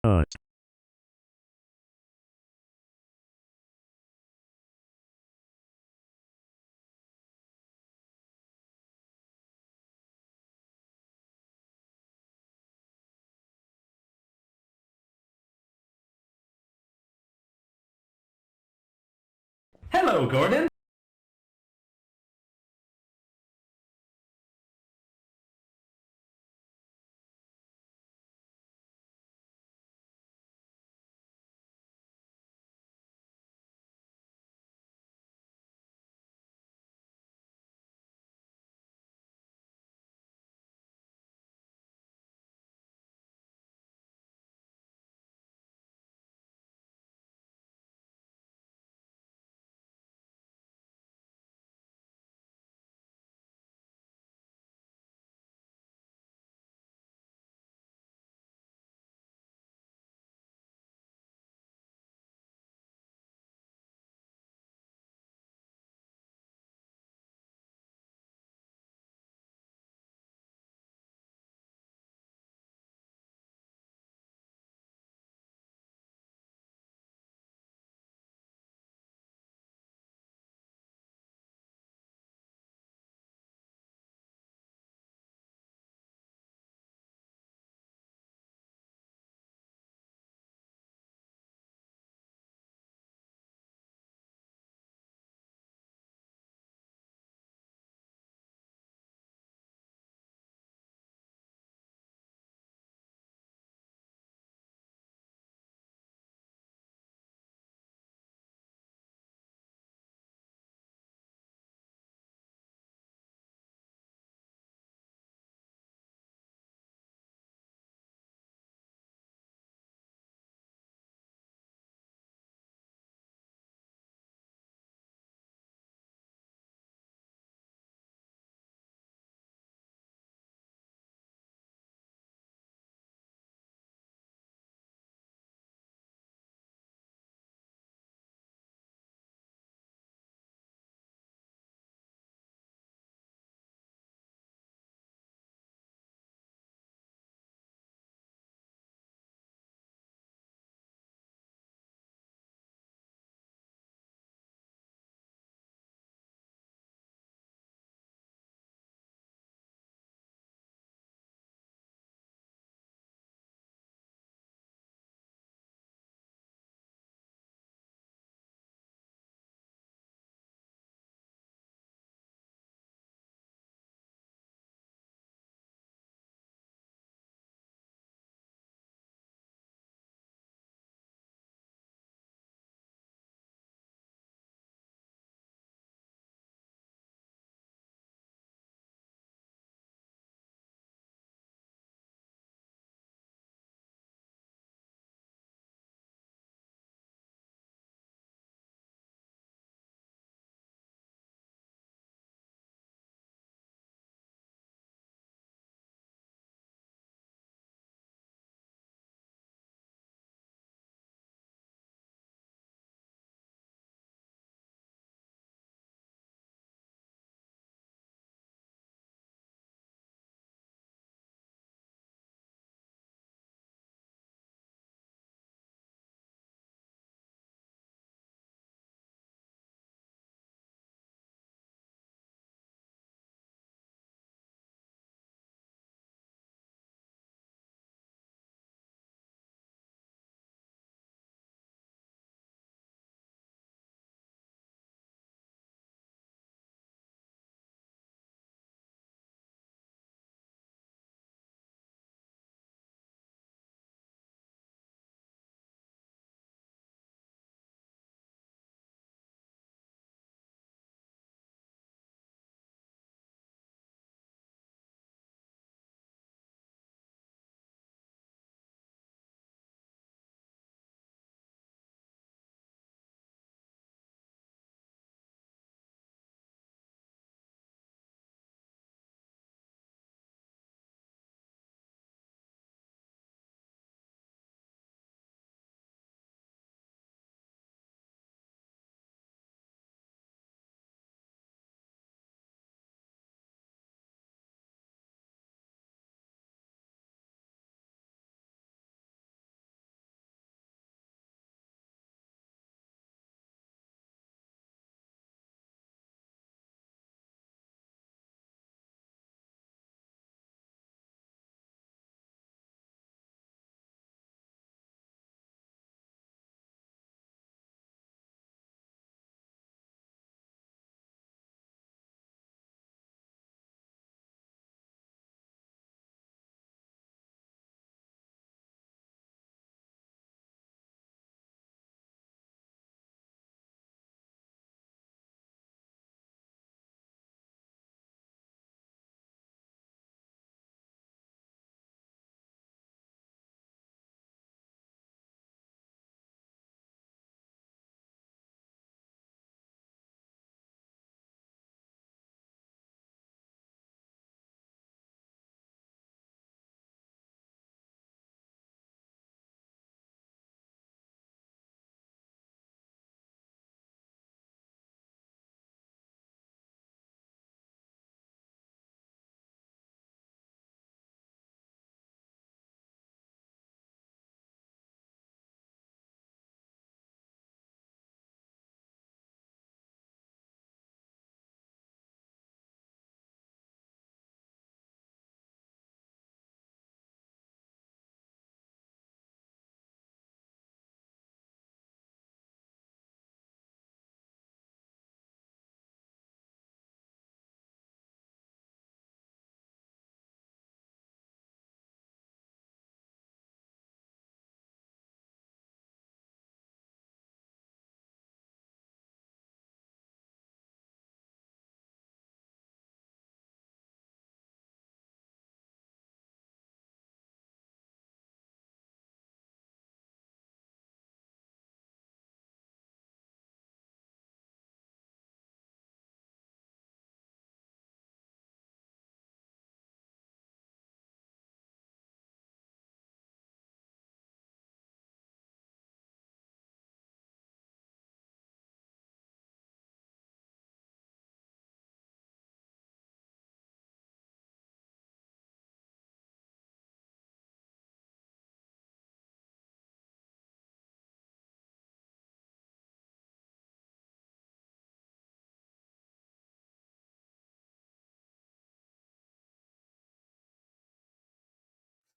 Cut. Hello, Gordon.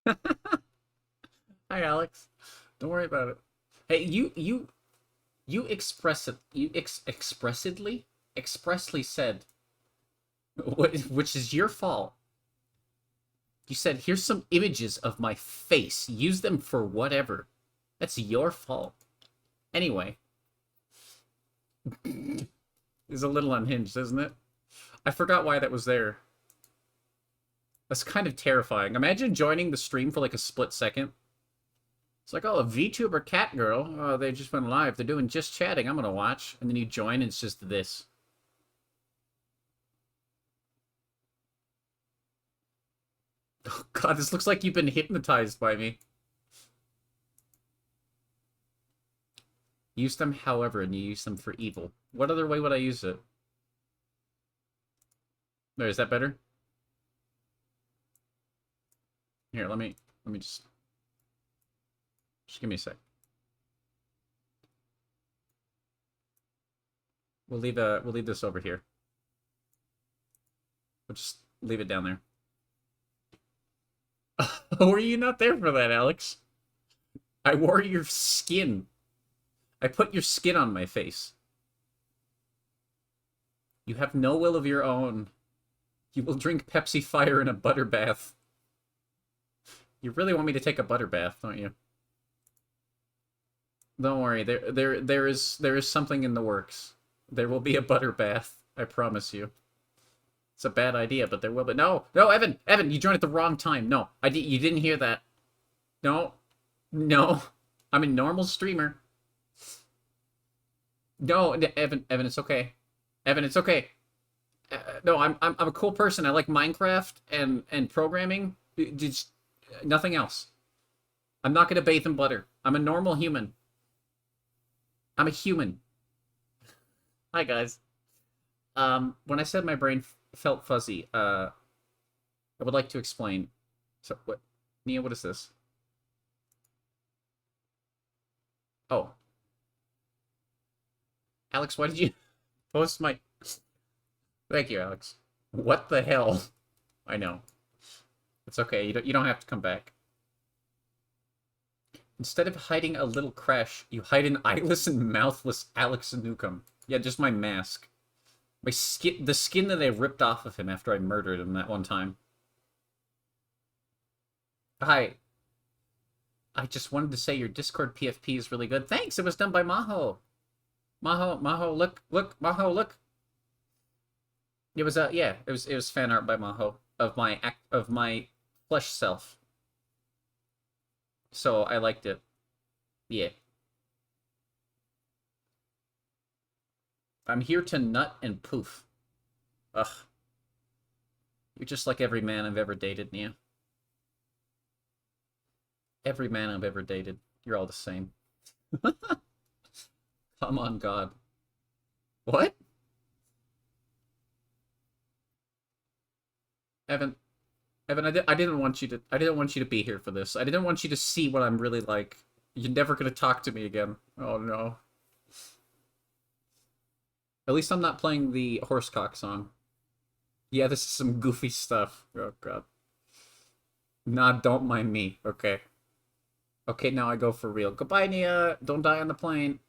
Hi, Alex. Don't worry about it. Hey, you expressly said, which is your fault. You said, here's some images of my face. Use them for whatever. That's your fault. Anyway, it's a little unhinged, isn't it? I forgot why that was there. That's kind of terrifying. Imagine joining the stream for like a split second. It's like, oh, a VTuber cat girl. Oh, they just went live. They're doing just chatting. I'm gonna watch. And then you join and it's just this. Oh god, this looks like you've been hypnotized by me. Use them however, and you use them for evil. What other way would I use it? There, is that better? Here, let me just give me a sec. We'll leave this over here. We'll just leave it down there. Were you not there for that, Alex? I wore your skin. I put your skin on my face. You have no will of your own. You will drink Pepsi Fire in a butter bath. You really want me to take a butter bath, don't you? Don't worry. There is something in the works. There will be a butter bath. I promise you. It's a bad idea, but there will be. No, no, Evan, you joined at the wrong time. No, you didn't hear that. No, no, I'm a normal streamer. No, Evan, it's okay. Evan, it's okay. No, I'm a cool person. I like Minecraft and programming. Just nothing else. I'm not gonna bathe in butter. I'm a normal human. I'm a human. Hi guys. When I said my brain felt fuzzy, I would like to explain. So what, Nia? What is this? Oh, Alex, why did you post my? Thank you, Alex. What the hell? I know. It's okay. You don't have to come back. Instead of hiding a little crash, you hide an eyeless and mouthless Alex Newcomb. Yeah, just my mask. My skin, the skin that I ripped off of him after I murdered him that one time. Hi. I just wanted to say your Discord PFP is really good. Thanks, it was done by Maho. Maho, look, Maho, look. It was yeah, it was fan art by Maho of my flesh self. So I liked it. Yeah. I'm here to nut and poof. Ugh. You're just like every man I've ever dated, Nia. Every man I've ever dated. You're all the same. Come on, God. What? Evan, I didn't want you to be here for this. I didn't want you to see what I'm really like. You're never gonna talk to me again. Oh no. At least I'm not playing the Horsecock song. Yeah, this is some goofy stuff. Oh god. Nah, don't mind me. Okay. Okay, now I go for real. Goodbye, Nia. Don't die on the plane.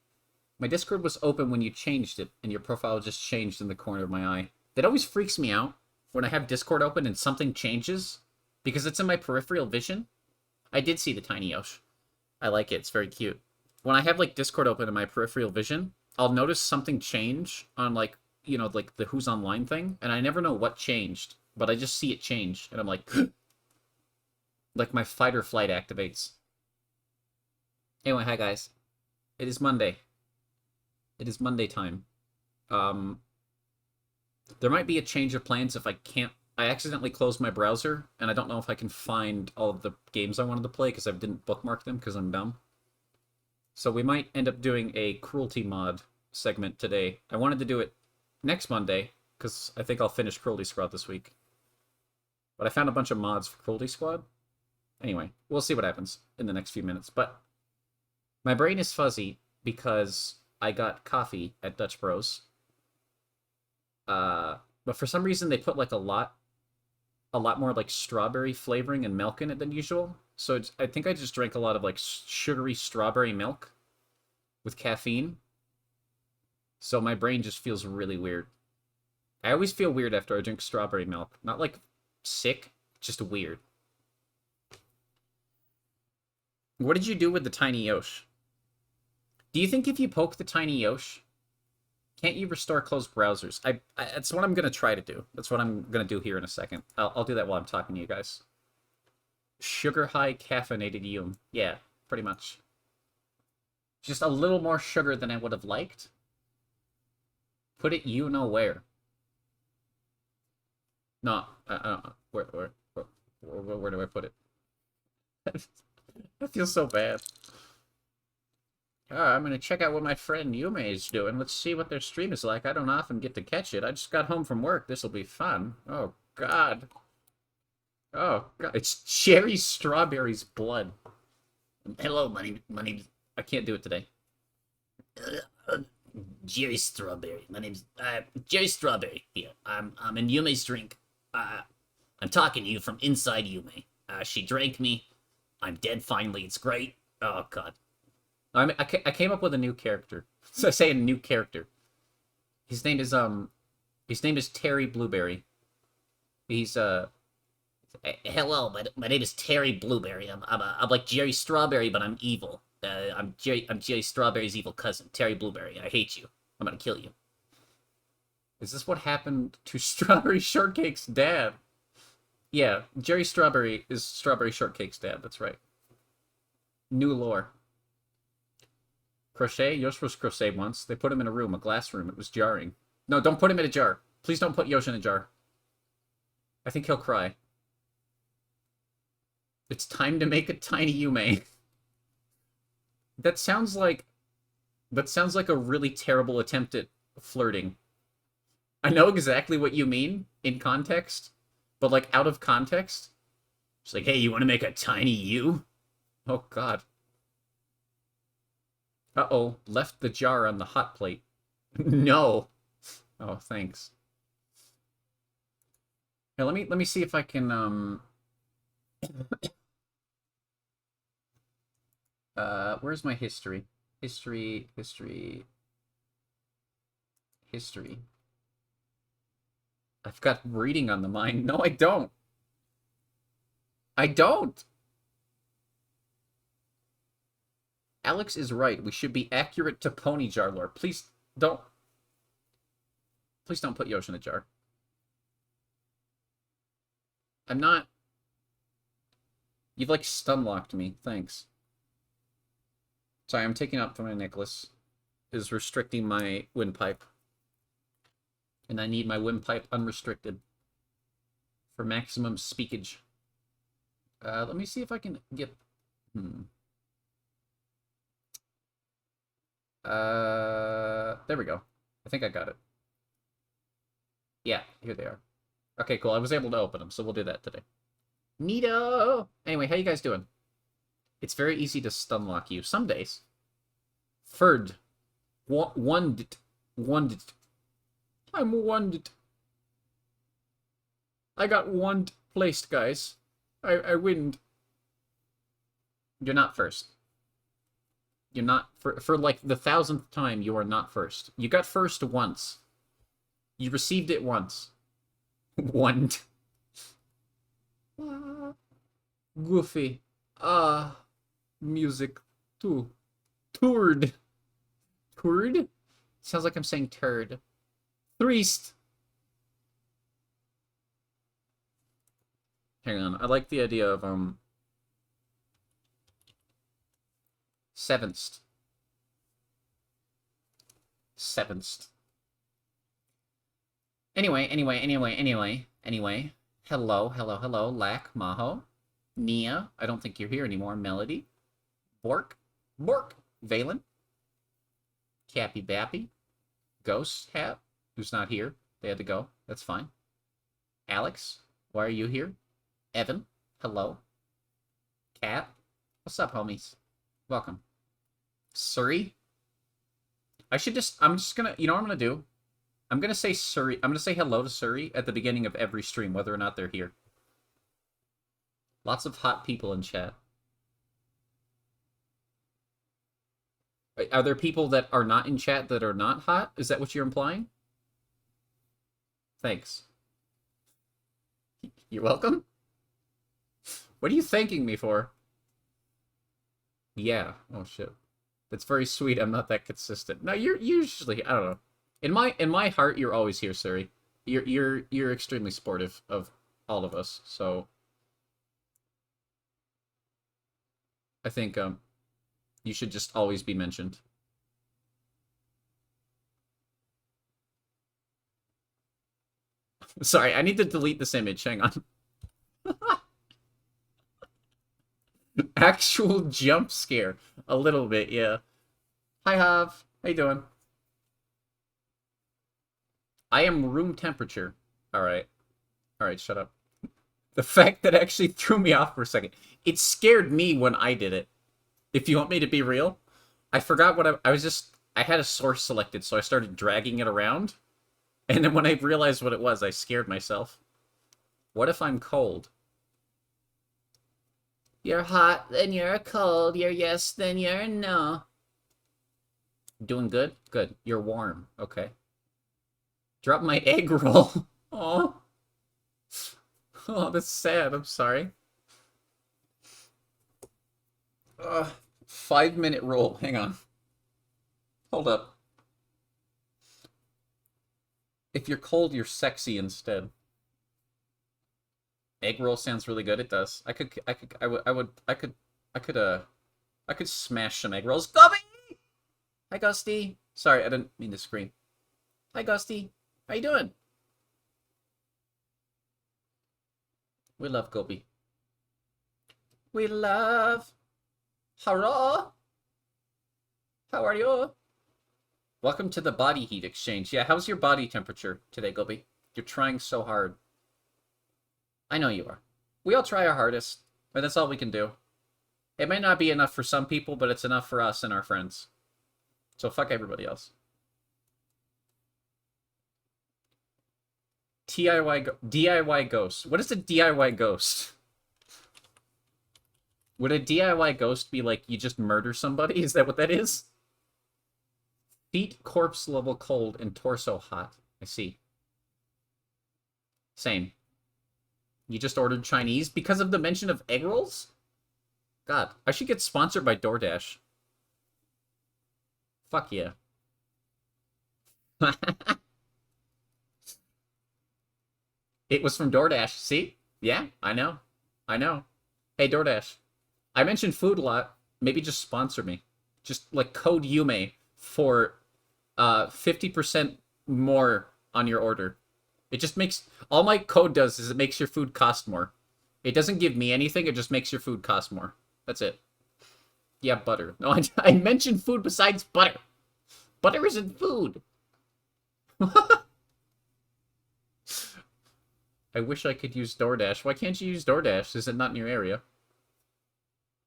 My Discord was open when you changed it, and your profile just changed in the corner of my eye. That always freaks me out when I have Discord open and something changes, because it's in my peripheral vision. I did see the tiny Yosh. I like it. It's very cute. When I have, like, Discord open in my peripheral vision, I'll notice something change on, like, you know, like, the Who's Online thing, and I never know what changed, but I just see it change, and I'm like, like, my fight or flight activates. Anyway, hi, guys. It is Monday. It is Monday time. There might be a change of plans if I can't... I accidentally closed my browser, and I don't know if I can find all of the games I wanted to play because I didn't bookmark them because I'm dumb. So we might end up doing a Cruelty mod segment today. I wanted to do it next Monday, because I think I'll finish Cruelty Squad this week. But I found a bunch of mods for Cruelty Squad. Anyway, we'll see what happens in the next few minutes. But my brain is fuzzy because I got coffee at Dutch Bros. But for some reason they put like a lot a lot more like strawberry flavoring and milk in it than usual. So I think I just drank a lot of like sugary strawberry milk with caffeine. So my brain just feels really weird. I always feel weird after I drink strawberry milk. Not like sick, just weird. What did you do with the tiny Yosh? Do you think if you poke the tiny Yosh, can't you restore closed browsers? That's what I'm going to try to do. That's what I'm going to do here in a second. I'll do that while I'm talking to you guys. Sugar high caffeinated Yum. Yeah, pretty much. Just a little more sugar than I would have liked. Put it you know where. No, where do I put it? I feel so bad. I'm gonna check out what my friend Yume is doing. Let's see what their stream is like. I don't often get to catch it. I just got home from work. This'll be fun. Oh, God. Oh, God. It's Cherry Strawberry's blood. Hello, my name's I can't do it today. Jerry Strawberry. My name's Jerry Strawberry. Here, I'm in Yume's drink. I'm talking to you from inside Yume. She drank me. I'm dead finally. It's great. Oh God. I came up with a new character. So I say a new character. His name is Terry Blueberry. He's Hello, my name is Terry Blueberry. I'm like Jerry Strawberry, but I'm evil. I'm Jerry Strawberry's evil cousin, Terry Blueberry. I hate you. I'm gonna kill you. Is this what happened to Strawberry Shortcake's dad? Yeah, Jerry Strawberry is Strawberry Shortcake's dad. That's right. New lore. Crochet? Yosh was Crochet once. They put him in a room, a glass room. It was jarring. No, don't put him in a jar. Please don't put Yosh in a jar. I think he'll cry. It's time to make a tiny Yume. That sounds like a really terrible attempt at flirting. I know exactly what you mean in context, but like out of context, it's like, hey, you want to make a tiny you? Oh God. Uh-oh, left the jar on the hot plate. No. Oh, thanks. Here, let me see if I can where's my history? History. I've got reading on the mind. No, I don't. I don't. Alex is right. We should be accurate to Pony Jar lore. Please don't put Yosh in a jar. I'm not... You've like stun-locked me. Thanks. Sorry, I'm taking up for my necklace. Is restricting my windpipe. And I need my windpipe unrestricted. For maximum speakage. Let me see if I can get... there we go. I think I got it. Yeah, here they are. Okay, cool. I was able to open them, so we'll do that today. Neato! Anyway, how you guys doing? It's very easy to stun lock you. Some days. Ferd. Wonded. I'm wonded. I got one placed, guys. I winned. You're not first. You're not... For like the 1000th time, you are not first. You got first once. You received it once. One. Goofy. Music. Too. Turd. Turd? Sounds like I'm saying turd. Threest. Hang on. I like the idea of, Seventh. Anyway. Hello. Lack, Maho. Nia. I don't think you're here anymore. Melody. Bork. Valen. Cappy Bappy. Ghost Hat, who's not here. They had to go. That's fine. Alex. Why are you here? Evan. Hello. Cat. What's up, homies? Welcome. Suri. I'm just gonna, you know what I'm gonna do? I'm gonna say Suri, I'm gonna say hello to Suri at the beginning of every stream, whether or not they're here. Lots of hot people in chat. Are there people that are not in chat that are not hot? Is that what you're implying? Thanks. You're welcome? What are you thanking me for? Yeah. Oh shit. That's very sweet. I'm not that consistent. No, you're usually, I don't know. In my heart, you're always here, Suri. You're extremely supportive of all of us. So I think you should just always be mentioned. Sorry, I need to delete this image. Hang on. Actual jump scare. A little bit, yeah. Hi, Hav. How you doing? I am room temperature. Alright. Alright, shut up. The fact that actually threw me off for a second. It scared me when I did it. If you want me to be real. I forgot what I was just... I had a source selected, so I started dragging it around. And then when I realized what it was, I scared myself. What if I'm cold? You're hot, then you're cold. You're yes, then you're no. Doing good? Good. You're warm. Okay. Drop my egg roll. Oh. Oh, that's sad. I'm sorry. 5-minute roll. Hang on. Hold up. If you're cold, you're sexy instead. Egg roll sounds really good. It does. I could smash some egg rolls. Gubby! Hi, Gusty. Sorry, I didn't mean to scream. Hi, Gusty. How you doing? We love Gobi. We love... Hello? How are you? Welcome to the body heat exchange. Yeah, how's your body temperature today, Gobi? You're trying so hard. I know you are. We all try our hardest, but that's all we can do. It may not be enough for some people, but it's enough for us and our friends. So fuck everybody else. DIY ghost. What is a DIY ghost? Would a DIY ghost be like you just murder somebody? Is that what that is? Feet corpse level cold and torso hot. I see. Same. You just ordered Chinese because of the mention of egg rolls? God, I should get sponsored by DoorDash. Fuck yeah. It was from DoorDash. See? Yeah, I know. I know. Hey, DoorDash. I mentioned food a lot. Maybe just sponsor me. Just, like, code Yume for 50% more on your order. It just makes... All my code does is it makes your food cost more. It doesn't give me anything. It just makes your food cost more. That's it. Yeah, butter. No, I mentioned food besides butter. Butter isn't food. I wish I could use DoorDash. Why can't you use DoorDash? Is it not in your area?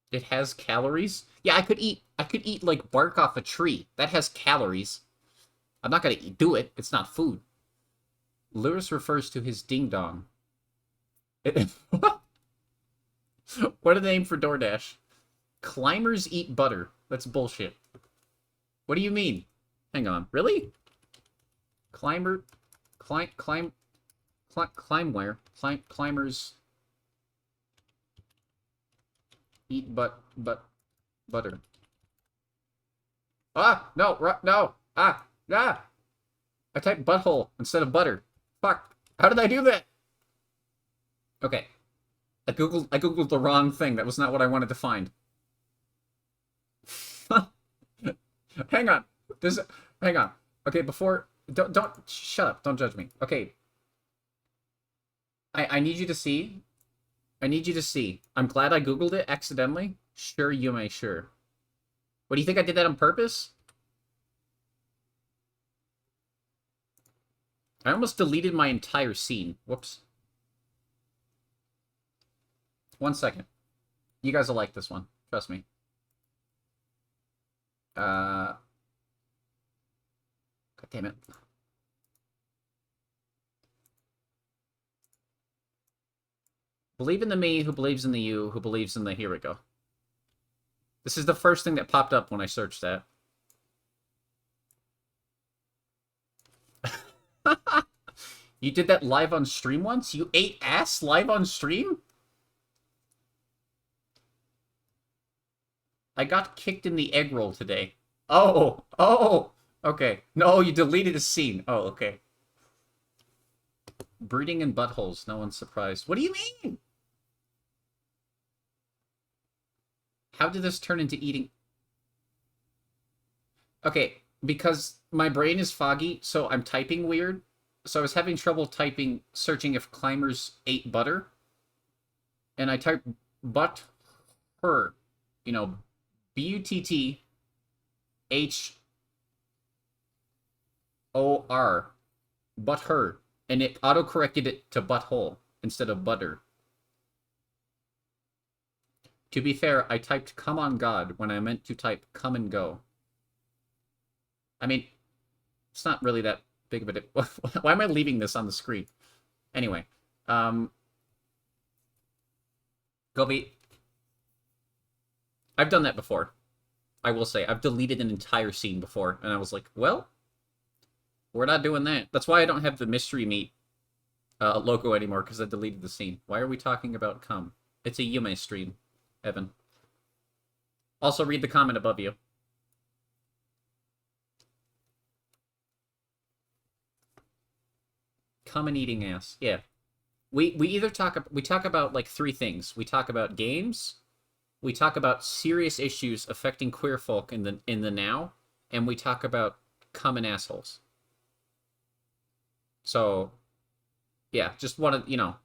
It has calories? Yeah, I could eat like bark off a tree. That has calories. I'm not gonna do it. It's not food. Lewis refers to his ding-dong. What a name for DoorDash. Climbers eat butter. That's bullshit. What do you mean? Hang on. Really? Climb where? Climbers eat butter. Ah! No! No! Ah! Ah! I typed butthole instead of butter. Fuck. How did I do that? Okay. I googled the wrong thing. That was not what I wanted to find. Hang on. Hang on. Okay, before... Don't... Shut up. Don't judge me. Okay. I need you to see. I need you to see. I'm glad I googled it accidentally. Sure, Yume, sure. What, do you think I did that on purpose? I almost deleted my entire scene. Whoops. 1 second. You guys will like this one. Trust me. God damn it. Believe in the me who believes in the you who believes in the... Here we go. This is the first thing that popped up when I searched that. You did that live on stream once? You ate ass live on stream? I got kicked in the egg roll today. Oh, okay. No, you deleted a scene. Oh, okay. Breeding in buttholes. No one's surprised. What do you mean? How did this turn into eating? Okay, because my brain is foggy, so I'm typing weird. So I was having trouble typing, searching if climbers ate butter. And I typed butt her, you know, BUTTHOR, butt her. And it auto-corrected it to butthole instead of butter. To be fair, I typed come on God when I meant to type come and go. I mean, it's not really that big of a... Why am I leaving this on the screen? Anyway, Gobi, I've done that before. I will say, I've deleted an entire scene before, and I was like, well, we're not doing that. That's why I don't have the mystery meat logo anymore, because I deleted the scene. Why are we talking about cum? It's a Yume stream, Evan. Also, read the comment above you. Cum and eating ass. Yeah. We either talk about like three things. We talk about games, we talk about serious issues affecting queer folk in the now, and we talk about cum and assholes. So, yeah, just want to, you know,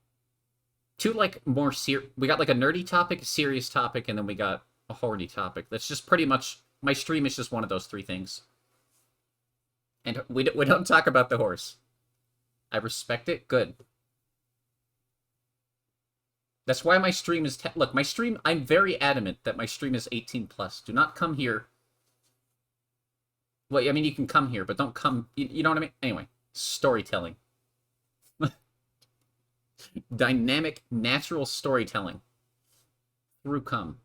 two like more we got like a nerdy topic, a serious topic, and then we got a horny topic. That's just pretty much, my stream is just one of those three things. And we don't talk about the horse. I respect it. Good. That's why my stream is... Look, my stream... I'm very adamant that my stream is 18 plus. Do not come here. Well, I mean, you can come here, but don't come... You know what I mean? Anyway, storytelling. Dynamic, natural storytelling. Through cum.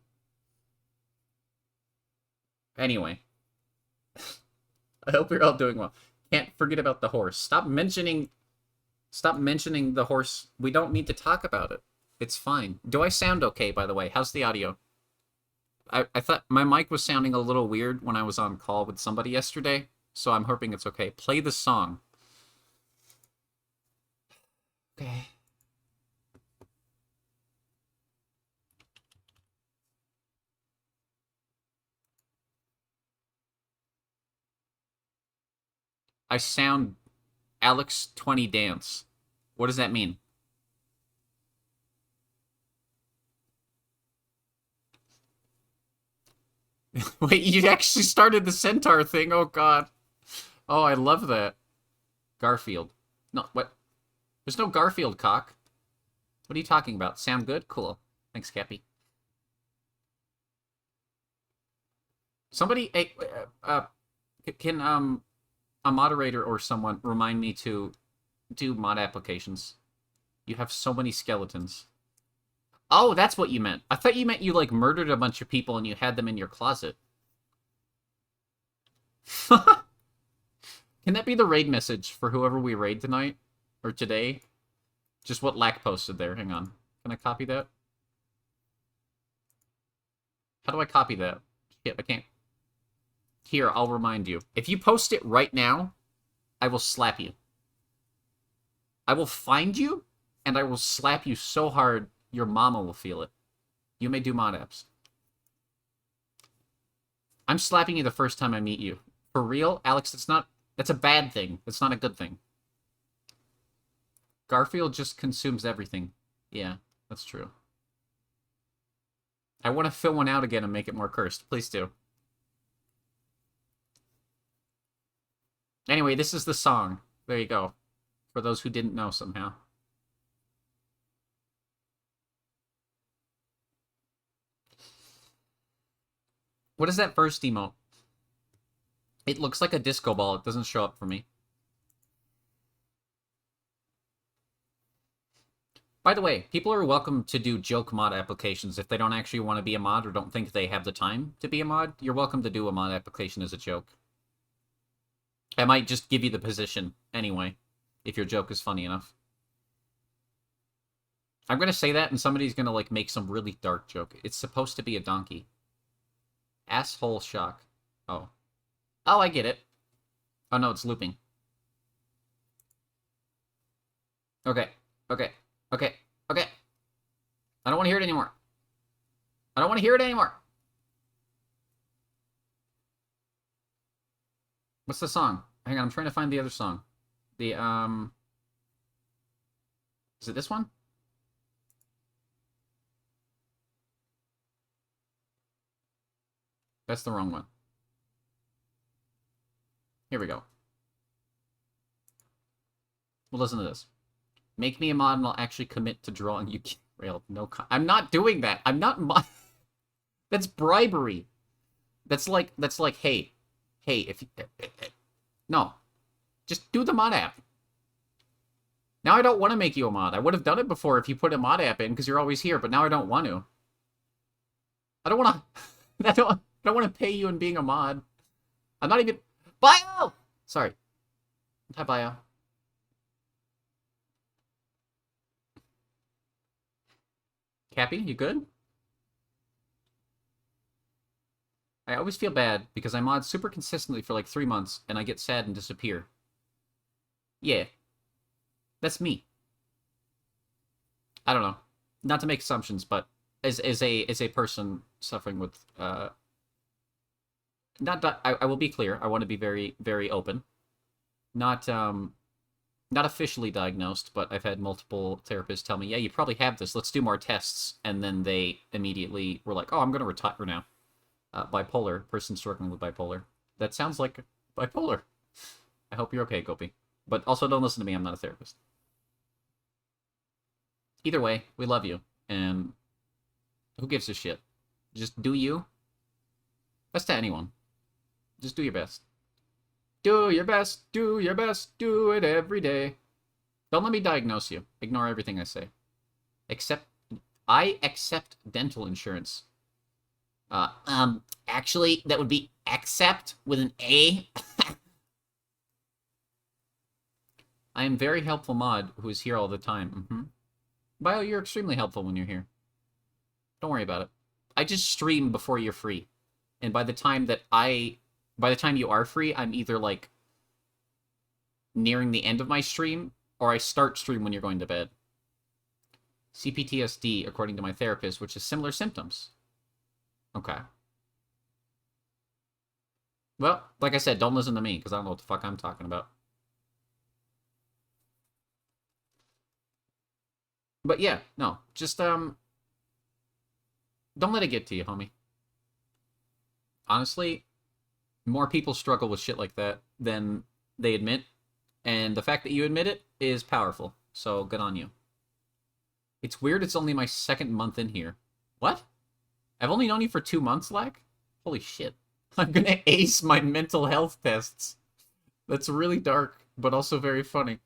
Anyway. I hope you're all doing well. Can't forget about the horse. Stop mentioning the horse. We don't need to talk about it. It's fine. Do I sound okay, by the way? How's the audio? I thought my mic was sounding a little weird when I was on call with somebody yesterday, so I'm hoping it's okay. Play the song. Okay. I sound Alex 20 dance. What does that mean? Wait, you actually started the centaur thing? Oh, God. Oh, I love that. Garfield. No, what? There's no Garfield cock. What are you talking about? Sound good? Cool. Thanks, Cappy. Somebody, hey, can, a moderator or someone remind me to do mod applications? You have so many skeletons. Oh, that's what you meant. I thought you meant you, like, murdered a bunch of people and you had them in your closet. Can that be the raid message for whoever we raid tonight? Or today? Just what Lack posted there. Hang on. Can I copy that? How do I copy that? Shit, I can't. Here, I'll remind you. If you post it right now, I will slap you. I will find you, and I will slap you so hard your mama will feel it. You may do mod apps. I'm slapping you the first time I meet you. For real? Alex, that's a bad thing. That's not a good thing. Garfield just consumes everything. Yeah, that's true. I want to fill one out again and make it more cursed. Please do. Anyway, this is the song. There you go. For those who didn't know somehow. What is that first emote? It looks like a disco ball. It doesn't show up for me. By the way, people are welcome to do joke mod applications if they don't actually want to be a mod or don't think they have the time to be a mod. You're welcome to do a mod application as a joke. I might just give you the position anyway, if your joke is funny enough. I'm gonna say that and somebody's gonna, like, make some really dark joke. It's supposed to be a donkey. Asshole shock. Oh. Oh, I get it. Oh no, it's looping. Okay. Okay. Okay. Okay. I don't want to hear it anymore. I don't want to hear it anymore. What's the song? Hang on, I'm trying to find the other song. The, Is it this one? That's the wrong one. Here we go. Well, listen to this. Make me a mod and I'll actually commit to drawing you rail. No, I'm not doing that. I'm not That's bribery. That's like, hey, if you... No. Just do the mod app. Now I don't want to make you a mod. I would have done it before if you put a mod app in because you're always here, but now I don't want to. I don't want to... I don't want to pay you in being a mod. I'm not even... Bio! Sorry. Hi, Bio. Cappy, you good? I always feel bad because I mod super consistently for like 3 months and I get sad and disappear. Yeah. That's me. I don't know. Not to make assumptions, but as a person suffering with I will be clear. I want to be very, very open. Not officially diagnosed, but I've had multiple therapists tell me, yeah, you probably have this. Let's do more tests. And then they immediately were like, oh, I'm going to retire now. Bipolar. Person struggling with bipolar. That sounds like bipolar. I hope you're okay, Gopi. But also don't listen to me. I'm not a therapist. Either way, we love you. And who gives a shit? Just do you. Best to anyone. Just do your best. Do your best, do your best, do it every day. Don't let me diagnose you. Ignore everything I say. I accept dental insurance. Actually, that would be accept with an A. I am very helpful mod who is here all the time. Bio, you're extremely helpful when you're here. Don't worry about it. I just stream before you're free. And by the time you are free, I'm either, like, nearing the end of my stream, or I start stream when you're going to bed. CPTSD, according to my therapist, which is similar symptoms. Okay. Well, like I said, don't listen to me, because I don't know what the fuck I'm talking about. But yeah, no, just, don't let it get to you, homie. Honestly, more people struggle with shit like that than they admit, and the fact that you admit it is powerful, so good on you. It's weird it's only my 2nd month in here. What? I've only known you for 2 months, Lack? Holy shit. I'm gonna ace my mental health tests. That's really dark, but also very funny.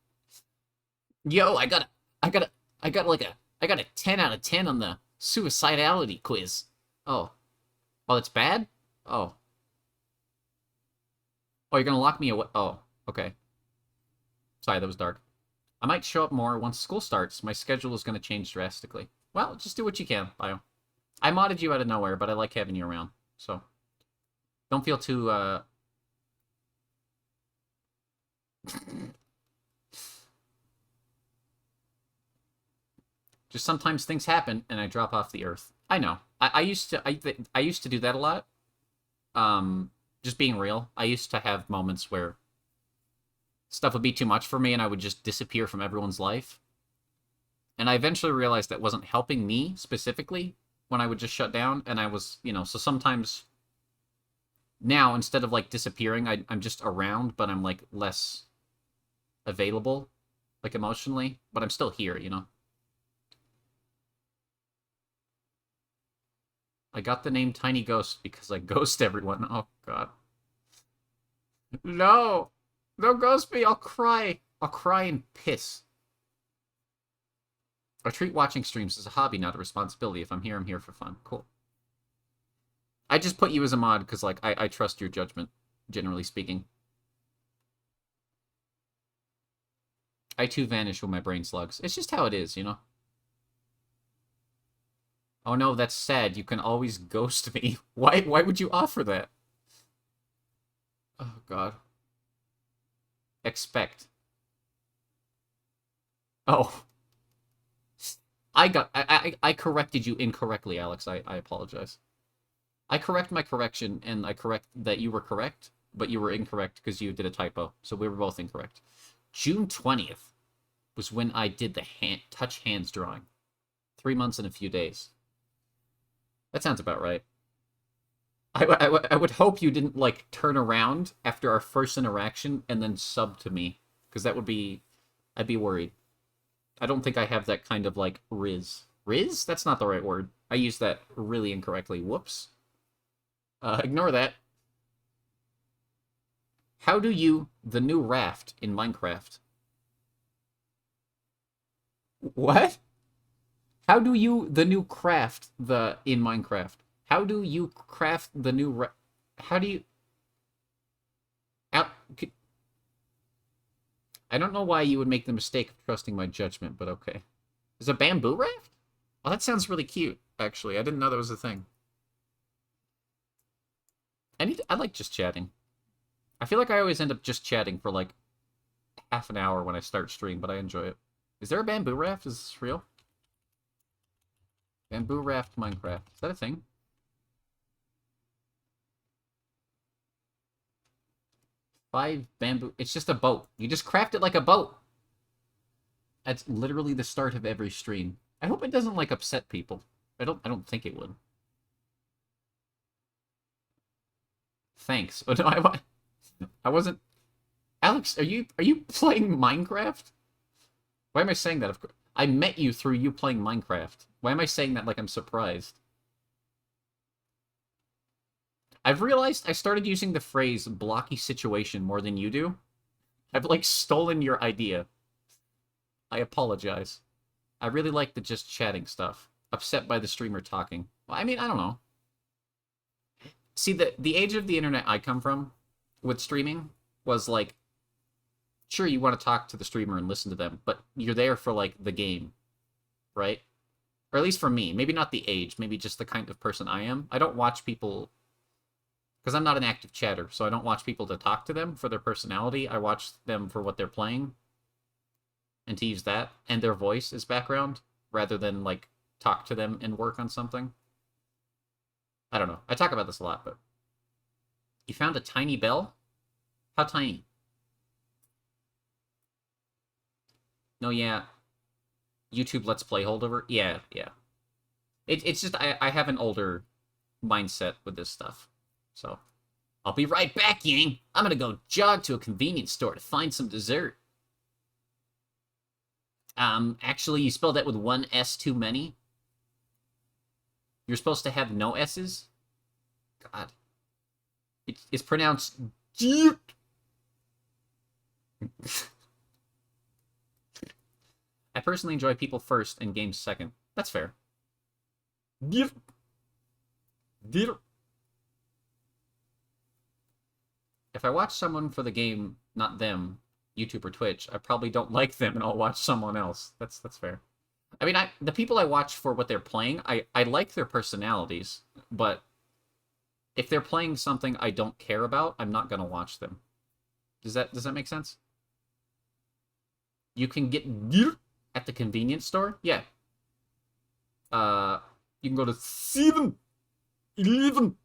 Yo, I got a 10 out of 10 on the suicidality quiz. Oh. Oh, that's bad? Oh. Oh, you're gonna lock me away? Oh, okay. Sorry, that was dark. I might show up more once school starts. My schedule is gonna change drastically. Well, just do what you can, Bio. I modded you out of nowhere, but I like having you around, so... Don't feel too, Just sometimes things happen, and I drop off the earth. I know. I used to do that a lot. Just being real. I used to have moments where stuff would be too much for me, and I would just disappear from everyone's life. And I eventually realized that wasn't helping me, specifically, when I would just shut down, and I was, so sometimes... Now, instead of, like, disappearing, I'm just around, but I'm, like, less available, like, emotionally. But I'm still here, I got the name Tiny Ghost because I ghost everyone. Oh, God. No! Don't ghost me! I'll cry! I'll cry and piss. I treat watching streams as a hobby, not a responsibility. If I'm here for fun. Cool. I just put you as a mod because, like, I trust your judgment, generally speaking. I too vanish when my brain slugs. It's just how it is, you know? Oh no, that's sad. You can always ghost me. Why would you offer that? Oh god. Expect. Oh. I corrected you incorrectly, Alex. I apologize. I correct my correction, and I correct that you were correct, but you were incorrect because you did a typo. So we were both incorrect. June 20th was when I did the touch hands drawing. 3 months and a few days. That sounds about right. I would hope you didn't, like, turn around after our first interaction and then sub to me. Because that would be... I'd be worried. I don't think I have that kind of, like, riz. Riz? That's not the right word. I used that really incorrectly. Whoops. Ignore that. How do you... the new raft in Minecraft? What? How do you... the new craft in Minecraft? How do you craft the new how do you... I don't know why you would make the mistake of trusting my judgment, but okay. Is a bamboo raft? Oh, that sounds really cute, actually. I didn't know that was a thing. I like just chatting. I feel like I always end up just chatting for, like, half an hour when I start stream, but I enjoy it. Is there a bamboo raft? Is this real? Bamboo raft Minecraft. Is that a thing? Five bamboo... It's just a boat. You just craft it like a boat. That's literally the start of every stream. I hope it doesn't, like, upset people. I don't think it would. Thanks. Oh, no, I wasn't... Alex, are you playing Minecraft? Why am I saying that? Of course, I met you through you playing Minecraft. Why am I saying that like I'm surprised? I've realized I started using the phrase blocky situation more than you do. I've, like, stolen your idea. I apologize. I really like the just chatting stuff. Upset by the streamer talking. Well, I mean, I don't know. See, the age of the internet I come from with streaming was like, sure, you want to talk to the streamer and listen to them, but you're there for, like, the game, right? Or at least for me. Maybe not the age, maybe just the kind of person I am. I don't watch people... because I'm not an active chatter, so I don't watch people to talk to them for their personality. I watch them for what they're playing, and to use that and their voice as background, rather than, like, talk to them and work on something. I don't know. I talk about this a lot, but... You found a tiny bell? How tiny? No, yeah. YouTube Let's Play holdover? Yeah. It's just, I have an older mindset with this stuff. So, I'll be right back, Yang. I'm gonna go jog to a convenience store to find some dessert. Actually, you spelled that with one S too many? You're supposed to have no S's? God. It's pronounced... I personally enjoy people first and games second. That's fair. If I watch someone for the game, not them, YouTube or Twitch, I probably don't like them and I'll watch someone else. That's fair. I mean, the people I watch for what they're playing, I like their personalities, but if they're playing something I don't care about, I'm not gonna watch them. Does that make sense? You can get at the convenience store? Yeah. You can go to 7-Eleven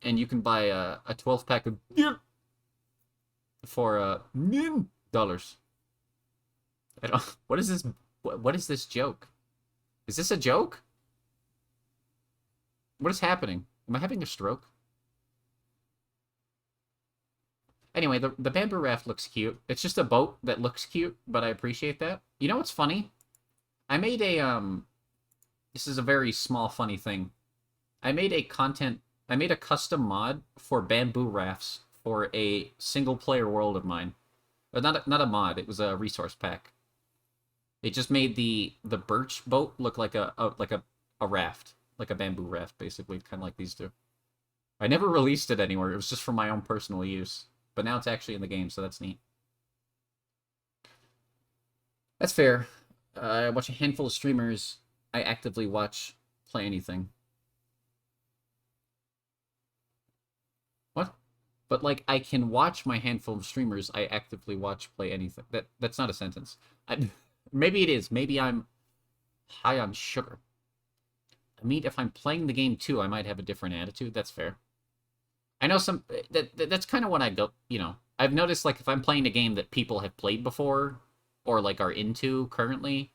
and you can buy a 12-pack of beer for $9. I don't... What is this? What is this joke? Is this a joke? What is happening? Am I having a stroke? Anyway, the bamboo raft looks cute. It's just a boat that looks cute, but I appreciate that. You know what's funny? I made a, this is a very small funny thing. I made a custom mod for bamboo rafts for a single-player world of mine. Not a mod, it was a resource pack. It just made the birch boat look like a raft, like a bamboo raft, basically, kind of like these do. I never released it anywhere. It was just for my own personal use. But now it's actually in the game, so that's neat. That's fair. I watch a handful of streamers. I actively watch play anything. What? But like, I can watch my handful of streamers. I actively watch play anything. That's not a sentence. Maybe it is. Maybe I'm high on sugar. I mean, if I'm playing the game too, I might have a different attitude. That's fair. I know that's kind of what I go, you know. I've noticed, like, if I'm playing a game that people have played before or like are into currently,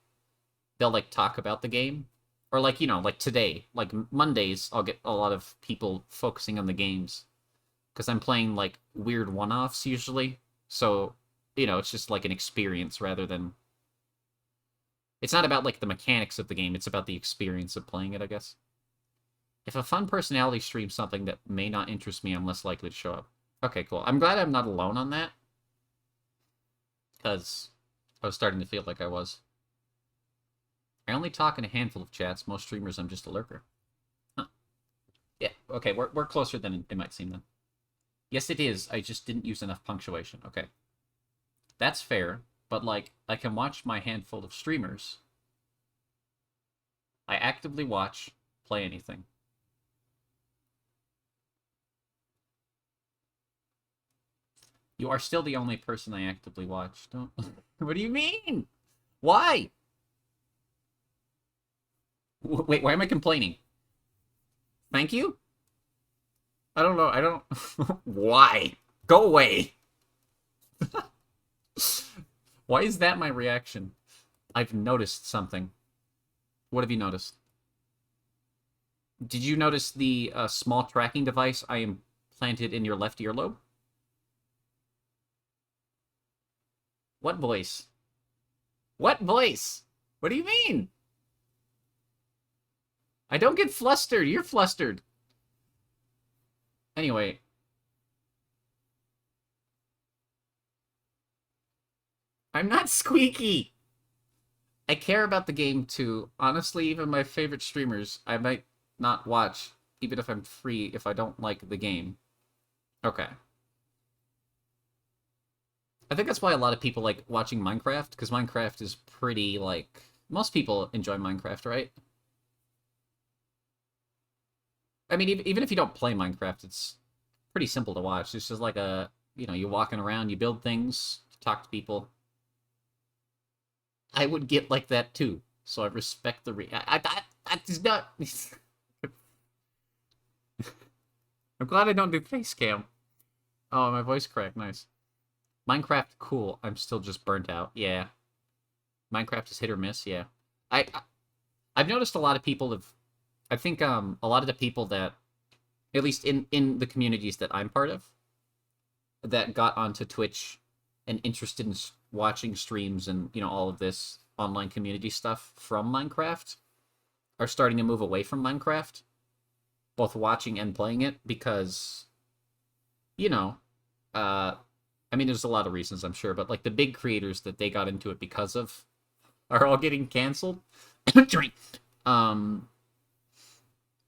they'll like talk about the game. Or like, you know, like today, like Mondays, I'll get a lot of people focusing on the games because I'm playing like weird one-offs usually. So, you know, it's just like an experience rather than it's not about like the mechanics of the game, it's about the experience of playing it, I guess. If a fun personality streams something that may not interest me, I'm less likely to show up. Okay, cool. I'm glad I'm not alone on that. Because I was starting to feel like I was. I only talk in a handful of chats. Most streamers, I'm just a lurker. Huh. Yeah, okay, we're closer than it might seem then. Yes, it is. I just didn't use enough punctuation. Okay. That's fair, but like, I can watch my handful of streamers. I actively watch, play anything. You are still the only person I actively watch. Don't. What do you mean? Why? Wait, why am I complaining? Thank you? I don't know. I don't. Why? Go away. Why is that my reaction? I've noticed something. What have you noticed? Did you notice the small tracking device I implanted in your left earlobe? What voice? What voice? What do you mean? I don't get flustered. You're flustered. Anyway. I'm not squeaky. I care about the game too. Honestly, even my favorite streamers, I might not watch, even if I'm free, if I don't like the game. Okay. I think that's why a lot of people like watching Minecraft, because Minecraft is pretty, like... Most people enjoy Minecraft, right? I mean, even if you don't play Minecraft, it's pretty simple to watch. It's just like a... You know, you're walking around, you build things, you talk to people. I would get like that too, so I respect the that is not... I'm glad I don't do face cam. Oh, my voice cracked, nice. Minecraft, cool. I'm still just burnt out. Yeah. Minecraft is hit or miss, yeah. I've noticed a lot of people have... I think a lot of the people that, at least in the communities that I'm part of, that got onto Twitch and interested in watching streams and, you know, all of this online community stuff from Minecraft, are starting to move away from Minecraft, both watching and playing it, because, you know, I mean, there's a lot of reasons, I'm sure, but like the big creators that they got into it because of are all getting canceled.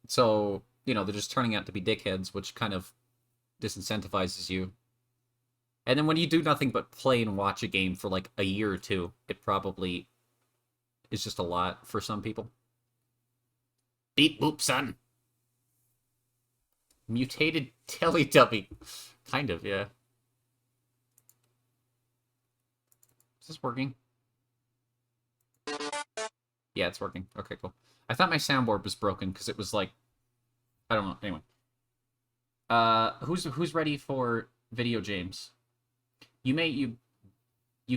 So, you know, they're just turning out to be dickheads, which kind of disincentivizes you. And then when you do nothing but play and watch a game for like a year or two, it probably is just a lot for some people. Beep boop, son. Mutated Teletubby. Kind of, yeah. Is this working? Yeah, it's working. Okay, cool. I thought my soundboard was broken because it was like... I don't know. Anyway. Who's ready for video games? You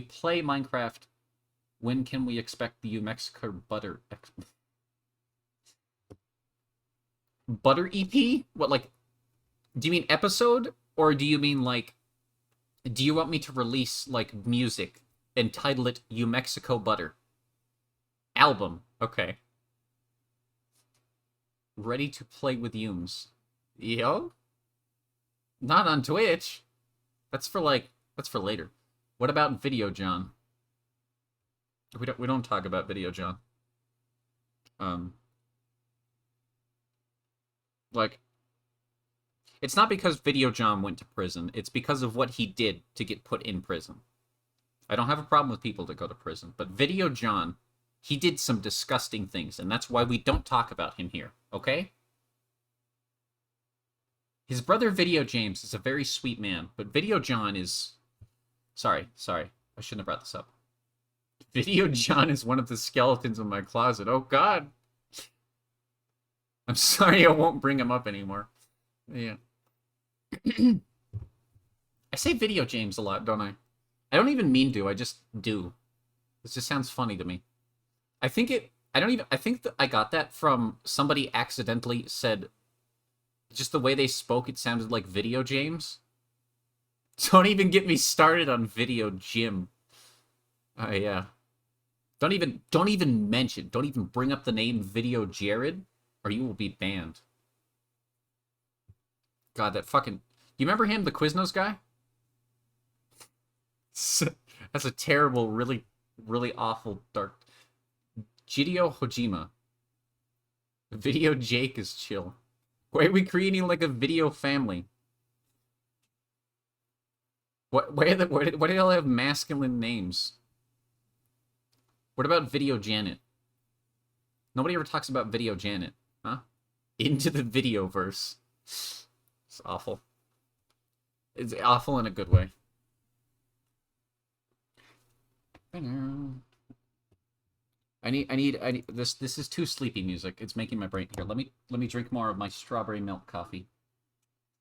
play Minecraft. When can we expect the Umexico Butter... Butter EP? What, like... Do you mean episode? Or do you mean, like... Do you want me to release, like, music and title it Umexico Butter? Album. Okay. Ready to play with Yumes. Yo? Not on Twitch. That's for, like... That's for later. What about Video John? We don't talk about Video John. Like, it's not because Video John went to prison. It's because of what he did to get put in prison. I don't have a problem with people that go to prison, but Video John, he did some disgusting things, and that's why we don't talk about him here, okay? His brother Video James is a very sweet man, but Video John is... Sorry, I shouldn't have brought this up. Video John is one of the skeletons in my closet. Oh, God. I'm sorry, I won't bring him up anymore. Yeah. I say Video James a lot, don't I? I don't even mean to, I just do. This just sounds funny to me. I think that I got that from somebody accidentally said, just the way they spoke, it sounded like Video James. Don't even get me started on Video Jim. Yeah. Don't even mention, don't even bring up the name Video Jared, or you will be banned. God, that fucking... You remember him, the Quiznos guy? That's a terrible, really, really awful, dark... Jideo Hojima. Video Jake is chill. Why are we creating like a video family? Why do they all have masculine names? What about Video Janet? Nobody ever talks about Video Janet, huh? Into the Videoverse. It's awful. It's awful in a good way. I need this is too sleepy music. It's making my brain here. Let me drink more of my strawberry milk coffee.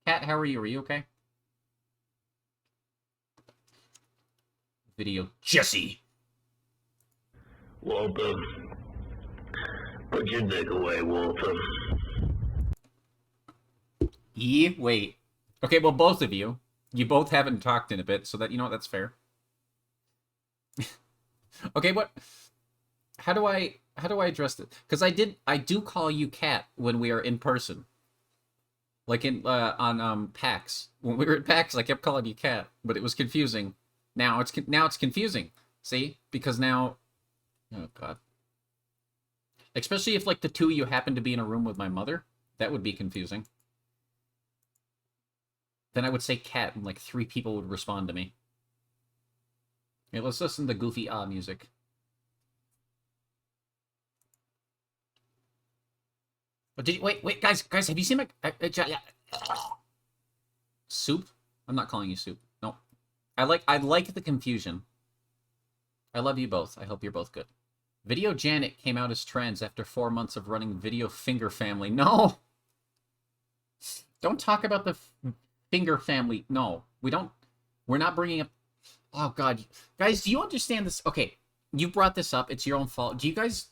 Kat, how are you? Are you okay? Video Jesse. Walter. Put your dick away, Walter. Wait. Okay, well, both of you. You both haven't talked in a bit, so that, you know what, that's fair. Okay, what... How do I address it? Because I do call you Kat when we are in person. Like on PAX. When we were at PAX, I kept calling you Kat, but it was confusing. Now it's confusing. See? Because now... Oh, God. Especially if, like, the two of you happen to be in a room with my mother. That would be confusing. Then I would say Kat, and, like, 3 people would respond to me. Okay, let's listen to goofy music. Oh, wait, guys, have you seen my... Soup? I'm not calling you Soup. No. I like the confusion. I love you both. I hope you're both good. Video Janet came out as trans after 4 months of running Video Finger Family. No! Don't talk about the Finger Family. No, we're not bringing up... Oh, God. Guys, do you understand this? Okay, you brought this up. It's your own fault. Do you guys...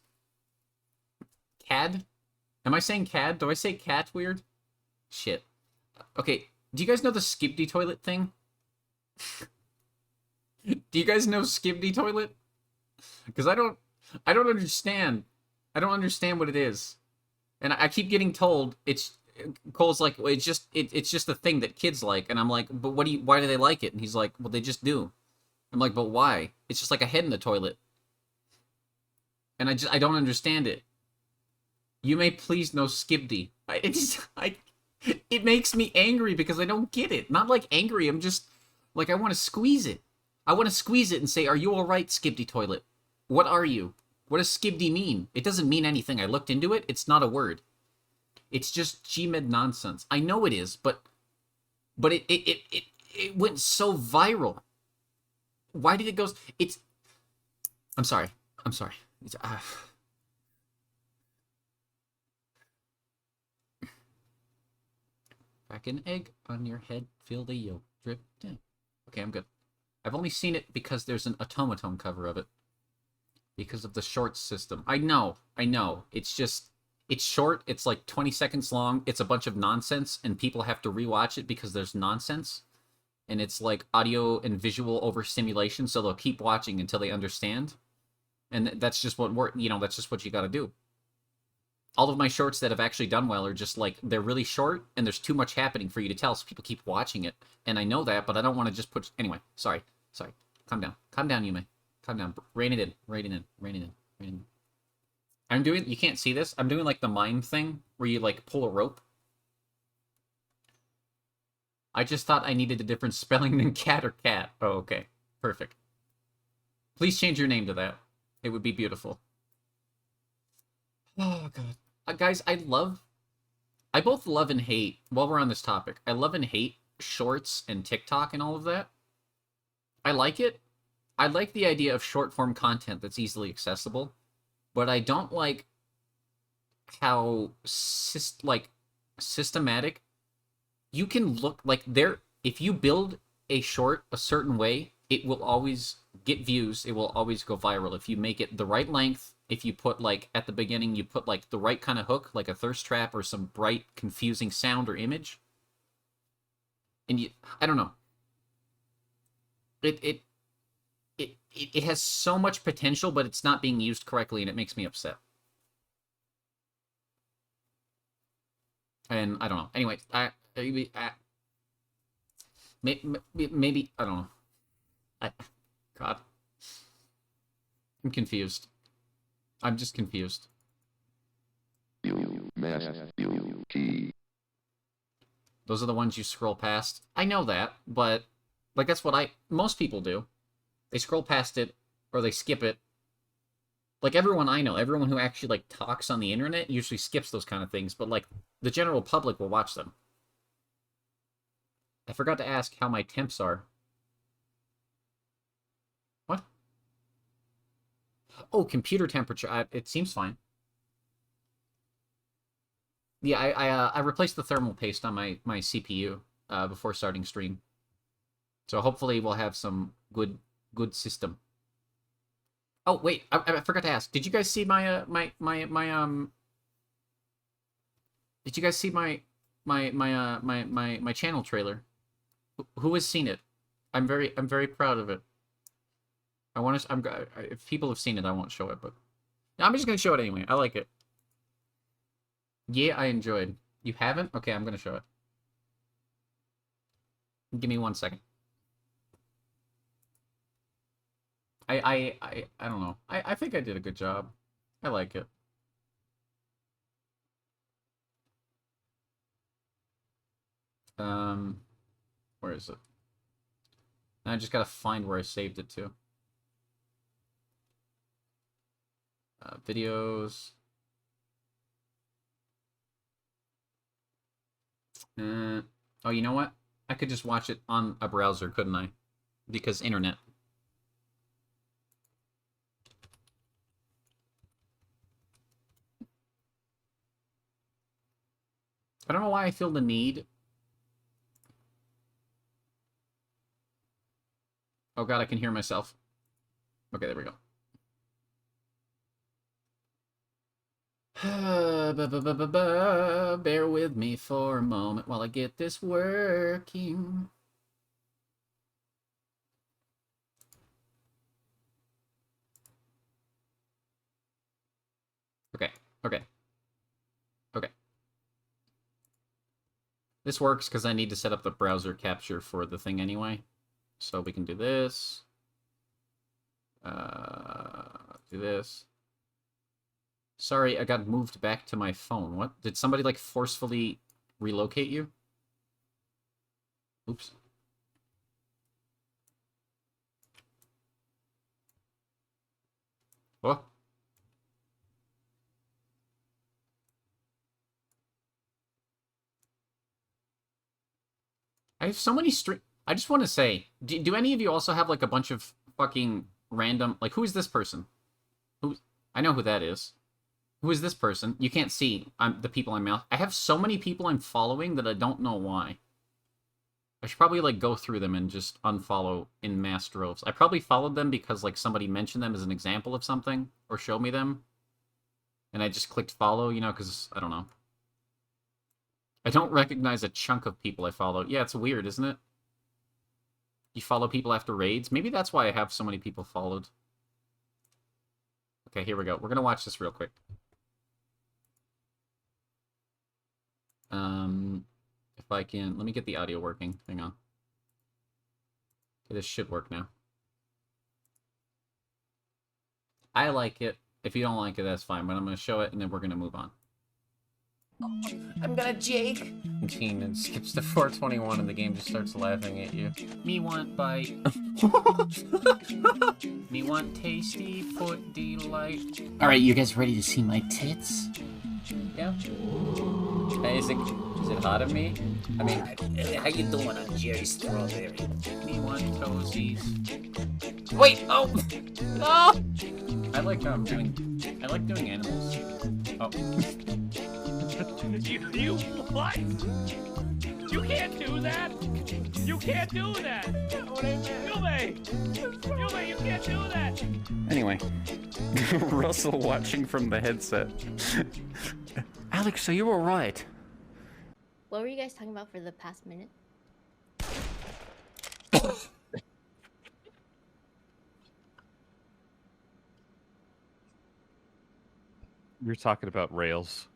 CAD? Am I saying CAD? Do I say cat weird? Shit. Okay, do you guys know the Skibidi toilet thing? Do you guys know Skibidi toilet? Because I don't understand. I don't understand what it is. And I keep getting told Cole's like, well, it's just a thing that kids like. And I'm like, but why do they like it? And he's like, well, they just do. I'm like, but why? It's just like a head in the toilet. And I don't understand it. You may please know Skibidi. It makes me angry because I don't get it. Not like angry, I'm just like, I want to squeeze it. I want to squeeze it and say, are you alright, Skibidi toilet? What are you? What does Skibidi mean? It doesn't mean anything. I looked into it. It's not a word. It's just Gmed nonsense. I know it is, but it went so viral. Why did it go... I'm sorry. It's... Crack an egg on your head, feel the yolk drip down. Okay, I'm good. I've only seen it because there's an Automaton cover of it. Because of the shorts system. I know. It's just... It's short, it's like 20 seconds long, it's a bunch of nonsense, and people have to rewatch it because there's nonsense. And it's like audio and visual overstimulation, so they'll keep watching until they understand. And that's just that's just what you gotta do. All of my shorts that have actually done well are just like, they're really short, and there's too much happening for you to tell, so people keep watching it. And I know that, but I don't want to just put... Anyway, sorry. Calm down. Calm down, Yume. Calm down. Rein it in. Rein it in. Rein it in. Rein it in. I'm doing... You can't see this. I'm doing, like, the mime thing where you, like, pull a rope. I just thought I needed a different spelling than cat or cat. Oh, okay. Perfect. Please change your name to that. It would be beautiful. Oh, God. Guys, I both love and hate, while we're on this topic, I love and hate shorts and TikTok and all of that. I like it. I like the idea of short-form content that's easily accessible, but I don't like how, systematic. You can look, like, if you build a short a certain way, it will always get views, it will always go viral. If you make it the right length, if you put, like, at the beginning, you put, like, the right kind of hook, like a thirst trap or some bright, confusing sound or image. And I don't know. It has so much potential, but it's not being used correctly, and it makes me upset. And I don't know. Anyway, maybe I don't know. God, I'm confused. I'm just confused. Those are the ones you scroll past. I know that, but like that's what most people do. They scroll past it or they skip it. Like everyone I know, everyone who actually like talks on the internet usually skips those kind of things, but like the general public will watch them. I forgot to ask how my temps are. What? Oh, computer temperature. It seems fine. Yeah, I replaced the thermal paste on my CPU before starting stream. So hopefully we'll have some good system. Oh wait, I forgot to ask. Did you guys see my Did you guys see my channel trailer? Who has seen it? I'm very proud of it. I want to. If people have seen it, I won't show it, but I'm just gonna show it anyway. I like it. Yeah, I enjoyed. You haven't? Okay, I'm gonna show it. Give me 1 second. I don't know. I think I did a good job. I like it. Where is it? I just gotta find where I saved it to. Videos. Oh, you know what? I could just watch it on a browser, couldn't I? Because internet. I don't know why I feel the need. Oh god, I can hear myself. Okay, there we go. Bear with me for a moment while I get this working. Okay, okay. Okay. This works because I need to set up the browser capture for the thing anyway. So we can do this. Do this. Sorry, I got moved back to my phone. What? Did somebody, like, forcefully relocate you? Oops. What? I have so many I just want to say, do any of you also have, like, a bunch of fucking random... Like, who is this person? I know who that is. Who is this person? You can't see the people I'm... I have so many people I'm following that I don't know why. I should probably, like, go through them and just unfollow in mass droves. I probably followed them because, like, somebody mentioned them as an example of something, or showed me them. And I just clicked follow, you know, because, I don't know. I don't recognize a chunk of people I follow. Yeah, it's weird, isn't it? You follow people after raids? Maybe that's why I have so many people followed. Okay, here we go. We're gonna watch this real quick. If I can... Let me get the audio working. Hang on. Okay, this should work now. I like it. If you don't like it, that's fine. But I'm gonna show it, and then we're gonna move on. I'm gonna Jake. Keenan skips to 421, and the game just starts laughing at you. Me want bite. Me want tasty foot delight. All right, you guys ready to see my tits? Yeah. Hey, is it hot of me? I mean, How you doing, I'm Jerry Strawberry? me want toesies. Wait, oh! Oh! I like doing animals. Oh. You what? You can't do that. You can't do that. Yume, you can't do that. Anyway, Russell watching from the headset. Alex, so you were right. What were you guys talking about for the past minute? You're talking about rails.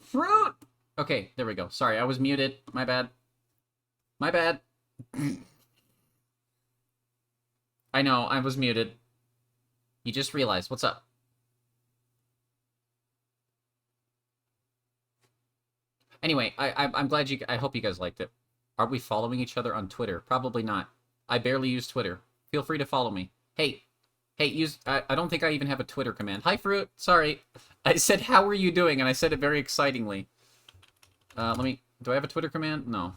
Fruit! Okay, there we go. Sorry, I was muted. My bad. My bad. I know, I was muted. You just realized. What's up? Anyway, I'm glad you... I hope you guys liked it. Are we following each other on Twitter? Probably not. I barely use Twitter. Feel free to follow me. Hey, use... I don't think I even have a Twitter command. Hi, Fruit. Sorry. I said, how are you doing? And I said it very excitingly. Let me... Do I have a Twitter command? No.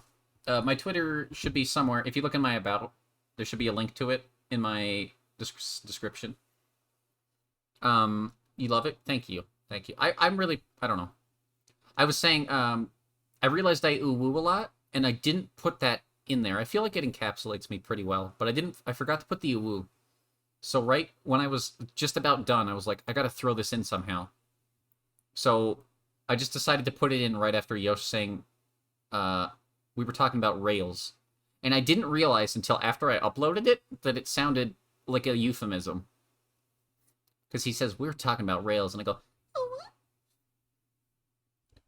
My Twitter should be somewhere. If you look in my About, there should be a link to it in my description. You love it? Thank you. Thank you. I'm really... I don't know. I was saying, I realized I ooh-woo a lot, and I didn't put that in there. I feel like it encapsulates me pretty well, but I forgot to put the ooh-woo. So right when I was just about done, I was like, I gotta throw this in somehow. So I just decided to put it in right after Yosh saying, we were talking about rails. And I didn't realize until after I uploaded it that it sounded like a euphemism. Because he says, we're talking about rails, and I go,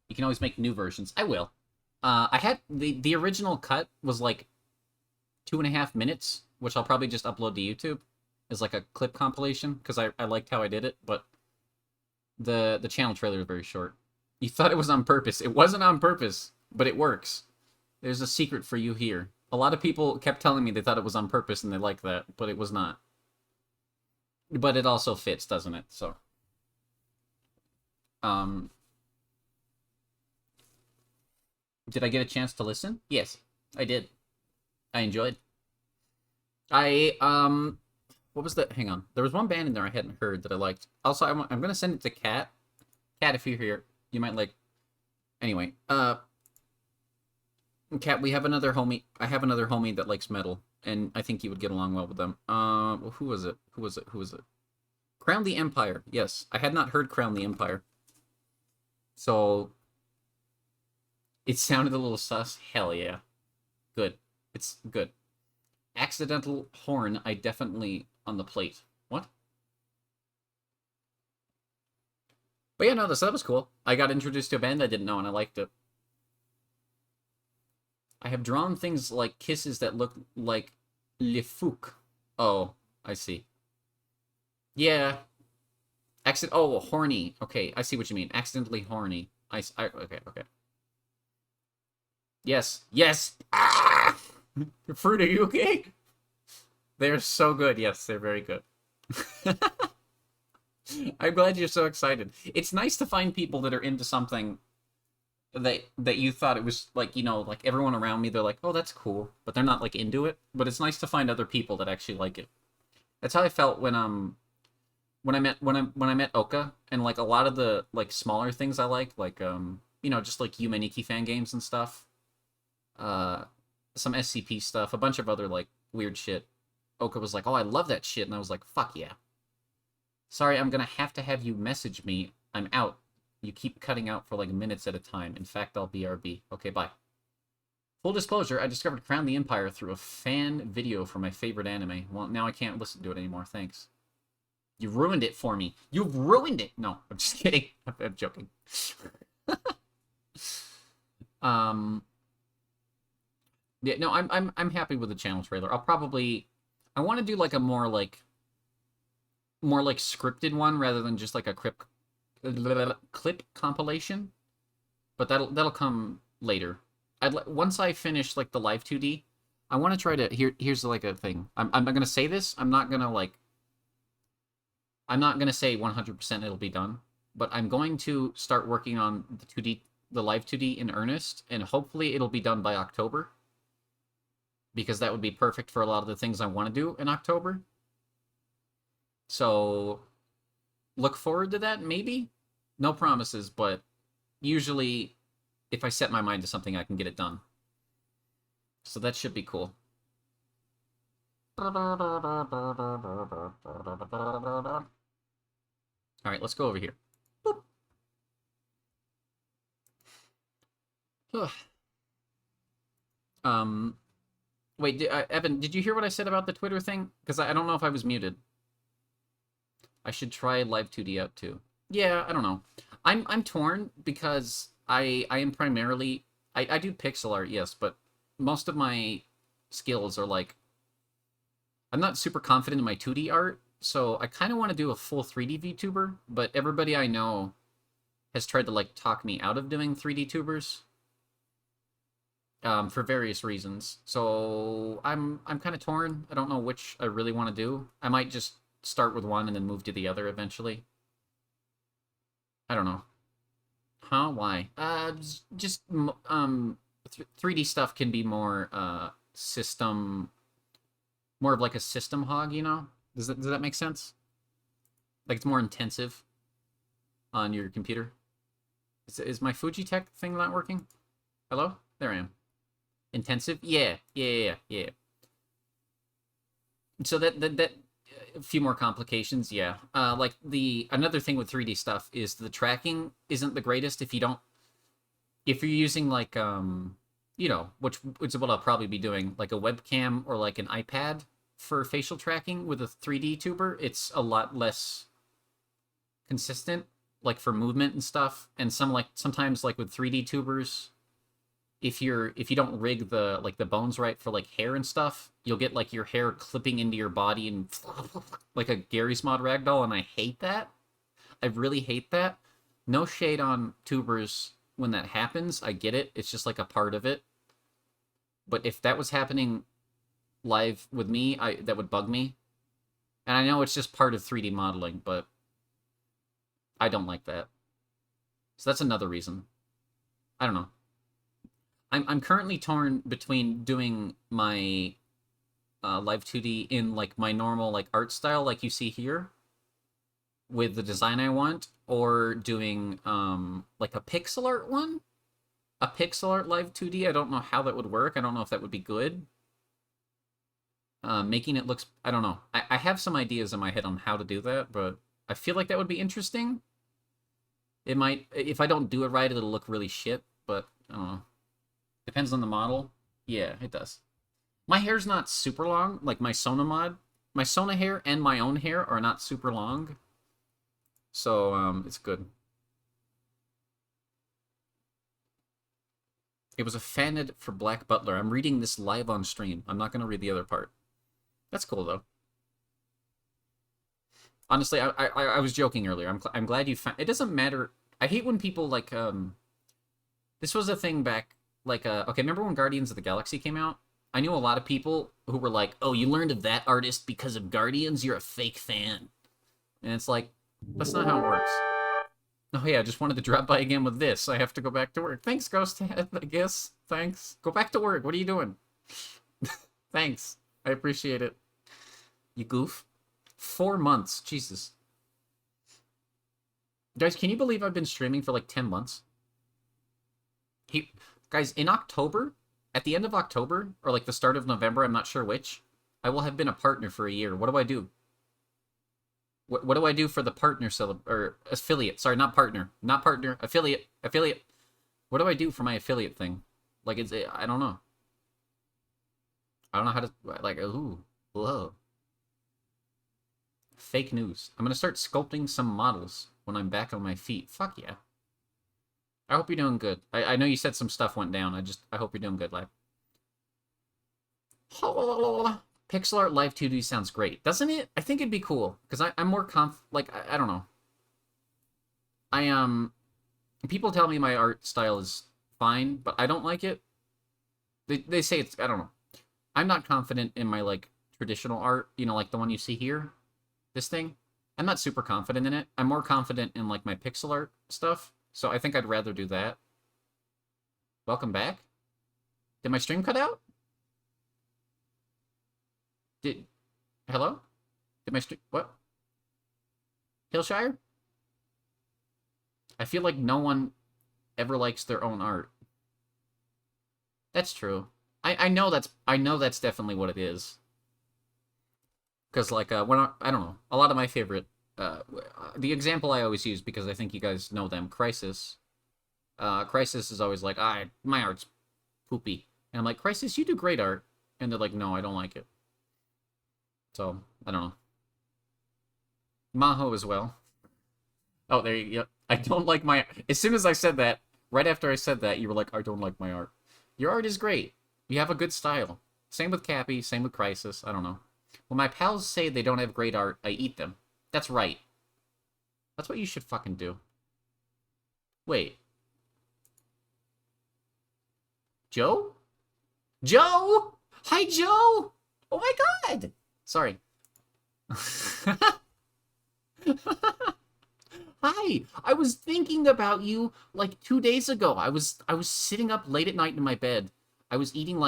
you can always make new versions. I will. I had... The original cut was like 2.5 minutes, which I'll probably just upload to YouTube as like a clip compilation, because I liked how I did it, but the channel trailer is very short. You thought it was on purpose. It wasn't on purpose, but it works. There's a secret for you here. A lot of people kept telling me they thought it was on purpose and they liked that, but it was not. But it also fits, doesn't it? So... Did I get a chance to listen? Yes, I did. I enjoyed. What was the... Hang on. There was one band in there I hadn't heard that I liked. Also, I'm going to send it to Kat. Kat, if you're here, you might like... Anyway, Kat, we have another homie... I have another homie that likes metal, and I think you would get along well with them. Who was it? Who was it? Crown the Empire. Yes, I had not heard Crown the Empire. So... It sounded a little sus. Hell yeah. Good. It's good. Accidental horn, I definitely on the plate. What? But yeah, no, that was cool. I got introduced to a band I didn't know, and I liked it. I have drawn things like kisses that look like Le Fouque. Oh, I see. Yeah. Oh, horny. Okay, I see what you mean. Accidentally horny. Okay, okay. Yes, yes! Ah! Fruit, are you okay? They're so good. Yes, they're very good. I'm glad you're so excited. It's nice to find people that are into something that you thought it was like, you know, like everyone around me, they're like, oh, that's cool, but they're not like into it. But it's nice to find other people that actually like it. That's how I felt when I met Oka, and like a lot of the like smaller things I like you know, just like Yume Nikki fan games and stuff. Some SCP stuff, a bunch of other like weird shit. Oka was like, "Oh, I love that shit," and I was like, "Fuck yeah." Sorry, I'm gonna have to have you message me. I'm out. You keep cutting out for like minutes at a time. In fact, I'll BRB. Okay, bye. Full disclosure, I discovered Crown the Empire through a fan video for my favorite anime. Well, now I can't listen to it anymore. Thanks. You ruined it for me. You've ruined it. No, I'm just kidding. I'm joking. Yeah, no, I'm happy with the channel trailer. I want to do like a more like scripted one rather than just like a clip compilation. But that'll come later. Once I finish like the live 2D, I want to try to here's like a thing. I'm not gonna say this. I'm not gonna say 100% it'll be done, but I'm going to start working on the live 2D in earnest, and hopefully it'll be done by October. Because that would be perfect for a lot of the things I want to do in October. So, look forward to that, maybe? No promises, but usually, if I set my mind to something, I can get it done. So that should be cool. Alright, let's go over here. Wait, Evan, did you hear what I said about the Twitter thing? Because I don't know if I was muted. I should try Live 2D out too. Yeah, I don't know. I'm torn because I am primarily... I do pixel art, yes, but most of my skills are like... I'm not super confident in my 2D art, so I kind of want to do a full 3D VTuber, but everybody I know has tried to like talk me out of doing 3D tubers. For various reasons. So I'm kind of torn. I don't know which I really want to do. I might just start with one and then move to the other eventually. I don't know. Huh? Why? Just 3D stuff can be more more of like a system hog, you know? Does that make sense? Like it's more intensive on your computer. Is my Fujitech thing not working? Hello? There I am. Intensive? Yeah. So that a few more complications, yeah. Like another thing with 3D stuff is the tracking isn't the greatest if you're using like you know, which is what I'll probably be doing, like a webcam or like an iPad for facial tracking with a 3D tuber. It's a lot less consistent, like for movement and stuff. And sometimes like with 3D tubers, if you don't rig the bones right for like hair and stuff, you'll get like your hair clipping into your body and like a Gary's Mod ragdoll, and I hate that. I really hate that. No shade on tubers when that happens. I get it. It's just like a part of it. But if that was happening live with me, that would bug me. And I know it's just part of 3D modeling, but I don't like that. So that's another reason. I don't know. I'm currently torn between doing my live 2D in like my normal like art style like you see here with the design I want, or doing like a pixel art one. A pixel art live 2D, I don't know how that would work. I don't know if that would be good. Making it looks... I don't know. I have some ideas in my head on how to do that, but I feel like that would be interesting. It might... If I don't do it right, it'll look really shit, but I don't know. Depends on the model. Yeah, it does. My hair's not super long, like my Sona mod. My Sona hair and my own hair are not super long. So, it's good. It was a fan for Black Butler. I'm reading this live on stream. I'm not going to read the other part. That's cool, though. Honestly, I was joking earlier. I'm glad you found. It doesn't matter. I hate when people like This was a thing back like okay. Remember when Guardians of the Galaxy came out? I knew a lot of people who were like, "Oh, you learned of that artist because of Guardians. You're a fake fan." And it's like, that's not how it works. Oh yeah, I just wanted to drop by again with this. I have to go back to work. Thanks, Ghost Head, I guess. Thanks. Go back to work. What are you doing? Thanks. I appreciate it. You goof. 4 months. Jesus. Guys, can you believe I've been streaming for like 10 months? Guys, in October, at the end of October, or like the start of November, I'm not sure which, I will have been a partner for a year. What do I do? What do I do for the partner or affiliate? Sorry, not partner. Not partner. Affiliate. Affiliate. What do I do for my affiliate thing? Like, I don't know. I don't know how to, like, ooh, whoa. Fake news. I'm gonna start sculpting some models when I'm back on my feet. Fuck yeah. I hope you're doing good. I know you said some stuff went down. I hope you're doing good, lad. Pixel art live 2D sounds great, doesn't it? I think it'd be cool because I'm more like I don't know. People tell me my art style is fine, but I don't like it. They say it's, I don't know. I'm not confident in my like traditional art, you know, like the one you see here. This thing. I'm not super confident in it. I'm more confident in like my pixel art stuff. So I think I'd rather do that. Welcome back. Did my stream cut out? Hello? Did my stream, what? Hillshire? I feel like no one ever likes their own art. That's true. I know that's definitely what it is. Because like when I don't know, a lot of my favorite the example I always use, because I think you guys know them, Crisis. Crisis is always like, my art's poopy. And I'm like, Crisis, you do great art. And they're like, no, I don't like it. So, I don't know. Maho as well. Oh, there you go. I don't like my... As soon as I said that, right after I said that, you were like, I don't like my art. Your art is great. You have a good style. Same with Cappy, same with Crisis. I don't know. When my pals say they don't have great art, I eat them. That's right. That's what you should fucking do. Wait. Joe? Joe? Hi, Joe! Oh my god! Sorry. Hi! I was thinking about you like 2 days ago. I was sitting up late at night in my bed. I was eating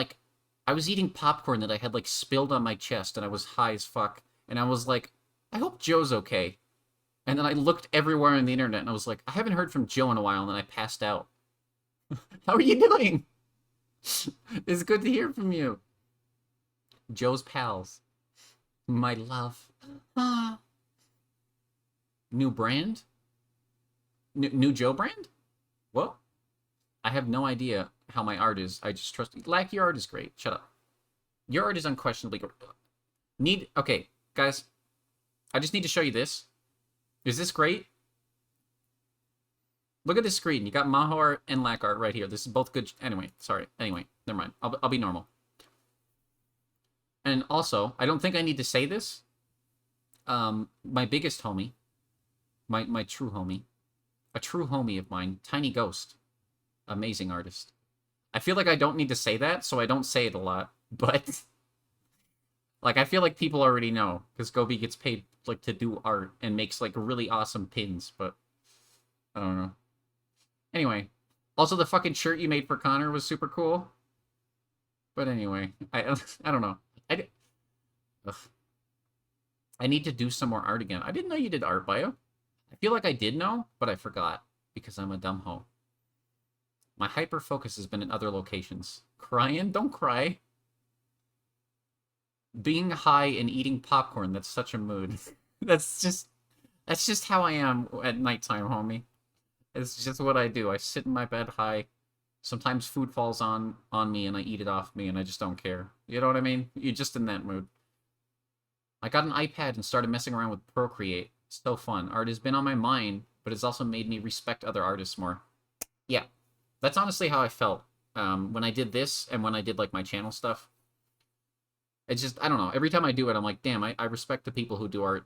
popcorn that I had like spilled on my chest, and I was high as fuck. And I was like, I hope Joe's okay. And then I looked everywhere on the internet, and I was like, I haven't heard from Joe in a while, and then I passed out. How are you doing? It's good to hear from you. Joe's pals. My love. Ah. New brand? New Joe brand? What? I have no idea how my art is. I just trust... Lack, your art is great. Shut up. Your art is unquestionably good. Okay, guys. I just need to show you this. Is this great? Look at this screen. You got Maho art and Lack art right here. This is both good... Anyway, sorry. Anyway, never mind. I'll be normal. And also, I don't think I need to say this. My biggest homie, my true homie, a true homie of mine, Tiny Ghost, amazing artist. I feel like I don't need to say that, so I don't say it a lot. But like, I feel like people already know, because Gobi gets paid like to do art and makes like really awesome pins. But I don't know. Anyway, also the fucking shirt you made for Connor was super cool. But anyway, I don't know. I need to do some more art again. I didn't know you did art, Bio. I feel like I did know, but I forgot because I'm a dumb hoe. My hyper focus has been in other locations. Crying? Don't cry. Being high and eating popcorn, that's such a mood. That's just how I am at nighttime, homie. It's just what I do. I sit in my bed high. Sometimes food falls on me and I eat it off me and I just don't care. You know what I mean? You're just in that mood. I got an iPad and started messing around with Procreate. It's so fun. Art has been on my mind, but it's also made me respect other artists more. Yeah, that's honestly how I felt when I did this and when I did like my channel stuff. It's just, I don't know. Every time I do it, I'm like, damn, I respect the people who do art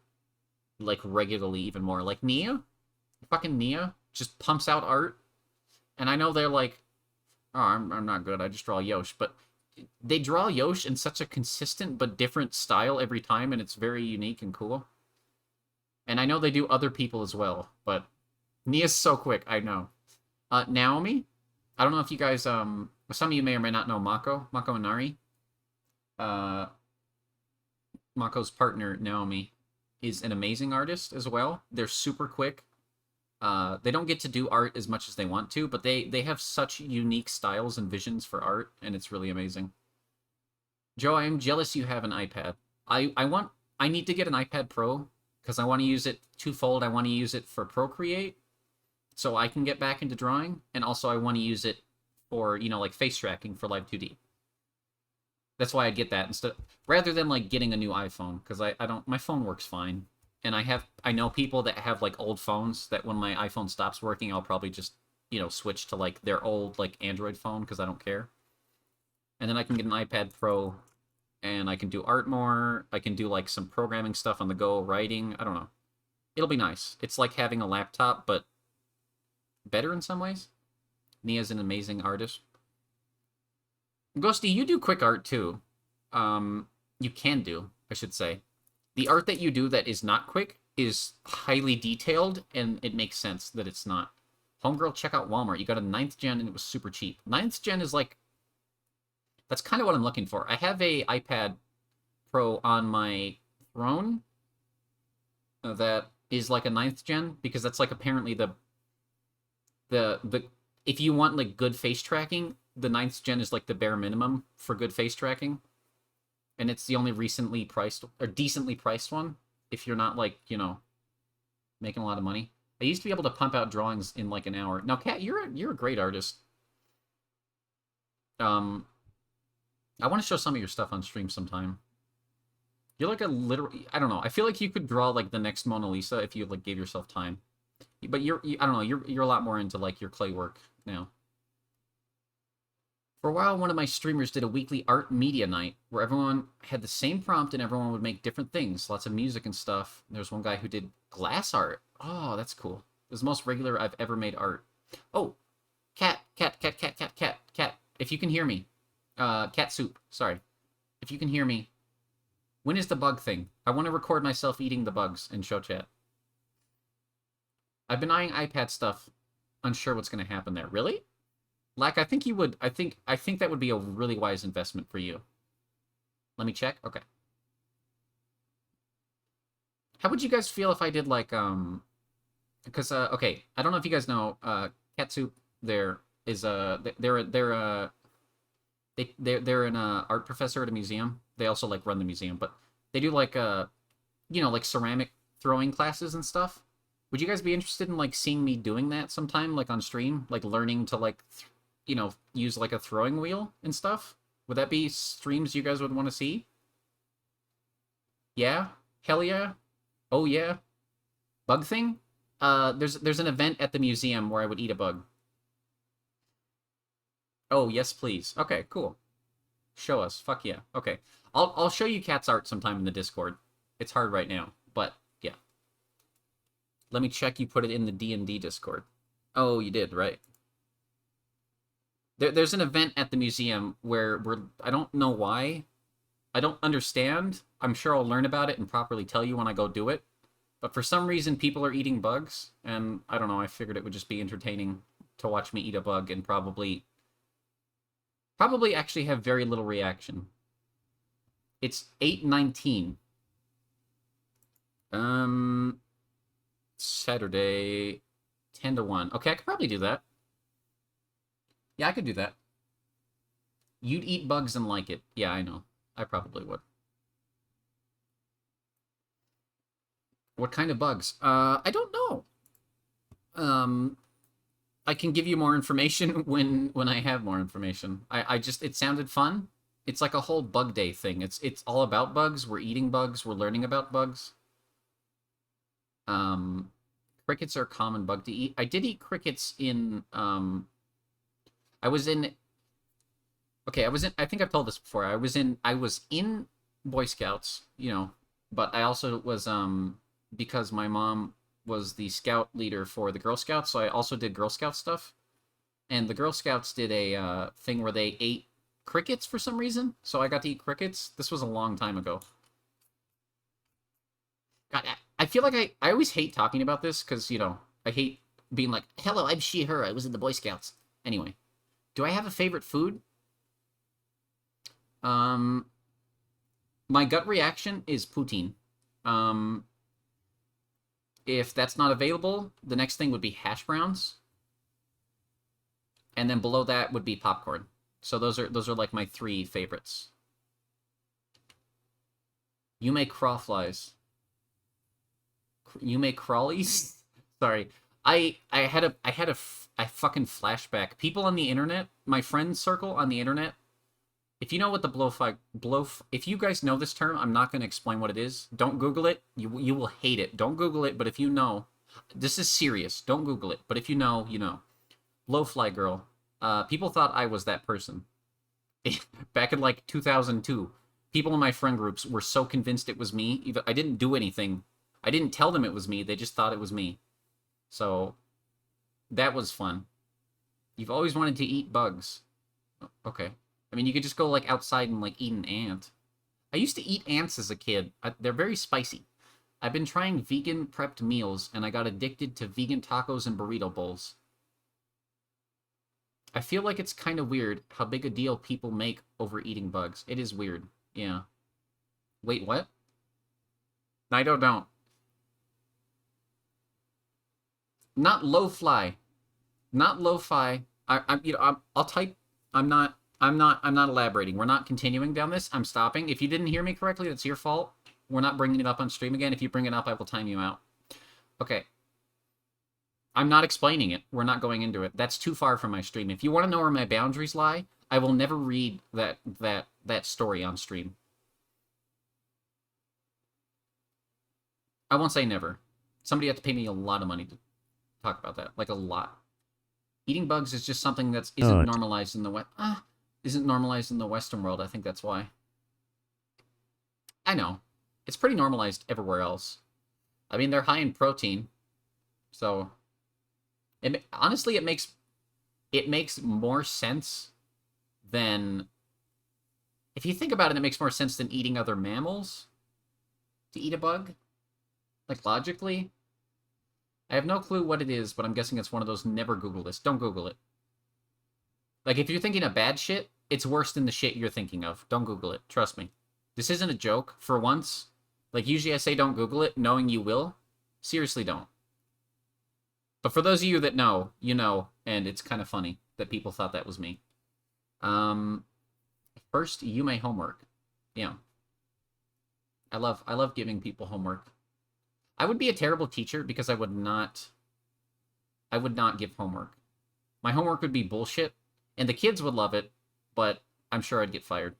like regularly even more. Like Nia, fucking Nia, just pumps out art, and I know they're like, oh, I'm not good. I just draw Yosh, but they draw Yosh in such a consistent but different style every time, and it's very unique and cool. And I know they do other people as well, but Nia's so quick. I know. Naomi, I don't know if you guys some of you may or may not know Mako Inari. Mako's partner Naomi is an amazing artist as well. They're super quick. They don't get to do art as much as they want to, but they have such unique styles and visions for art, and it's really amazing. Joe, I am jealous you have an iPad. I need to get an iPad Pro because I want to use it twofold. I want to use it for Procreate so I can get back into drawing, and also I want to use it for, like face tracking for Live 2D. That's why I'd get that instead, rather than like getting a new iPhone, because I don't, my phone works fine. And I know people that have like old phones that when my iPhone stops working, I'll probably just, switch to like their old like Android phone because I don't care. And then I can get an iPad Pro and I can do art more. I can do like some programming stuff on the go, writing. I don't know. It'll be nice. It's like having a laptop, but better in some ways. Nia's an amazing artist. Ghosty, you do quick art too. You can do, I should say. The art that you do that is not quick is highly detailed, and it makes sense that it's not. Homegirl, check out Walmart. You got a 9th gen, and it was super cheap. 9th gen is like... That's kind of what I'm looking for. I have a iPad Pro on my throne that is like a 9th gen, because that's like apparently the if you want like good face tracking, the 9th gen is like the bare minimum for good face tracking. And it's the only recently priced or decently priced one if you're not like, making a lot of money. I used to be able to pump out drawings in like an hour. Now, Kat, you're a great artist. I want to show some of your stuff on stream sometime. You're like a literal, I don't know. I feel like you could draw like the next Mona Lisa if you like gave yourself time. But I don't know, you're a lot more into like your clay work now. For a while, one of my streamers did a weekly art media night where everyone had the same prompt and everyone would make different things, lots of music and stuff. There's one guy who did glass art. Oh, that's cool. It was the most regular I've ever made art. Oh, cat. If you can hear me. Cat soup, sorry. If you can hear me. When is the bug thing? I want to record myself eating the bugs in show chat. I've been eyeing iPad stuff. Unsure what's going to happen there. Really? Lack, I think you would. I think that would be a really wise investment for you. Let me check. Okay. How would you guys feel if I did like because okay, I don't know if you guys know Katsup there is they're an art professor at a museum. They also like run the museum, but they do like like ceramic throwing classes and stuff. Would you guys be interested in like seeing me doing that sometime, like on stream, like learning to like use like a throwing wheel and stuff? Would that be streams you guys would want to see? Yeah? Hell yeah? Oh yeah? Bug thing? There's an event at the museum where I would eat a bug. Oh, yes please. Okay, cool. Show us. Fuck yeah. Okay. I'll show you Cat's art sometime in the Discord. It's hard right now, but yeah. Let me check you put it in the D&D Discord. Oh, you did, right. There's an event at the museum where I don't know why. I don't understand. I'm sure I'll learn about it and properly tell you when I go do it. But for some reason, people are eating bugs. And I don't know, I figured it would just be entertaining to watch me eat a bug and probably actually have very little reaction. It's 8:19. Saturday, 10 to 1. Okay, I could probably do that. Yeah, I could do that. You'd eat bugs and like it. Yeah, I know. I probably would. What kind of bugs? I don't know. I can give you more information when I have more information. I just, it sounded fun. It's like a whole bug day thing. It's all about bugs. We're eating bugs. We're learning about bugs. Crickets are a common bug to eat. I did eat crickets in, I think I've told this before. I was in Boy Scouts, but I also was, because my mom was the scout leader for the Girl Scouts, so I also did Girl Scout stuff. And the Girl Scouts did a thing where they ate crickets for some reason, so I got to eat crickets. This was a long time ago. God, I feel like I always hate talking about this, because, you know, I hate being like, hello, I'm she, her, I was in the Boy Scouts. Anyway, do I have a favorite food? My gut reaction is poutine. If that's not available, the next thing would be hash browns. And then below that would be popcorn. So those are like my 3 favorites. You make crawflies. You make crawlies? Sorry. I had a fucking flashback. People on the internet, my friend circle on the internet, if you know what the if you guys know this term, I'm not going to explain what it is. Don't Google it. You will hate it. Don't Google it, but if you know, this is serious. Don't Google it, but if you know, you know. Blowfly girl. People thought I was that person. Back in like 2002, people in my friend groups were so convinced it was me. Even I didn't do anything. I didn't tell them it was me. They just thought it was me. So that was fun. You've always wanted to eat bugs. Okay. I mean, you could just go like outside and like eat an ant. I used to eat ants as a kid. They're very spicy. I've been trying vegan prepped meals, and I got addicted to vegan tacos and burrito bowls. I feel like it's kind of weird how big a deal people make over eating bugs. It is weird. Yeah. Wait, what? Nido, don't. Not lo-fly. Not lo-fi. I'll type. I'm not elaborating. We're not continuing down this. I'm stopping. If you didn't hear me correctly, that's your fault. We're not bringing it up on stream again. If you bring it up, I will time you out. Okay. I'm not explaining it. We're not going into it. That's too far from my stream. If you want to know where my boundaries lie, I will never read that story on stream. I won't say never. Somebody had to pay me a lot of money to talk about that. Like, a lot. Eating bugs is just something that isn't normalized in the isn't normalized in the Western world. I think that's why. I know. It's pretty normalized everywhere else. I mean, they're high in protein. So... honestly, it makes more sense than... If you think about it, it makes more sense than eating other mammals to eat a bug. Like, logically. I have no clue what it is, but I'm guessing it's one of those never Google this. Don't Google it. Like, if you're thinking of bad shit, it's worse than the shit you're thinking of. Don't Google it. Trust me. This isn't a joke, for once. Like, usually I say don't Google it, knowing you will. Seriously, don't. But for those of you that know, you know, and it's kind of funny that people thought that was me. First, Yume homework. Yeah. I love giving people homework. I would be a terrible teacher because I would not give homework. My homework would be bullshit, and the kids would love it, but I'm sure I'd get fired.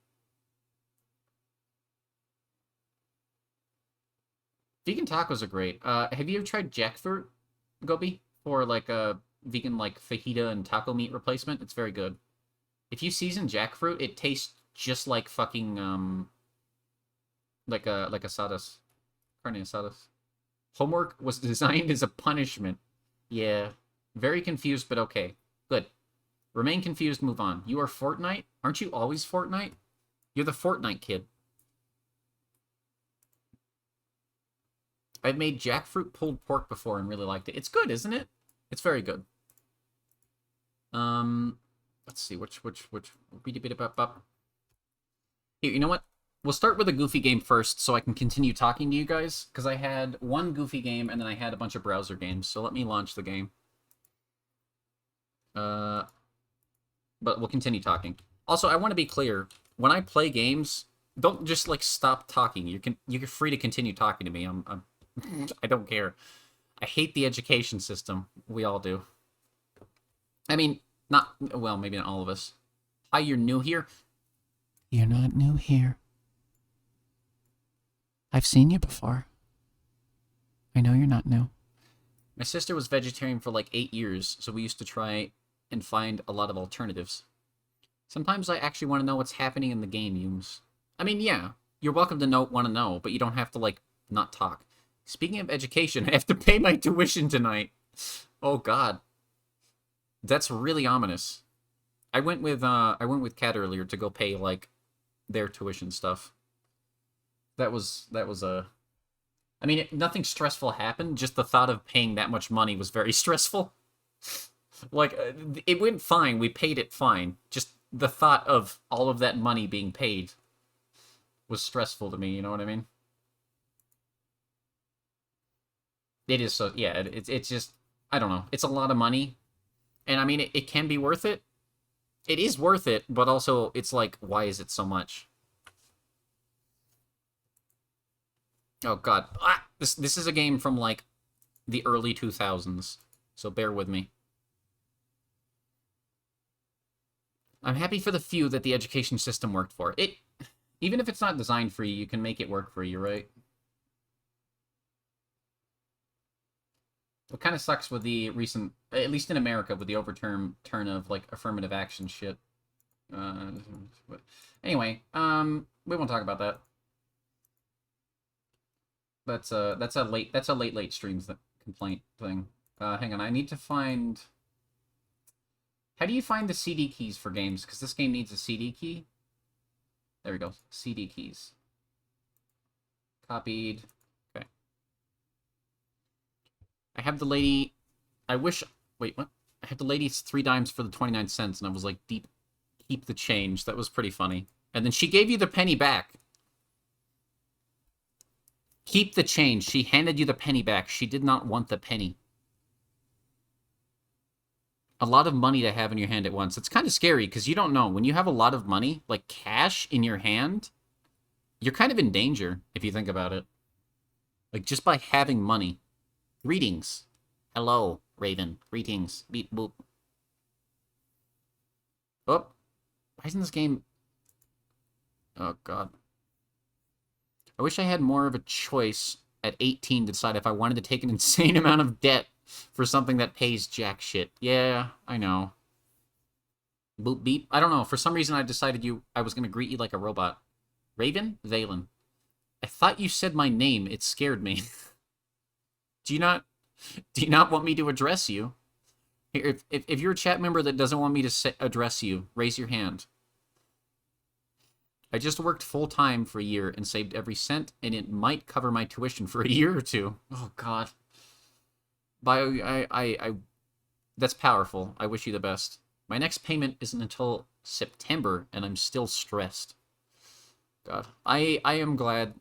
Vegan tacos are great. Have you ever tried jackfruit, Gobi? For like a vegan like fajita and taco meat replacement? It's very good. If you season jackfruit, it tastes just like fucking like asadas. Carne asadas. Homework was designed as a punishment. Yeah. Very confused, but okay. Good. Remain confused, move on. You are Fortnite? Aren't you always Fortnite? You're the Fortnite kid. I've made jackfruit pulled pork before and really liked it. It's good, isn't it? It's very good. Let's see, which Here, you know what? We'll start with a goofy game first so I can continue talking to you guys, because I had one goofy game and then I had a bunch of browser games, so let me launch the game. But we'll continue talking. Also, I want to be clear. When I play games, don't just, like, stop talking. You're free to continue talking to me. I don't care. I hate the education system. We all do. I mean, well, maybe not all of us. Hi, you're new here? You're not new here. I've seen you before. I know you're not new. My sister was vegetarian for like 8 years, so we used to try and find a lot of alternatives. Sometimes I actually want to know what's happening in the game, Yums. I mean, yeah, you're welcome to want to know, but you don't have to, like, not talk. Speaking of education, I have to pay my tuition tonight. Oh God. That's really ominous. I went with Kat earlier to go pay like their tuition stuff. That was I mean, nothing stressful happened, just the thought of paying that much money was very stressful. Like, it went fine, we paid it fine. Just the thought of all of that money being paid was stressful to me, you know what I mean? It is so, yeah, it's just, I don't know, it's a lot of money. And I mean, it can be worth it. It is worth it, but also, it's like, why is it so much? Oh God, this is a game from like the early 2000s, so bear with me. I'm happy for the few that the education system worked for. Even if it's not designed for you, you can make it work for you, right? What kind of sucks with the recent, at least in America, with the turn of like affirmative action shit. Anyway, we won't talk about that. That's a late streams complaint thing. Hang on, I need to find. How do you find the CD keys for games? Because this game needs a CD key. There we go. CD keys. Copied. Okay. I have the lady. I wish. Wait, what? I had the lady's 3 dimes for the 29 cents, and I was like, keep the change. That was pretty funny. And then she gave you the penny back. Keep the change. She handed you the penny back. She did not want the penny. A lot of money to have in your hand at once. It's kind of scary because you don't know. When you have a lot of money, like cash in your hand, you're kind of in danger if you think about it. Like just by having money. Greetings. Hello, Raven. Greetings. Beep boop. Oh. Why isn't this game... Oh, God. I wish I had more of a choice at 18 to decide if I wanted to take an insane amount of debt for something that pays jack shit. Yeah, I know. Boop beep. I don't know. For some reason I decided I was going to greet you like a robot. Raven? Valen. I thought you said my name. It scared me. Do you not want me to address you? Here, if you're a chat member that doesn't want me to address you, raise your hand. I just worked full-time for a year and saved every cent, and it might cover my tuition for a year or two. Oh, God. That's powerful. I wish you the best. My next payment isn't until September, and I'm still stressed. God. I am glad.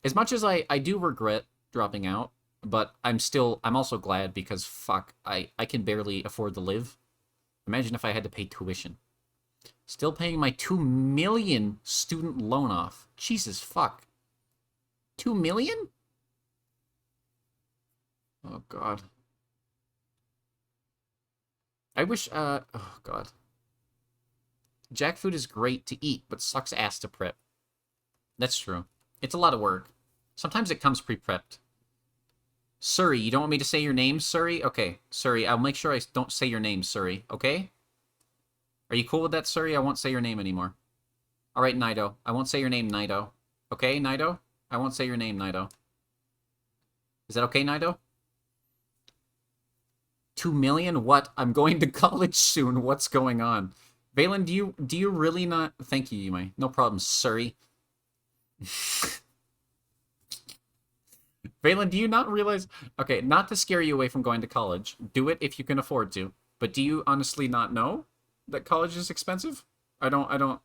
As much as I do regret dropping out, but I'm also glad because, fuck, I can barely afford to live. Imagine if I had to pay tuition. Still paying my 2 million student loan off. Jesus, fuck. 2 million? Oh, God. I wish, oh, God. Jack food is great to eat, but sucks ass to prep. That's true. It's a lot of work. Sometimes it comes pre-prepped. Surrey, you don't want me to say your name, Surrey? Okay, Surrey, I'll make sure I don't say your name, Surrey, okay? Are you cool with that, Surrey? I won't say your name anymore. Alright, Nido. I won't say your name, Nido. Okay, Nido? I won't say your name, Nido. Is that okay, Nido? 2 million? What? I'm going to college soon. What's going on? Valen, do you really not... Thank you, Yume. No problem, Surrey. Valen, do you not realize... Okay, not to scare you away from going to college. Do it if you can afford to. But do you honestly not know that college is expensive? I don't...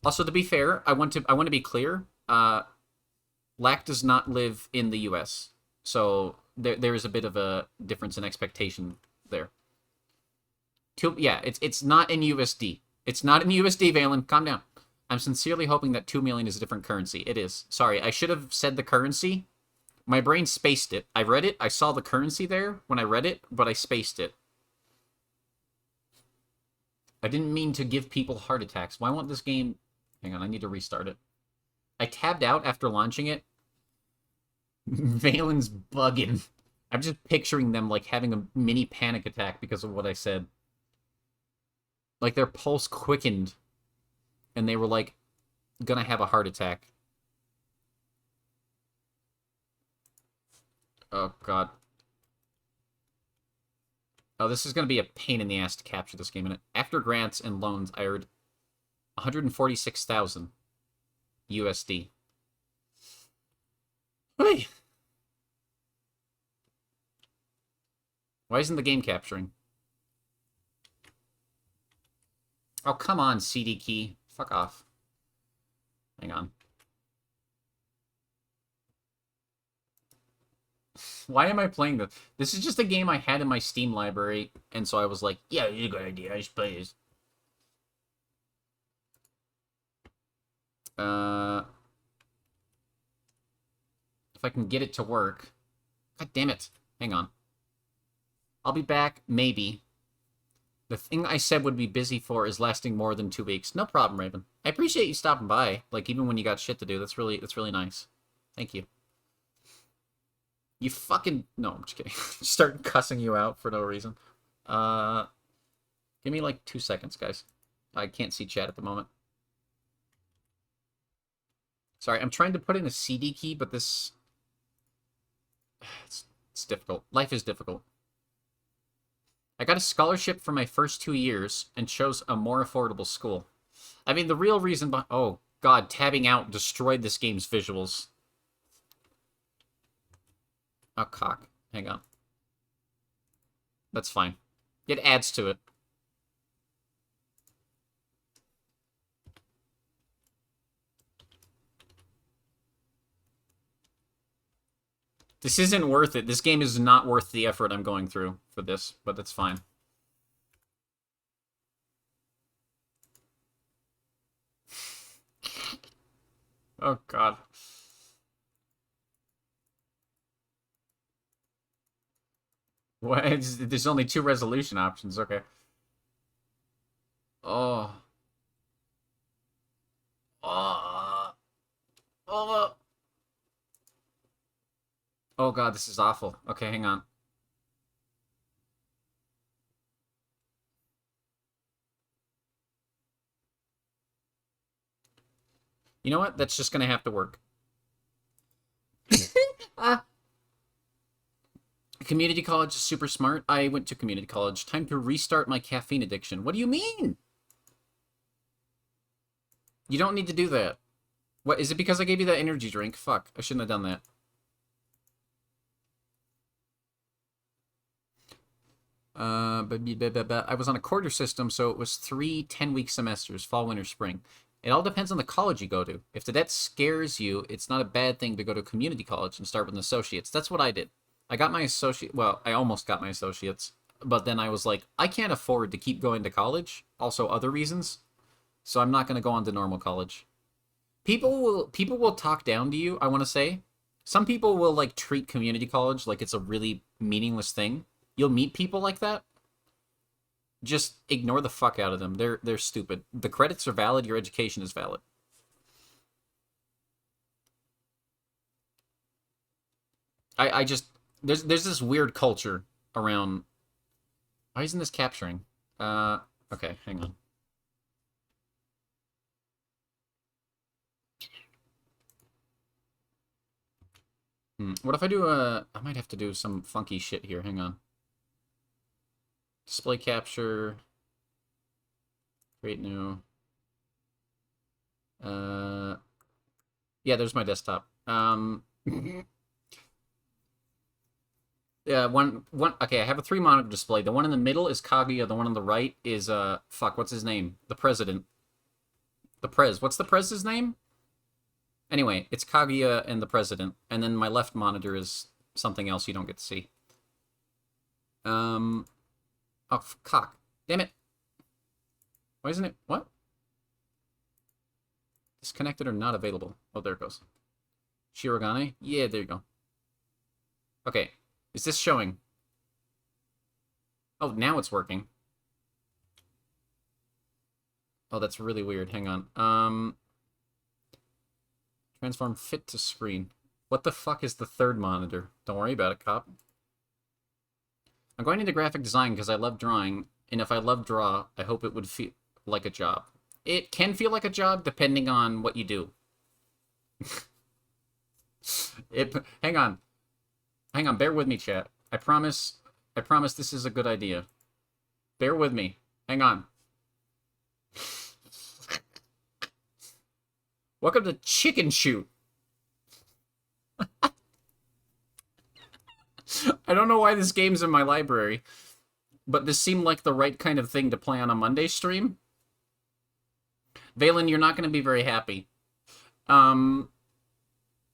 Also, to be fair, I want to be clear. Lack does not live in the U.S. So there is a bit of a difference in expectation there. Yeah, it's not in USD. It's not in USD, Valen. Calm down. I'm sincerely hoping that 2 million is a different currency. It is. Sorry, I should have said the currency. My brain spaced it. I read it. I saw the currency there when I read it, but I spaced it. I didn't mean to give people heart attacks. Why won't this game... Hang on, I need to restart it. I tabbed out after launching it. Valen's bugging. I'm just picturing them like having a mini panic attack because of what I said. Like their pulse quickened. And they were like, gonna have a heart attack. Oh, God. Oh, this is going to be a pain in the ass to capture this game. And after grants and loans, I earned 146,000 USD. Hey! Why isn't the game capturing? Oh, come on, CD key. Fuck off. Hang on. Why am I playing this? This is just a game I had in my Steam library, and so I was like, yeah, it's a good idea. I should play this. If I can get it to work. God damn it. Hang on. I'll be back, maybe. The thing I said would be busy for is lasting more than 2 weeks. No problem, Raven. I appreciate you stopping by. Like, even when you got shit to do. That's really nice. Thank you. You fucking... No, I'm just kidding. Start cussing you out for no reason. Give me, like, 2 seconds, guys. I can't see chat at the moment. Sorry, I'm trying to put in a CD key, but this... It's difficult. Life is difficult. I got a scholarship for my first 2 years and chose a more affordable school. I mean, the real reason behind... Oh, God, tabbing out destroyed this game's visuals. Oh, cock. Hang on. That's fine. It adds to it. This isn't worth it. This game is not worth the effort I'm going through for this, but that's fine. Oh, God. What? There's only 2 resolution options. Okay. Oh. Oh. Oh, God, this is awful. Okay, hang on. You know what? That's just gonna have to work. Community college is super smart. I went to community college. Time to restart my caffeine addiction. What do you mean? You don't need to do that. What, is it because I gave you that energy drink? Fuck, I shouldn't have done that. I was on a quarter system, so it was 3 10-week semesters, fall, winter, spring. It all depends on the college you go to. If the debt scares you, it's not a bad thing to go to community college and start with an associate's. That's what I did. I got my associate. Well, I almost got my associates, but then I was like, I can't afford to keep going to college. Also, other reasons. So I'm not going to go on to normal college. People will talk down to you, I want to say. Some people will, like, treat community college like it's a really meaningless thing. You'll meet people like that. Just ignore the fuck out of them. They're stupid. The credits are valid. Your education is valid. I just... There's this weird culture around... Why isn't this capturing? Okay, hang on. What if I do a... I might have to do some funky shit here. Hang on. Display capture. Create new. Yeah, there's my desktop. Yeah, one. Okay, I have a 3-monitor display. The one in the middle is Kaguya. The one on the right is fuck. What's his name? The president. The Prez. What's the Prez's name? Anyway, it's Kaguya and the president, and then my left monitor is something else you don't get to see. Oh, cock. Damn it. Why isn't it? What? Disconnected or not available. Oh, there it goes. Shirogane? Yeah, there you go. Okay. Is this showing? Oh, now it's working. Oh, that's really weird. Hang on. Transform fit to screen. What the fuck is the 3rd monitor? Don't worry about it, cop. I'm going into graphic design because I love drawing, and if I love draw, I hope it would feel like a job. It can feel like a job depending on what you do. Hang on. Hang on, bear with me, chat. I promise this is a good idea. Bear with me. Hang on. Welcome to Chicken Shoot. I don't know why this game's in my library, but this seemed like the right kind of thing to play on a Monday stream. Valen, you're not going to be very happy. I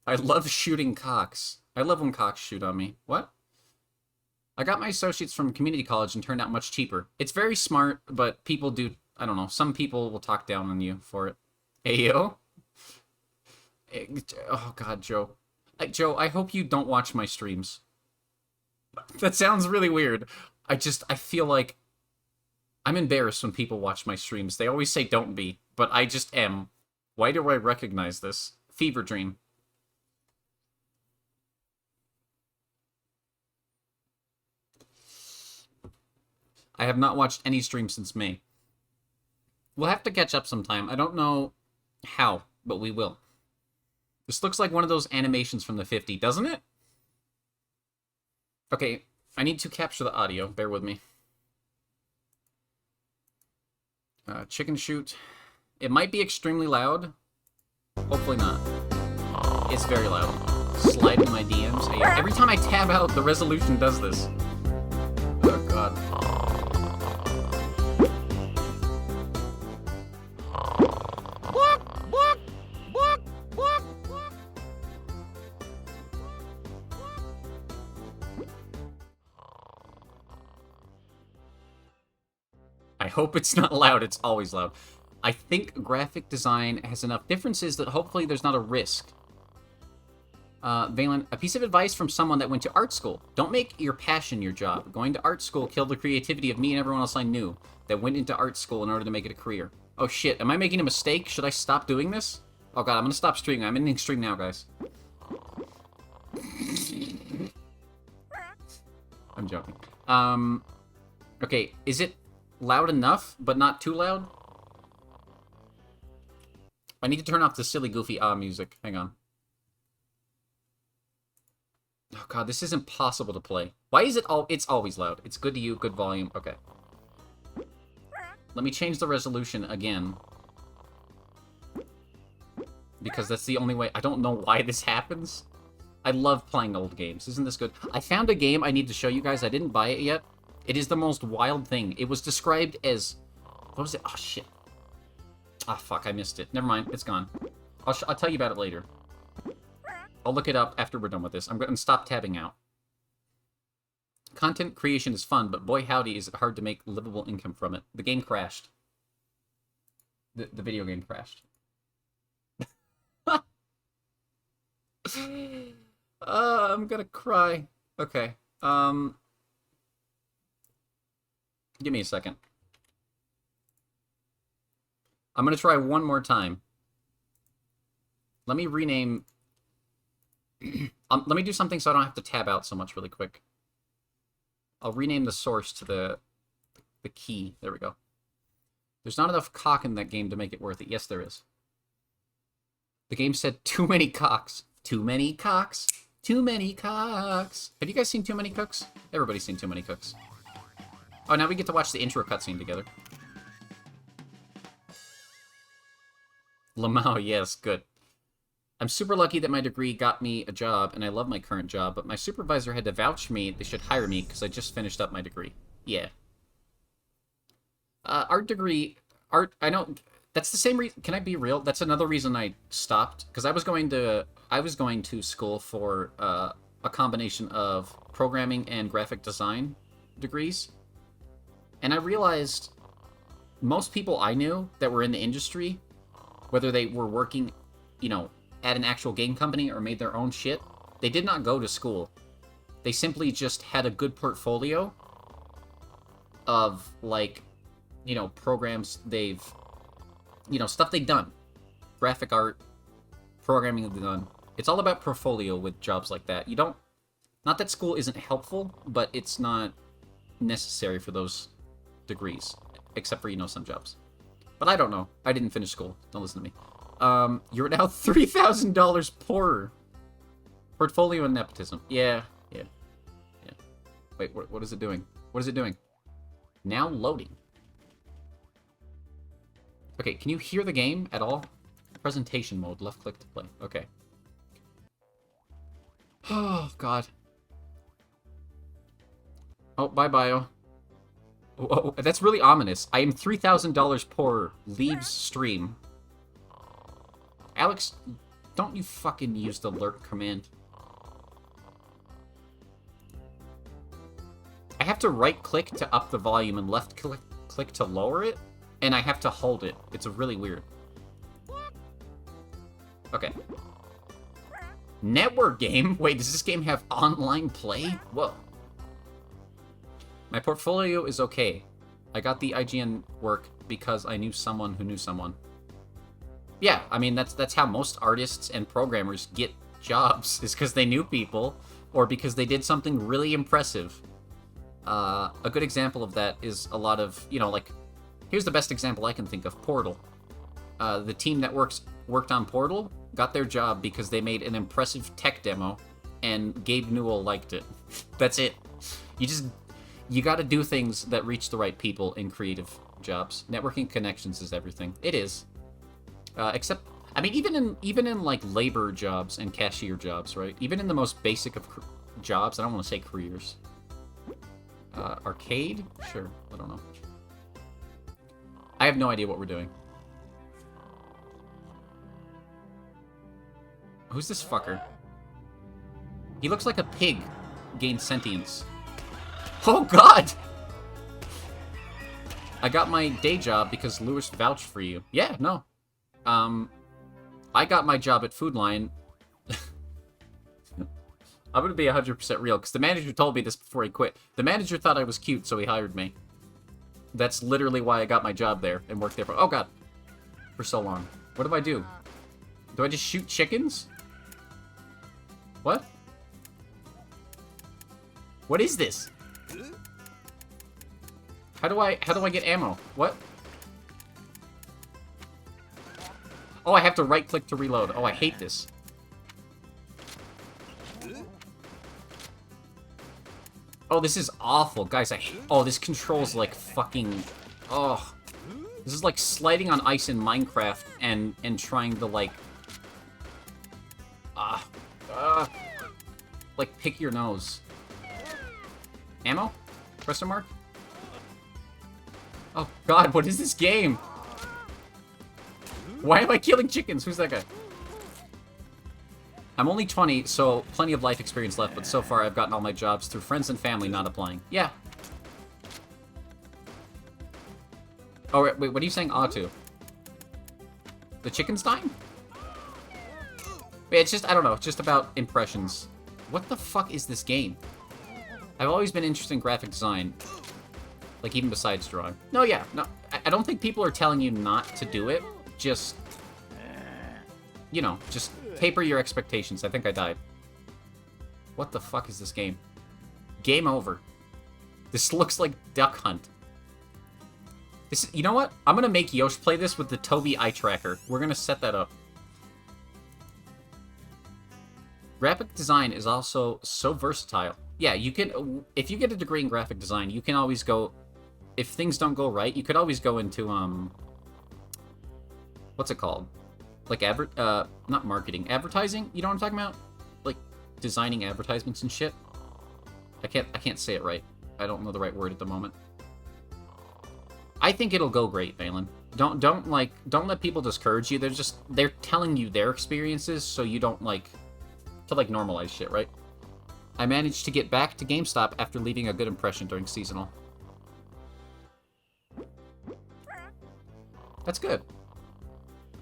love shooting cocks. I love when cocks shoot on me. What? I got my associates from community college and turned out much cheaper. It's very smart, but people do... I don't know. Some people will talk down on you for it. Ayo? Oh, God, Joe. Joe, I hope you don't watch my streams. That sounds really weird. I feel like... I'm embarrassed when people watch my streams. They always say don't be, but I just am. Why do I recognize this? Fever dream. I have not watched any stream since May. We'll have to catch up sometime. I don't know how, but we will. This looks like one of those animations from the 50s, doesn't it? Okay, I need to capture the audio. Bear with me. Chicken shoot. It might be extremely loud. Hopefully not. It's very loud. Slide in my DMs. Every time I tab out, the resolution does this. Oh, God. I hope it's not loud. It's always loud. I think graphic design has enough differences that hopefully there's not a risk. Valen, a piece of advice from someone that went to art school. Don't make your passion your job. Going to art school killed the creativity of me and everyone else I knew that went into art school in order to make it a career. Oh shit, am I making a mistake? Should I stop doing this? Oh god, I'm gonna stop streaming. I'm ending stream now, guys. I'm joking. Okay, is it loud enough, but not too loud? I need to turn off the silly, goofy music. Hang on. Oh god, this is impossible to play. Why is it all... It's always loud. It's good to you, good volume. Okay. Let me change the resolution again. Because that's the only way... I don't know why this happens. I love playing old games. Isn't this good? I found a game I need to show you guys. I didn't buy it yet. It is the most wild thing. It was described as... What was it? Oh, shit. Ah, fuck. I missed it. Never mind. It's gone. I'll tell you about it later. I'll look it up after we're done with this. I'm going to stop tabbing out. Content creation is fun, but boy howdy is it hard to make livable income from it. The game crashed. The video game crashed. I'm gonna cry. Okay. Give me a second. I'm gonna try one more time. Let me rename... let me do something so I don't have to tab out so much really quick. I'll rename the source to the key. There we go. There's not enough cock in that game to make it worth it. Yes, there is. The game said too many cocks. Too many cocks. Too many cocks. Have you guys seen Too Many Cooks? Everybody's seen Too Many Cooks. Oh, now we get to watch the intro cutscene together. Lamau, yes, good. I'm super lucky that my degree got me a job, and I love my current job, but my supervisor had to vouch for me they should hire me because I just finished up my degree. Yeah. Art degree... Art... I know... That's the same reason... Can I be real? That's another reason I stopped. Because I was going to school for a combination of programming and graphic design degrees. And I realized most people I knew that were in the industry, whether they were working, you know, at an actual game company or made their own shit, they did not go to school. They simply just had a good portfolio of, like, you know, programs they've... You know, stuff they've done. Graphic art, programming they've done. It's all about portfolio with jobs like that. You don't... Not that school isn't helpful, but it's not necessary for those degrees. Except for, you know, some jobs. But I don't know. I didn't finish school. Don't listen to me. You're now $3,000 poorer. Portfolio and nepotism. Yeah, yeah. Wait, what is it doing? What is it doing? Now loading. Okay, can you hear the game at all? Presentation mode, left click to play. Okay. Oh, God. Oh, bye, Bio. Oh, that's really ominous. I am $3,000 poorer. Leaves stream. Alex, don't you fucking use the lurk command. I have to right-click to up the volume and left-click to lower it, and I have to hold it. It's really weird. Okay. Network game? Wait, does this game have online play? Whoa. My portfolio is okay. I got the IGN work because I knew someone who knew someone. Yeah, I mean, that's how most artists and programmers get jobs, is because they knew people, or because they did something really impressive. A good example of that is a lot of, you know, like, here's the best example I can think of, Portal. The team that worked on Portal got their job because they made an impressive tech demo, and Gabe Newell liked it. That's it. You gotta do things that reach the right people in creative jobs. Networking connections is everything. It is. Except, I mean, even in like labor jobs and cashier jobs, right? Even in the most basic of jobs, I don't want to say careers. Arcade? Sure, I don't know. I have no idea what we're doing. Who's this fucker? He looks like a pig gained sentience. Oh, God! I got my day job because Lewis vouched for you. Yeah, no. I got my job at Food Lion. I'm gonna be 100% real, because the manager told me this before he quit. The manager thought I was cute, so he hired me. That's literally why I got my job there, and worked there for, oh God, for so long. What do I do? Do I just shoot chickens? What? What is this? How do I get ammo? What? Oh, I have to right-click to reload. Oh, I hate this. Oh, this is awful. Guys, oh, this controls like fucking... Oh. This is like sliding on ice in Minecraft and trying to like... like pick your nose. Ammo? Question mark? Oh God, what is this game? Why am I killing chickens? Who's that guy? I'm only 20, so plenty of life experience left, but so far I've gotten all my jobs through friends and family not applying. Yeah. Oh, wait, what are you saying ah to? The chicken's dying? Wait, it's just, I don't know, it's just about impressions. What the fuck is this game? I've always been interested in graphic design. Like, even besides drawing. No, yeah, no, I don't think people are telling you not to do it. Just, you know, just taper your expectations. I think I died. What the fuck is this game? Game over. This looks like Duck Hunt. This, you know what? I'm gonna make Yosh play this with the Tobii eye tracker. We're gonna set that up. Graphic design is also so versatile. Yeah, you can, if you get a degree in graphic design, you can always go, if things don't go right, you could always go into, what's it called? Like, not marketing, advertising? You know what I'm talking about? Like, designing advertisements and shit? I can't say it right. I don't know the right word at the moment. I think it'll go great, Valen. Don't let people discourage you. They're telling you their experiences, so you don't, to normalize shit, right? I managed to get back to GameStop after leaving a good impression during seasonal. That's good.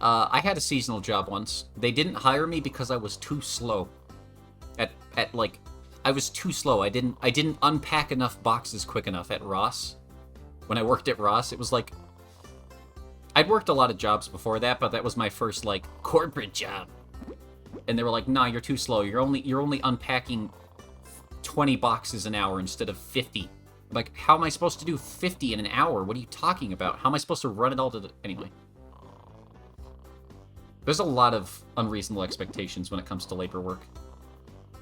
I had a seasonal job once. They didn't hire me because I was too slow. I was too slow. I didn't unpack enough boxes quick enough at Ross. When I worked at Ross, it was like... I'd worked a lot of jobs before that, but that was my first, corporate job. And they were like, nah, you're too slow. You're only unpacking 20 boxes an hour instead of 50. Like, how am I supposed to do 50 in an hour? What are you talking about? How am I supposed to run it all to the... Anyway. There's a lot of unreasonable expectations when it comes to labor work.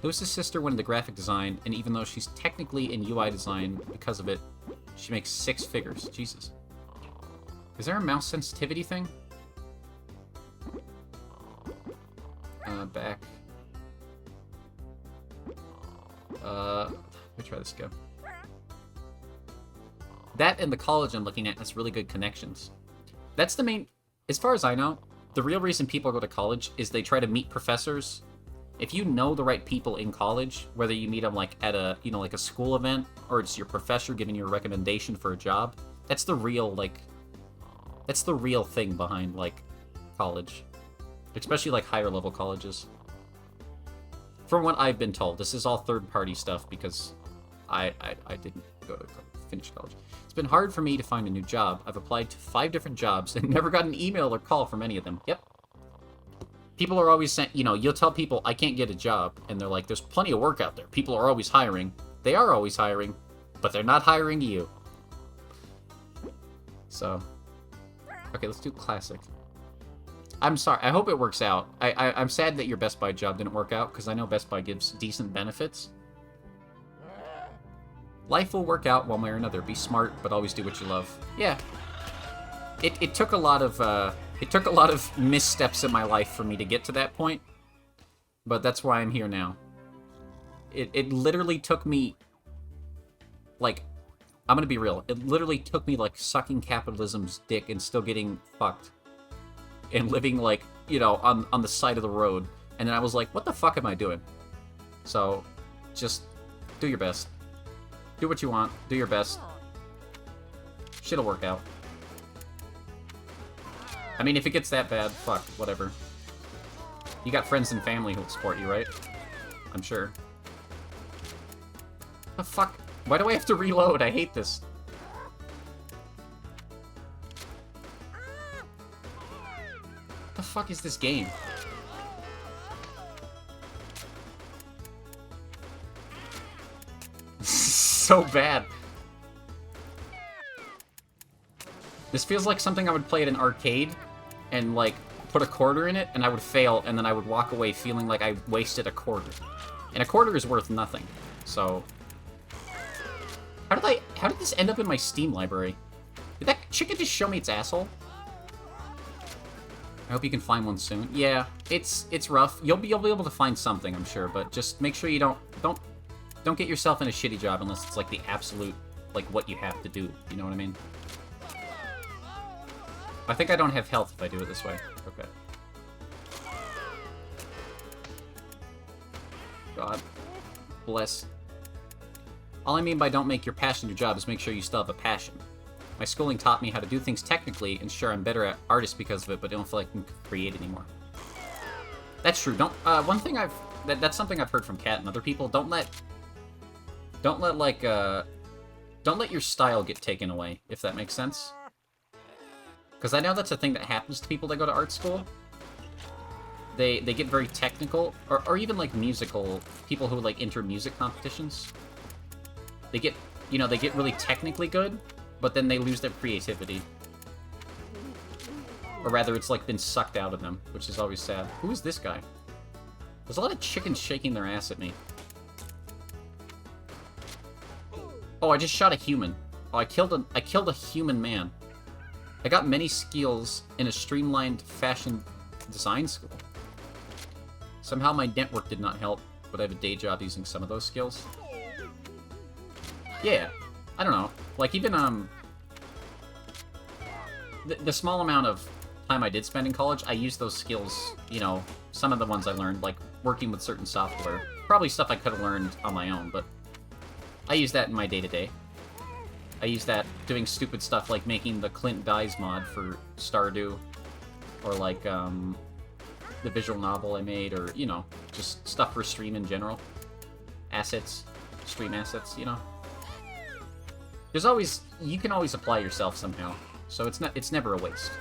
Lewis's sister went into graphic design, and even though she's technically in UI design because of it, she makes 6 figures. Jesus. Is there a mouse sensitivity thing? Back. Let me try this again. That and the college I'm looking at has really good connections. That's the main... As far as I know, the real reason people go to college is they try to meet professors. If you know the right people in college, whether you meet them like at a, you know, like a school event, or it's your professor giving you a recommendation for a job, that's the real, like... That's the real thing behind, like, college. Especially, like, higher level colleges. From what I've been told, this is all third-party stuff because I didn't go to finish college. It's been hard for me to find a new job. I've applied to 5 different jobs and never got an email or call from any of them. Yep. People are always saying, you know, you'll tell people, I can't get a job, and they're like, there's plenty of work out there. People are always hiring. They are always hiring, but they're not hiring you. So, okay, let's do classic. I'm sorry. I hope it works out. I'm sad that your Best Buy job didn't work out, because I know Best Buy gives decent benefits. Life will work out one way or another. Be smart, but always do what you love. Yeah. It took a lot of missteps in my life for me to get to that point, but that's why I'm here now. It literally took me, like, I'm gonna be real. It literally took me, like, sucking capitalism's dick and still getting fucked. And living, like, you know, on the side of the road. And then I was like, what the fuck am I doing? So, just do your best. Do what you want. Do your best. Shit'll work out. I mean, if it gets that bad, fuck, whatever. You got friends and family who'll support you, right? I'm sure. The fuck? Why do I have to reload? I hate this. What the fuck is this game? So bad. This feels like something I would play at an arcade and, like, put a quarter in it, and I would fail, and then I would walk away feeling like I wasted a quarter. And a quarter is worth nothing. So, how did this end up in my Steam library? Did that chicken just show me its asshole? I hope you can find one soon. Yeah, it's rough. You'll be able to find something, I'm sure, but just make sure you don't get yourself in a shitty job unless it's like the absolute, like, what you have to do. You know what I mean? I think I don't have health if I do it this way. Okay. God bless. All I mean by don't make your passion your job is make sure you still have a passion. My schooling taught me how to do things technically, and sure, I'm better at artist because of it, but I don't feel like I can create anymore. That's true. Don't, one thing that's something I've heard from Kat and other people, don't let your style get taken away, if that makes sense. Because I know that's a thing that happens to people that go to art school. They get very technical, or even, like, musical, people who, like, enter music competitions. They get really technically good, but then they lose their creativity. Or rather, it's, like, been sucked out of them, which is always sad. Who is this guy? There's a lot of chickens shaking their ass at me. Oh, I just shot a human. Oh, I killed a human man. I got many skills in a streamlined fashion design school. Somehow my network did not help, but I have a day job using some of those skills. Yeah, I don't know. Like, even, the small amount of time I did spend in college, I used those skills, you know, some of the ones I learned, like working with certain software. Probably stuff I could have learned on my own, but I use that in my day-to-day. I use that doing stupid stuff like making the Clint Dies mod for Stardew, or like, the visual novel I made, or, you know, just stuff for stream in general. Assets, stream assets, you know. There's always, you can always apply yourself somehow, so it's never a waste.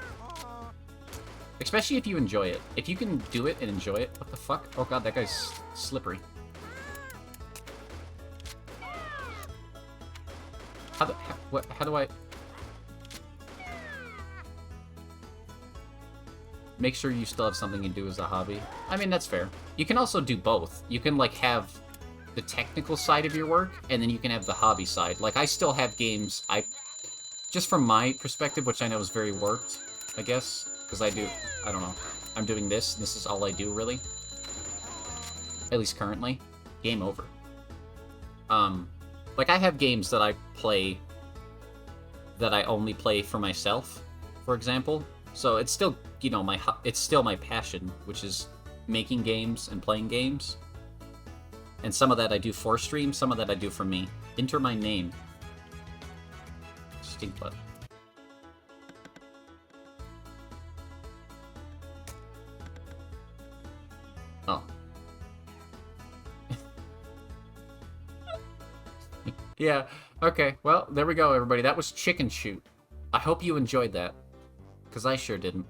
Especially if you enjoy it. If you can do it and enjoy it, what the fuck? Oh god, that guy's slippery. How do I... make sure you still have something you do as a hobby. I mean, that's fair. You can also do both. You can, like, have the technical side of your work, and then you can have the hobby side. Like, I still have games, just from my perspective, which I know is very warped, I guess, because I don't know. I'm doing this, and this is all I do, really. At least currently. Game over. Like, I have games that I play that I only play for myself, for example. So it's still, you know, it's still my passion, which is making games and playing games. And some of that I do for stream, some of that I do for me. Enter my name. Stinkblood. Oh. Yeah, okay. Well, there we go, everybody. That was Chicken Shoot. I hope you enjoyed that. Because I sure didn't.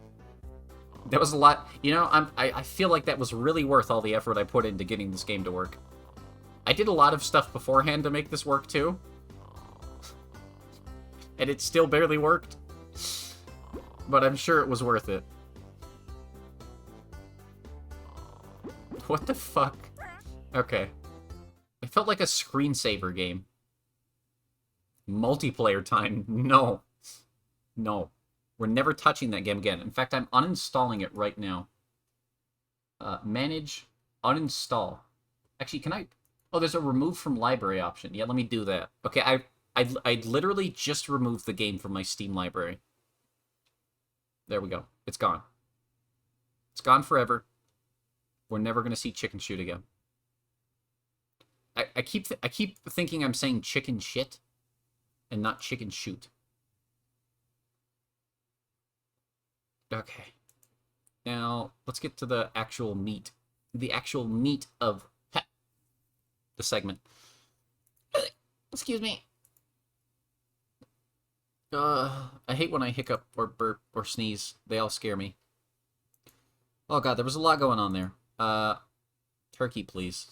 That was a lot. You know, I feel like that was really worth all the effort I put into getting this game to work. I did a lot of stuff beforehand to make this work, too. And it still barely worked. But I'm sure it was worth it. What the fuck? Okay. It felt like a screensaver game. Multiplayer time. No. No. We're never touching that game again. In fact, I'm uninstalling it right now. Manage, uninstall. Actually, can I... Oh, there's a remove from library option. Yeah, let me do that. Okay, I literally just removed the game from my Steam library. There we go. It's gone. It's gone forever. We're never going to see Chicken Shoot again. I keep thinking I'm saying chicken shit and not chicken shoot. Okay. Now, let's get to the actual meat. The actual meat of the segment. Excuse me. I hate when I hiccup or burp or sneeze. They all scare me. Oh god, there was a lot going on there. Turkey, please.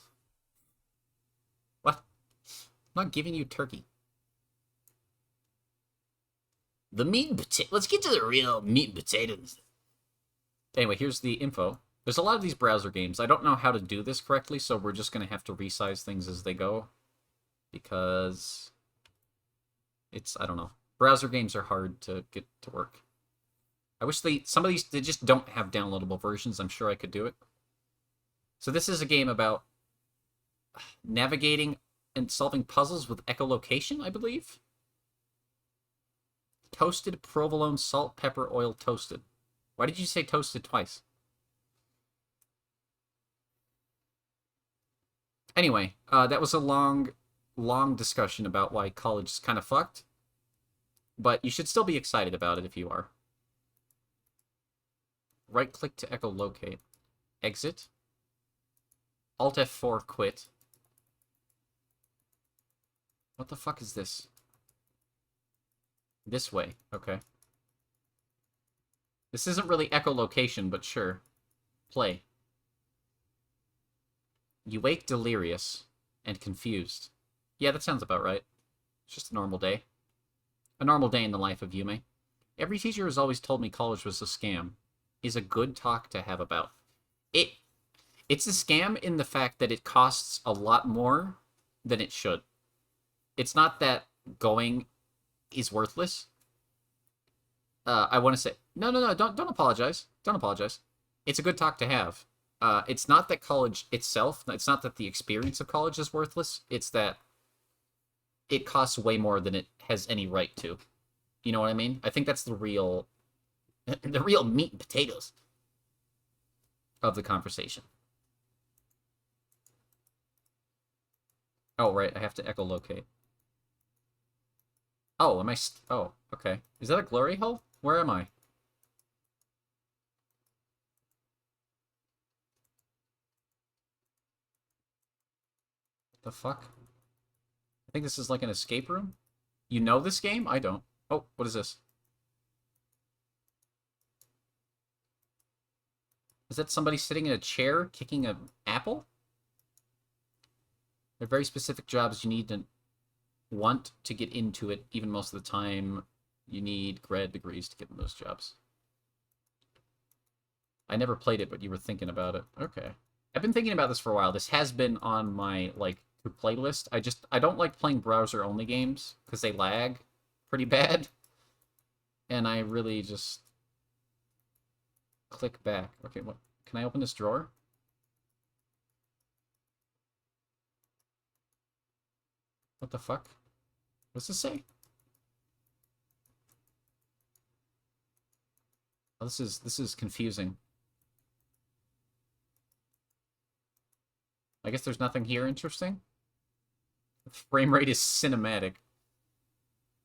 What? I'm not giving you turkey. The meat and potato. Let's get to the real meat and potatoes. Anyway, here's the info. There's a lot of these browser games. I don't know how to do this correctly, so we're just going to have to resize things as they go. Because it's, I don't know. Browser games are hard to get to work. I wish some of these, they just don't have downloadable versions. I'm sure I could do it. So this is a game about navigating and solving puzzles with echolocation, I believe. Toasted provolone, salt, pepper, oil, toasted. Why did you say toasted twice? Anyway, that was a long discussion about why college is kind of fucked. But you should still be excited about it if you are. Right-click to echolocate. Exit. Alt F4, quit. What the fuck is this? This way, okay. This isn't really echolocation, but sure. Play. You wake delirious and confused. Yeah, that sounds about right. It's just a normal day. A normal day in the life of Yume. Every teacher has always told me college was a scam. Is a good talk to have about. It's a scam in the fact that it costs a lot more than it should. It's not that going is worthless. I want to say... No, don't apologize. Don't apologize. It's a good talk to have. It's not that college itself, it's not that the experience of college is worthless, it's that it costs way more than it has any right to. You know what I mean? I think that's the real meat and potatoes of the conversation. Oh, right, I have to echolocate. Oh, am I... Oh, okay. Is that a glory hole? Where am I? The fuck? I think this is like an escape room? You know this game? I don't. Oh, what is this? Is that somebody sitting in a chair kicking an apple? They're very specific jobs you need to want to get into it. Even most of the time, you need grad degrees to get in those jobs. I never played it, but you were thinking about it. Okay. I've been thinking about this for a while. This has been on my, like, to playlist. I don't like playing browser-only games, because they lag pretty bad. And I really just click back. Okay, what? Can I open this drawer? What the fuck? What's this say? Oh, this is confusing. I guess there's nothing here interesting. The frame rate is cinematic.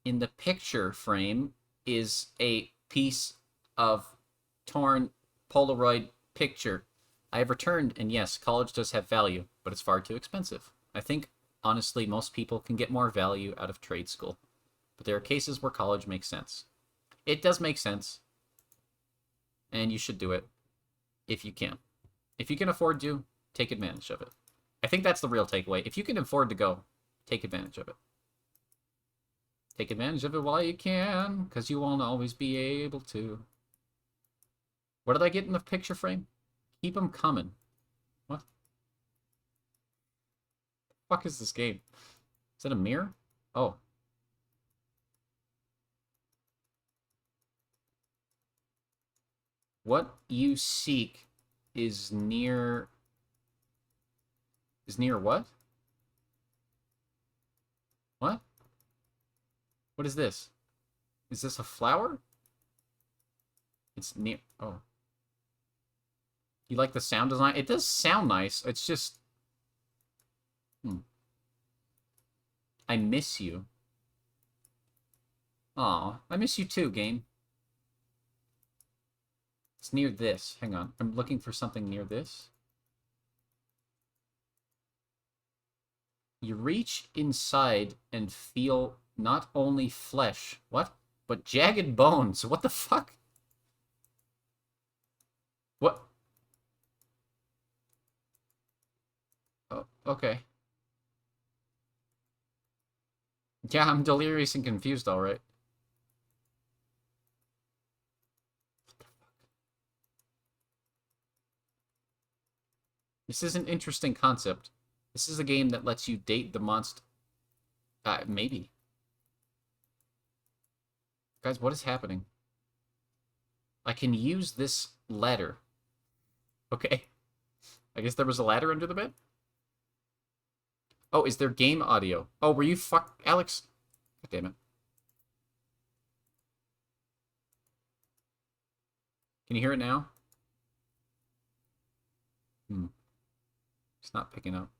In the picture frame is a piece of torn Polaroid picture. I have returned, and yes, college does have value, but it's far too expensive. I think, honestly, most people can get more value out of trade school. But there are cases where college makes sense. It does make sense. And you should do it if you can. If you can afford to, take advantage of it. I think that's the real takeaway. If you can afford to go, take advantage of it. Take advantage of it while you can, because you won't always be able to. What did I get in the picture frame? Keep them coming. What? The fuck is this game? Is that a mirror? Oh. What you seek is near... Is near what? What? What is this? Is this a flower? It's near... Oh. You like the sound design? It does sound nice. It's just... I miss you. Aw, I miss you too, game. It's near this. Hang on. I'm looking for something near this. You reach inside and feel not only flesh, what? But jagged bones. What the fuck? What? Oh, okay. Yeah, I'm delirious and confused, alright. This is an interesting concept. This is a game that lets you date the monster. Maybe. Guys, what is happening? I can use this ladder. Okay. I guess there was a ladder under the bed? Oh, is there game audio? Oh, were you Alex? God damn it. Can you hear it now? It's not picking up.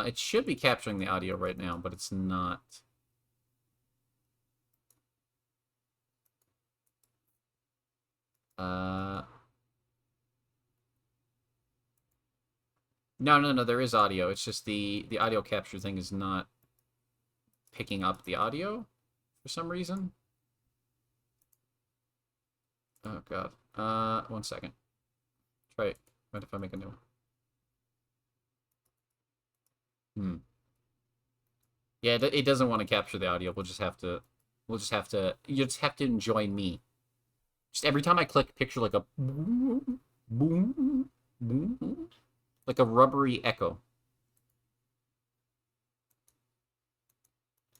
It should be capturing the audio right now, but it's not. No, there is audio. It's just the audio capture thing is not picking up the audio for some reason. Oh, God. 1 second. Try it. What if I make a new one? Yeah, it doesn't want to capture the audio. You just have to enjoy me. Just every time I click picture like a boom, boom, boom, like a rubbery echo.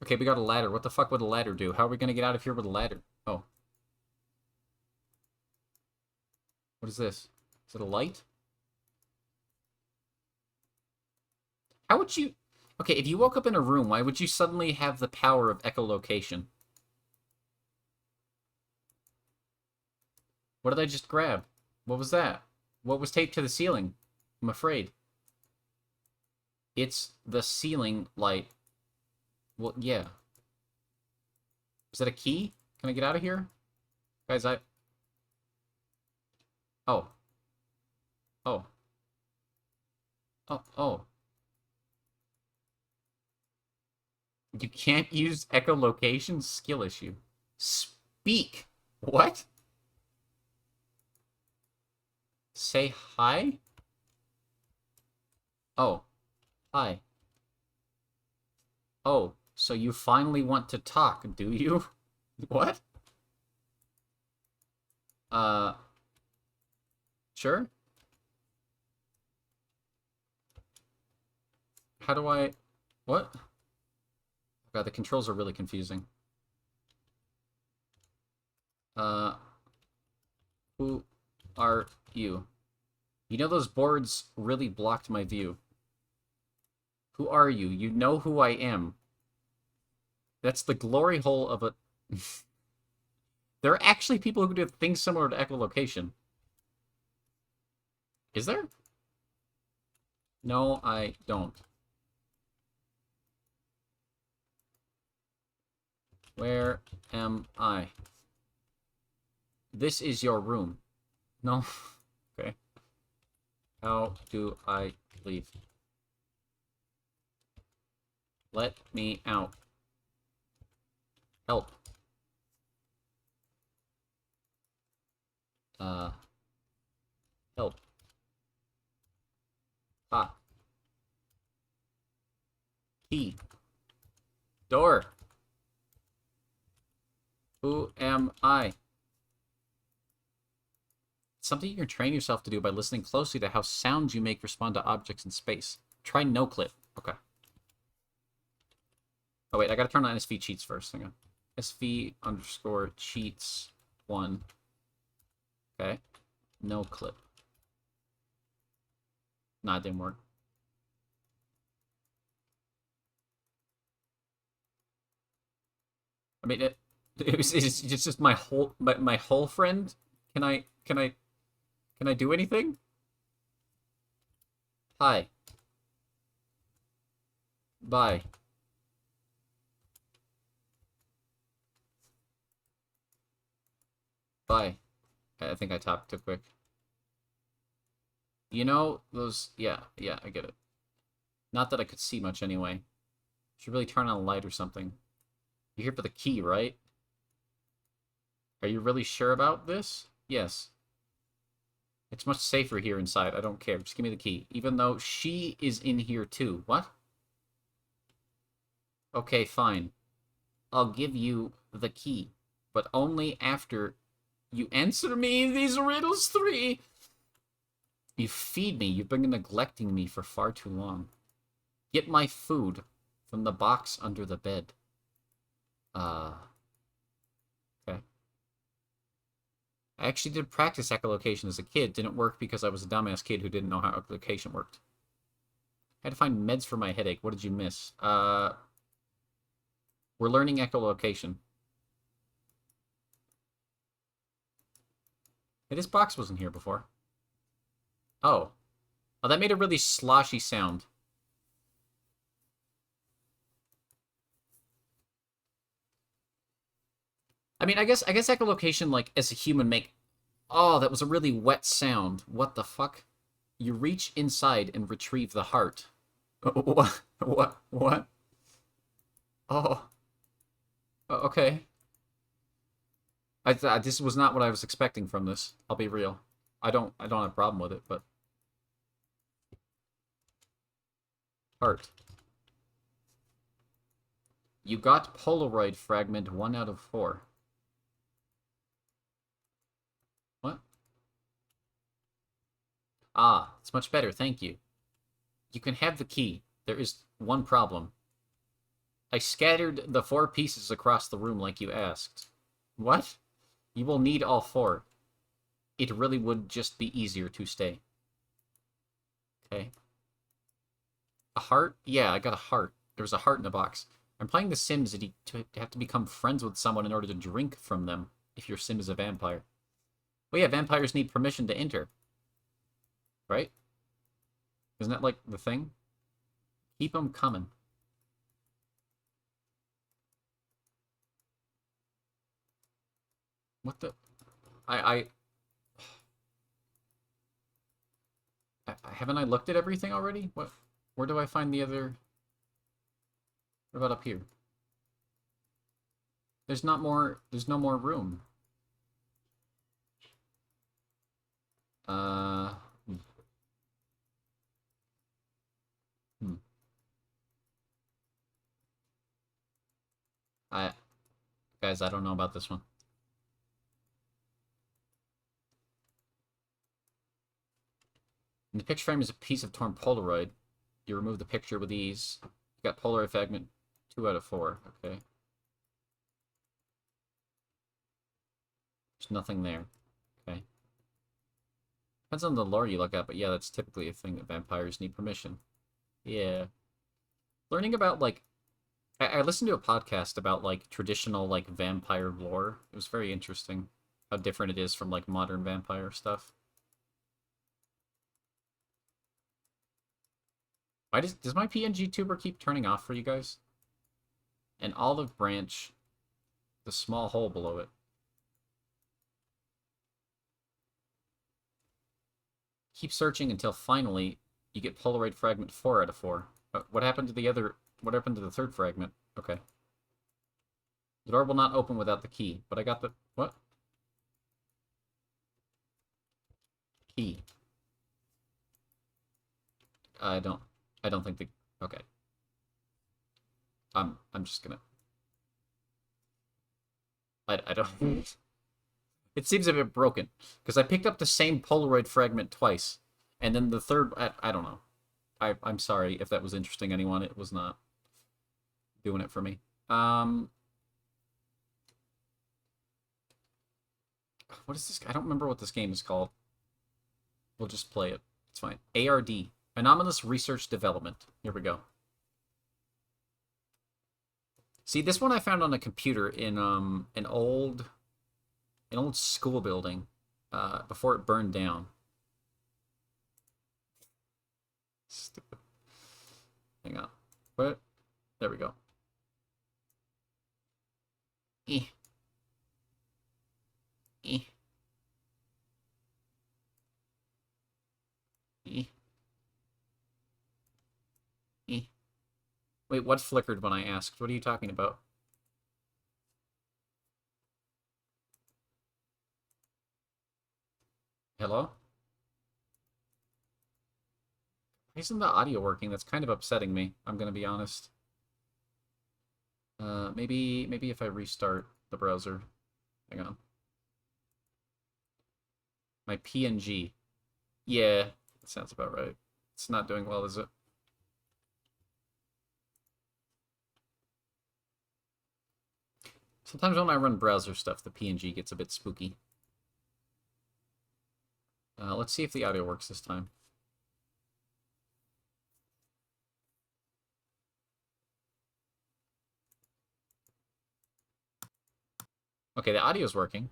Okay, we got a ladder. What the fuck would a ladder do? How are we gonna get out of here with a ladder? Oh. What is this? Is it a light? How would you... Okay, if you woke up in a room, why would you suddenly have the power of echolocation? What did I just grab? What was that? What was taped to the ceiling? I'm afraid. It's the ceiling light. Well, yeah. Is that a key? Can I get out of here? Guys, Oh. Oh. Oh. You can't use echolocation? Skill issue. Speak. What? Say hi? Oh. Hi. Oh, so you finally want to talk, do you? What? Sure? How do I... What? God, the controls are really confusing. Who are you? You know those boards really blocked my view. Who are you? You know who I am. That's the glory hole of a... There are actually people who do things similar to echolocation. Is there? No, I don't. Where am I? This is your room. No. Okay. How do I leave? Let me out. Help. Help. Ah. Key. Door. Who am I? Something you can train yourself to do by listening closely to how sounds you make respond to objects in space. Try no clip. Okay. Oh wait, I gotta turn on SV cheats first. Hang on. SV underscore cheats 1. Okay. No clip. Nah, it didn't work. I mean, it's just my whole friend. Can I do anything? Hi. Bye. Bye. I think I talked too quick. You know, those... Yeah, I get it. Not that I could see much anyway. Should really turn on a light or something. You're here for the key, right? Are you really sure about this? Yes. It's much safer here inside. I don't care. Just give me the key. Even though she is in here too. What? Okay, fine. I'll give you the key. But only after you answer me these riddles 3. You feed me. You've been neglecting me for far too long. Get my food from the box under the bed. Okay. I actually did practice echolocation as a kid. Didn't work because I was a dumbass kid who didn't know how echolocation worked. I had to find meds for my headache. What did you miss? We're learning echolocation. Hey, this box wasn't here before. Oh. Oh, that made a really sloshy sound. I mean, I guess echolocation, like, as a human make... Oh, that was a really wet sound. What the fuck? You reach inside and retrieve the heart. What? What? Oh. Okay. This was not what I was expecting from this. I'll be real. I don't have a problem with it, but... Heart. You got Polaroid fragment 1 out of 4. What? Ah, it's much better, thank you. You can have the key. There is one problem. I scattered the 4 pieces across the room like you asked. What? You will need all 4. It really would just be easier to stay. Okay. A heart? Yeah, I got a heart. There was a heart in the box. I'm playing The Sims and you have to become friends with someone in order to drink from them if your sim is a vampire. Well, yeah, vampires need permission to enter. Right? Isn't that like the thing? Keep them coming. What the... Haven't I looked at everything already? What? Where do I find the other... What about up here? There's no more room. Guys, I don't know about this one. And the picture frame is a piece of torn Polaroid. You remove the picture with ease. You got Polaroid fragment 2 out of 4. Okay. There's nothing there. Okay. Depends on the lore you look at, but yeah, that's typically a thing that vampires need permission. Yeah. Learning about, like... I listened to a podcast about, like, traditional, like, vampire lore. It was very interesting. How different it is from, like, modern vampire stuff. Why does my PNG tuber keep turning off for you guys? An olive branch, the small hole below it. Keep searching until finally you get Polaroid fragment 4 out of 4. What happened to the other? What happened to the third fragment? Okay. The door will not open without the key, but I got the what? Key. I don't think the okay. I'm just gonna I don't It seems a bit broken because I picked up the same Polaroid fragment twice, and then the third I don't know. I'm sorry if that was interesting to anyone. It was not doing it for me. What is this? I don't remember what this game is called. We'll just play it. It's fine. ARD. Anomalous Research Development. Here we go. See, this one I found on a computer in an old school building before it burned down. Stupid. Hang on. What? There we go. Eh. Eh. Eh. Eh. Wait, what flickered when I asked? What are you talking about? Hello? Why isn't the audio working? That's kind of upsetting me, I'm gonna be honest. Maybe if I restart the browser. Hang on. My PNG. Yeah, that sounds about right. It's not doing well, is it? Sometimes when I run browser stuff, the PNG gets a bit spooky. Let's see if the audio works this time. Okay, the audio's working.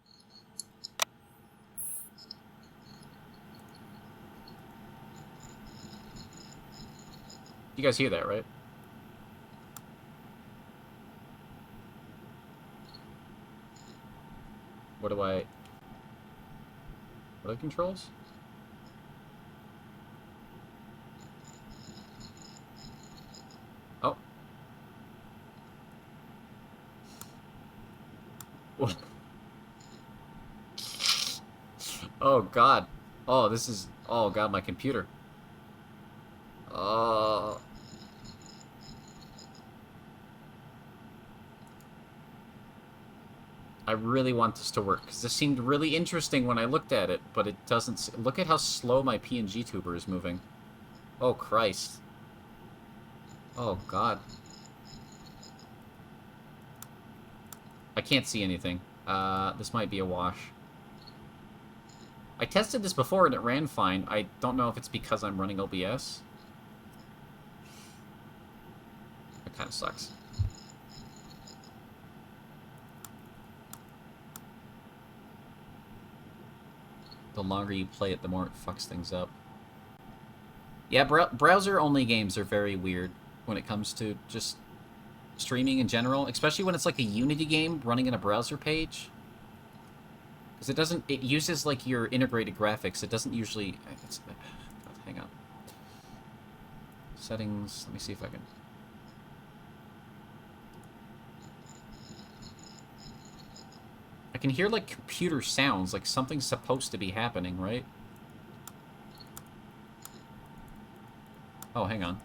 You guys hear that, right? What are the controls? Oh. What? Oh god. Oh, this is... Oh god, my computer. I really want this to work, because this seemed really interesting when I looked at it, but it doesn't... Look at how slow my PNG tuber is moving. Oh, Christ. Oh, God. I can't see anything. This might be a wash. I tested this before and it ran fine. I don't know if it's because I'm running OBS. It kind of sucks. The longer you play it, the more it fucks things up. Yeah, browser-only games are very weird when it comes to just streaming in general, especially when it's like a Unity game running in a browser page. Because it doesn't... It uses, like, your integrated graphics. It doesn't usually... hang on. Settings... Let me see if I can... I can hear, like, computer sounds, like something's supposed to be happening, right? Oh, hang on.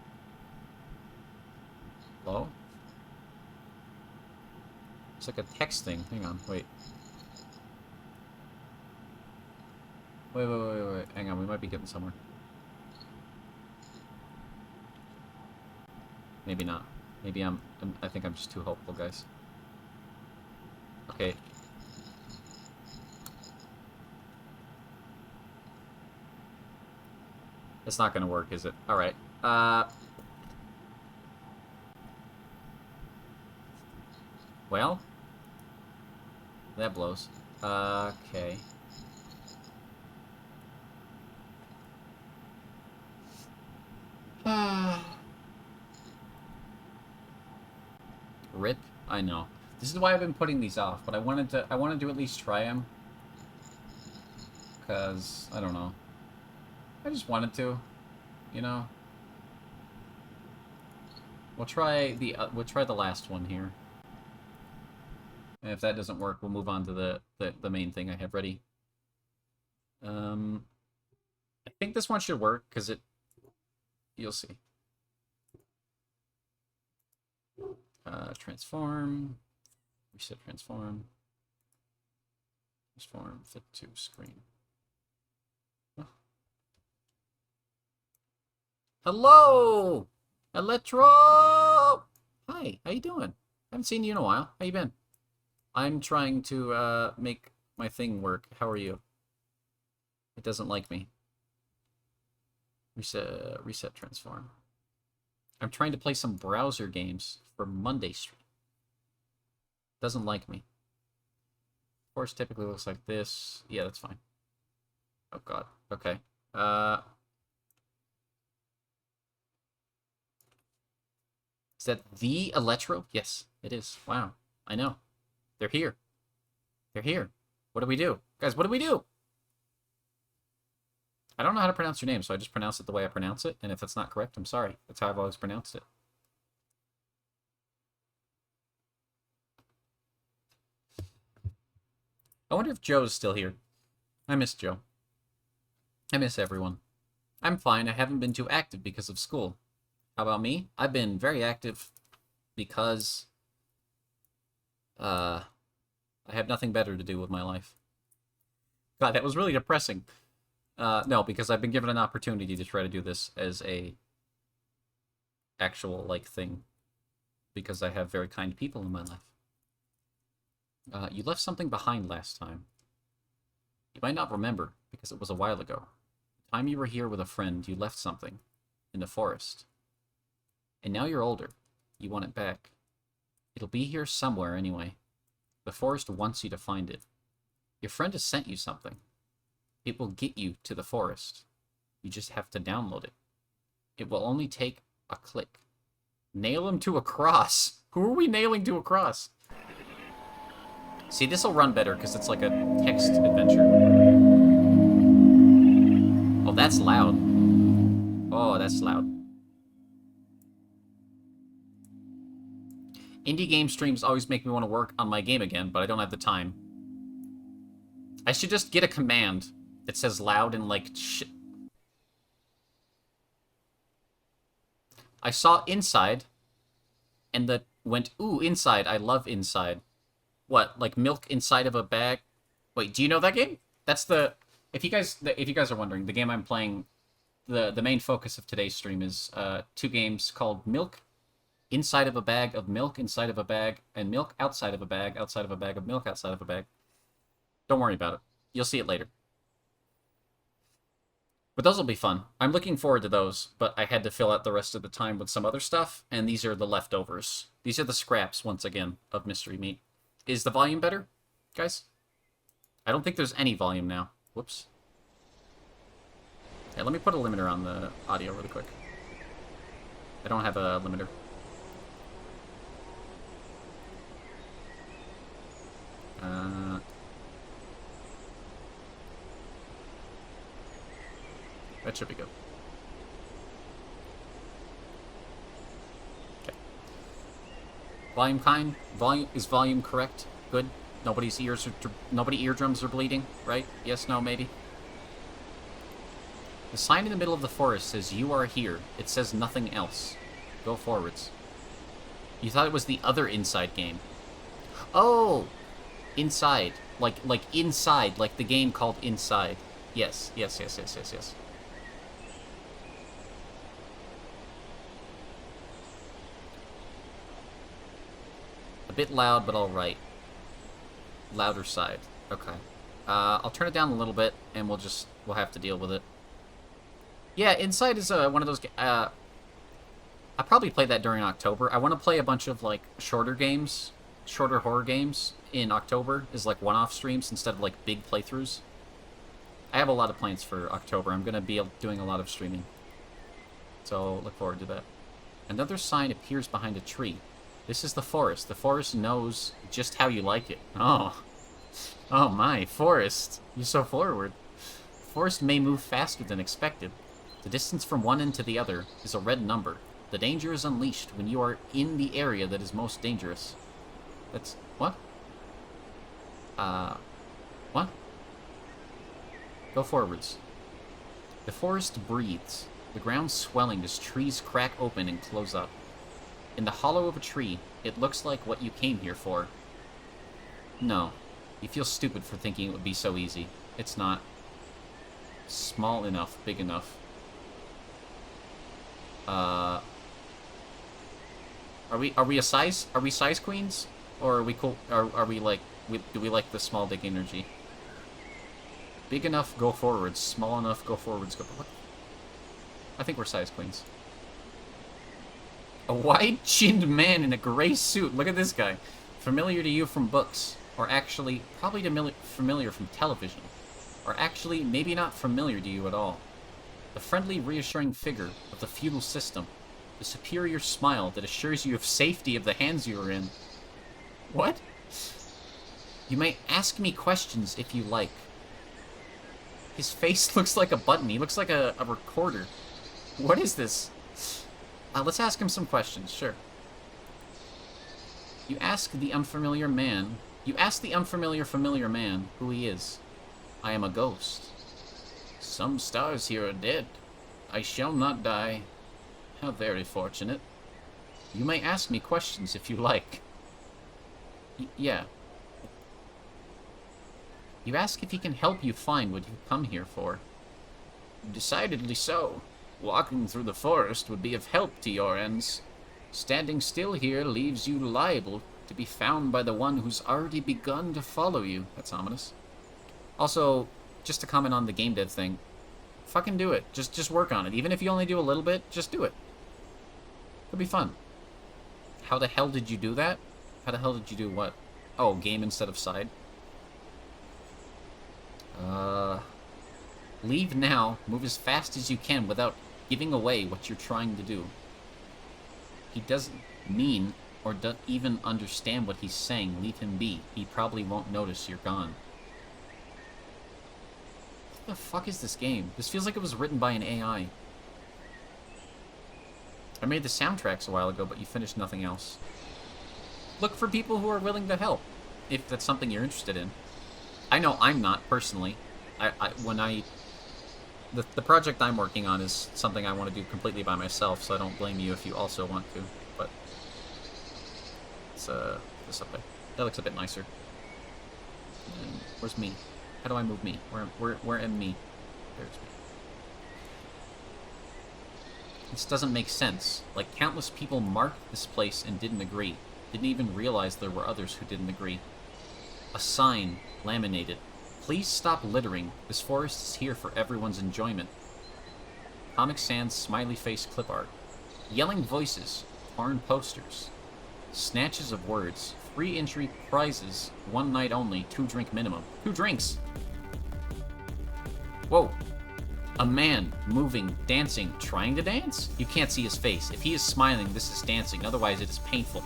Hello? It's like a text thing. Hang on, wait. Wait. Hang on, we might be getting somewhere. Maybe not. Maybe I think I'm just too hopeful, guys. Okay. It's not gonna work, is it? Alright. Well. That blows. Okay. Rip? I know. This is why I've been putting these off, but I wanted to at least try them. Cause, I don't know. I just wanted to, you know. We'll try the last one here. And if that doesn't work, we'll move on to the main thing I have ready. I think this one should work, because you'll see. Transform, reset transform, fit to screen. Oh. Hello! Electro! Hi, how you doing? Haven't seen you in a while. How you been? I'm trying to make my thing work. How are you? It doesn't like me. Reset transform. I'm trying to play some browser games for Monday stream. Doesn't like me. Of course, typically looks like this. Yeah, that's fine. Oh god. Okay. Is that the Electro? Yes, it is. Wow. I know. They're here. They're here. What do we do? Guys, what do we do? I don't know how to pronounce your name, so I just pronounce it the way I pronounce it, and if it's not correct, I'm sorry. That's how I've always pronounced it. I wonder if Joe's still here. I miss Joe. I miss everyone. I'm fine. I haven't been too active because of school. How about me? I've been very active because I have nothing better to do with my life. God, that was really depressing. No, because I've been given an opportunity to try to do this as a actual, like, thing. Because I have very kind people in my life. You left something behind last time. You might not remember, because it was a while ago. The time you were here with a friend, you left something. In the forest. And now you're older. You want it back. It'll be here somewhere anyway. The forest wants you to find it. Your friend has sent you something. It will get you to the forest. You just have to download it. It will only take a click. Nail him to a cross. Who are we nailing to a cross? See, this will run better because it's like a text adventure. Oh, that's loud. Oh, that's loud. Indie game streams always make me want to work on my game again, but I don't have the time. I should just get a command that says loud and like shit. I saw Inside, and that went, ooh, Inside. I love Inside. What, like milk inside of a bag? Wait, do you know that game? That's the... If you guys are wondering, the game I'm playing, the main focus of today's stream is two games called Milk inside of a bag of milk inside of a bag, and milk outside of a bag outside of a bag of milk outside of a bag. Don't worry about it. You'll see it later. But those will be fun. I'm looking forward to those, but I had to fill out the rest of the time with some other stuff, and these are the leftovers. These are the scraps, once again, of Mystery Meat. Is the volume better, guys? I don't think there's any volume now. Whoops. Yeah, let me put a limiter on the audio really quick. I don't have a limiter. That should be good. Okay. Volume kind? Is volume correct? Good? Nobody's eardrums are bleeding, right? Yes, no, maybe? The sign in the middle of the forest says, "You are here." It says nothing else. Go forwards. You thought it was the other Inside game. Oh! Inside. Like Inside, like the game called Inside. Yes. Yes. bit loud, but alright. Louder side. Okay. I'll turn it down a little bit, and we'll have to deal with it. Yeah, Inside is one of those... I probably played that during October. I want to play a bunch of, like, shorter games, shorter horror games in October as, like, one-off streams instead of, like, big playthroughs. I have a lot of plans for October. I'm going to be doing a lot of streaming. So, look forward to that. Another sign appears behind a tree. This is the forest. The forest knows just how you like it. Oh. Oh my, forest. You're so forward. Forest may move faster than expected. The distance from one end to the other is a red number. The danger is unleashed when you are in the area that is most dangerous. That's... what? What? Go forwards. The forest breathes. The ground swelling as trees crack open and close up. In the hollow of a tree, it looks like what you came here for. No. You feel stupid for thinking it would be so easy. It's not. Small enough, big enough. Are we size queens? Or are we cool? Are we like, do we like the small dick energy? Big enough, go forwards. Small enough, go forwards. Go. What? I think we're size queens. A wide-chinned man in a gray suit. Look at this guy. Familiar to you from books. Or actually, probably familiar from television. Or actually, maybe not familiar to you at all. The friendly, reassuring figure of the feudal system. The superior smile that assures you of safety of the hands you are in. What? You may ask me questions if you like. His face looks like a button. He looks like a recorder. What is this? Let's ask him some questions, sure. You ask the unfamiliar man... You ask the familiar man who he is. I am a ghost. Some stars here are dead. I shall not die. How very fortunate. You may ask me questions if you like. Yeah. You ask if he can help you find what you've come here for. Decidedly so. Walking through the forest would be of help to your ends. Standing still here leaves you liable to be found by the one who's already begun to follow you. That's ominous. Also, just to comment on the game dev thing, fucking do it. Just work on it. Even if you only do a little bit, just do it. It'll be fun. How the hell did you do that? How the hell did you do what? Oh, game instead of side. Leave now. Move as fast as you can without giving away what you're trying to do. He doesn't mean or doesn't even understand what he's saying. Leave him be. He probably won't notice you're gone. What the fuck is this game? This feels like it was written by an AI. I made the soundtracks a while ago, but you finished nothing else. Look for people who are willing to help, if that's something you're interested in. I know I'm not, personally. The project I'm working on is something I want to do completely by myself, so I don't blame you if you also want to, but... It's, this up there. That looks a bit nicer. And where's me? How do I move me? Where am me? There's me. This doesn't make sense. Like, countless people marked this place and didn't agree. Didn't even realize there were others who didn't agree. A sign, laminated. Please stop littering. This forest is here for everyone's enjoyment. Comic Sans smiley face clip art. Yelling voices. Torn posters. Snatches of words. Free entry prizes. 1 night only. 2 drink minimum. 2 drinks! Whoa. A man, moving, dancing, trying to dance? You can't see his face. If he is smiling, this is dancing. Otherwise, it is painful.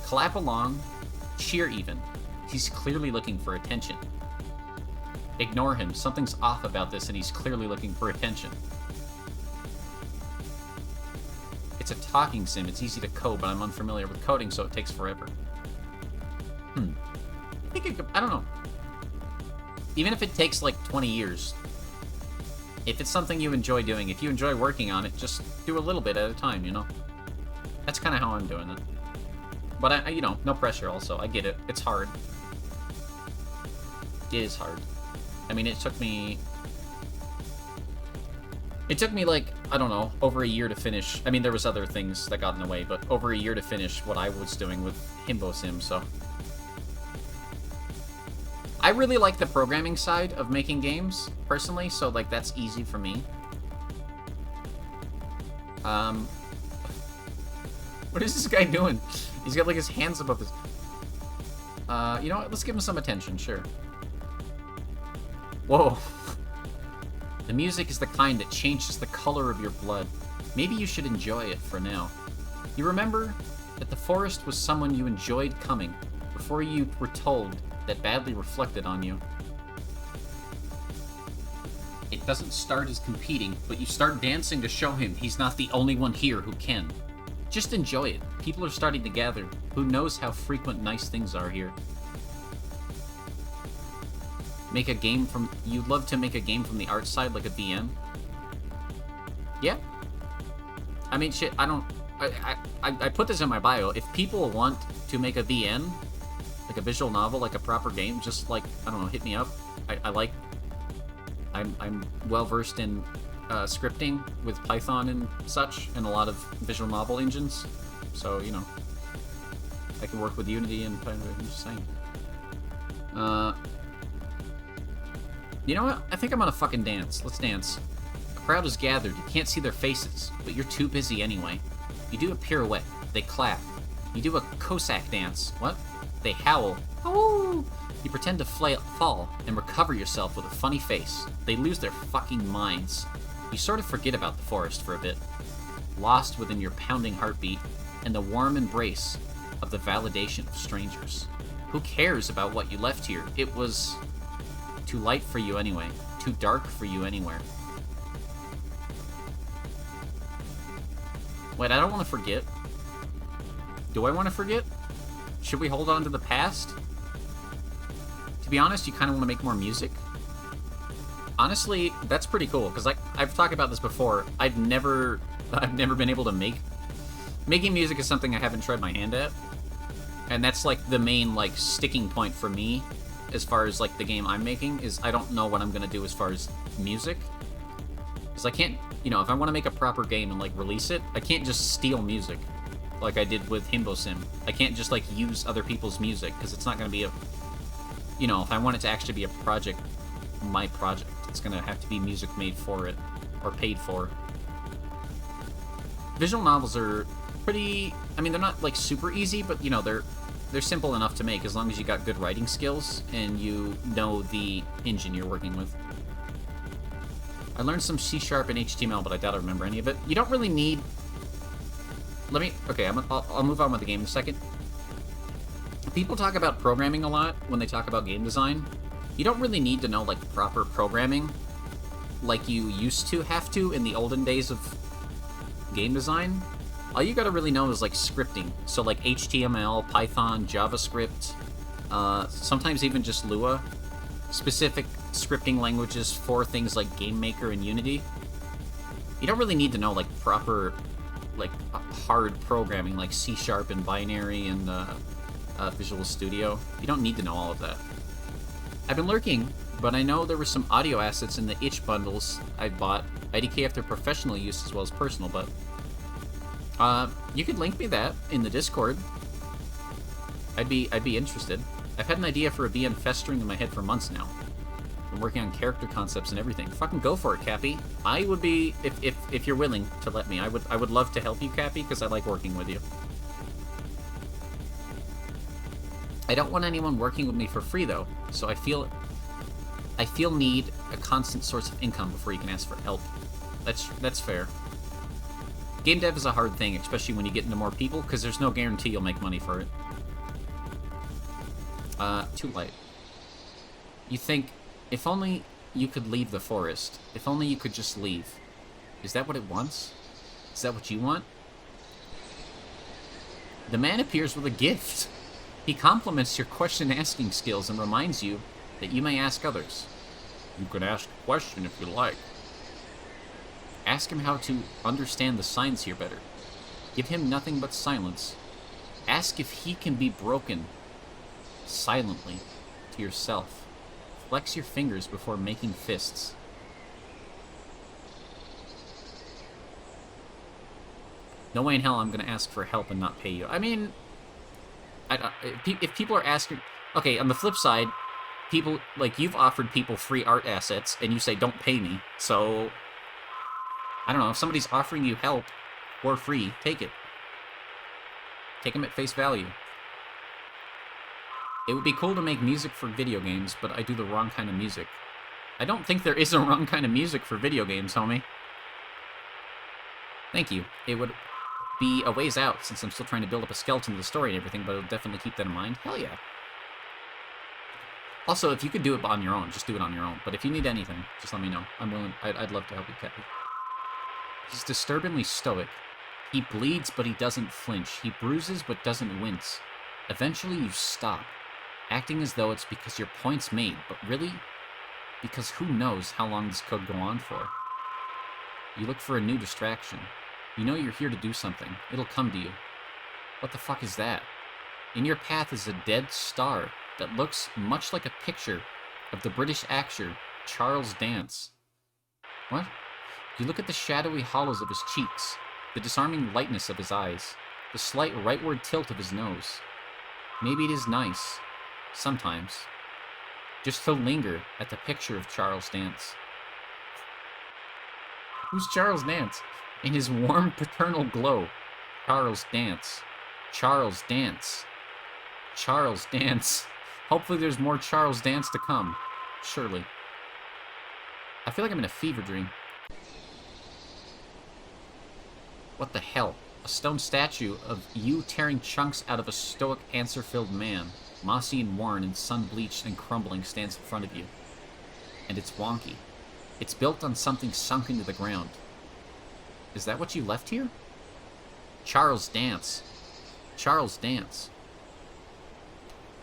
Clap along. Cheer even. He's clearly looking for attention. Ignore him. Something's off about this, and he's clearly looking for attention. It's a talking sim. It's easy to code, but I'm unfamiliar with coding, so it takes forever. I think it could... I don't know. Even if it takes, like, 20 years... If it's something you enjoy doing, if you enjoy working on it, just do a little bit at a time, you know? That's kind of how I'm doing it. But, you know, no pressure also. I get it. It's hard. It is hard. I mean, it took me... It took me, like, I don't know, over a year to finish. I mean, there was other things that got in the way, but over a year to finish what I was doing with Himbo Sim, so... I really like the programming side of making games, personally, so, like, that's easy for me. What is this guy doing? He's got, like, his hands above his... you know what? Let's give him some attention, sure. Whoa. The music is the kind that changes the color of your blood. Maybe you should enjoy it for now. You remember that the forest was someone you enjoyed coming before you were told that badly reflected on you. It doesn't start as competing, but you start dancing to show him he's not the only one here who can. Just enjoy it. People are starting to gather. Who knows how frequent nice things are here. Make a game from... You'd love to make a game from the art side, like a VN? Yeah. I mean, shit, I don't... I put this in my bio. If people want to make a VN, like a visual novel, like a proper game, just, like, I don't know, hit me up. I'm well-versed in scripting with Python and such, and a lot of visual novel engines. So, you know, I can work with Unity and Python, I'm just saying. You know what? I think I'm gonna fucking dance. Let's dance. A crowd is gathered. You can't see their faces, but you're too busy anyway. You do a pirouette. They clap. You do a Cossack dance. What? They howl. Oh! You pretend to fall and recover yourself with a funny face. They lose their fucking minds. You sort of forget about the forest for a bit, lost within your pounding heartbeat and the warm embrace of the validation of strangers. Who cares about what you left here? It was... too light for you anyway. Too dark for you anywhere. Wait, I don't want to forget. Do I want to forget? Should we hold on to the past? To be honest, you kind of want to make more music. Honestly, that's pretty cool, because I've talked about this before. I've never been able to make... Making music is something I haven't tried my hand at. And that's, like, the main, like, sticking point for me as far as, like, the game I'm making, is I don't know what I'm gonna do as far as music. Because I can't, you know, if I want to make a proper game and, like, release it, I can't just steal music like I did with Himbo Sim. I can't just, like, use other people's music, because it's not gonna be a... You know, if I want it to actually be a project, my project, it's gonna have to be music made for it, or paid for. Visual novels are pretty... I mean, they're not, like, super easy, but, you know, they're simple enough to make as long as you got good writing skills and you know the engine you're working with. I learned some C# and HTML, but I doubt I remember any of it. You don't really need... Okay, I'll move on with the game in a second. People talk about programming a lot when they talk about game design. You don't really need to know, like, proper programming like you used to have to in the olden days of game design. All you gotta really know is, like, scripting. So, like, HTML, Python, JavaScript, sometimes even just Lua. Specific scripting languages for things like GameMaker and Unity. You don't really need to know, like, proper, like, hard programming, like C# and Binary and Visual Studio. You don't need to know all of that. I've been lurking, but I know there were some audio assets in the itch bundles I bought. IDK after professional use as well as personal, but... you could link me that in the Discord. I'd be interested. I've had an idea for a VN festering in my head for months now. I'm working on character concepts and everything. Fucking go for it, Cappy. I would be, if you're willing to let me, I would love to help you, Cappy, because I like working with you. I don't want anyone working with me for free though, so I feel need a constant source of income before you can ask for help. That's fair. Game dev is a hard thing, especially when you get into more people, because there's no guarantee you'll make money for it. Too light. You think, if only you could leave the forest. If only you could just leave. Is that what it wants? Is that what you want? The man appears with a gift. He compliments your question-asking skills and reminds you that you may ask others. You can ask a question if you like. Ask him how to understand the signs here better. Give him nothing but silence. Ask if he can be broken silently to yourself. Flex your fingers before making fists. No way in hell I'm gonna ask for help and not pay you. I mean, if people are asking... Okay, on the flip side, people... Like, you've offered people free art assets, and you say, don't pay me. So, I don't know. If somebody's offering you help for free, take it. Take them at face value. It would be cool to make music for video games, but I do the wrong kind of music. I don't think there is a wrong kind of music for video games, homie. Thank you. It would be a ways out, since I'm still trying to build up a skeleton to the story and everything, but I'll definitely keep that in mind. Hell yeah. Also, if you could do it on your own, just do it on your own. But if you need anything, just let me know. I'm willing. I'd love to help you, Kathy. He's disturbingly stoic. He bleeds, but he doesn't flinch. He bruises, but doesn't wince. Eventually, you stop, acting as though it's because your point's made, but really, because who knows how long this could go on for. You look for a new distraction. You know you're here to do something. It'll come to you. What the fuck is that? In your path is a dead star that looks much like a picture of the British actor Charles Dance. What? You look at the shadowy hollows of his cheeks, the disarming lightness of his eyes, the slight rightward tilt of his nose. Maybe it is nice, sometimes, just to linger at the picture of Charles Dance. Who's Charles Dance? In his warm paternal glow, Charles Dance. Charles Dance. Charles Dance. Hopefully there's more Charles Dance to come. Surely. I feel like I'm in a fever dream. What the hell? A stone statue of you tearing chunks out of a stoic, answer-filled man, mossy and worn and sun-bleached and crumbling, stands in front of you. And it's wonky. It's built on something sunk into the ground. Is that what you left here? Charles Dance. Charles Dance.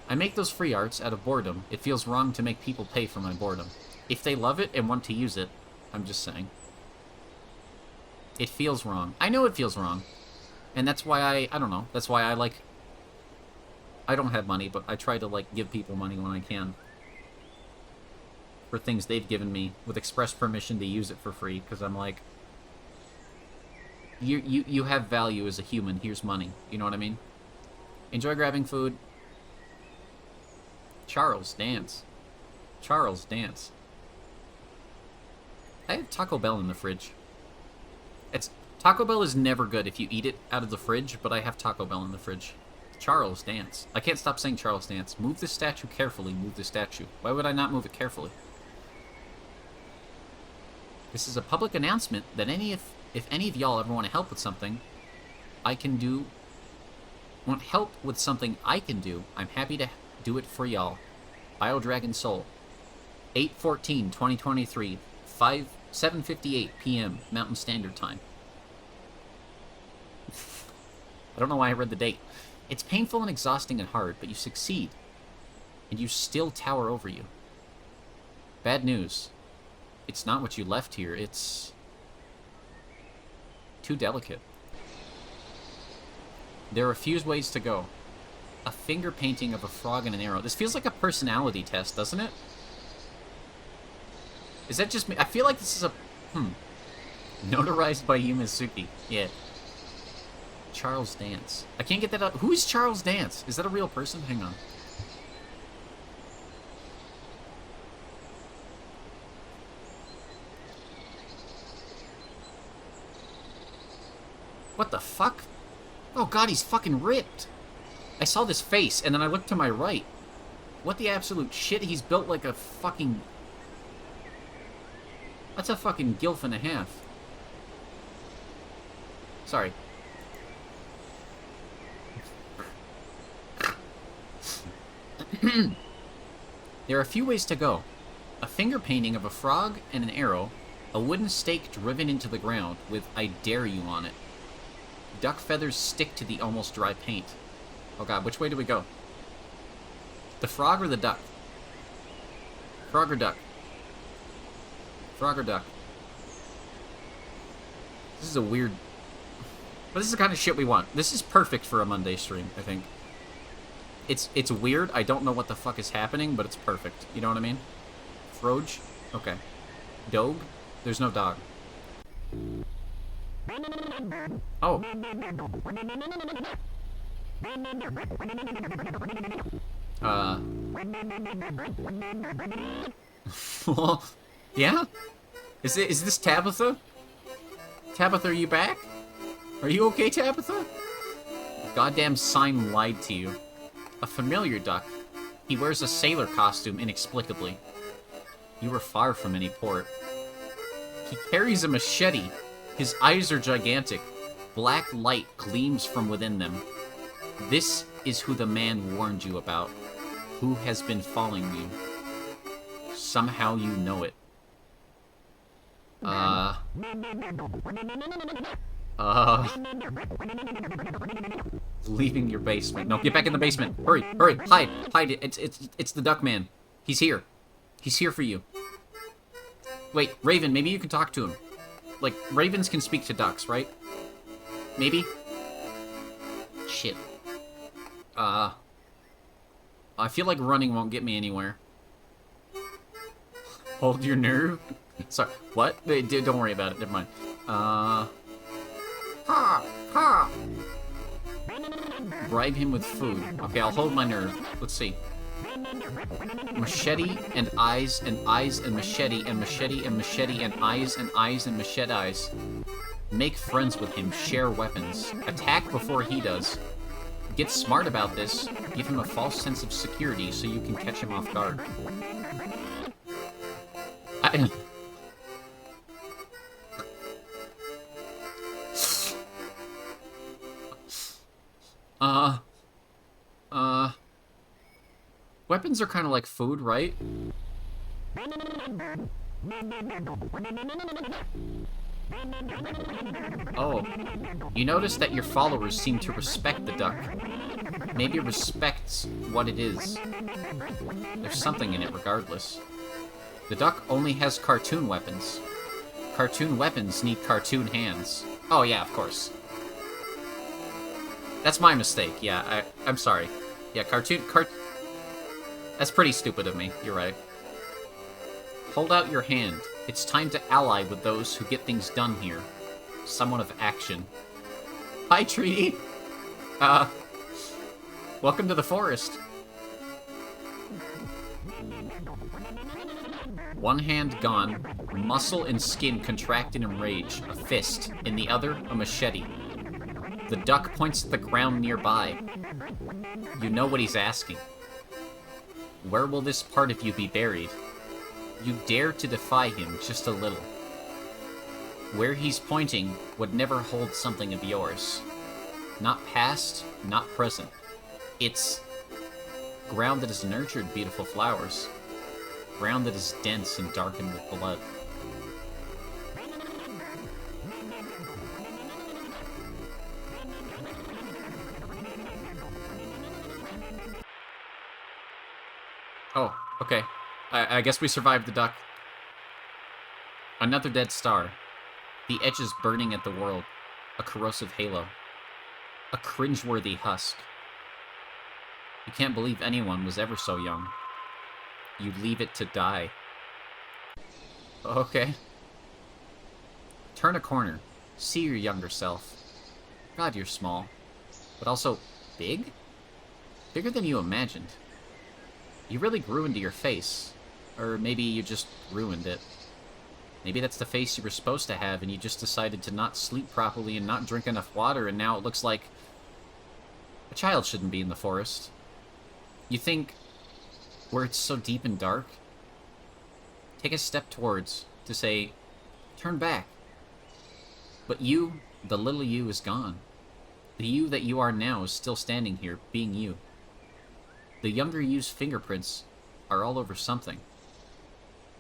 I make those free arts out of boredom. It feels wrong to make people pay for my boredom. If they love it and want to use it, I'm just saying. It feels wrong. I know it feels wrong. And that's why I don't know. That's why I don't have money, but I try to, like, give people money when I can. For things they've given me with express permission to use it for free, because I'm like, you have value as a human. Here's money. You know what I mean? Enjoy grabbing food. Charles Dance. Charles Dance. I have Taco Bell in the fridge. Taco Bell is never good if you eat it out of the fridge, but I have Taco Bell in the fridge. Charles Dance. I can't stop saying Charles Dance. Move the statue carefully. Move the statue. Why would I not move it carefully? This is a public announcement that if any of y'all ever want to help with something, want help with something I can do, I'm happy to do it for y'all. BioDragon Soul. 8/14/2023. 7:58 p.m. Mountain Standard Time. I don't know why I read the date. It's painful and exhausting and hard, but you succeed. And you still tower over you. Bad news. It's not what you left here. It's too delicate. There are a few ways to go. A finger painting of a frog and an arrow. This feels like a personality test, doesn't it? Is that just me? I feel like this is a... Notarized by Yumizuki. Yeah. Charles Dance. I can't get that out. Who is Charles Dance? Is that a real person? Hang on. What the fuck? Oh god, he's fucking ripped. I saw this face, and then I looked to my right. What the absolute shit? He's built like a fucking... That's a fucking gilf and a half. Sorry. There are a few ways to go. A finger painting of a frog and an arrow, a wooden stake driven into the ground with "I dare you" on it. Duck feathers stick to the almost dry paint. Oh god, which way do we go? The frog or the duck? Frog or duck? Frog or duck? This is a weird... But this is the kind of shit we want. This is perfect for a Monday stream, I think. It's weird. I don't know what the fuck is happening, but it's perfect. You know what I mean? Froge? Okay. Dog? There's no dog. Oh. Well, yeah? Is this Tabitha? Tabitha, are you back? Are you okay, Tabitha? Goddamn sign lied to you. A familiar duck. He wears a sailor costume inexplicably. You were far from any port. He carries a machete. His eyes are gigantic. Black light gleams from within them. This is who the man warned you about. Who has been following you. Somehow you know it. Leaving your basement. No, get back in the basement. Hurry, hurry, hide, hide it. It's the duck man. He's here. He's here for you. Wait, Raven, maybe you can talk to him. Like, ravens can speak to ducks, right? Maybe? Shit. I feel like running won't get me anywhere. Hold your nerve? Sorry, what? Don't worry about it, never mind. Ha! Ha! Bribe him with food. Okay, I'll hold my nerve. Let's see. Machete and eyes and eyes and machete and machete and machete and eyes and eyes and machete eyes. Make friends with him, share weapons. Attack before he does. Get smart about this. Give him a false sense of security so you can catch him off guard. Weapons are kind of like food, right? Oh, you notice that your followers seem to respect the duck. Maybe respects what it is. There's something in it regardless. The duck only has cartoon weapons. Cartoon weapons need cartoon hands. Oh yeah, of course. That's my mistake, yeah, I'm sorry. Yeah, that's pretty stupid of me, you're right. Hold out your hand. It's time to ally with those who get things done here. Someone of action. Hi, Treaty! Welcome to the forest. One hand gone, muscle and skin contracted in rage, a fist. In the other, a machete. The duck points at the ground nearby. You know what he's asking. Where will this part of you be buried? You dare to defy him just a little. Where he's pointing would never hold something of yours. Not past, not present. It's ground that has nurtured beautiful flowers. Ground that is dense and darkened with blood. Oh, okay. I guess we survived the duck. Another dead star. The edges burning at the world. A corrosive halo. A cringeworthy husk. You can't believe anyone was ever so young. You leave it to die. Okay. Turn a corner. See your younger self. God, you're small. But also big? Bigger than you imagined. You really grew into your face. Or maybe you just ruined it. Maybe that's the face you were supposed to have and you just decided to not sleep properly and not drink enough water and now it looks like a child shouldn't be in the forest. You think where it's so deep and dark, take a step towards to say, turn back. But you, the little you, is gone. The you that you are now is still standing here, being you. The younger you's fingerprints are all over something.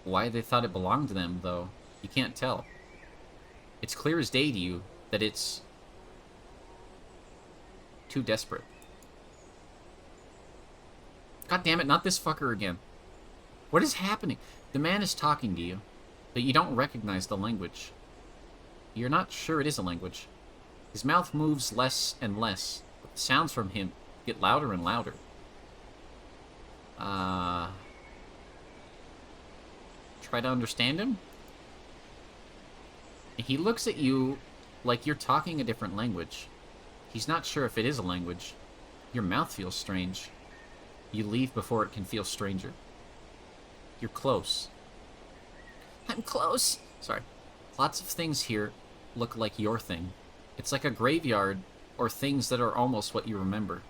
Why they thought it belonged to them, though, you can't tell. It's clear as day to you that it's too desperate. God damn it, not this fucker again. What is happening? The man is talking to you, but you don't recognize the language. You're not sure it is a language. His mouth moves less and less, but the sounds from him get louder and louder. Try to understand him? He looks at you Like you're talking a different language. He's not sure if it is a language. Your mouth feels strange. You leave before it can feel stranger. You're close. I'm close. Sorry. Lots of things here look like your thing. It's like a graveyard, or things that are almost what you remember.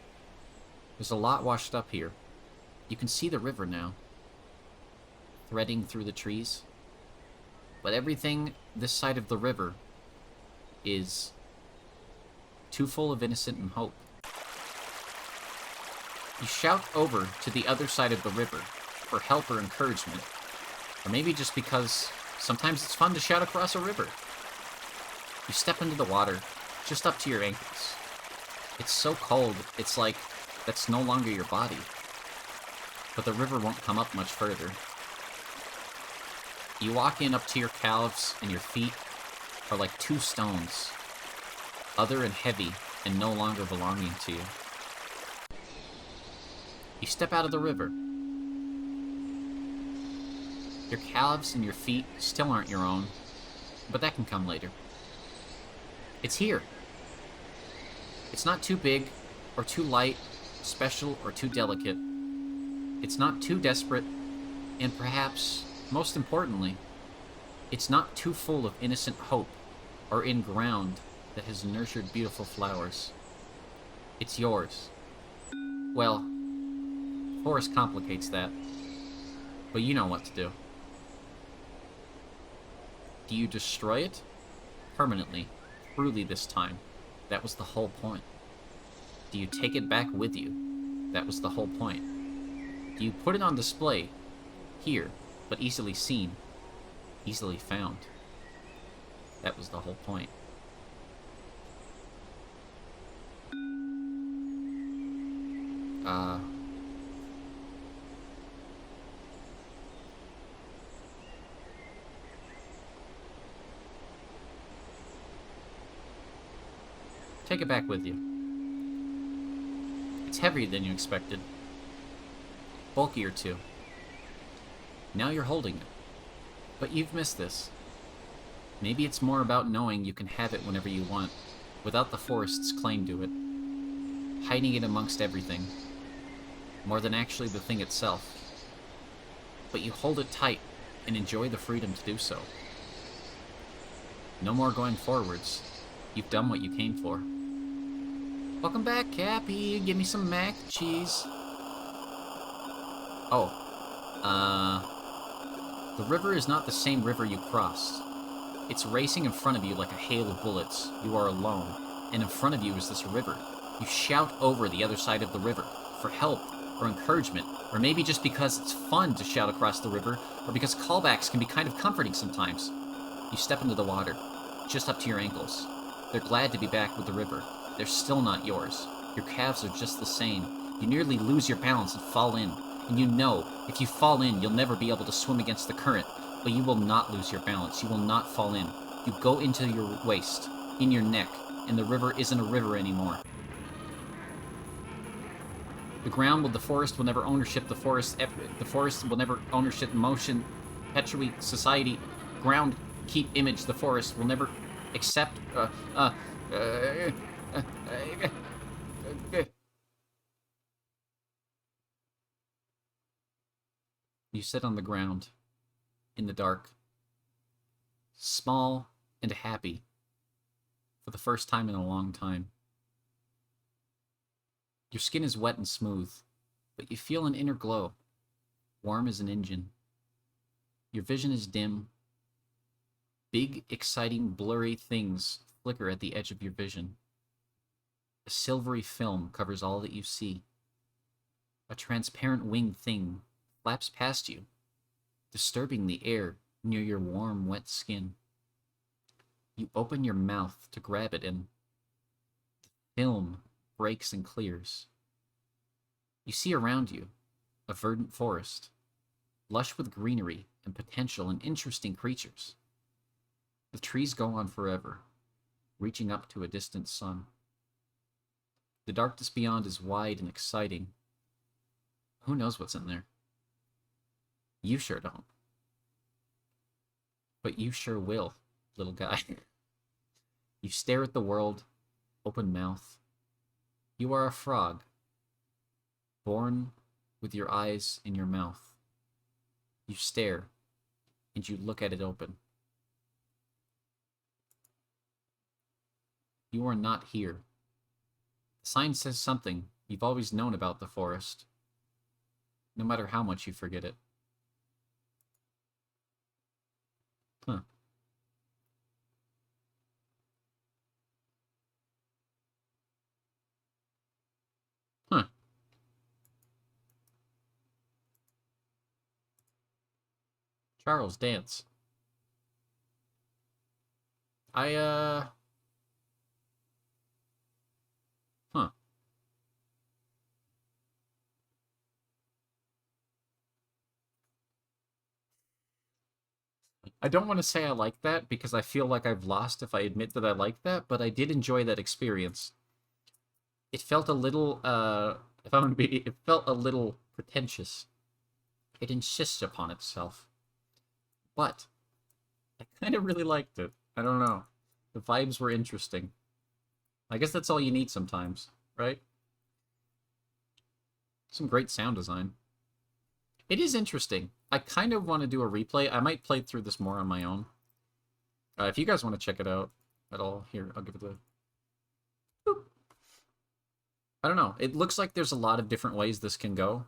There's a lot washed up here. You can see the river now, threading through the trees. But everything this side of the river is too full of innocent and hope. You shout over to the other side of the river for help or encouragement. Or maybe just because sometimes it's fun to shout across a river. You step into the water, just up to your ankles. It's so cold, it's like that's no longer your body. But the river won't come up much further. You walk in up to your calves, and your feet are like two stones, other and heavy, and no longer belonging to you. You step out of the river. Your calves and your feet still aren't your own, but that can come later. It's here. It's not too big, or too light, special, or too delicate. It's not too desperate, and perhaps, most importantly, it's not too full of innocent hope, or in ground that has nurtured beautiful flowers. It's yours. Well, forest complicates that, but you know what to do. Do you destroy it? Permanently. Truly this time. That was the whole point. Do you take it back with you? That was the whole point. Do you put it on display? Here, but easily seen. Easily found. That was the whole point. Take it back with you. It's heavier than you expected. Bulkier too. Now you're holding it. But you've missed this. Maybe it's more about knowing you can have it whenever you want, without the forest's claim to it. Hiding it amongst everything. More than actually the thing itself. But you hold it tight and enjoy the freedom to do so. No more going forwards. You've done what you came for. Welcome back, Cappy. Give me some mac and cheese. Oh. The river is not the same river you crossed. It's racing in front of you like a hail of bullets. You are alone, and in front of you is this river. You shout over the other side of the river for help or encouragement, or maybe just because it's fun to shout across the river, or because callbacks can be kind of comforting sometimes. You step into the water, just up to your ankles. They're glad to be back with the river. They're still not yours. Your calves are just the same. You nearly lose your balance and fall in. And you know, if you fall in, you'll never be able to swim against the current. But you will not lose your balance. You will not fall in. You go into your waist, in your neck, and the river isn't a river anymore. The ground the forest will never ownership. The forest will never ownership motion. Perpetuate society. Ground keep image. The forest will never accept. You sit on the ground, in the dark, small and happy, for the first time in a long time. Your skin is wet and smooth, but you feel an inner glow, warm as an engine. Your vision is dim. Big, exciting, blurry things flicker at the edge of your vision. A silvery film covers all that you see. A transparent winged thing flaps past you, disturbing the air near your warm, wet skin. You open your mouth to grab it, and the film breaks and clears. You see around you a verdant forest, lush with greenery and potential and interesting creatures. The trees go on forever, reaching up to a distant sun. The darkness beyond is wide and exciting. Who knows what's in there? You sure don't. But you sure will, little guy. You stare at the world, open mouth. You are a frog, born with your eyes in your mouth. You stare, and you look at it open. You are not here. The sign says something you've always known about the forest, no matter how much you forget it. Huh. Huh. Charles, dance. Huh. I don't want to say I like that because I feel like I've lost if I admit that I like that, but I did enjoy that experience. It felt a little, if I'm gonna be, it felt a little pretentious. It insists upon itself. But I kind of really liked it. I don't know. The vibes were interesting. I guess that's all you need sometimes, right? Some great sound design. It is interesting. I kind of want to do a replay. I might play through this more on my own. If you guys want to check it out at all, here, I'll give it a... Boop. I don't know. It looks like there's a lot of different ways this can go.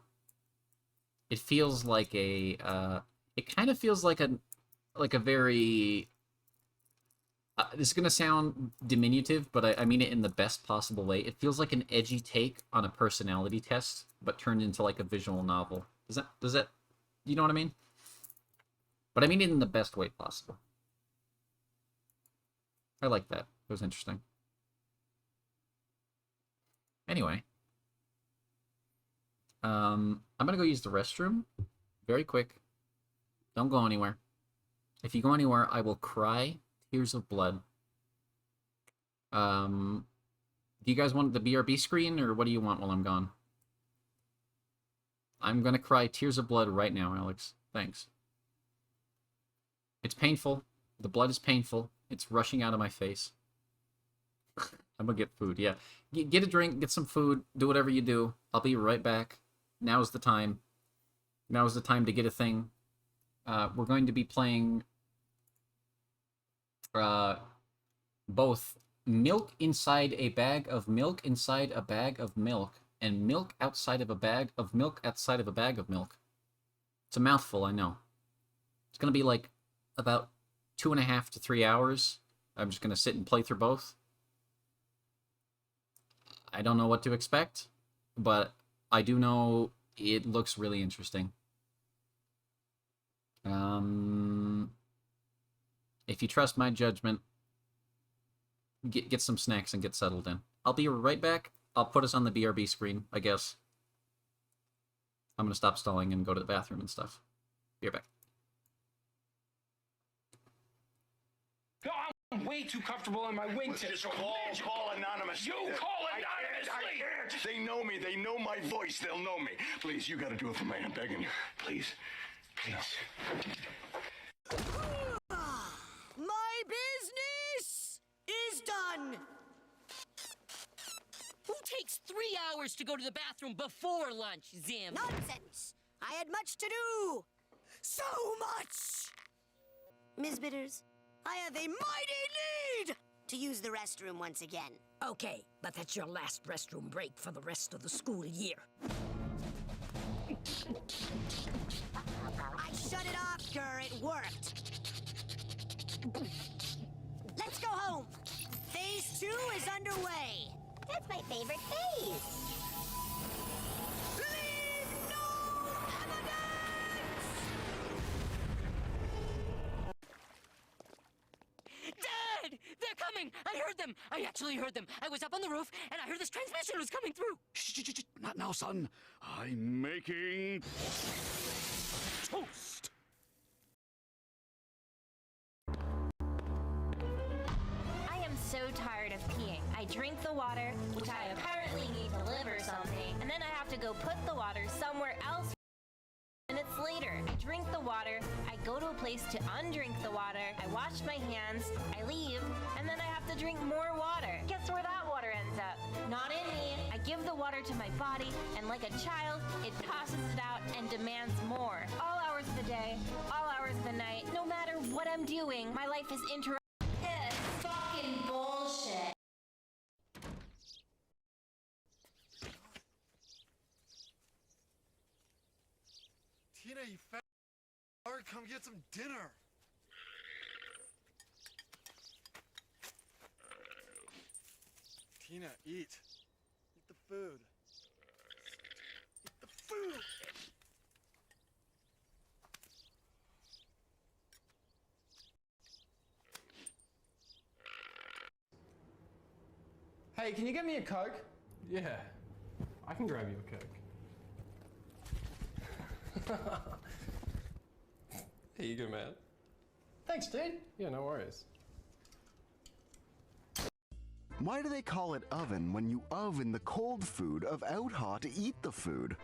It feels like a... it kind of feels like a very... this is going to sound diminutive, but I mean it in the best possible way. It feels like an edgy take on a personality test, but turned into like a visual novel. Does that, you know what I mean? But I mean it in the best way possible. I like that. It was interesting. Anyway. I'm gonna go use the restroom. Very quick. Don't go anywhere. If you go anywhere, I will cry tears of blood. Do you guys want the BRB screen, or what do you want while I'm gone? I'm gonna cry tears of blood right now, Alex. Thanks. It's painful. The blood is painful. It's rushing out of my face. I'm gonna get food, yeah. Get a drink, get some food, do whatever you do. I'll be right back. Now's the time. Now's the time to get a thing. We're going to be playing both milk inside a bag of milk inside a bag of milk, and milk outside of a bag of milk outside of a bag of milk. It's a mouthful, I know. It's going to be like about 2.5 to 3 hours. I'm just going to sit and play through both. I don't know what to expect, but I do know it looks really interesting. If you trust my judgment, get some snacks and get settled in. I'll be right back. I'll put us on the BRB screen, I guess. I'm gonna stop stalling and go to the bathroom and stuff. Be right back. No, I'm way too comfortable in my wingtip. Just call Anonymous. You call anonymously! I can't. They know me. They know my voice. They'll know me. Please, you gotta do it for me. I'm begging you. Please. Please. My business is done. Who takes 3 hours to go to the bathroom before lunch, Zim? Nonsense. I had much to do. So much. Ms. Bitters, I have a mighty need to use the restroom once again. Okay, but that's your last restroom break for the rest of the school year. I shut it off, Gur. It worked. Let's go home. Phase 2 is underway. That's my favorite phase. Leave no evidence! Dad! They're coming! I heard them! I actually heard them. I was up on the roof, and I heard this transmission was coming through. Shh, not now, son. I'm making toast. I am so tired of peeing. I drink the water, which I apparently need to live or something, and then I have to go put the water somewhere else. Minutes later, I drink the water, I go to a place place to undrink the water. I wash my hands, I leave, and then I have to drink more water. Guess where that water ends up? Not in me. I give the water to my body, and like a child, it tosses it out and demands more. All hours of the day, all hours of the night, no matter what I'm doing, my life is interrupted. It's fucking bullshit. Tina, you fat lord, come get some dinner. Tina, eat. Eat the food. Eat the food! Hey, can you get me a Coke? Yeah, I can grab you a Coke. Hey, you good, man? Thanks, dude. Yeah, no worries. Why do they call it oven when you oven the cold food of out hot to eat the food?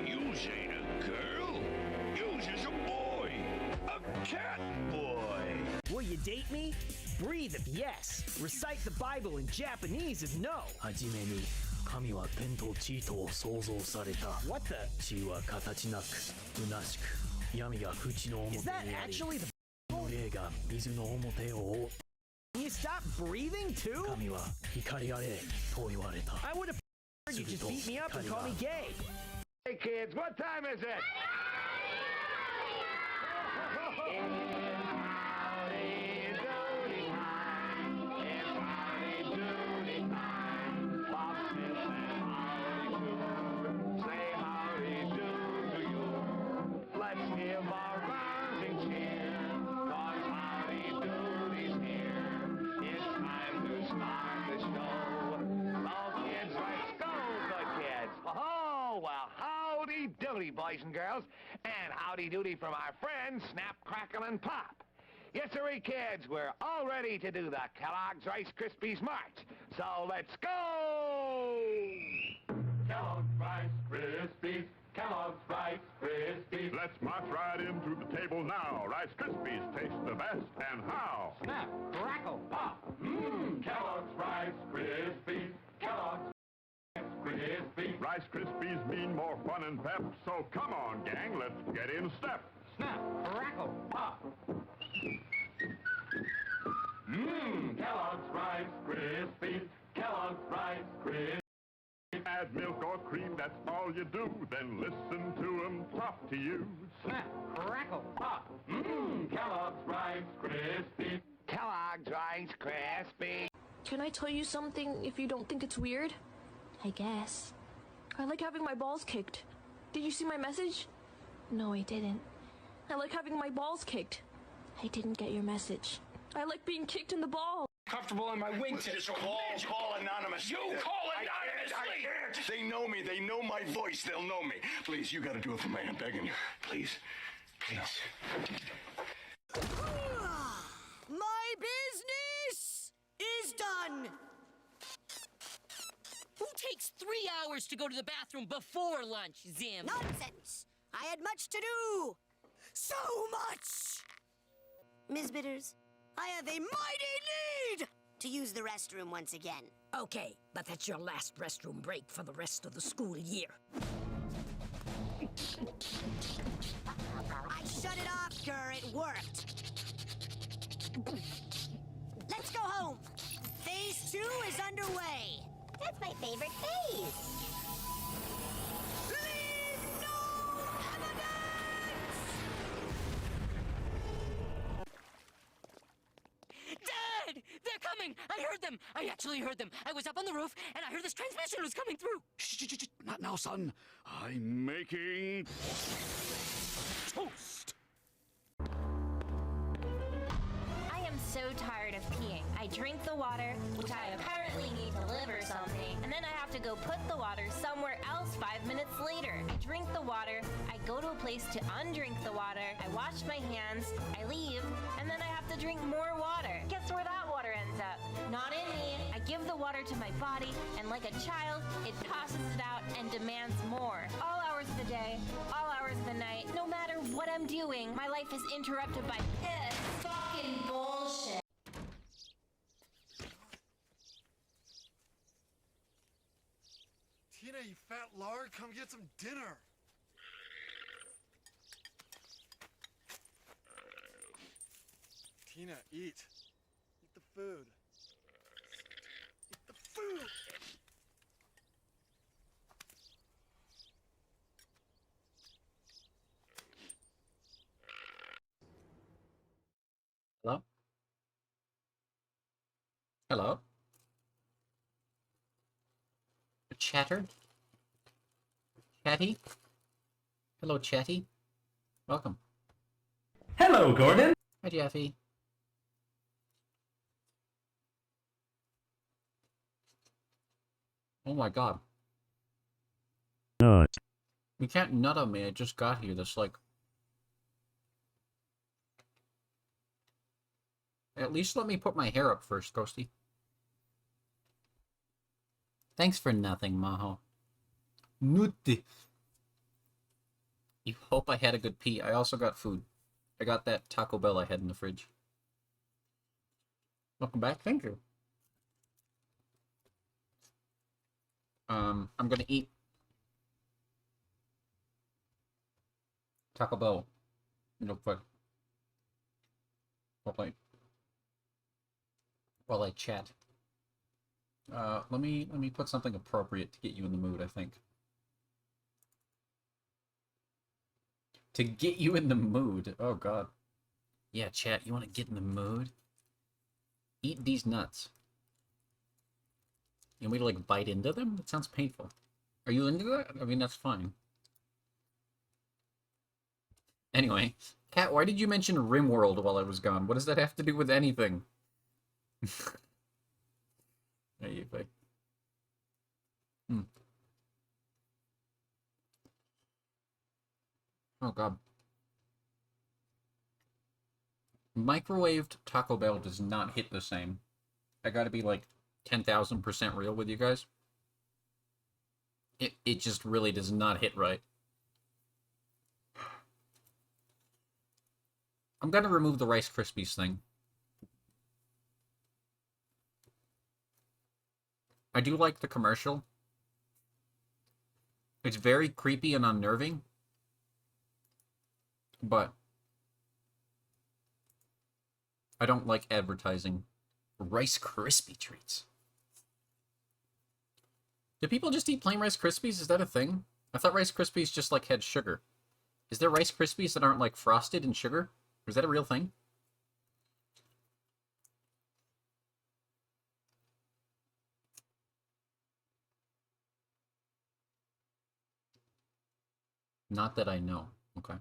Yous ain't a girl. Yous is a boy. A cat boy. Will you date me? Breathe if yes. Recite the Bible in Japanese if no. はじめに神は天と地とを創造された。 What the? 地は形なく、虚しく、闇が淵の表 Is に that あり、 actually the 霊が水の表を覆う。 Can you stop breathing too? 神は光あれと言われた。 I would have preferred you just beat me up and call me gay. Hey kids, what time is it? Doody, boys and girls, and howdy doody from our friends Snap, Crackle, and Pop. Yes, sirree, kids, we're all ready to do the Kellogg's Rice Krispies March. So let's go! Kellogg's Rice Krispies, Kellogg's Rice Krispies. Let's march right into the table now. Rice Krispies taste the best, and how? Snap, Crackle, Pop. Kellogg's Rice Krispies, Kellogg's Krispies. Rice Krispies mean more fun and pep, so come on, gang, let's get in step. Snap, Crackle, Pop. Kellogg's Rice Krispies, Kellogg's Rice Krispies. Add milk or cream, that's all you do, then listen to 'em talk to you. Snap, Crackle, Pop. Kellogg's Rice Krispies. Kellogg's Rice Krispies. Can I tell you something if you don't think it's weird? I guess. I like having my balls kicked. Did you see my message? No, I didn't. I like having my balls kicked. I didn't get your message. I like being kicked in the balls. Comfortable on my wingtips. Call anonymous. You call anonymously! I can't. They know me. They know my voice. They'll know me. Please, you gotta do it for me. I'm begging you. Please. Please. My business is done. Who takes 3 hours to go to the bathroom before lunch, Zim? Nonsense. I had much to do. So much. Ms. Bitters, I have a mighty need to use the restroom once again. Okay, but that's your last restroom break for the rest of the school year. I shut it off, Gurr. It worked. Let's go home. Phase 2 is underway. That's my favorite phase. Leave no evidence! Dad! They're coming! I heard them! I actually heard them. I was up on the roof, and I heard this transmission was coming through. Shh, not now, son. I'm making toast. I am so tired of peeing. I drink the water, which I apparently need to live or something, and then then I have to go put the water somewhere else 5 minutes later. I drink the water, I go to a place to undrink the water, I wash my hands, I leave, and then I have to drink more water. Guess where that water ends up? Not in me. I give the water to my body, and like a child, it tosses it out and demands more. All hours of the day, all hours of the night, no matter what I'm doing, my life is interrupted by this fucking bullshit. Tina, you fat lard, come get some dinner. Tina, eat. Eat the food. Eat the food! Hello? Hello? Chatter? Chatty? Hello, Chatty. Welcome. Hello, Gordon. Hi, Jeffy. Oh my god. Nut. You can't nut on me, I just got here, that's like... At least let me put my hair up first, Ghosty. Thanks for nothing, Maho. Nutti. You hope I had a good pee. I also got food. I got that Taco Bell I had in the fridge. Welcome back, thank you. I'm gonna eat Taco Bell real quick. While I chat. Let me put something appropriate to get you in the mood, I think. To get you in the mood. Oh god. Yeah, chat, you want to get in the mood? Eat these nuts. You want me to like bite into them? That sounds painful. Are you into that? I mean, that's fine. Anyway, Kat, why did you mention RimWorld while I was gone? What does that have to do with anything? There you go. Oh god. Microwaved Taco Bell does not hit the same. I gotta be like 10,000% real with you guys. It just really does not hit right. I'm gonna remove the Rice Krispies thing. I do like the commercial. It's very creepy and unnerving. But I don't like advertising Rice Krispie treats. Do people just eat plain Rice Krispies? Is that a thing? I thought Rice Krispies just like had sugar. Is there Rice Krispies that aren't like frosted in sugar? Or is that a real thing? Not that I know. Okay.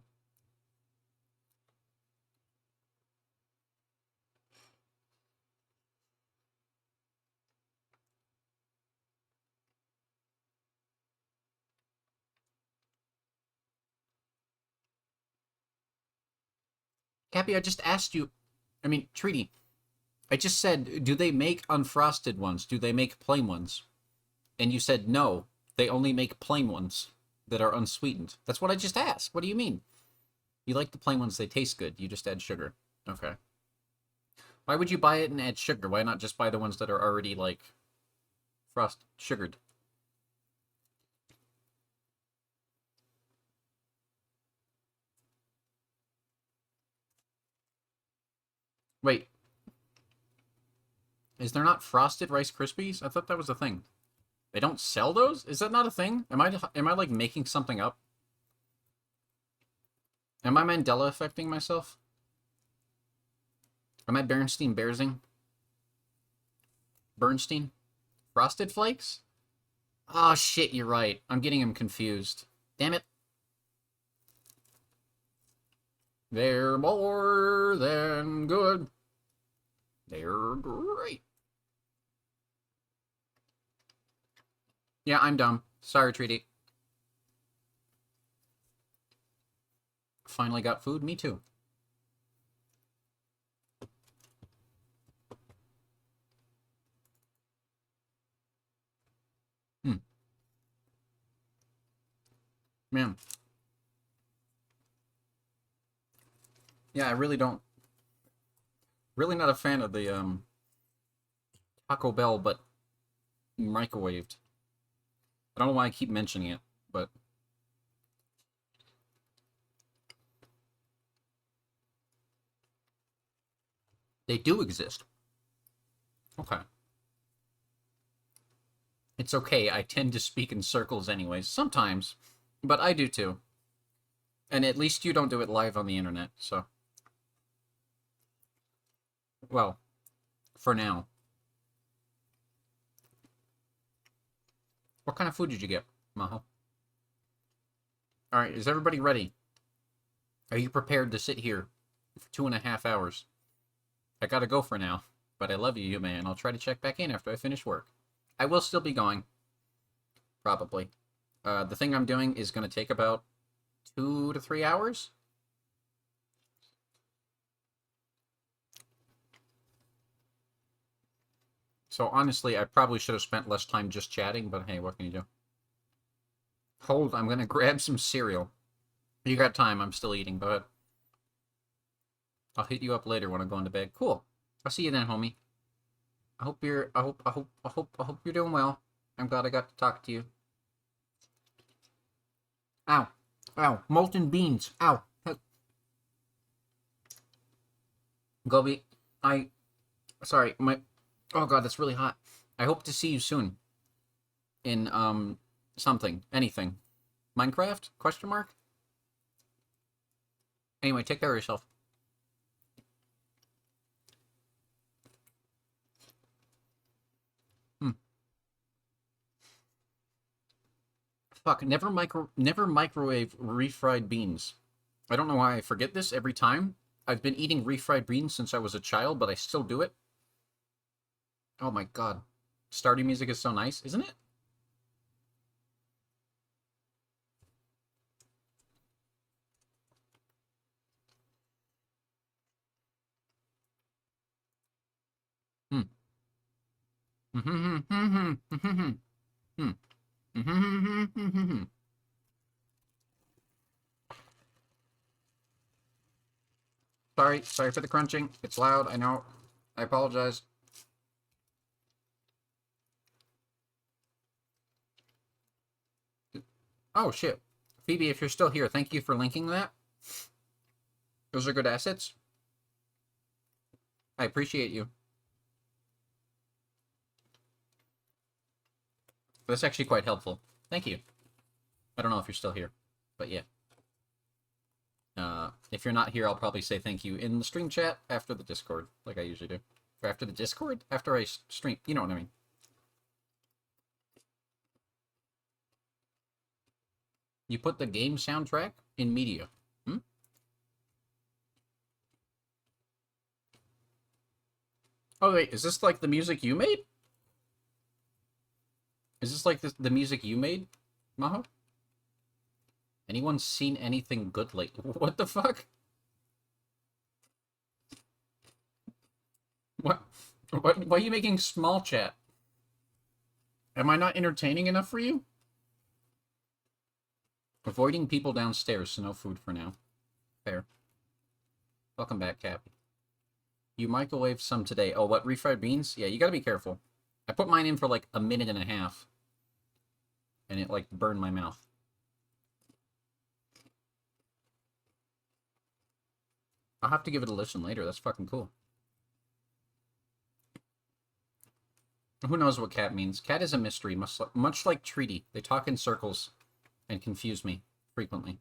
Cappy, I just asked you, I mean, Treaty, I just said, do they make unfrosted ones? Do they make plain ones? And you said, no, they only make plain ones that are unsweetened. That's what I just asked. What do you mean? You like the plain ones, they taste good. You just add sugar. Okay. Why would you buy it and add sugar? Why not just buy the ones that are already, like, sugared? Wait. Is there not frosted Rice Krispies? I thought that was a thing. They don't sell those? Is that not a thing? Am I like making something up? Am I Mandela affecting myself? Am I Bernstein Bearsing? Bernstein? Frosted Flakes? Oh shit, you're right. I'm getting them confused. Damn it. They're more than good. They're great. Yeah, I'm dumb. Sorry, Treaty. Finally got food? Me too. Man. Yeah, I really don't... Really not a fan of the, Taco Bell, but microwaved. I don't know why I keep mentioning it, but... They do exist. Okay. It's okay, I tend to speak in circles anyways, sometimes, but I do too. And at least you don't do it live on the internet, so... Well, for now. What kind of food did you get, Maho? Alright, is everybody ready? Are you prepared to sit here for 2.5 hours? I gotta go for now, but I love you, Yume, and I'll try to check back in after I finish work. I will still be going. Probably. The thing I'm doing is going to take about 2 to 3 hours. So honestly, I probably should have spent less time just chatting, but hey, what can you do? Hold, I'm going to grab some cereal. You got time, I'm still eating, go ahead. I'll hit you up later when I'm going to bed. Cool. I'll see you then, homie. I hope you're doing well. I'm glad I got to talk to you. Ow. Ow. Molten beans. Ow. Gobi, sorry, oh god, that's really hot. I hope to see you soon. In, something. Anything. Minecraft? Question mark? Anyway, take care of yourself. Fuck, never microwave refried beans. I don't know why I forget this every time. I've been eating refried beans since I was a child, but I still do it. Oh my god. Starting music is so nice, isn't it? Sorry for the crunching. It's loud, I know. I apologize. Oh, shit. Phoebe, if you're still here, thank you for linking that. Those are good assets. I appreciate you. That's actually quite helpful. Thank you. I don't know if you're still here, but yeah. If you're not here, I'll probably say thank you in the stream chat after the Discord, like I usually do. Or after the Discord? After I stream, you know what I mean. You put the game soundtrack in media. Hmm? Oh wait, is this like the music you made? Is this like the music you made, Maho? Anyone seen anything good lately? What the fuck? What? Why are you making small chat? Am I not entertaining enough for you? Avoiding people downstairs, so no food for now. Fair. Welcome back, Cappy. You microwaved some today. Oh, what? Refried beans? Yeah, you gotta be careful. I put mine in for like 1.5 minutes. And it like burned my mouth. I'll have to give it a listen later. That's fucking cool. Who knows what cat means? Cat is a mystery, much like Treaty. They talk in circles and confuse me frequently.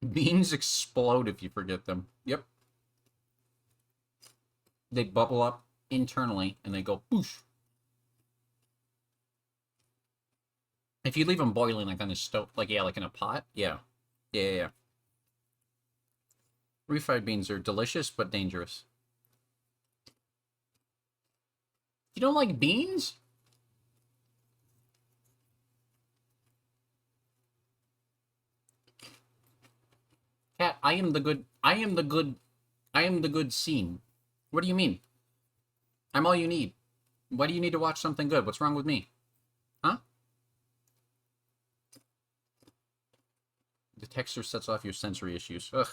Beans explode if you forget them. Yep. They bubble up internally and they go boosh. If you leave them boiling like on a stove, like in a pot, yeah. Yeah. Refried beans are delicious but dangerous. don't like beans? Cat, I am the good scene. What do you mean? I'm all you need. Why do you need to watch something good? What's wrong with me? Huh? The texture sets off your sensory issues. Ugh.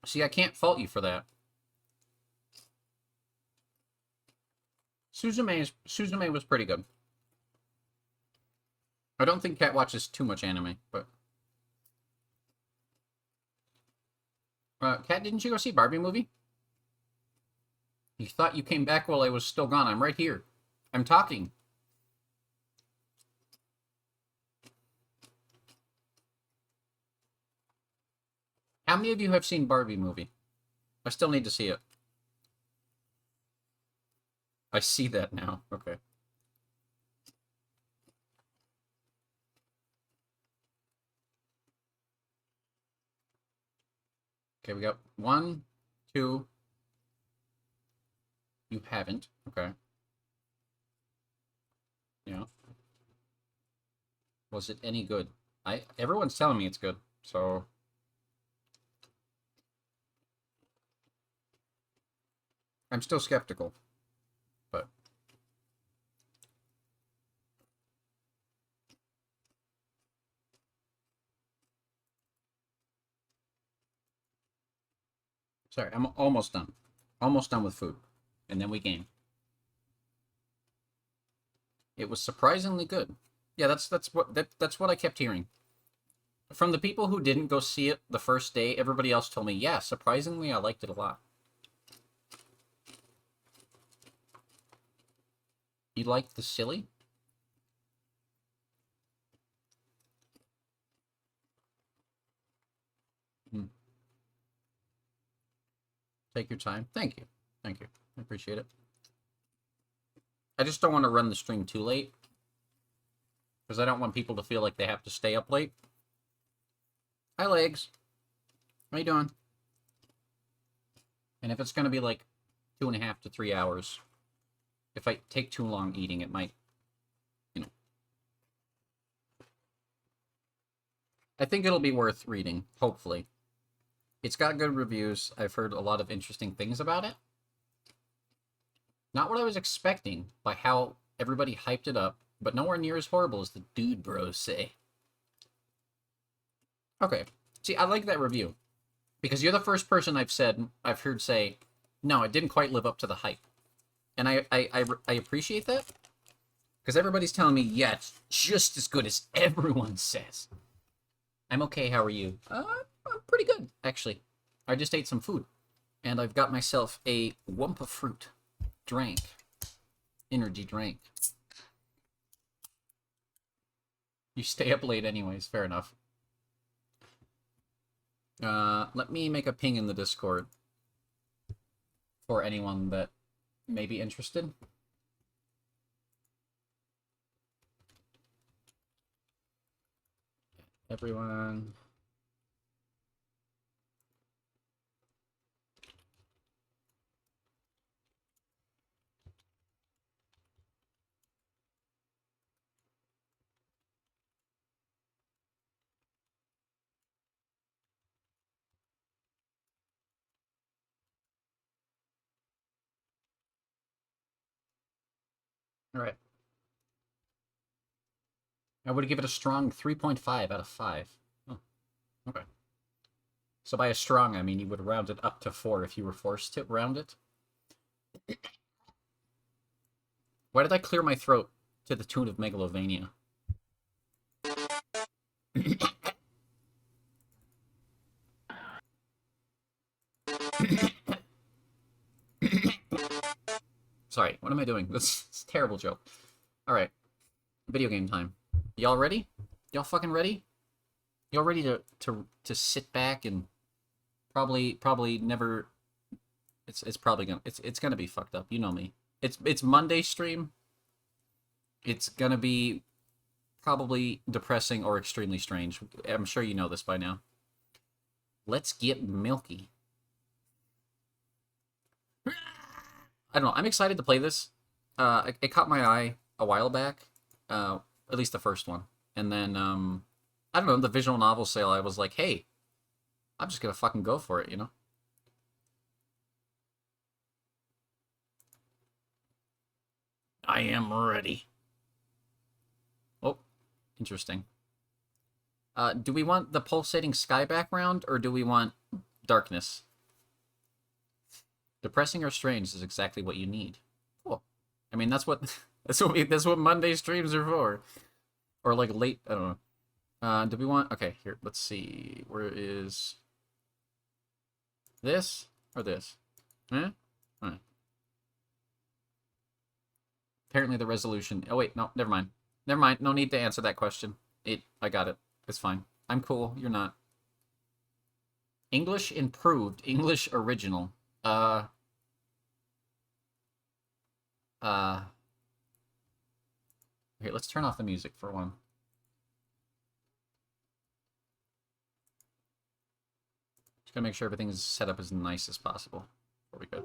See, I can't fault you for that. Suzume was pretty good. I don't think Cat watches too much anime, but... Cat, didn't you go see Barbie movie? You thought you came back while I was still gone. I'm right here. I'm talking. How many of you have seen Barbie movie? I still need to see it. I see that now. Okay. Okay, we got 1, 2. You haven't. Okay. Yeah. Was it any good? Everyone's telling me it's good, so... I'm still skeptical, but... Sorry, I'm almost done. Almost done with food. And then we game. It was surprisingly good. Yeah, that's what I kept hearing. From the people who didn't go see it the first day, everybody else told me, yeah, surprisingly, I liked it a lot. You liked the silly? Take your time. Thank you. Thank you. I appreciate it. I just don't want to run the stream too late. Because I don't want people to feel like they have to stay up late. Hi, Legs. How you doing? And if it's going to be like 2.5 to 3 hours, if I take too long eating, it might, you know. I think it'll be worth reading, hopefully. It's got good reviews. I've heard a lot of interesting things about it. Not what I was expecting by how everybody hyped it up, but nowhere near as horrible as the dude bros say. Okay. See, I like that review. Because you're the first person I've heard say, no, it didn't quite live up to the hype. And I appreciate that. Because everybody's telling me, yeah, it's just as good as everyone says. I'm okay, how are you? I'm pretty good, actually. I just ate some food. And I've got myself a Wumpa Fruit drink. Energy drink. You stay up late anyways, fair enough. Let me make a ping in the Discord. For anyone that may be interested. Everyone... All right. I would give it a strong 3.5 out of 5. Oh, okay. So by a strong, I mean you would round it up to 4 if you were forced to round it. Why did I clear my throat to the tune of Megalovania? Sorry, what am I doing? This is a terrible joke. Alright. Video game time. Y'all ready? Y'all fucking ready? Y'all ready to sit back and probably never... It's probably gonna... It's gonna be fucked up. You know me. It's Monday stream. It's gonna be probably depressing or extremely strange. I'm sure you know this by now. Let's get milky. I don't know. I'm excited to play this. It caught my eye a while back. At least the first one. And then, I don't know, the visual novel sale, I was like, hey, I'm just gonna fucking go for it, you know? I am ready. Oh, interesting. Do we want the pulsating sky background, or do we want darkness? Depressing or strange is exactly what you need. Cool. I mean, that's what that's what Monday streams are for. Or like late, I don't know. Do we want, okay, here, let's see. Where is this or this? Eh? Alright. Apparently the resolution, oh wait, no, never mind. Never mind, no need to answer that question. I got it. It's fine. I'm cool, you're not. English improved, English original. Here, let's turn off the music for one. Just gonna make sure everything is set up as nice as possible before we go.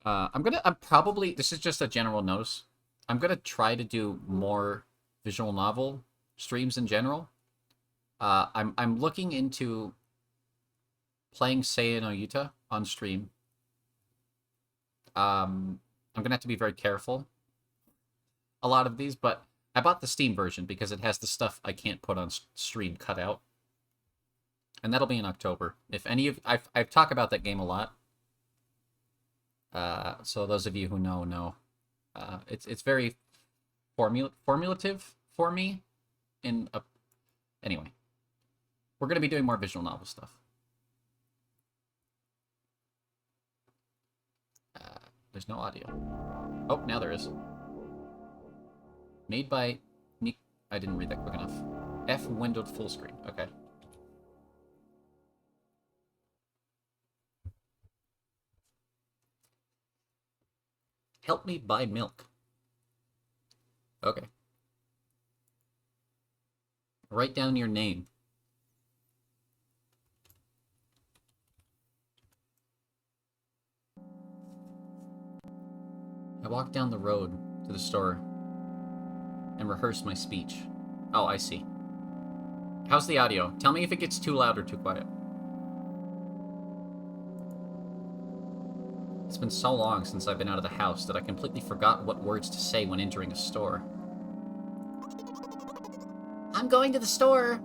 I'm probably, this is just a general notice. I'm gonna try to do more visual novel streams in general. I'm looking into playing Seiya no Yuta on stream. I'm gonna have to be very careful a lot of these, but I bought the Steam version because it has the stuff I can't put on stream cut out. And that'll be in October. If any of I've talked about that game a lot. So those of you who know. It's very formulative for me in a, anyway. We're going to be doing more visual novel stuff. There's no audio. Oh, now there is. Made by Nick. I didn't read that quick enough. F windowed full screen. Okay. Help me buy milk. Okay. Write down your name. I walked down the road to the store and rehearsed my speech. Oh, I see. How's the audio? Tell me if it gets too loud or too quiet. It's been so long since I've been out of the house that I completely forgot what words to say when entering a store. I'm going to the store!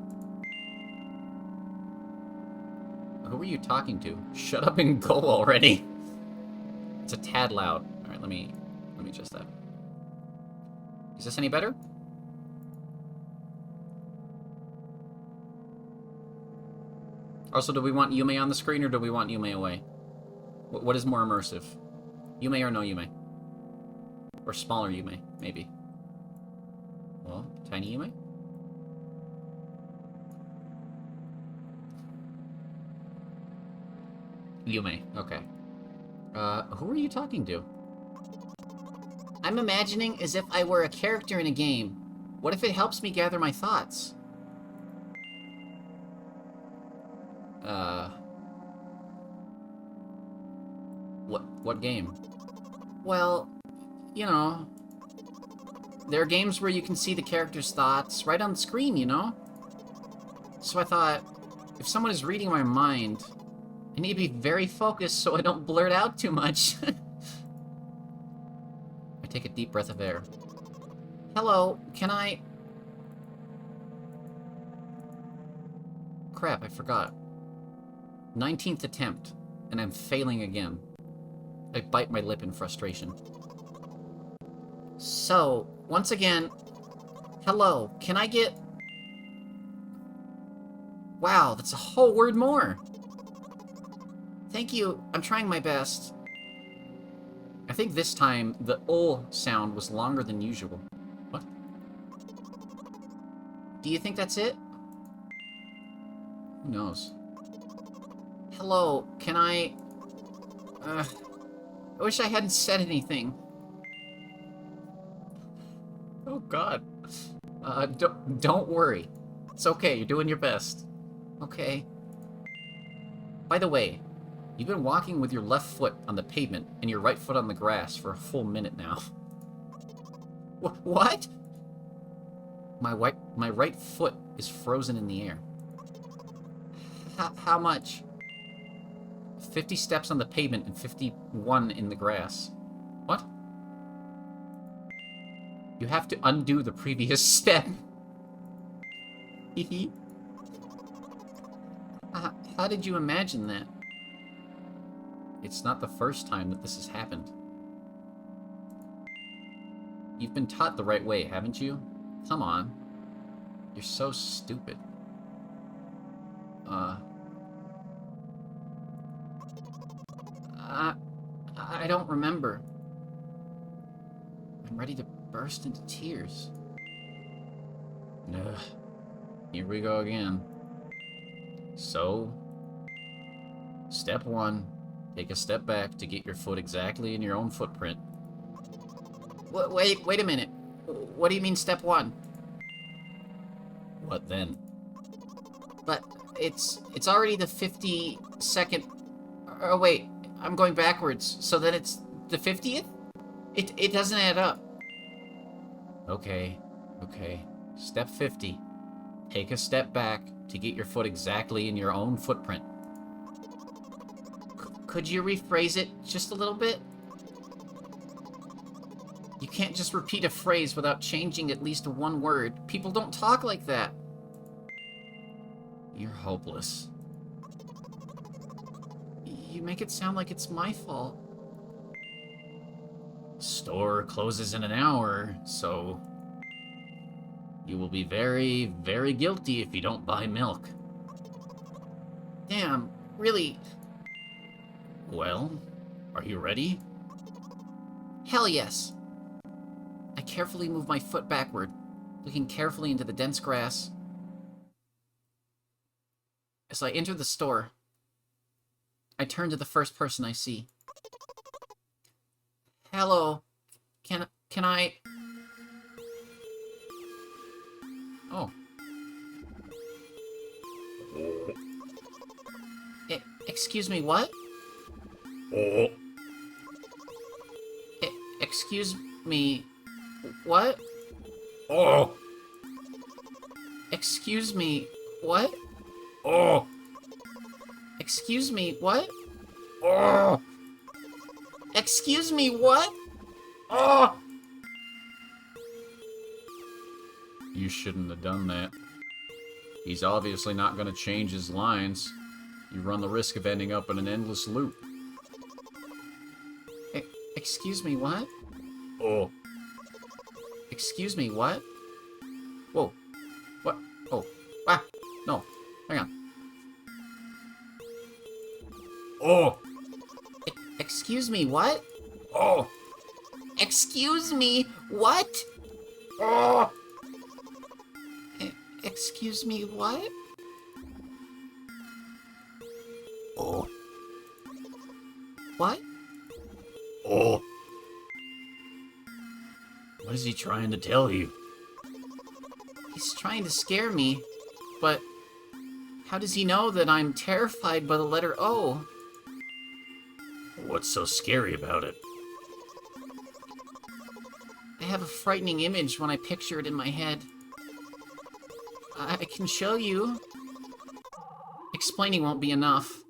Who are you talking to? Shut up and go already! It's a tad loud. Alright, let me adjust that. Is this any better? Also, do we want Yume on the screen or do we want Yume away? What is more immersive? Yume or no Yume? Or smaller Yume, maybe. Well, tiny Yume? Yume, okay. Who are you talking to? I'm imagining as if I were a character in a game. What if it helps me gather my thoughts? What game? Well, you know, there are games where you can see the character's thoughts right on the screen, you know? So I thought, if someone is reading my mind, I need to be very focused so I don't blurt out too much. I take a deep breath of air. Hello, can I... Crap, I forgot. 19th attempt, and I'm failing again. I bite my lip in frustration. So, once again, hello, can I get... Wow, that's a whole word more! Thank you, I'm trying my best. I think this time, the ul sound was longer than usual. What? Do you think that's it? Who knows? Hello, can I wish I hadn't said anything. Oh god. Don't worry. It's okay, you're doing your best. Okay. By the way, You've been walking with your left foot on the pavement and your right foot on the grass for a full minute now. What? My right foot is frozen in the air. How much? 50 steps on the pavement and 51 in the grass. What? You have to undo the previous step. Hehe. How did you imagine that? It's not the first time that this has happened. You've been taught the right way, haven't you? Come on. You're so stupid. I don't remember. I'm ready to burst into tears. Ugh. Here we go again. So, step 1. Take a step back to get your foot exactly in your own footprint. Wait a minute. What do you mean step 1? What then? But it's already the 52nd... Oh wait, I'm going backwards. So then it's the 50th? It doesn't add up. Okay. Step 50. Take a step back to get your foot exactly in your own footprint. Could you rephrase it just a little bit? You can't just repeat a phrase without changing at least one word. People don't talk like that. You're hopeless. You make it sound like it's my fault. Store closes in an hour, so... You will be very, very guilty if you don't buy milk. Damn, really? Well, are you ready? Hell yes. I carefully move my foot backward, looking carefully into the dense grass. As I enter the store, I turn to the first person I see. Hello. Can I... Oh. Excuse me, what? Excuse me, what? Oh! Excuse me, what? Oh! Excuse me, what? Oh! Excuse me, what? Oh! You shouldn't have done that. He's obviously not going to change his lines. You run the risk of ending up in an endless loop. Excuse me, what? Oh. Excuse me, what? Whoa. What? Oh. Ah! No. Hang on. Oh! Excuse me, what? Oh! Excuse me, what? Oh! Excuse me, what? Oh. What? Oh. What is he trying to tell you? He's trying to scare me, but how does he know that I'm terrified by the letter O? What's so scary about it? I have a frightening image when I picture it in my head. I can show you. Explaining won't be enough.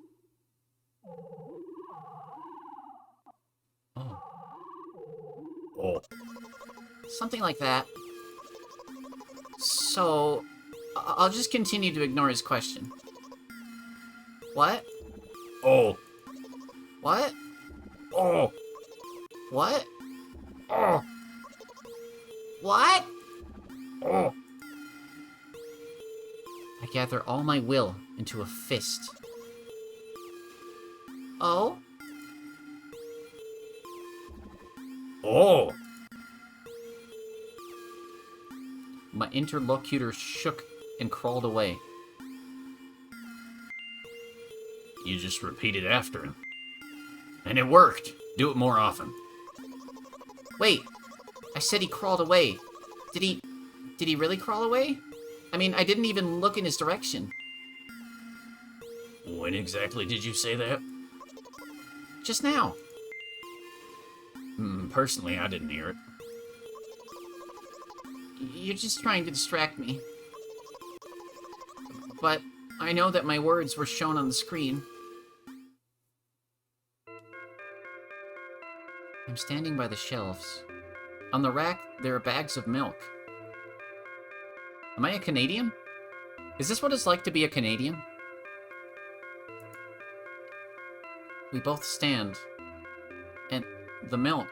Oh. Oh. Something like that. So, I'll just continue to ignore his question. What? Oh. What? Oh. What? Oh. What? Oh. I gather all my will into a fist. Oh? Oh. My interlocutor shook and crawled away. You just repeated after him. And it worked. Do it more often. Wait. I said he crawled away. Did he really crawl away? I mean, I didn't even look in his direction. When exactly did you say that? Just now. Personally, I didn't hear it. You're just trying to distract me. But I know that my words were shown on the screen. I'm standing by the shelves. On the rack, there are bags of milk. Am I a Canadian? Is this what it's like to be a Canadian? We both stand. And the milk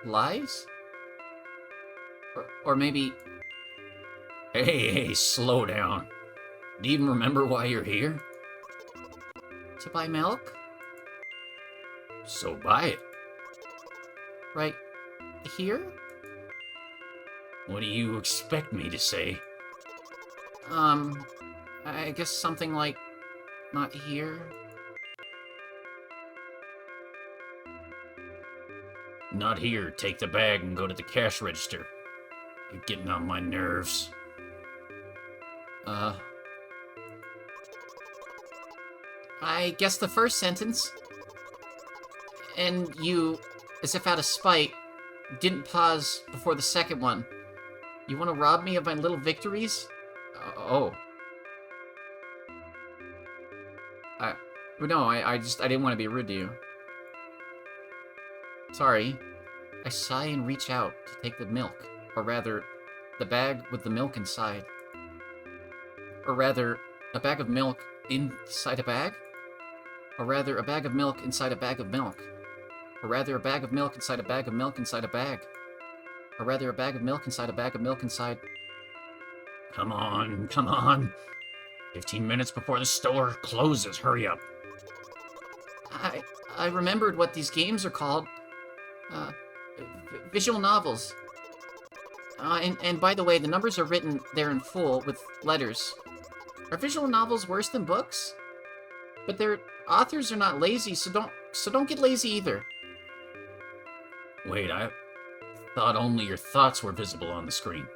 lies? Or maybe... Hey, slow down. Do you even remember why you're here? To buy milk? So buy it. Right here? What do you expect me to say? I guess something like, not here? Not here. Take the bag and go to the cash register. You're getting on my nerves. I guess the first sentence. And you, as if out of spite, didn't pause before the second one. You want to rob me of my little victories? Oh. No, I didn't want to be rude to you. Sorry. I sigh and reach out to take the milk. Or rather, the bag with the milk inside. Or rather, a bag of milk inside a bag? Or rather, a bag of milk inside a bag of milk. Or rather, a bag of milk inside a bag of milk inside a bag. Or rather, a bag of milk inside a bag of milk inside... Come on, come on. 15 minutes before the store closes, hurry up. I remembered what these games are called. Visual novels. And by the way, the numbers are written there in full with letters. Are visual novels worse than books? But their authors are not lazy, so don't get lazy either. Wait, I thought only your thoughts were visible on the screen.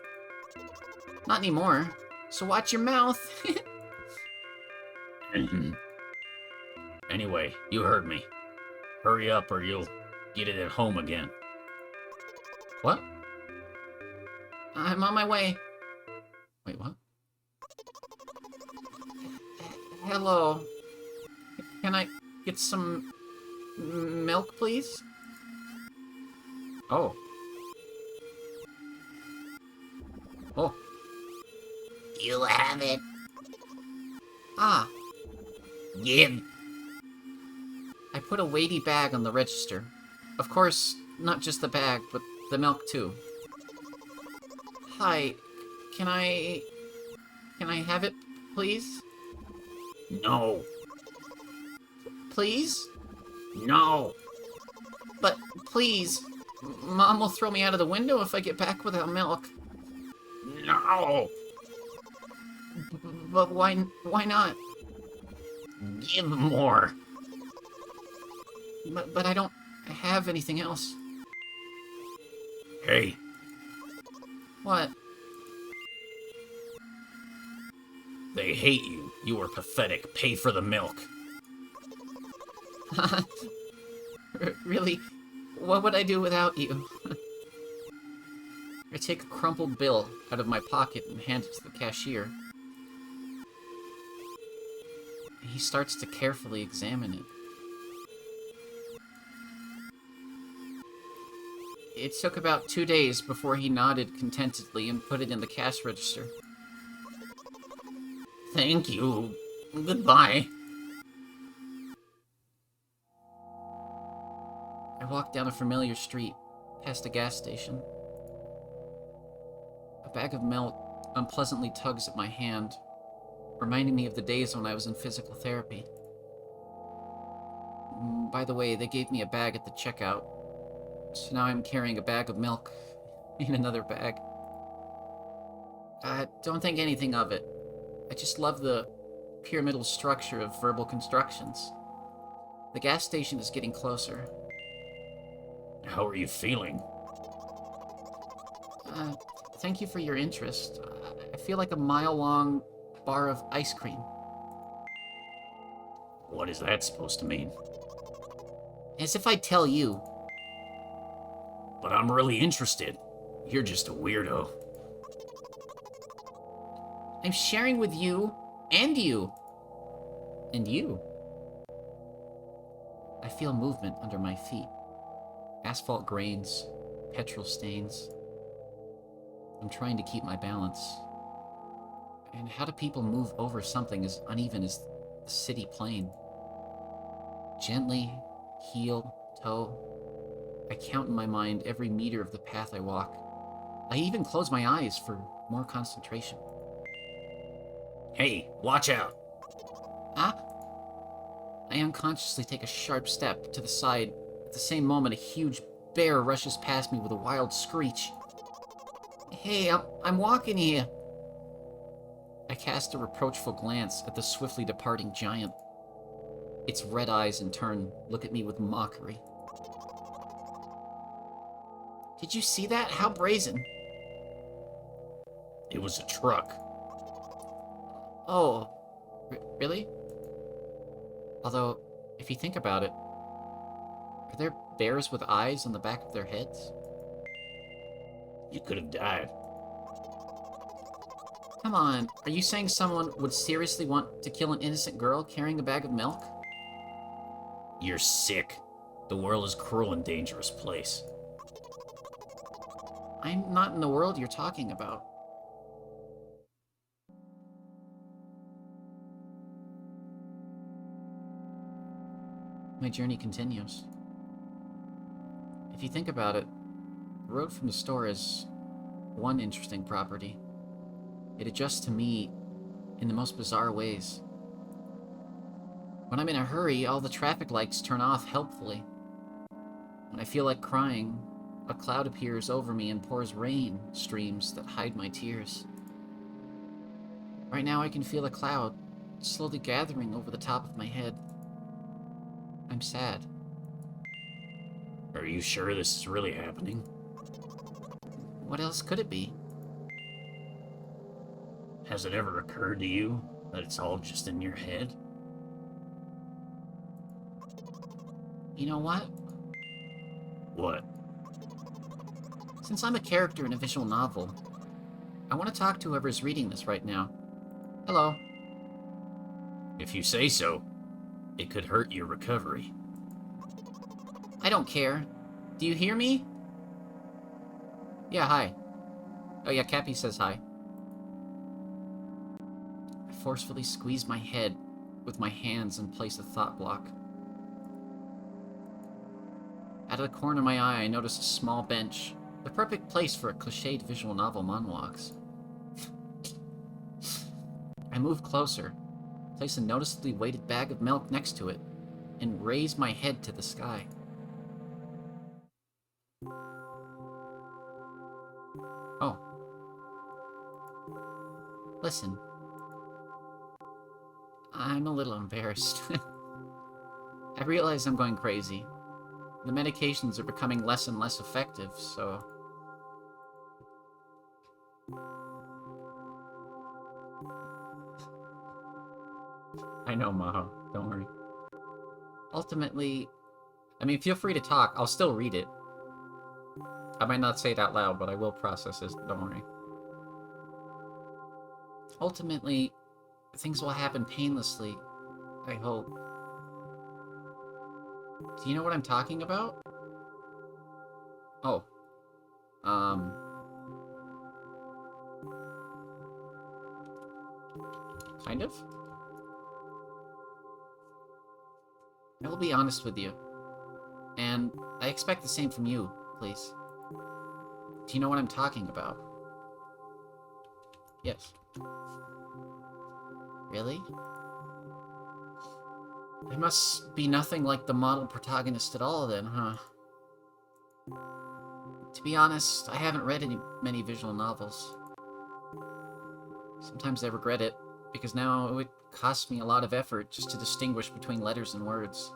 Not anymore. So watch your mouth. Anyway, you heard me. Hurry up or you'll get it at home again. What? I'm on my way. Wait, what? Hello. Can I get some milk, please? Oh. Oh. You have it. Ah. Give. I put a weighty bag on the register. Of course, not just the bag, but the milk too. Hi, can I have it, please? No. Please? No. But please, Mom will throw me out of the window if I get back without milk. No. But why not? Give more. But I don't have anything else. Hey. What? They hate you. You are pathetic. Pay for the milk. Really? What would I do without you? I take a crumpled bill out of my pocket and hand it to the cashier. He starts to carefully examine it. It took about 2 days before he nodded contentedly and put it in the cash register. Thank you. Goodbye. I walk down a familiar street, past a gas station. A bag of milk unpleasantly tugs at my hand, reminding me of the days when I was in physical therapy. By the way, they gave me a bag at the checkout, so now I'm carrying a bag of milk in another bag. Don't think anything of it. I just love the pyramidal structure of verbal constructions. The gas station is getting closer. How are you feeling? Thank you for your interest. I feel like a mile-long bar of ice cream. What is that supposed to mean? As if I'd tell you. But I'm really interested. You're just a weirdo. I'm sharing with you, and you. And you. I feel movement under my feet. Asphalt grains, petrol stains. I'm trying to keep my balance. And how do people move over something as uneven as the city plain? Gently, heel, toe. I count in my mind every meter of the path I walk. I even close my eyes for more concentration. Hey, watch out! Ah? I unconsciously take a sharp step to the side. At the same moment, a huge bear rushes past me with a wild screech. Hey, I'm walking here. I cast a reproachful glance at the swiftly departing giant. Its red eyes, in turn, look at me with mockery. Did you see that? How brazen. It was a truck. Oh, really? Although, if you think about it, are there bears with eyes on the back of their heads? You could have died. Come on, are you saying someone would seriously want to kill an innocent girl carrying a bag of milk? You're sick. The world is a cruel and dangerous place. I'm not in the world you're talking about. My journey continues. If you think about it, the road from the store is one interesting property. It adjusts to me in the most bizarre ways. When I'm in a hurry, all the traffic lights turn off helpfully. When I feel like crying, a cloud appears over me and pours rain streams that hide my tears. Right now I can feel a cloud slowly gathering over the top of my head. I'm sad. Are you sure this is really happening? What else could it be? Has it ever occurred to you that it's all just in your head? You know what? What? Since I'm a character in a visual novel, I want to talk to whoever's reading this right now. Hello. If you say so, it could hurt your recovery. I don't care. Do you hear me? Yeah, hi. Oh yeah, Cappy says hi. I forcefully squeeze my head with my hands and place a thought block. Out of the corner of my eye, I notice a small bench. The perfect place for a cliched visual novel monologues. I move closer, place a noticeably weighted bag of milk next to it, and raise my head to the sky. Oh. Listen. I'm a little embarrassed. I realize I'm going crazy. The medications are becoming less and less effective, so... I know, Maho. Don't worry. Ultimately... I mean, feel free to talk. I'll still read it. I might not say it out loud, but I will process it. Don't worry. Ultimately, things will happen painlessly. I hope. Do you know what I'm talking about? Oh. Kind of? I will be honest with you. And I expect the same from you, please. Do you know what I'm talking about? Yes. Really? I must be nothing like the model protagonist at all then, huh? To be honest, I haven't read many visual novels. Sometimes I regret it, because now it would cost me a lot of effort just to distinguish between letters and words.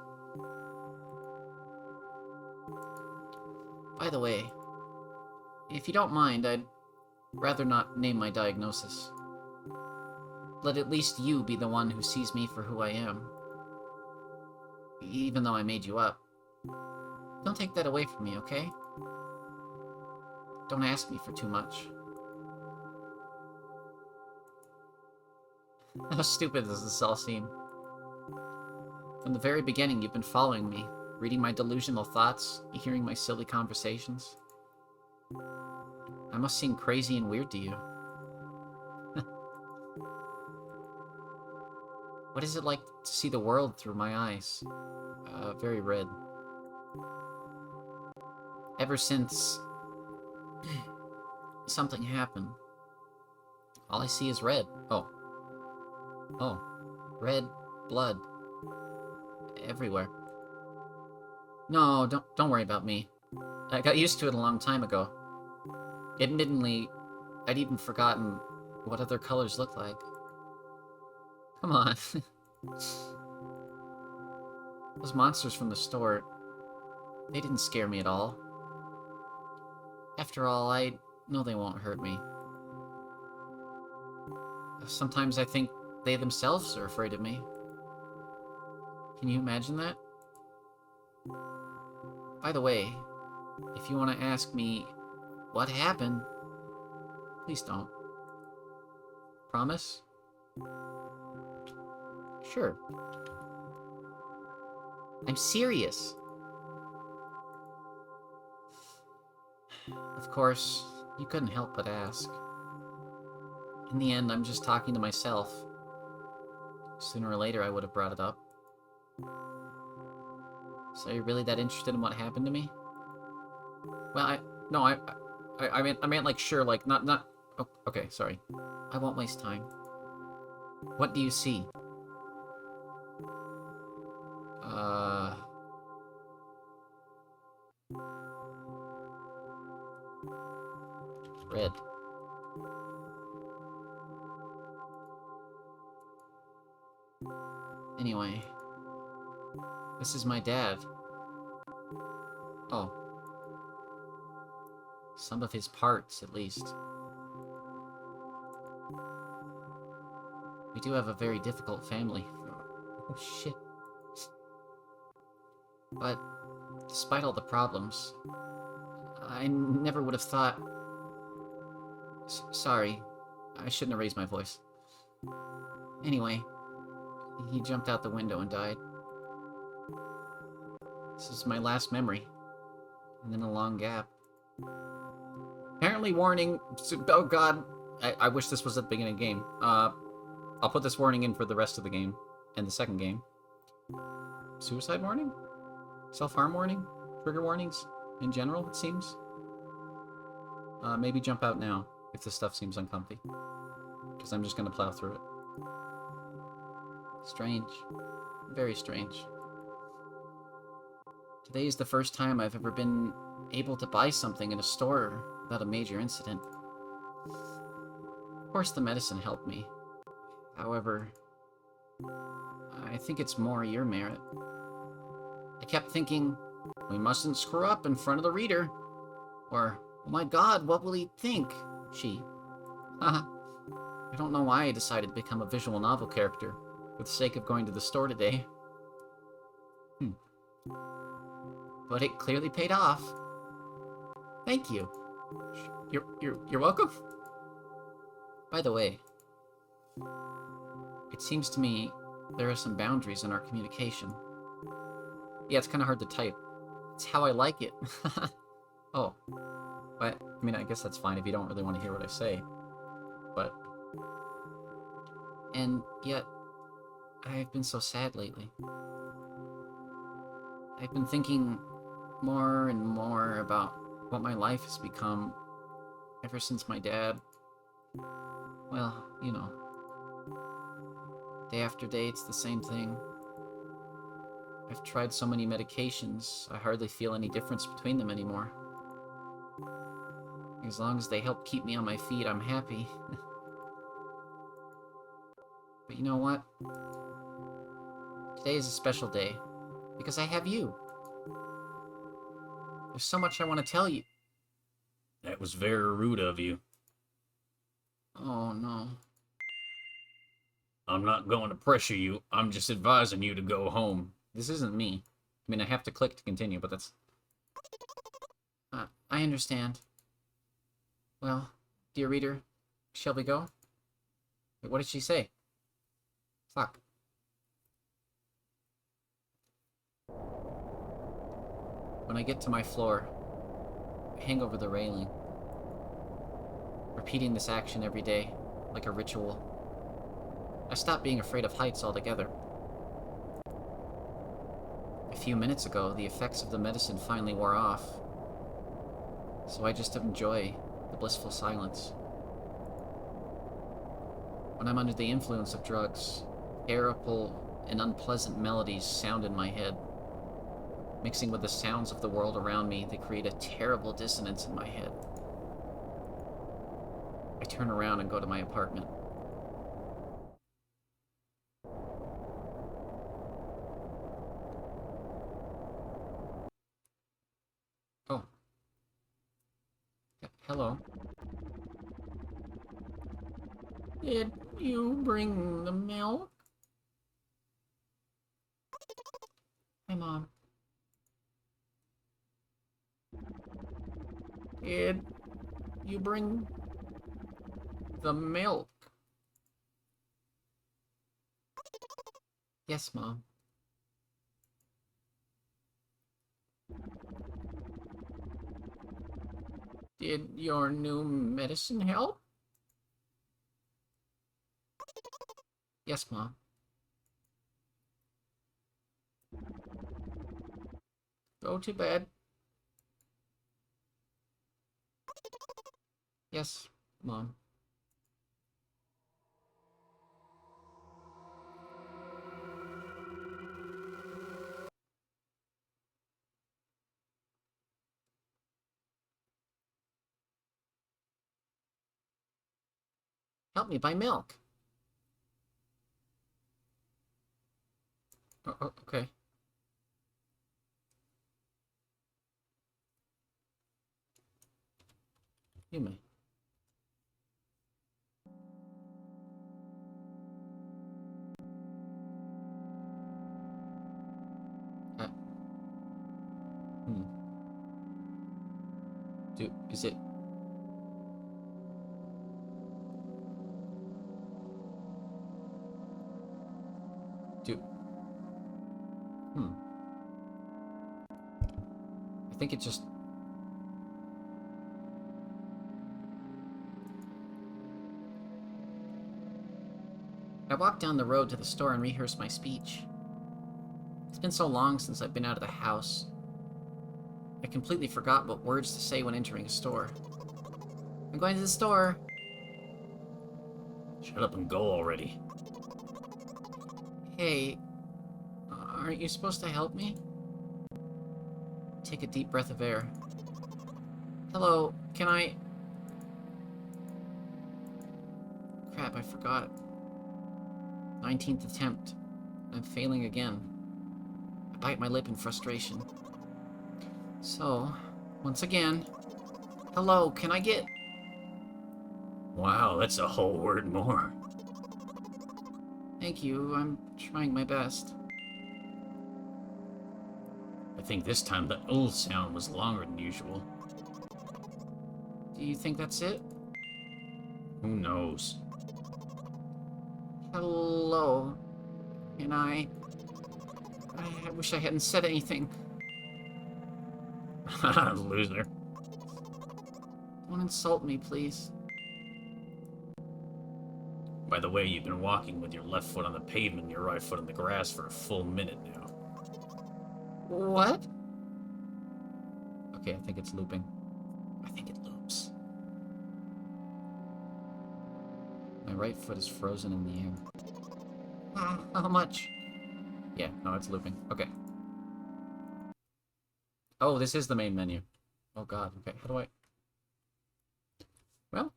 By the way, if you don't mind, I'd rather not name my diagnosis. Let at least you be the one who sees me for who I am. Even though I made you up. Don't take that away from me, okay? Don't ask me for too much. How stupid does this all seem? From the very beginning, you've been following me, reading my delusional thoughts, hearing my silly conversations. I must seem crazy and weird to you. What is it like to see the world through my eyes? Very red. Ever since something happened, all I see is red. Oh, red blood everywhere. No, don't worry about me. I got used to it a long time ago. Admittedly, I'd even forgotten what other colors look like. Come on. Those monsters from the store, they didn't scare me at all. After all, I know they won't hurt me. Sometimes I think they themselves are afraid of me. Can you imagine that? By the way, if you want to ask me what happened, please don't. Promise? Sure. I'm serious. Of course, you couldn't help but ask. In the end, I'm just talking to myself. Sooner or later, I would have brought it up. So you're really that interested in what happened to me? Well, I meant like, sure, like, not, oh, okay, sorry. I won't waste time. What do you see? Red. Anyway, this is my dad. Oh. Some of his parts, at least. We do have a very difficult family. Oh, shit. But, despite all the problems, I never would have thought... Sorry, I shouldn't have raised my voice. Anyway, he jumped out the window and died. This is my last memory. And then a long gap. Apparently warning... Oh god, I wish this was at the beginning of the game. I'll put this warning in for the rest of the game. And the second game. Suicide warning? Self-harm warning? Trigger warnings? In general, it seems? Maybe jump out now, if this stuff seems uncomfy. Because I'm just gonna plow through it. Strange. Very strange. Today is the first time I've ever been able to buy something in a store without a major incident. Of course, the medicine helped me. However, I think it's more your merit. I kept thinking, we mustn't screw up in front of the reader. Or, oh my god, what will he think? She. Haha. I don't know why I decided to become a visual novel character for the sake of going to the store today. But it clearly paid off. Thank you. You're welcome? By the way, it seems to me there are some boundaries in our communication. Yeah, it's kind of hard to type. It's how I like it. Oh. But, I mean, I guess that's fine if you don't really want to hear what I say. But... And yet, I've been so sad lately. I've been thinking more and more about what my life has become ever since my dad... Well, you know. Day after day, it's the same thing. I've tried so many medications, I hardly feel any difference between them anymore. As long as they help keep me on my feet, I'm happy. But you know what? Today is a special day, because I have you. There's so much I want to tell you. That was very rude of you. Oh, no. I'm not going to pressure you, I'm just advising you to go home. This isn't me. mean, I have to click to continue, but that's... I understand. Well, dear reader, shall we go? Wait, what did she say? Fuck. When I get to my floor, I hang over the railing, repeating this action every day, like a ritual. I stopped being afraid of heights altogether. A few minutes ago, the effects of the medicine finally wore off, so I just enjoy the blissful silence. When I'm under the influence of drugs, terrible and unpleasant melodies sound in my head. Mixing with the sounds of the world around me, they create a terrible dissonance in my head. I turn around and go to my apartment. Oh. Hello. Did you bring the milk? Hi, Mom. Did you bring the milk? Yes, Mom. Did your new medicine help? Yes, Mom. Go to bed. Yes, Mom. Help me buy milk. Oh, okay. You may. Is it... I think it just... I walked down the road to the store and rehearsed my speech. It's been so long since I've been out of the house. I completely forgot what words to say when entering a store. I'm going to the store. Shut up and go already. Hey, aren't you supposed to help me? Take a deep breath of air. Hello, can I... Crap, I forgot. 19th attempt. I'm failing again. I bite my lip in frustration. So, once again, hello, can I get... Wow, that's a whole word more. Thank you, I'm trying my best. I think this time the old sound was longer than usual. Do you think that's it? Who knows? Hello. Can I wish I hadn't said anything. Loser. Don't insult me, please. By the way, you've been walking with your left foot on the pavement and your right foot on the grass for a full minute now. What? Okay, I think it's looping. I think it loops. My right foot is frozen in the air. How much? Yeah, no, it's looping. Okay. Oh, this is the main menu. Oh god, okay, how do I... Well...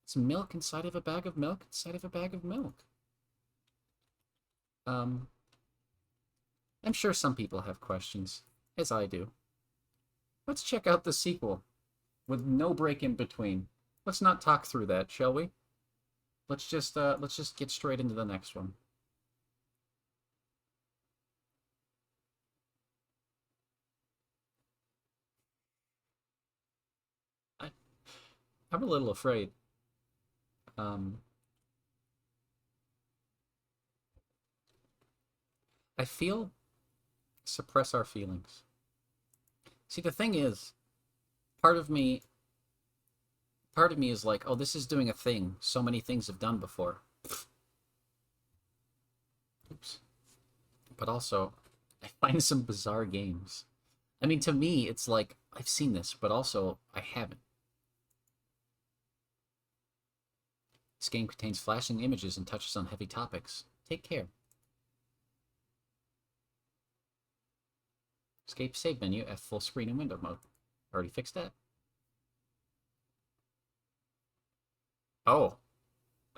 It's milk inside of a bag of milk inside of a bag of milk. I'm sure some people have questions, as I do. Let's check out the sequel, with no break in between. Let's not talk through that, shall we? let's just get straight into the next one. I'm a little afraid. I feel suppress our feelings. See, the thing is, part of me is like, oh, this is doing a thing so many things have done before. Oops. But also, I find some bizarre games. I mean, to me, it's like, I've seen this, but also, I haven't. This game contains flashing images and touches on heavy topics. Take care. Escape save menu at full screen and window mode. Already fixed that. Oh.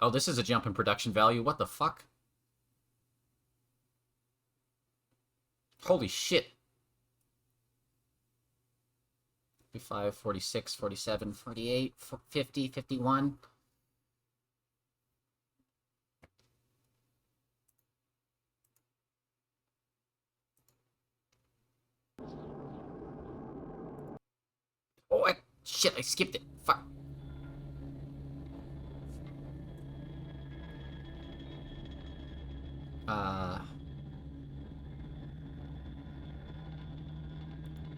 Oh, this is a jump in production value. What the fuck? Holy shit. 45, 46, 47, 48, 50, 51. Oh, shit, I skipped it. Fuck.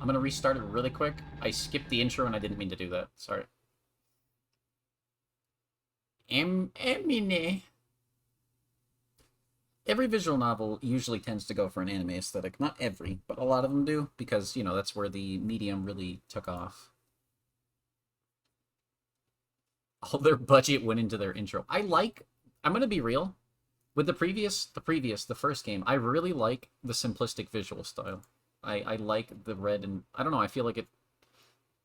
I'm gonna restart it really quick. I skipped the intro and I didn't mean to do that. Sorry. Emine. Every visual novel usually tends to go for an anime aesthetic. Not every, but a lot of them do, because, you know, that's where the medium really took off. All their budget went into their intro. I'm gonna be real. With the first game, I really like the simplistic visual style. I like the red, and I don't know, I feel like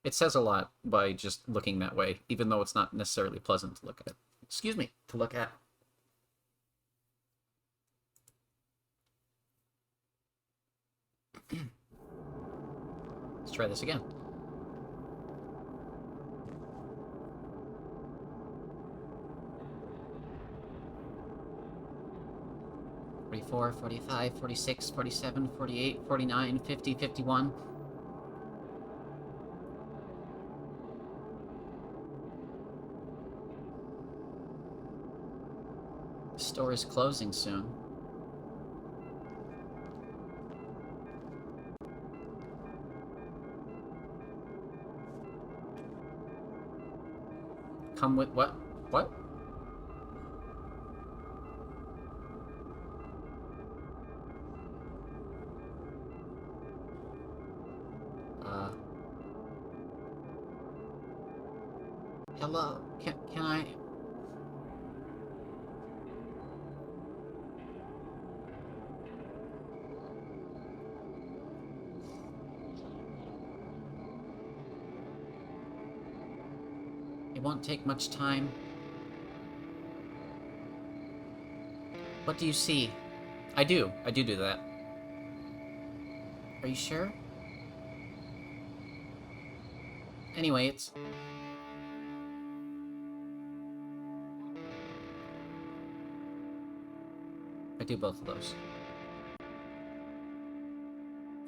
it says a lot by just looking that way, even though it's not necessarily pleasant to look at. Excuse me, to look at. Let's try this again. 44, 45, 46, 47, 48, 49, 50, 51. The store is closing soon. Come with what? What? Hello? Can I? It won't take much time. What do you see? I do that. Are you sure? Anyway, it's... I do both of those.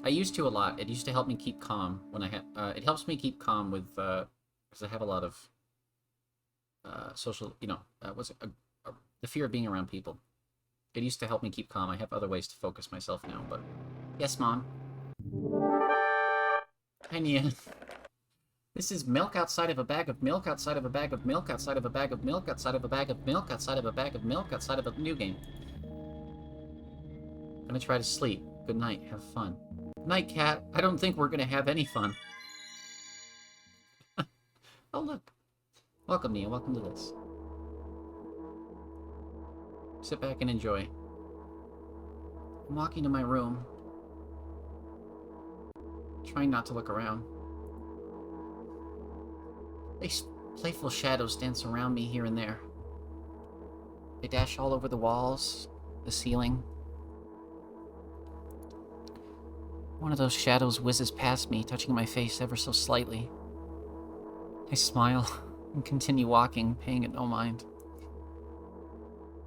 I used to a lot. It used to help me keep calm when I have... it helps me keep calm with, because I have a lot of, social, you know, what's it? The fear of being around people. It used to help me keep calm. I have other ways to focus myself now, but... Yes, Mom. Hi, Nia. This is milk outside of a bag of milk outside of a bag of milk outside of a bag of milk outside of a bag of milk outside of a bag of milk outside of a new game. I'm gonna try to sleep. Good night. Have fun. Night, cat. I don't think we're gonna have any fun. Oh, look. Welcome, Nia. Welcome to this. Sit back and enjoy. I'm walking to my room. Trying not to look around. These playful shadows dance around me here and there. They dash all over the walls, the ceiling. One of those shadows whizzes past me, touching my face ever so slightly. I smile and continue walking, paying it no mind.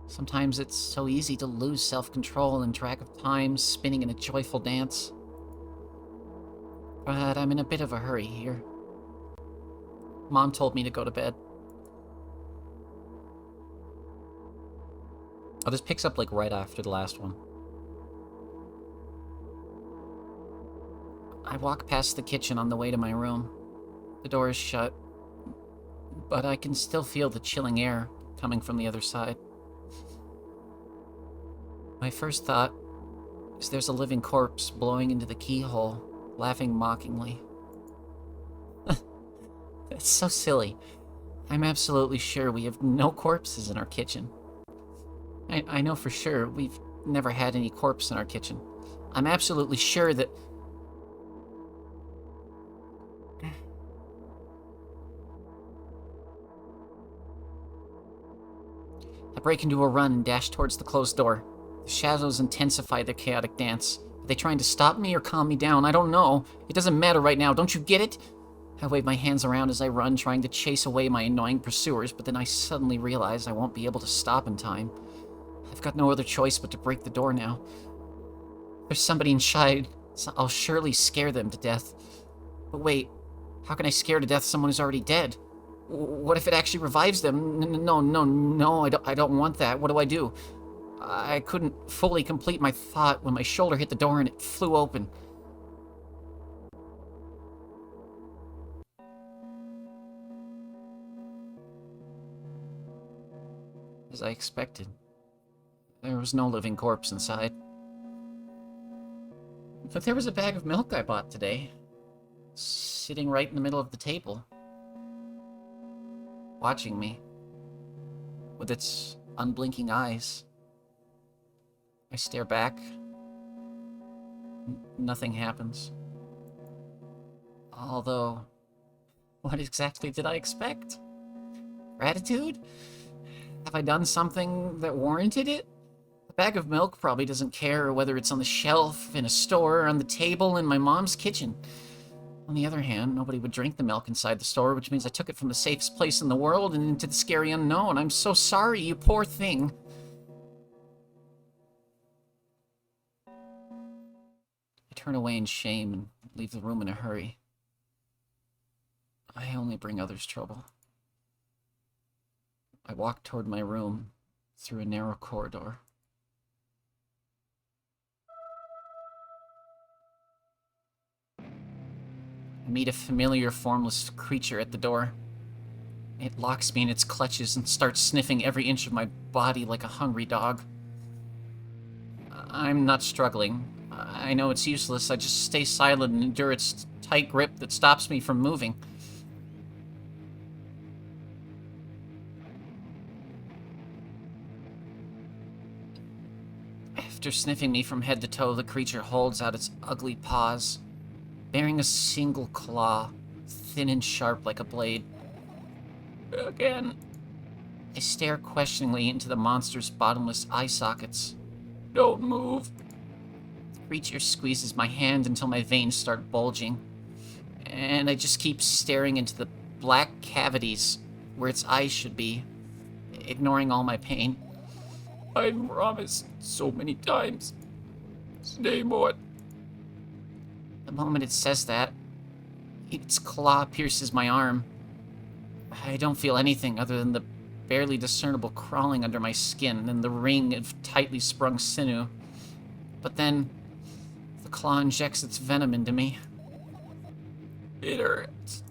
Sometimes it's so easy to lose self-control and track of time, spinning in a joyful dance. But I'm in a bit of a hurry here. Mom told me to go to bed. Oh, this picks up, like, right after the last one. I walk past the kitchen on the way to my room. The door is shut, but I can still feel the chilling air coming from the other side. My first thought is there's a living corpse blowing into the keyhole, laughing mockingly. That's so silly. I'm absolutely sure we have no corpses in our kitchen. I know for sure we've never had any corpse in our kitchen. I'm absolutely sure that... I break into a run and dash towards the closed door. The shadows intensify their chaotic dance. Are they trying to stop me or calm me down? I don't know. It doesn't matter right now, don't you get it? I wave my hands around as I run, trying to chase away my annoying pursuers, but then I suddenly realize I won't be able to stop in time. I've got no other choice but to break the door now. There's somebody inside, so I'll surely scare them to death. But wait, how can I scare to death someone who's already dead? What if it actually revives them? No, I don't want that. What do I do? I couldn't fully complete my thought when my shoulder hit the door and it flew open. As I expected, there was no living corpse inside. But there was a bag of milk I bought today, sitting right in the middle of the table, watching me with its unblinking eyes. I stare back. Nothing happens. Although, what exactly did I expect? Gratitude? Have I done something that warranted it? A bag of milk probably doesn't care whether it's on the shelf, in a store, or on the table in my mom's kitchen. On the other hand, nobody would drink the milk inside the store, which means I took it from the safest place in the world and into the scary unknown. I'm so sorry, you poor thing. I turn away in shame and leave the room in a hurry. I only bring others trouble. I walk toward my room through a narrow corridor. I meet a familiar, formless creature at the door. It locks me in its clutches and starts sniffing every inch of my body like a hungry dog. I'm not struggling. I know it's useless. I just stay silent and endure its tight grip that stops me from moving. After sniffing me from head to toe, the creature holds out its ugly paws, bearing a single claw, thin and sharp like a blade. Again. I stare questioningly into the monster's bottomless eye sockets. Don't move. The creature squeezes my hand until my veins start bulging, and I just keep staring into the black cavities where its eyes should be, ignoring all my pain. I promised so many times. Stay more. The moment it says that, its claw pierces my arm. I don't feel anything other than the barely discernible crawling under my skin and the ring of tightly sprung sinew. But then, the claw injects its venom into me. It hurts.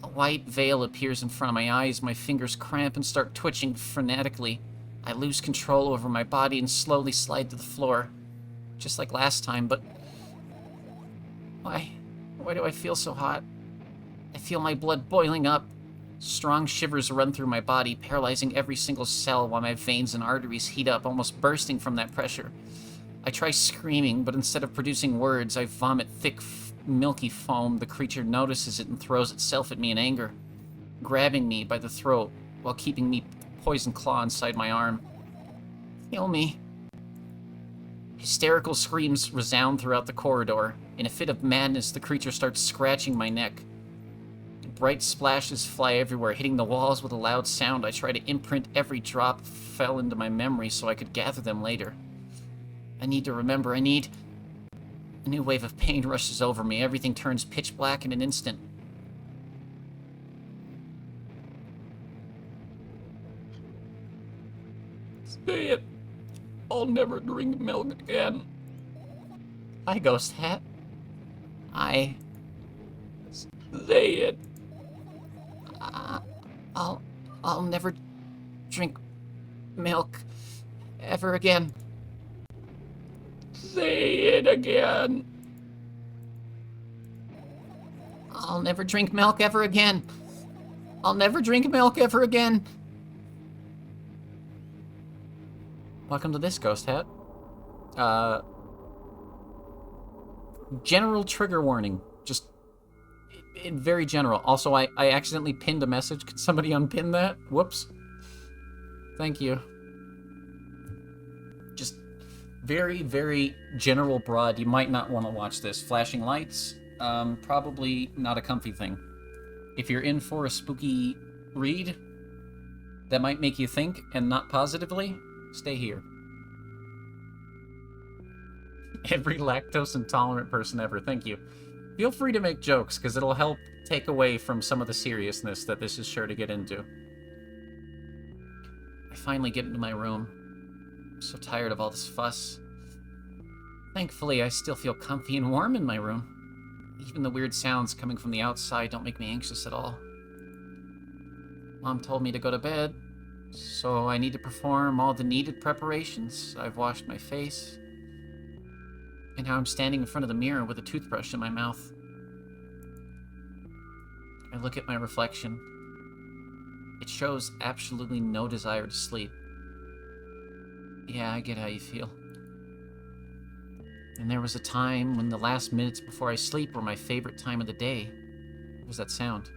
A white veil appears in front of my eyes, my fingers cramp and start twitching frenetically. I lose control over my body and slowly slide to the floor, just like last time, but... Why do I feel so hot? I feel my blood boiling up. Strong shivers run through my body, paralyzing every single cell while my veins and arteries heat up, almost bursting from that pressure. I try screaming, but instead of producing words, I vomit thick, milky foam. The creature notices it and throws itself at me in anger, grabbing me by the throat while keeping me poison claw inside my arm. Kill me. Hysterical screams resound throughout the corridor. In a fit of madness, the creature starts scratching my neck. It Bright splashes fly everywhere, hitting the walls with a loud sound. I try to imprint every drop fell into my memory so I could gather them later. I need to remember. A new wave of pain rushes over me. Everything turns pitch black in an instant. Say it. I'll never drink milk again. Hi, Ghost Hat. I... Say it. I'll never drink milk ever again. Say it again. I'll never drink milk ever again. I'll never drink milk ever again. Welcome to this, Ghost Hat. General trigger warning. Just in very general. Also, I accidentally pinned a message. Could somebody unpin that? Whoops. Thank you. Just very, very general broad. You might not want to watch this. Flashing lights, probably not a comfy thing. If you're in for a spooky read that might make you think and not positively, stay here. Every lactose intolerant person ever, thank you. Feel free to make jokes, because it'll help take away from some of the seriousness that this is sure to get into. I finally get into my room. I'm so tired of all this fuss. Thankfully, I still feel comfy and warm in my room. Even the weird sounds coming from the outside don't make me anxious at all. Mom told me to go to bed, so I need to perform all the needed preparations. I've washed my face, and now I'm standing in front of the mirror with a toothbrush in my mouth. I look at my reflection. It shows absolutely no desire to sleep. Yeah, I get how you feel. And there was a time when the last minutes before I sleep were my favorite time of the day. What was that sound?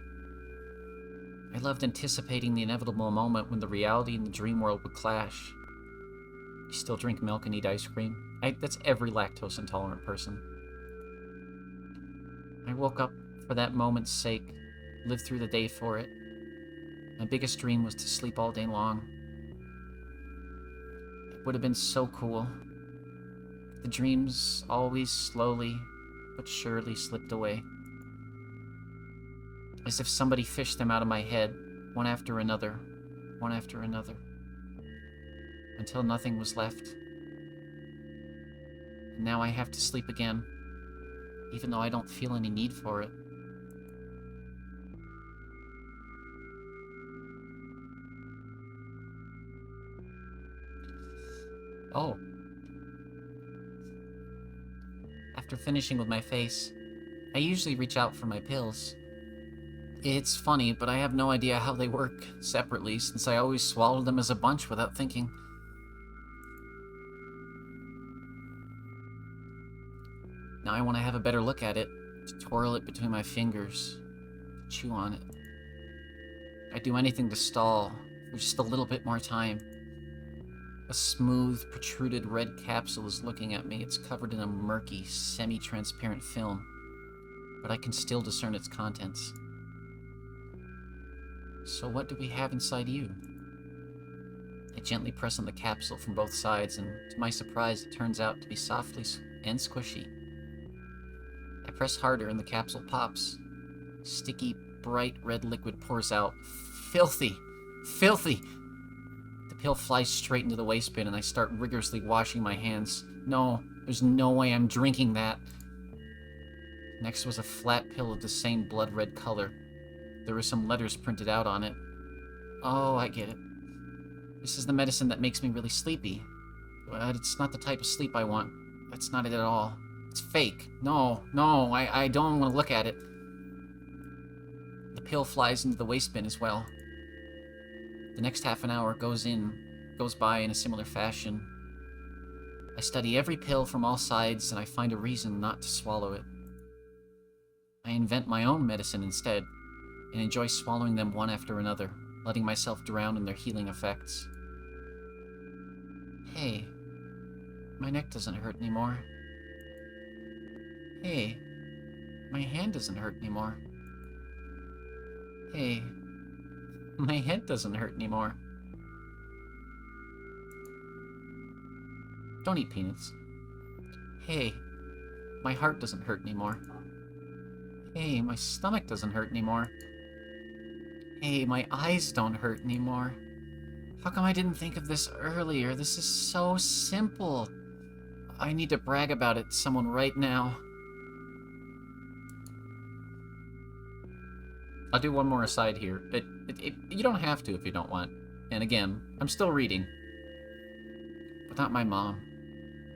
I loved anticipating the inevitable moment when the reality and the dream world would clash. You still drink milk and eat ice cream? That's every lactose intolerant person. I woke up for that moment's sake, lived through the day for it. My biggest dream was to sleep all day long. It would have been so cool. The dreams always slowly but surely slipped away. As if somebody fished them out of my head, one after another, until nothing was left. And now I have to sleep again, even though I don't feel any need for it. Oh. After finishing with my face, I usually reach out for my pills. It's funny, but I have no idea how they work separately, since I always swallow them as a bunch without thinking. Now I want to have a better look at it, to twirl it between my fingers, chew on it. I'd do anything to stall for just a little bit more time. A smooth, protruded red capsule is looking at me. It's covered in a murky, semi-transparent film, but I can still discern its contents. So what do we have inside you? I gently press on the capsule from both sides, and to my surprise, it turns out to be softly and squishy. I press harder and the capsule pops. Sticky, bright red liquid pours out. Filthy! Filthy! The pill flies straight into the waste bin and I start rigorously washing my hands. No, there's no way I'm drinking that. Next was a flat pill of the same blood red color. There were some letters printed out on it. Oh, I get it. This is the medicine that makes me really sleepy. But it's not the type of sleep I want. That's not it at all. It's fake. No, I don't want to look at it. The pill flies into the waste bin as well. The next half an hour goes by in a similar fashion. I study every pill from all sides and I find a reason not to swallow it. I invent my own medicine instead, and enjoy swallowing them one after another, letting myself drown in their healing effects. Hey, my neck doesn't hurt anymore. Hey, my hand doesn't hurt anymore. Hey, my head doesn't hurt anymore. Don't eat peanuts. Hey, my heart doesn't hurt anymore. Hey, my stomach doesn't hurt anymore. Hey, my eyes don't hurt anymore. How come I didn't think of this earlier? This is so simple. I need to brag about it to someone right now. I'll do one more aside here. You don't have to if you don't want. And again, I'm still reading. But not my mom.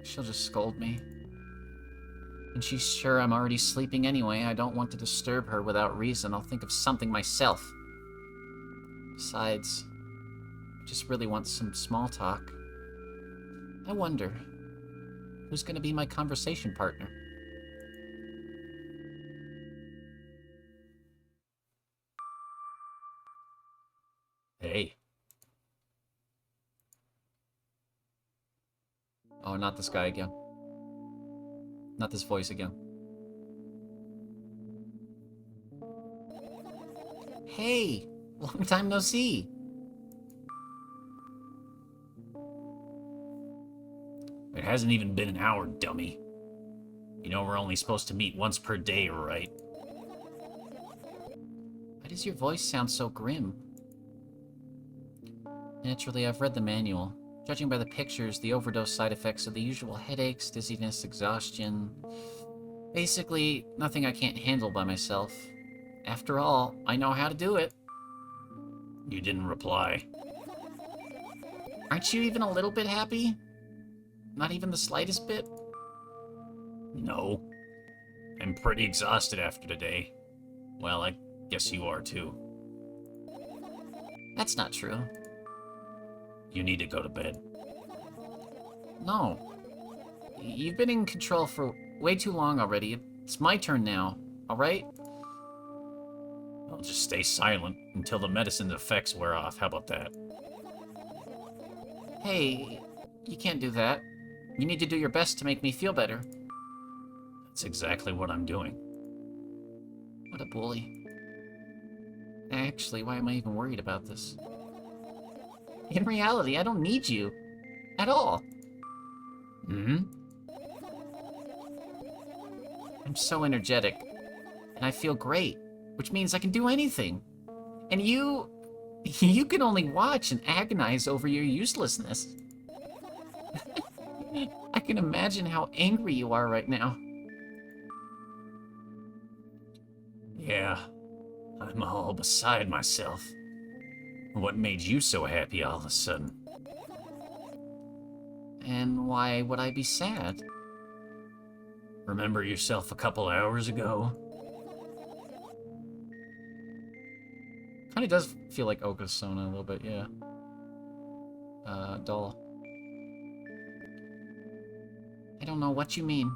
She'll just scold me. And she's sure I'm already sleeping anyway. I don't want to disturb her without reason. I'll think of something myself. Besides, I just really want some small talk. I wonder, who's gonna be my conversation partner? Hey. Oh, not this guy again. Not this voice again. Hey! Long time no see! It hasn't even been an hour, dummy. You know we're only supposed to meet once per day, right? Why does your voice sound so grim? Naturally, I've read the manual. Judging by the pictures, the overdose side effects are the usual headaches, dizziness, exhaustion. Basically, nothing I can't handle by myself. After all, I know how to do it. You didn't reply. Aren't you even a little bit happy? Not even the slightest bit? No. I'm pretty exhausted after today. Well, I guess you are too. That's not true. You need to go to bed. No. You've been in control for way too long already. It's my turn now, alright? I'll just stay silent until the medicine's effects wear off. How about that? Hey, you can't do that. You need to do your best to make me feel better. That's exactly what I'm doing. What a bully. Actually, why am I even worried about this? In reality, I don't need you. At all. Hmm? I'm so energetic. And I feel great. Which means I can do anything. And you can only watch and agonize over your uselessness. I can imagine how angry you are right now. Yeah, I'm all beside myself. What made you so happy all of a sudden? And why would I be sad? Remember yourself a couple hours ago? Kinda does feel like Okasona a little bit, yeah. Dull. I don't know what you mean.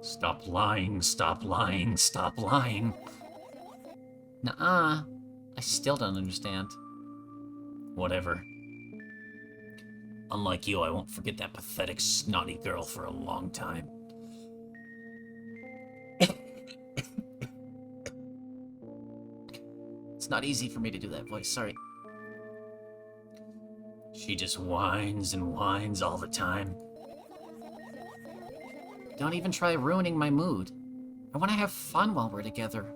Stop lying, stop lying, stop lying. Nuh-uh. I still don't understand. Whatever. Unlike you, I won't forget that pathetic, snotty girl for a long time. It's not easy for me to do that voice, sorry. She just whines and whines all the time. Don't even try ruining my mood. I want to have fun while we're together.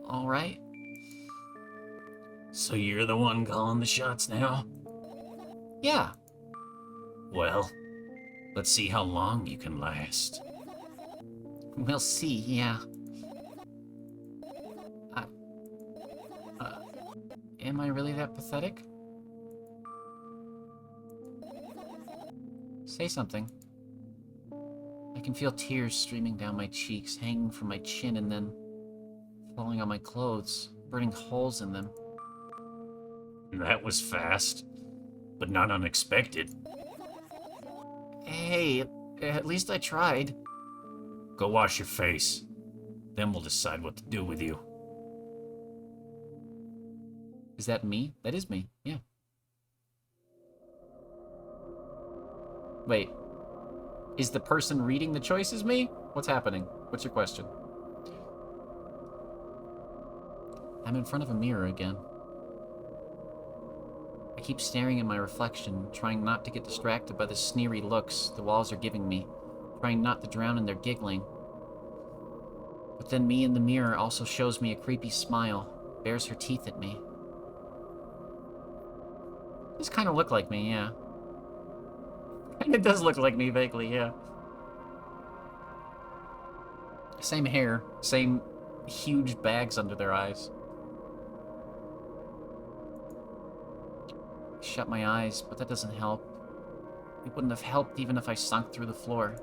Alright? So you're the one calling the shots now? Yeah. Well, let's see how long you can last. We'll see, yeah. Am I really that pathetic? Say something. I can feel tears streaming down my cheeks, hanging from my chin, and then falling on my clothes, burning holes in them. That was fast, but not unexpected. Hey, at least I tried. Go wash your face. Then we'll decide what to do with you. Is that me? That is me, yeah. Wait. Is the person reading the choices me? What's happening? What's your question? I'm in front of a mirror again. I keep staring at my reflection, trying not to get distracted by the sneery looks the walls are giving me, trying not to drown in their giggling. But then me in the mirror also shows me a creepy smile, bares her teeth at me. This kind of look like me, yeah. It does look like me vaguely, yeah. Same hair, same huge bags under their eyes. I shut my eyes, but that doesn't help. It wouldn't have helped even if I sunk through the floor.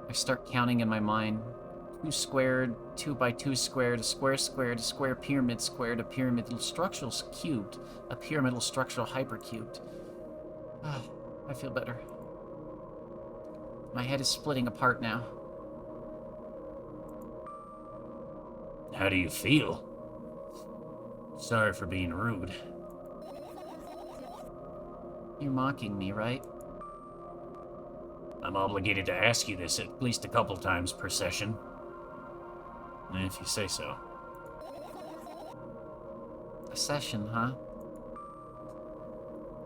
I start counting in my mind. 2 squared, 2 by 2 squared, a square pyramid squared, a pyramidal structural cubed, a pyramidal structural hypercubed. Ah, I feel better. My head is splitting apart now. How do you feel? Sorry for being rude. You're mocking me, right? I'm obligated to ask you this at least a couple times per session. If you say so. A session, huh?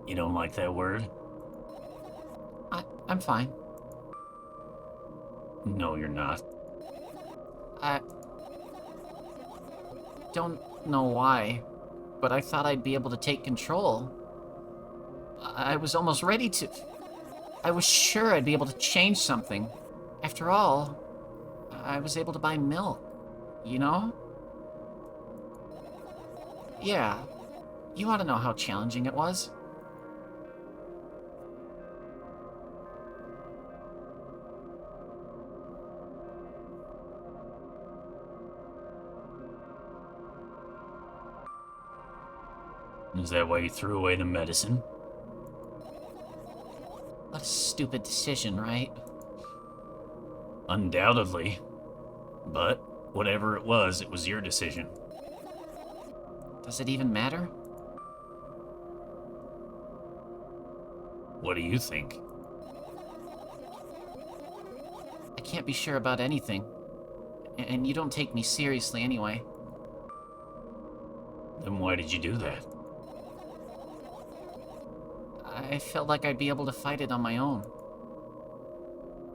You don't like that word? I'm fine. No, you're not. I don't know why, but I thought I'd be able to take control. I was almost ready to. I was sure I'd be able to change something. After all, I was able to buy milk, you know? Yeah. You ought to know how challenging it was. Is that why you threw away the medicine? What a stupid decision, right? Undoubtedly. But whatever it was your decision. Does it even matter? What do you think? I can't be sure about anything. And you don't take me seriously anyway. Then why did you do that? I felt like I'd be able to fight it on my own.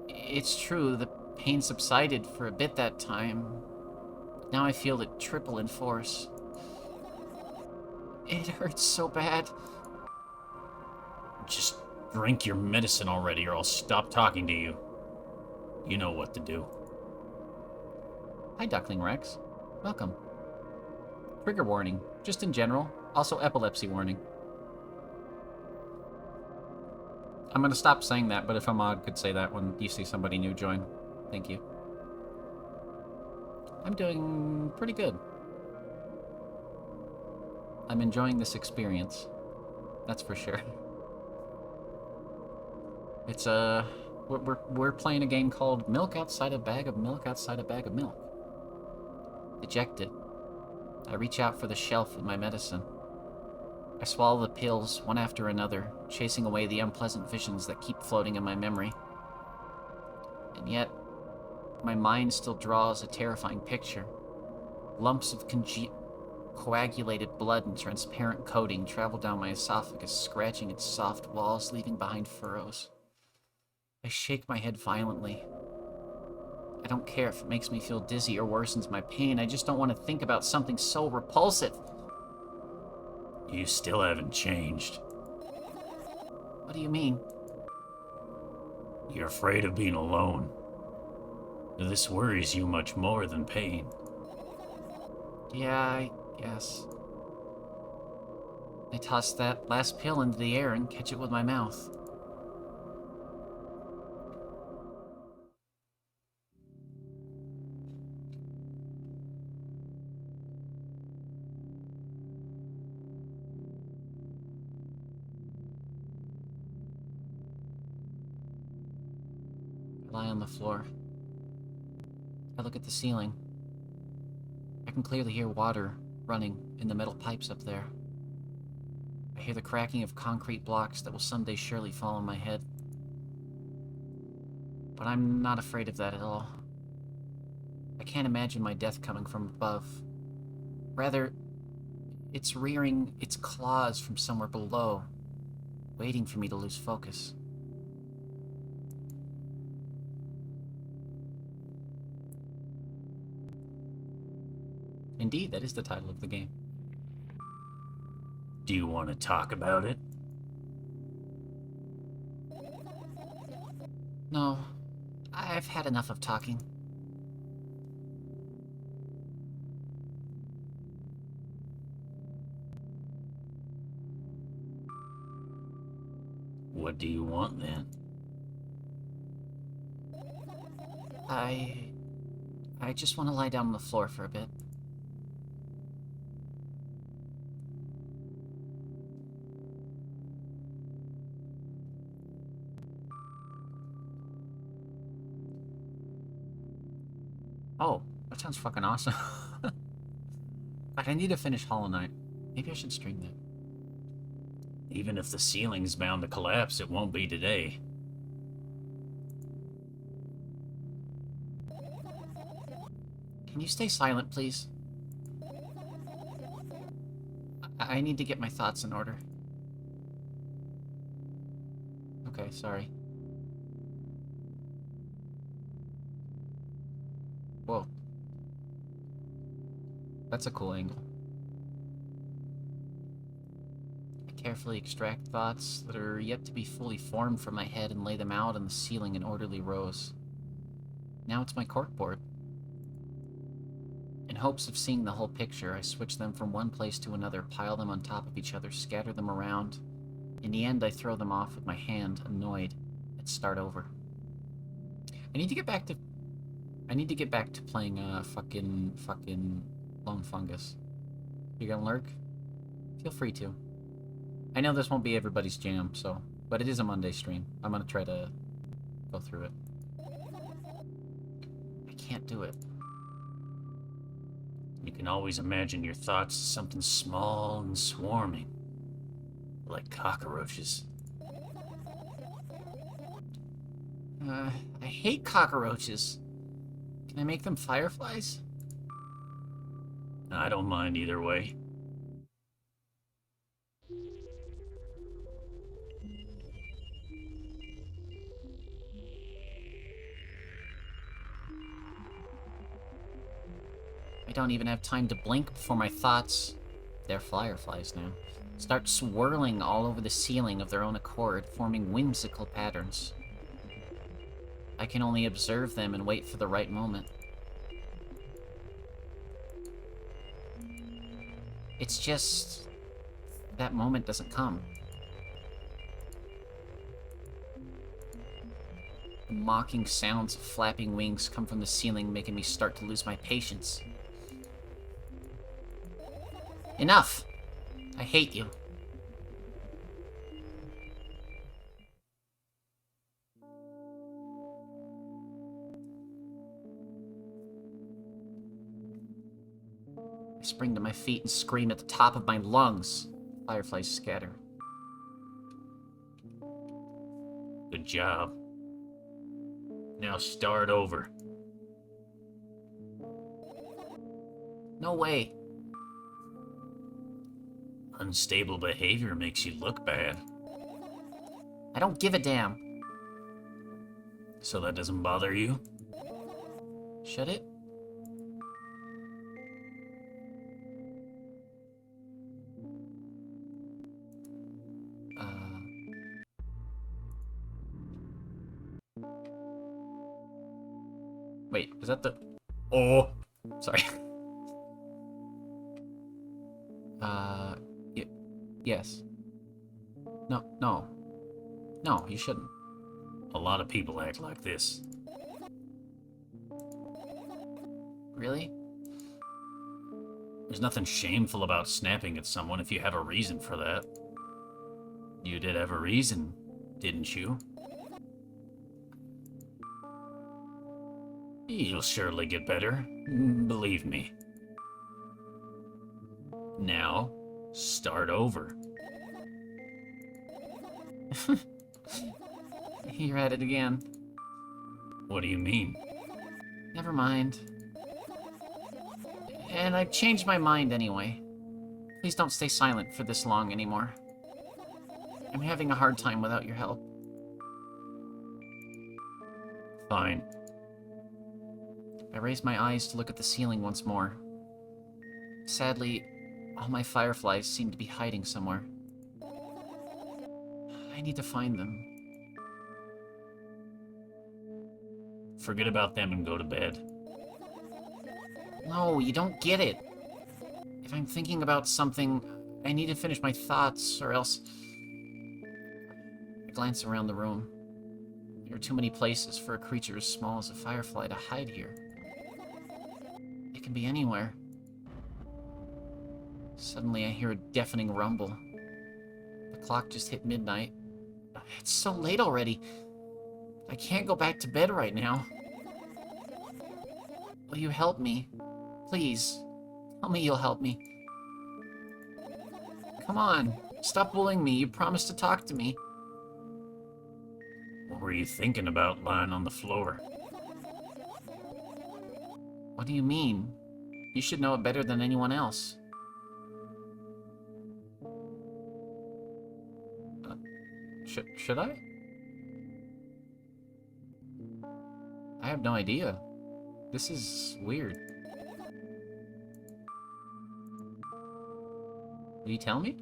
It's true, the pain subsided for a bit that time. Now I feel it triple in force. It hurts so bad. Just drink your medicine already or I'll stop talking to you. You know what to do. Hi, Duckling Rex. Welcome. Trigger warning, just in general. Also epilepsy warning. I'm gonna stop saying that, but if a mod could say that when you see somebody new join. Thank you. I'm doing pretty good. I'm enjoying this experience. That's for sure. It's we're playing a game called Milk Outside a Bag of Milk Outside a Bag of Milk. Dejected. I reach out for the shelf with my medicine. I swallow the pills, one after another, chasing away the unpleasant visions that keep floating in my memory. And yet, my mind still draws a terrifying picture. Lumps of coagulated blood and transparent coating travel down my esophagus, scratching its soft walls, leaving behind furrows. I shake my head violently. I don't care if it makes me feel dizzy or worsens my pain, I just don't want to think about something so repulsive. You still haven't changed. What do you mean? You're afraid of being alone. This worries you much more than pain. Yeah, I guess. I toss that last pill into the air and catch it with my mouth. I lie on the floor. I look at the ceiling. I can clearly hear water running in the metal pipes up there. I hear the cracking of concrete blocks that will someday surely fall on my head. But I'm not afraid of that at all. I can't imagine my death coming from above. Rather, it's rearing its claws from somewhere below, waiting for me to lose focus. Indeed, that is the title of the game. Do you want to talk about it? No, I've had enough of talking. What do you want then? I just want to lie down on the floor for a bit. Oh, that sounds fucking awesome. But I need to finish Hollow Knight. Maybe I should stream that. Even if the ceiling's bound to collapse, it won't be today. Can you stay silent, please? I need to get my thoughts in order. Okay, sorry. Whoa. That's a cool angle. I carefully extract thoughts that are yet to be fully formed from my head and lay them out on the ceiling in orderly rows. Now it's my corkboard. In hopes of seeing the whole picture, I switch them from one place to another, pile them on top of each other, scatter them around. In the end, I throw them off with my hand, annoyed, and start over. I need to get back to playing fucking Lone Fungus. You gonna lurk? Feel free to. I know this won't be everybody's jam, so, but it is a Monday stream. I'm gonna try to go through it. I can't do it. You can always imagine your thoughts as something small and swarming. Like cockroaches. I hate cockroaches. Can I make them fireflies? I don't mind either way. I don't even have time to blink before my thoughts, they're fireflies now, start swirling all over the ceiling of their own accord, forming whimsical patterns. I can only observe them and wait for the right moment. It's just... that moment doesn't come. The mocking sounds of flapping wings come from the ceiling, making me start to lose my patience. Enough! I hate you. I spring to my feet and scream at the top of my lungs. Fireflies scatter. Good job. Now start over. No way. Unstable behavior makes you look bad. I don't give a damn. So that doesn't bother you? Should it? Wait, was that the... Oh! Sorry. Yes. No, you shouldn't. A lot of people act like this. Really? There's nothing shameful about snapping at someone if you have a reason for that. You did have a reason, didn't you? You'll surely get better, believe me. Now, start over. You're at it again. What do you mean? Never mind. And I've changed my mind anyway. Please don't stay silent for this long anymore. I'm having a hard time without your help. Fine. I raise my eyes to look at the ceiling once more. Sadly, all my fireflies seem to be hiding somewhere. I need to find them. Forget about them and go to bed. No, you don't get it. If I'm thinking about something, I need to finish my thoughts, or else... I glance around the room. There are too many places for a creature as small as a firefly to hide here. It can be anywhere. Suddenly I hear a deafening rumble. The clock just hit midnight. It's so late already. I can't go back to bed right now. Will you help me? Please. Tell me you'll help me. Come on. Stop bullying me. You promised to talk to me. What were you thinking about lying on the floor? What do you mean? You should know it better than anyone else. Should I? I have no idea. This is weird. Will you tell me?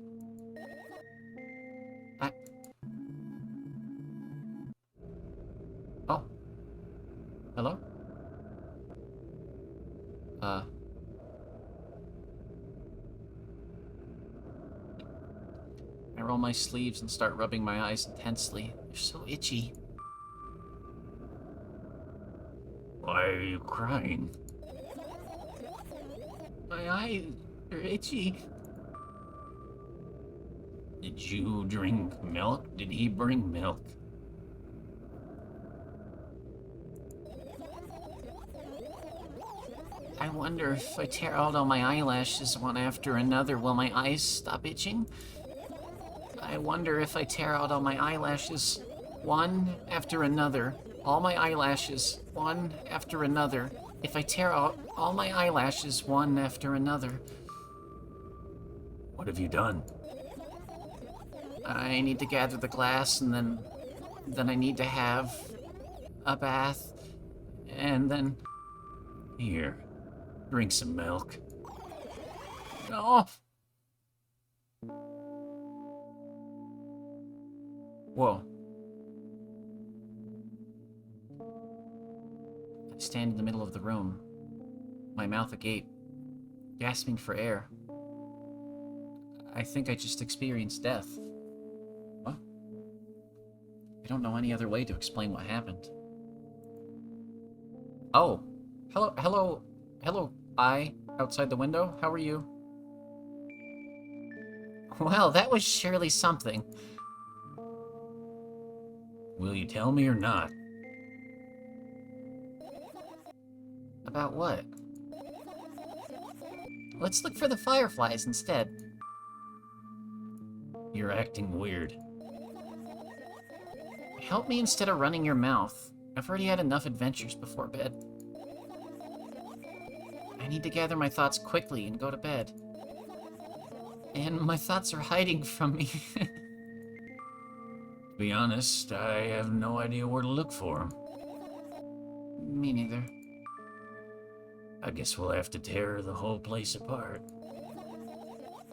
Oh. Hello? I roll my sleeves and start rubbing my eyes intensely. They're so itchy. Why are you crying? My eyes are itchy. Did you drink milk? Did he bring milk? I wonder if I tear out all my eyelashes one after another, will my eyes stop itching? I wonder if I tear out all my eyelashes one after another. All my eyelashes, one after another. If I tear out all my eyelashes one after another. What have you done? I need to gather the glass, and then I need to have a bath, and then... Here, drink some milk. No! Whoa. I stand in the middle of the room, my mouth agape, gasping for air. I think I just experienced death. What? I don't know any other way to explain what happened. Oh. Hello, outside the window. How are you? Well, that was surely something. Will you tell me or not? About what? Let's look for the fireflies instead. You're acting weird. Help me instead of running your mouth. I've already had enough adventures before bed. I need to gather my thoughts quickly and go to bed. And my thoughts are hiding from me. To be honest, I have no idea where to look for them. Me neither. I guess we'll have to tear the whole place apart.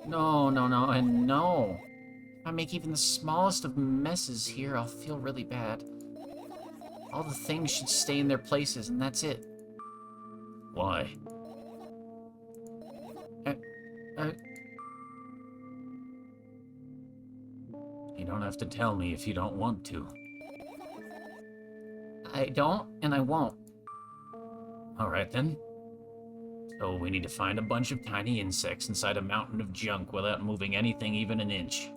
No, and no. If I make even the smallest of messes here, I'll feel really bad. All the things should stay in their places, and that's it. Why? You don't have to tell me if you don't want to. I don't, and I won't. Alright then. So we need to find a bunch of tiny insects inside a mountain of junk without moving anything even an inch.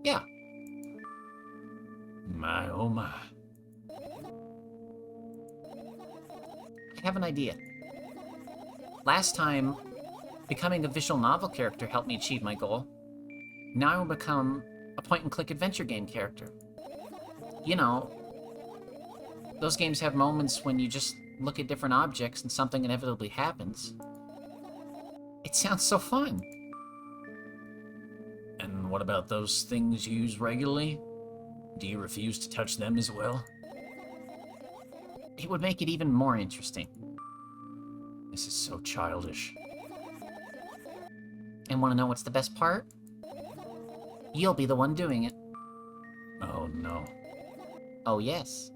Yeah. My oh my. I have an idea. Last time, becoming a visual novel character helped me achieve my goal. Now I will become a point-and-click adventure game character. You know, those games have moments when you just look at different objects and something inevitably happens. It sounds so fun. And what about those things you use regularly? Do you refuse to touch them as well? It would make it even more interesting. This is so childish. And want to know what's the best part? You'll be the one doing it. Oh no. Oh yes.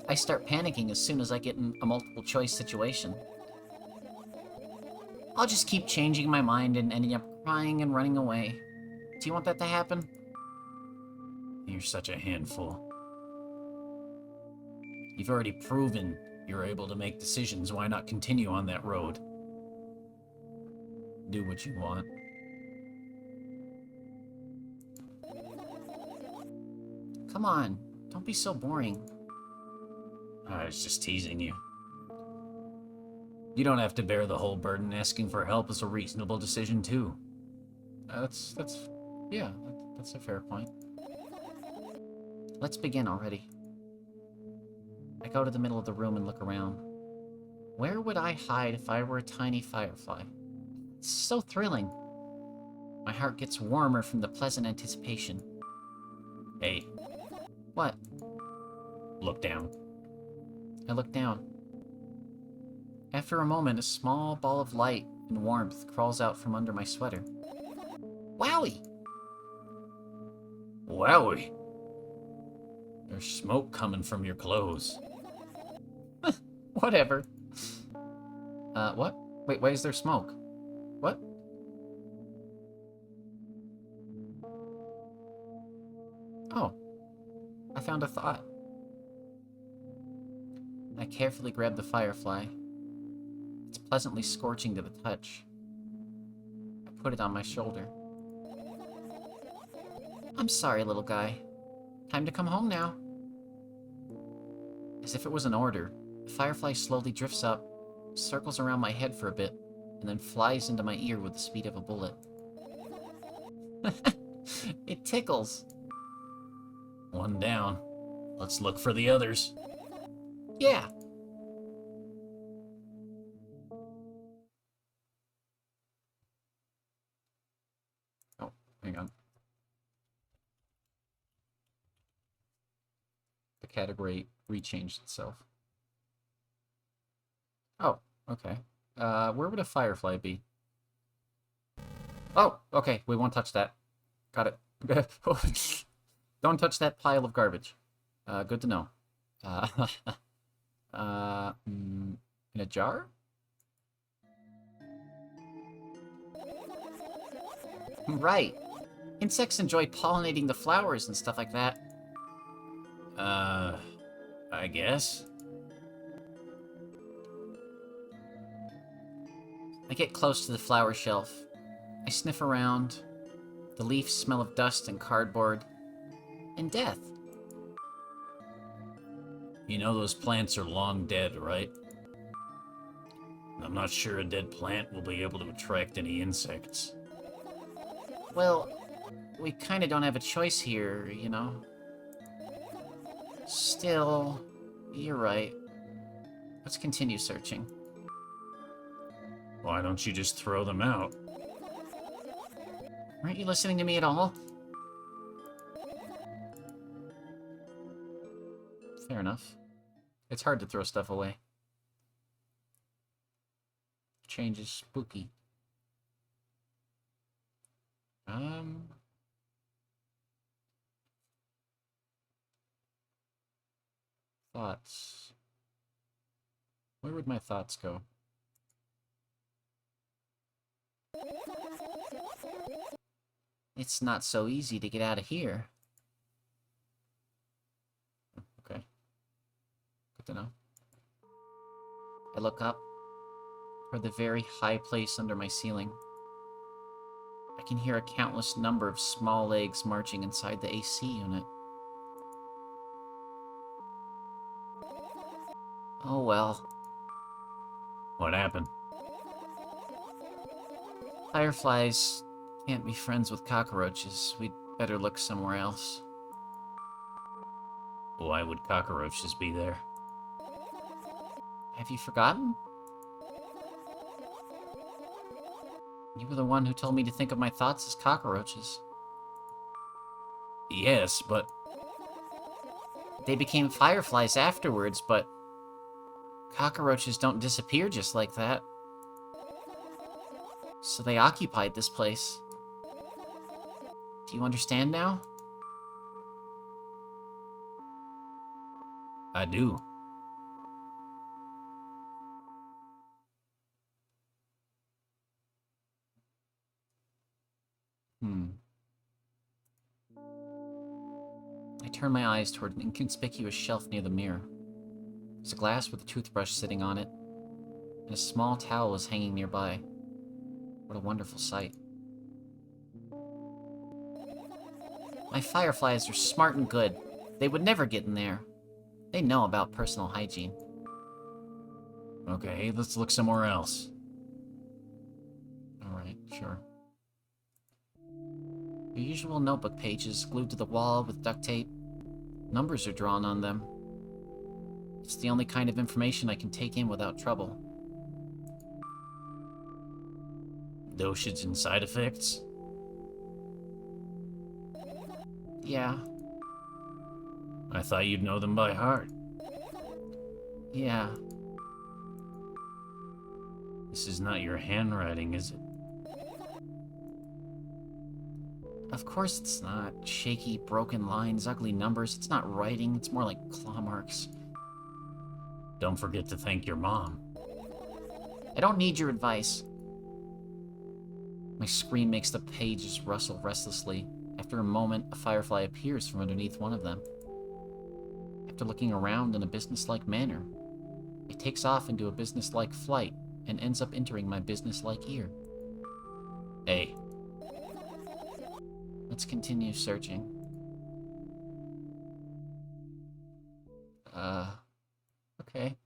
I start panicking as soon as I get in a multiple choice situation. I'll just keep changing my mind and ending up crying and running away. Do you want that to happen? You're such a handful. You've already proven you're able to make decisions. Why not continue on that road? Do what you want. Come on, don't be so boring. I was just teasing you. You don't have to bear the whole burden. Asking for help is a reasonable decision, too. That's a fair point. Let's begin already. I go to the middle of the room and look around. Where would I hide if I were a tiny firefly? It's so thrilling. My heart gets warmer from the pleasant anticipation. Hey. What? Look down. I look down. After a moment, a small ball of light and warmth crawls out from under my sweater. Wowie! Wowie! There's smoke coming from your clothes. Whatever. What? Wait, why is there smoke? What? Oh. I found a thought. I carefully grab the firefly. It's pleasantly scorching to the touch. I put it on my shoulder. I'm sorry, little guy. Time to come home now. As if it was an order, the firefly slowly drifts up, circles around my head for a bit, and then flies into my ear with the speed of a bullet. It tickles. One down. Let's look for the others. Yeah. Oh, hang on. The category rechanged itself. Oh, okay. Where would a firefly be? Oh, okay. We won't touch that. Got it. Don't touch that pile of garbage. Good to know. In a jar? Right. Insects enjoy pollinating the flowers and stuff like that. I guess. I get close to the flower shelf. I sniff around. The leaves smell of dust and cardboard. And death. You know those plants are long dead, right? I'm not sure a dead plant will be able to attract any insects. Well, we kinda don't have a choice here, you know? Still, you're right. Let's continue searching. Why don't you just throw them out? Aren't you listening to me at all? Fair enough. It's hard to throw stuff away. Change is spooky. Thoughts. Where would my thoughts go? It's not so easy to get out of here. Okay. Good to know. I look up toward the very high place under my ceiling. I can hear a countless number of small legs marching inside the AC unit. Oh well. What happened? Fireflies can't be friends with cockroaches. We'd better look somewhere else. Why would cockroaches be there? Have you forgotten? You were the one who told me to think of my thoughts as cockroaches. Yes, but... They became fireflies afterwards, but... Cockroaches don't disappear just like that. So they occupied this place. Do you understand now? I do. I turn my eyes toward an inconspicuous shelf near the mirror. There's a glass with a toothbrush sitting on it, and a small towel is hanging nearby. What a wonderful sight. My fireflies are smart and good. They would never get in there. They know about personal hygiene. Okay, let's look somewhere else. Alright, sure. Your usual notebook pages glued to the wall with duct tape. Numbers are drawn on them. It's the only kind of information I can take in without trouble. Dosage and side effects? Yeah. I thought you'd know them by heart. Yeah. This is not your handwriting, is it? Of course it's not. Shaky, broken lines, ugly numbers. It's not writing, it's more like claw marks. Don't forget to thank your mom. I don't need your advice. My scream makes the pages rustle restlessly. After a moment, a firefly appears from underneath one of them. After looking around in a businesslike manner, it takes off into a businesslike flight and ends up entering my businesslike ear. Hey. Let's continue searching. Okay.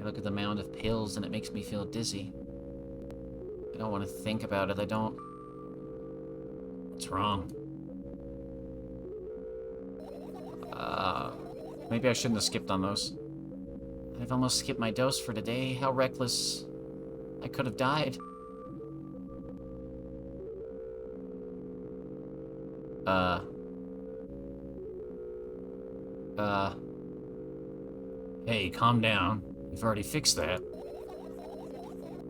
I look at the mound of pills and it makes me feel dizzy. I don't want to think about it, I don't. What's wrong? Maybe I shouldn't have skipped on those. I've almost skipped my dose for today. How reckless. I could have died. Hey, calm down. You've already fixed that.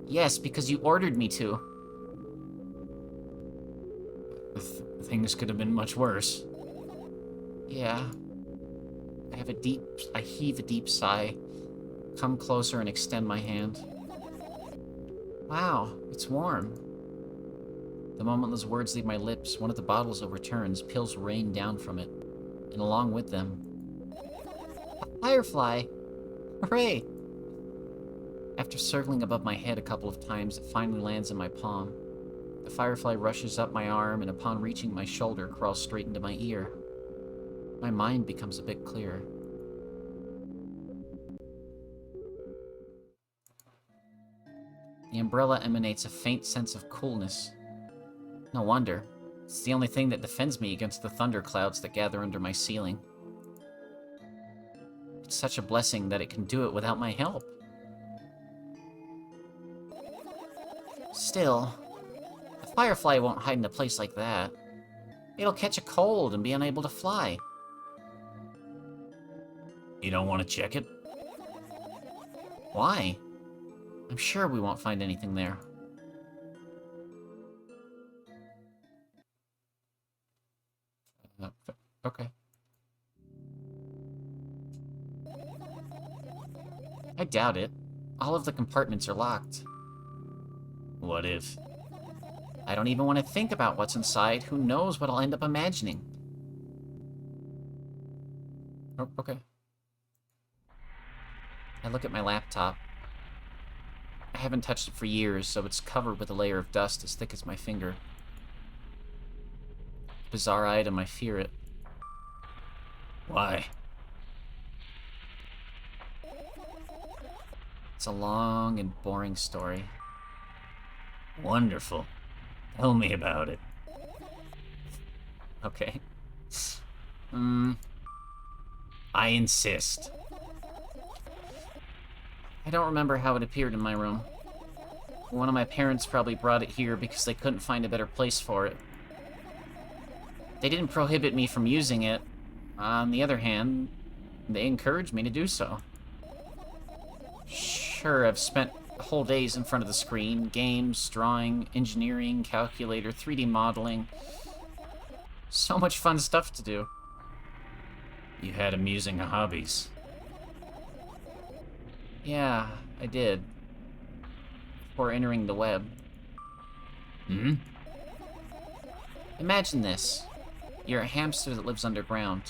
Yes, because you ordered me to. Things could have been much worse. Yeah. I heave a deep sigh, come closer and extend my hand. Wow, it's warm. The moment those words leave my lips, one of the bottles overturns, pills rain down from it, and along with them, a firefly! Hooray! After circling above my head a couple of times, it finally lands in my palm. The firefly rushes up my arm, and upon reaching my shoulder, crawls straight into my ear. My mind becomes a bit clearer. The umbrella emanates a faint sense of coolness. No wonder. It's the only thing that defends me against the thunderclouds that gather under my ceiling. It's such a blessing that it can do it without my help. Still, a firefly won't hide in a place like that. It'll catch a cold and be unable to fly. You don't want to check it? Why? I'm sure we won't find anything there. Okay. I doubt it. All of the compartments are locked. What if? I don't even want to think about what's inside. Who knows what I'll end up imagining? Oh, okay. I look at my laptop. I haven't touched it for years, so it's covered with a layer of dust as thick as my finger. Bizarre item, I fear it. Why? It's a long and boring story. Wonderful. Tell me about it. Okay. I insist. I don't remember how it appeared in my room. One of my parents probably brought it here because they couldn't find a better place for it. They didn't prohibit me from using it. On the other hand, they encouraged me to do so. Sure, I've spent whole days in front of the screen. Games, drawing, engineering, calculator, 3D modeling. So much fun stuff to do. You had amusing hobbies. Yeah, I did. Before entering the web. Hmm? Imagine this. You're a hamster that lives underground.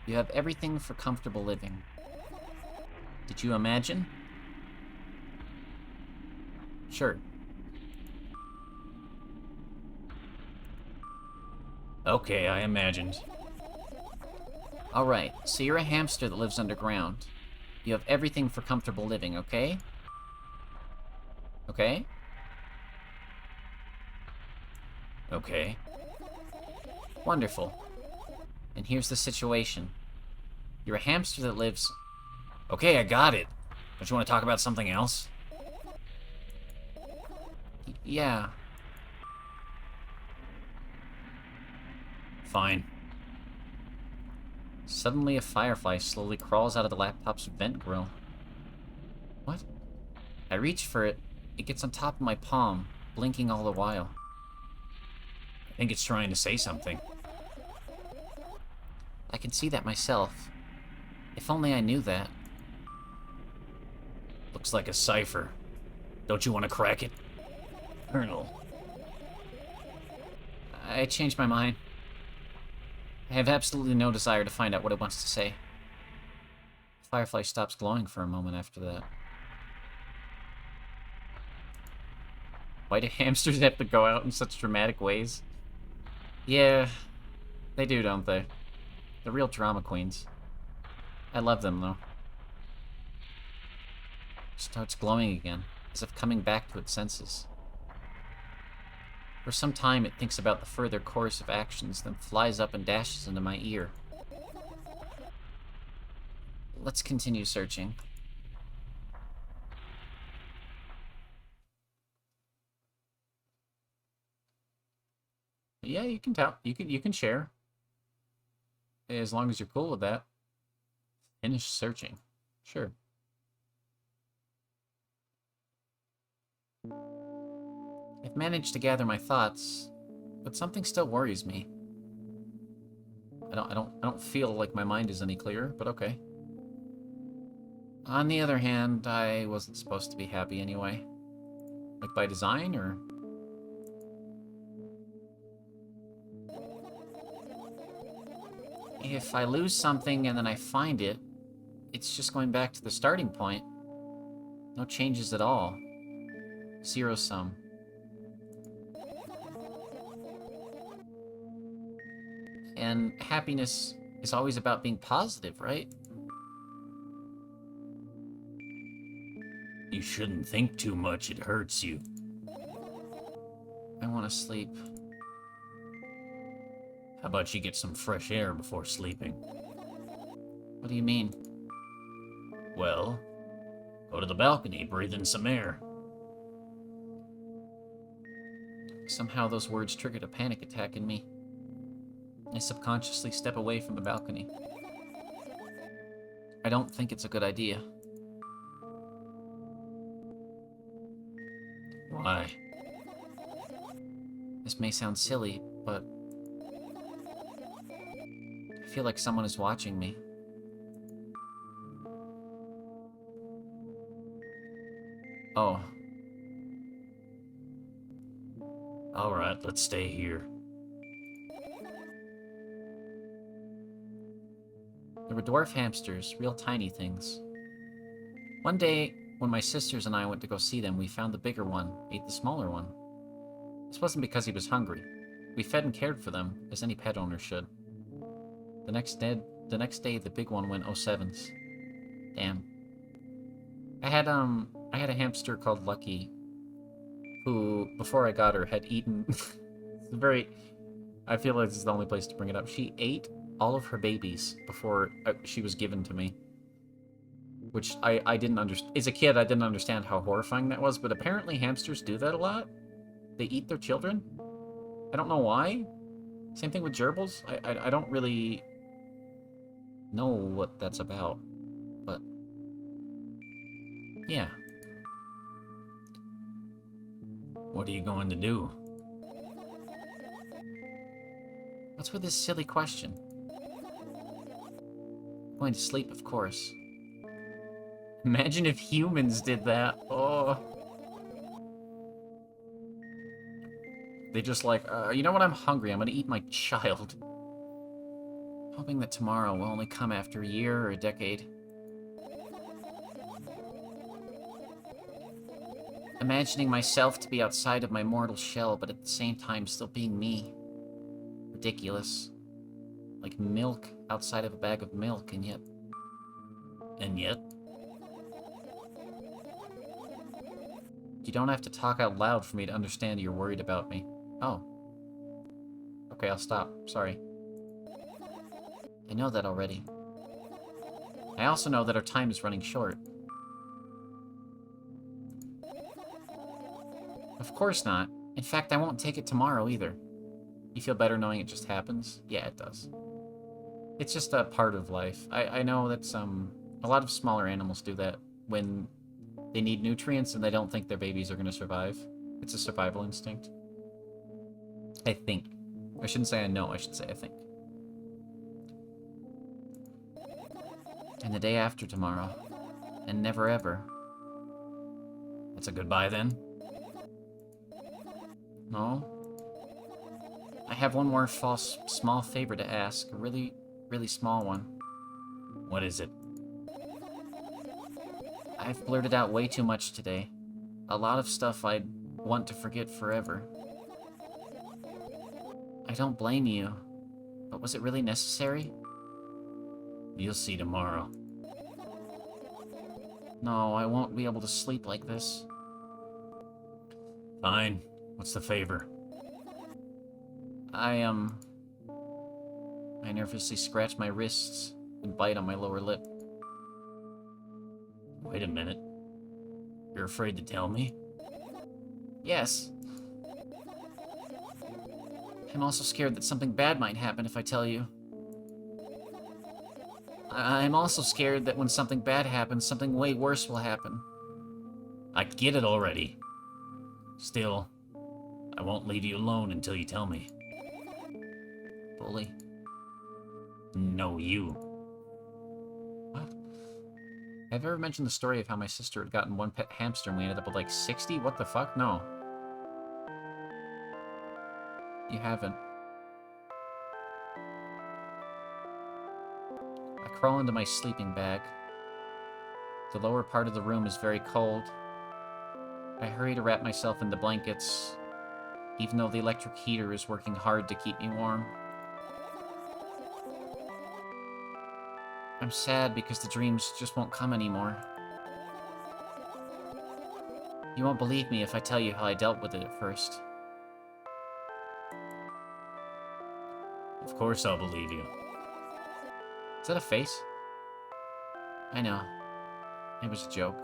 You have everything for comfortable living. Did you imagine? Sure. Okay, I imagined. Alright, so you're a hamster that lives underground. You have everything for comfortable living, okay? Okay? Okay. Wonderful. And here's the situation. You're a hamster that lives... Okay, I got it. Don't you want to talk about something else? Yeah. Fine. Suddenly a firefly slowly crawls out of the laptop's vent grill. What? I reach for it. It gets on top of my palm, blinking all the while. I think it's trying to say something. I can see that myself. If only I knew that. Looks like a cipher. Don't you want to crack it? Colonel. I changed my mind. I have absolutely no desire to find out what it wants to say. Firefly stops glowing for a moment after that. Why do hamsters have to go out in such dramatic ways? Yeah, they do, don't they? They're real drama queens. I love them, though. Starts glowing again, as if coming back to its senses. For some time, it thinks about the further course of actions, then flies up and dashes into my ear. Let's continue searching. Yeah, you can tell. You can share. As long as you're cool with that. Finish searching. Sure. I've managed to gather my thoughts, but something still worries me. I don't feel like my mind is any clearer, but okay. On the other hand, I wasn't supposed to be happy anyway. Like by design, or... If I lose something and then I find it, it's just going back to the starting point. No changes at all. Zero sum. And happiness is always about being positive, right? You shouldn't think too much, it hurts you. I want to sleep. How about you get some fresh air before sleeping? What do you mean? Well, go to the balcony, breathe in some air. Somehow those words triggered a panic attack in me. I subconsciously step away from the balcony. I don't think it's a good idea. Why? This may sound silly, but... I feel like someone is watching me. Oh. Alright, let's stay here. There were dwarf hamsters, real tiny things. One day, when my sisters and I went to go see them, we found the bigger one ate the smaller one. This wasn't because he was hungry. We fed and cared for them, as any pet owner should. The next day, the big one went 07s. Damn. I had a hamster called Lucky, who, before I got her, had eaten... I feel like this is the only place to bring it up. She ate all of her babies before she was given to me. Which I didn't understand. As a kid, I didn't understand how horrifying that was, but apparently hamsters do that a lot. They eat their children. I don't know why. Same thing with gerbils. I don't really know what that's about, but yeah. What are you going to do? What's with this silly question? Going to sleep, of course. Imagine if humans did that. Oh. They just like, you know what, I'm hungry. I'm gonna eat my child. Hoping that tomorrow will only come after a year or a decade. Imagining myself to be outside of my mortal shell, but at the same time still being me. Ridiculous. Like milk outside of a bag of milk, and yet... And yet? You don't have to talk out loud for me to understand you're worried about me. Oh. Okay, I'll stop. Sorry. I know that already. I also know that our time is running short. Of course not. In fact, I won't take it tomorrow either. You feel better knowing it just happens? Yeah, it does. It's just a part of life. I know that a lot of smaller animals do that when they need nutrients and they don't think their babies are going to survive. It's a survival instinct. I think. I shouldn't say I know, I should say I think. And the day after tomorrow. And never ever. That's a goodbye then? No. I have one more small favor to ask. A really, really small one. What is it? I've blurted out way too much today. A lot of stuff I'd want to forget forever. I don't blame you, but was it really necessary? You'll see tomorrow. No, I won't be able to sleep like this. Fine. What's the favor? I nervously scratch my wrists and bite on my lower lip. Wait a minute. You're afraid to tell me? Yes. I'm also scared that something bad might happen if I tell you. I'm also scared that when something bad happens, something way worse will happen. I get it already. Still, I won't leave you alone until you tell me. Bully. No, you. What? Have I ever mentioned the story of how my sister had gotten one pet hamster and we ended up with like 60? What the fuck? No. You haven't. I crawl into my sleeping bag. The lower part of the room is very cold. I hurry to wrap myself in the blankets, even though the electric heater is working hard to keep me warm. I'm sad because the dreams just won't come anymore. You won't believe me if I tell you how I dealt with it at first. Of course I'll believe you. Is that a face? I know. It was a joke.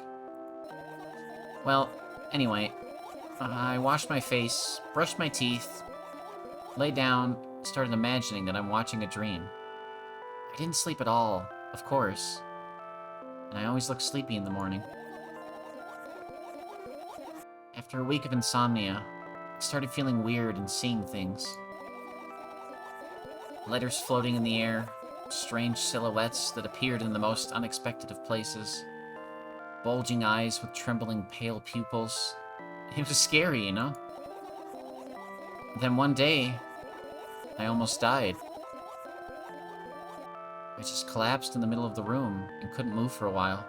Well, anyway, I washed my face, brushed my teeth, lay down, started imagining that I'm watching a dream. I didn't sleep at all, of course. And I always look sleepy in the morning. After a week of insomnia, I started feeling weird and seeing things. Letters floating in the air, strange silhouettes that appeared in the most unexpected of places. Bulging eyes with trembling pale pupils. It was scary, you know? Then one day, I almost died. I just collapsed in the middle of the room and couldn't move for a while.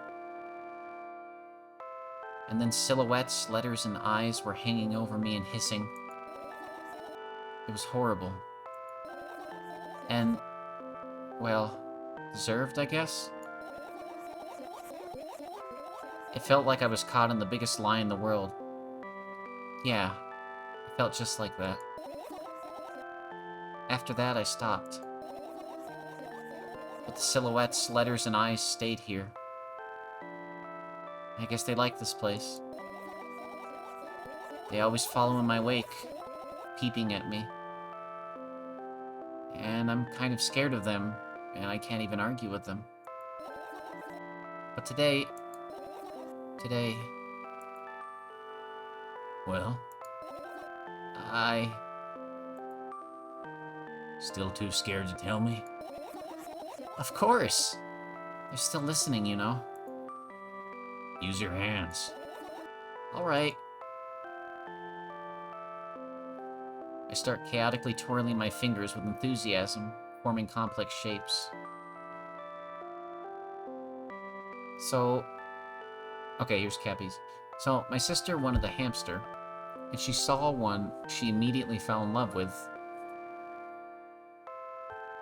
And then silhouettes, letters, and eyes were hanging over me and hissing. It was horrible. And, well, deserved, I guess? It felt like I was caught in the biggest lie in the world. Yeah, it felt just like that. After that, I stopped. But the silhouettes, letters, and eyes stayed here. I guess they like this place. They always follow in my wake, peeping at me. And I'm kind of scared of them, and I can't even argue with them. But today... Well? I... Still too scared to tell me? Of course! They're still listening, you know. Use your hands. Alright. I start chaotically twirling my fingers with enthusiasm, forming complex shapes. So... Okay, here's Cappy's. So, my sister wanted a hamster, and she saw one she immediately fell in love with,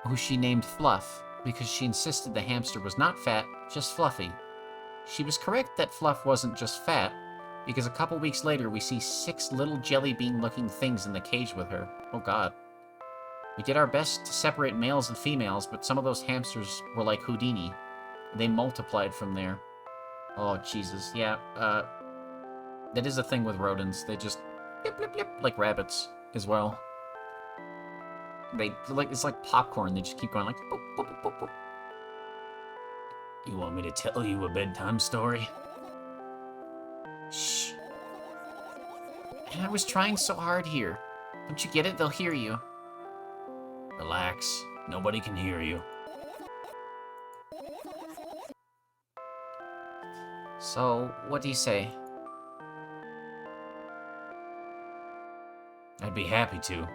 who she named Fluff, because she insisted the hamster was not fat, just fluffy. She was correct that Fluff wasn't just fat, because a couple weeks later we see 6 little jelly bean-looking things in the cage with her. Oh god. We did our best to separate males and females, but some of those hamsters were like Houdini. They multiplied from there. Oh, Jesus. Yeah, that is a thing with rodents. They just... Blip, blip, blip, like rabbits, as well. It's like popcorn. They just keep going like... Boop, boop, boop, boop, boop. You want me to tell you a bedtime story? Shh. And I was trying so hard here. Don't you get it? They'll hear you. Relax. Nobody can hear you. So, what do you say? I'd be happy to,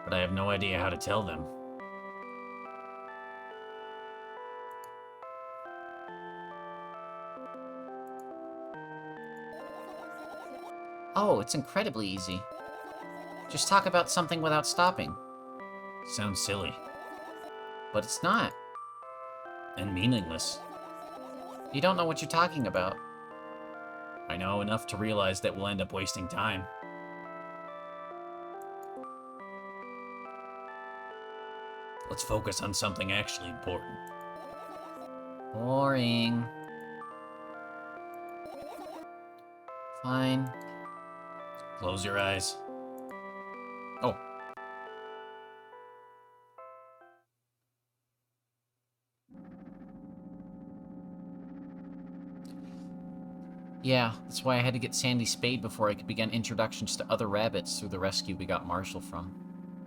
but I have no idea how to tell them. Oh, it's incredibly easy. Just talk about something without stopping. Sounds silly. But it's not. And meaningless. You don't know what you're talking about. I know enough to realize that we'll end up wasting time. Let's focus on something actually important. Boring. Fine. Close your eyes. Oh. Yeah, that's why I had to get Sandy spayed before I could begin introductions to other rabbits through the rescue we got Marshall from.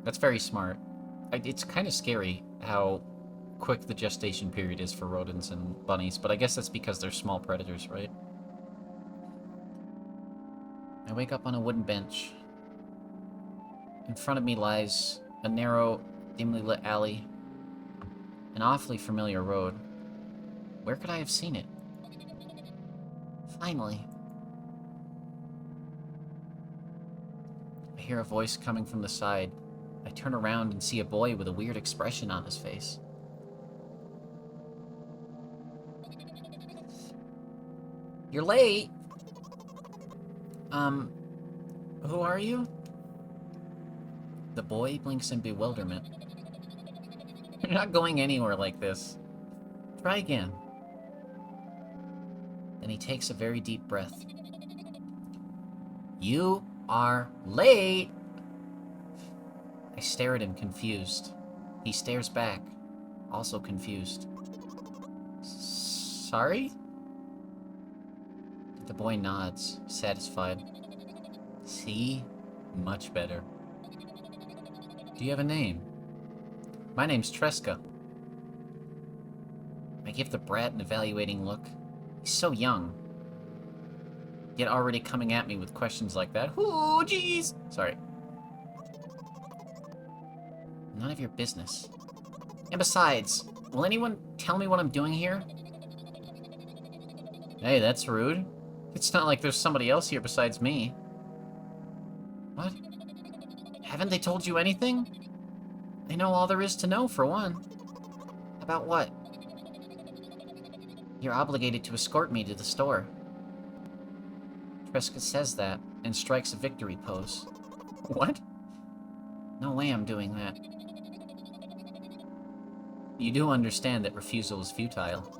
That's very smart. It's kind of scary how quick the gestation period is for rodents and bunnies, but I guess that's because they're small predators, right? I wake up on a wooden bench. In front of me lies a narrow, dimly lit alley. An awfully familiar road. Where could I have seen it? Finally. I hear a voice coming from the side. I turn around and see a boy with a weird expression on his face. You're late! Who are you? The boy blinks in bewilderment. You're not going anywhere like this. Try again. Then he takes a very deep breath. You are late! I stare at him, confused. He stares back, also confused. Sorry? The boy nods, satisfied. See? Much better. Do you have a name? My name's Tresca. I give the brat an evaluating look. He's so young. Yet already coming at me with questions like that. Oh, jeez! Sorry. None of your business. And besides, will anyone tell me what I'm doing here? Hey, that's rude. It's not like there's somebody else here besides me. What? Haven't they told you anything? They know all there is to know, for one. About what? You're obligated to escort me to the store. Tresca says that, and strikes a victory pose. What? No way I'm doing that. You do understand that refusal is futile.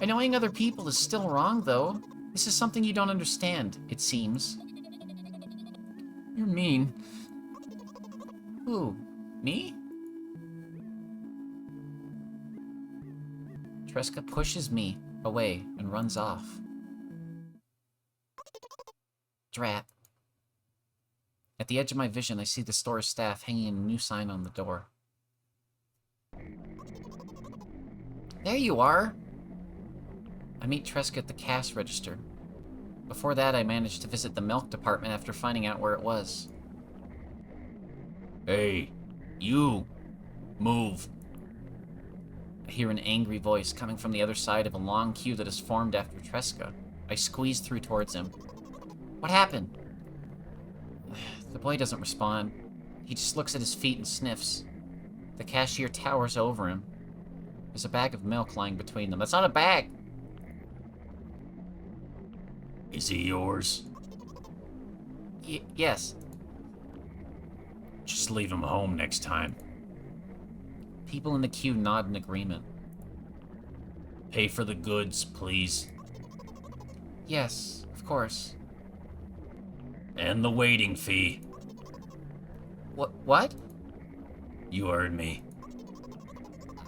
Annoying other people is still wrong, though. This is something you don't understand, it seems. You're mean. Who? Me? Tresca pushes me away and runs off. Drat. At the edge of my vision, I see the store staff hanging a new sign on the door. There you are! I meet Tresca at the cash register. Before that, I managed to visit the milk department after finding out where it was. Hey, you! Move! I hear an angry voice coming from the other side of a long queue that has formed after Tresca. I squeeze through towards him. What happened? The boy doesn't respond. He just looks at his feet and sniffs. The cashier towers over him. There's a bag of milk lying between them. That's not a bag! Is he yours? Yes. Just leave him home next time. People in the queue nod in agreement. Pay for the goods, please. Yes, of course. And the waiting fee. What? You heard me.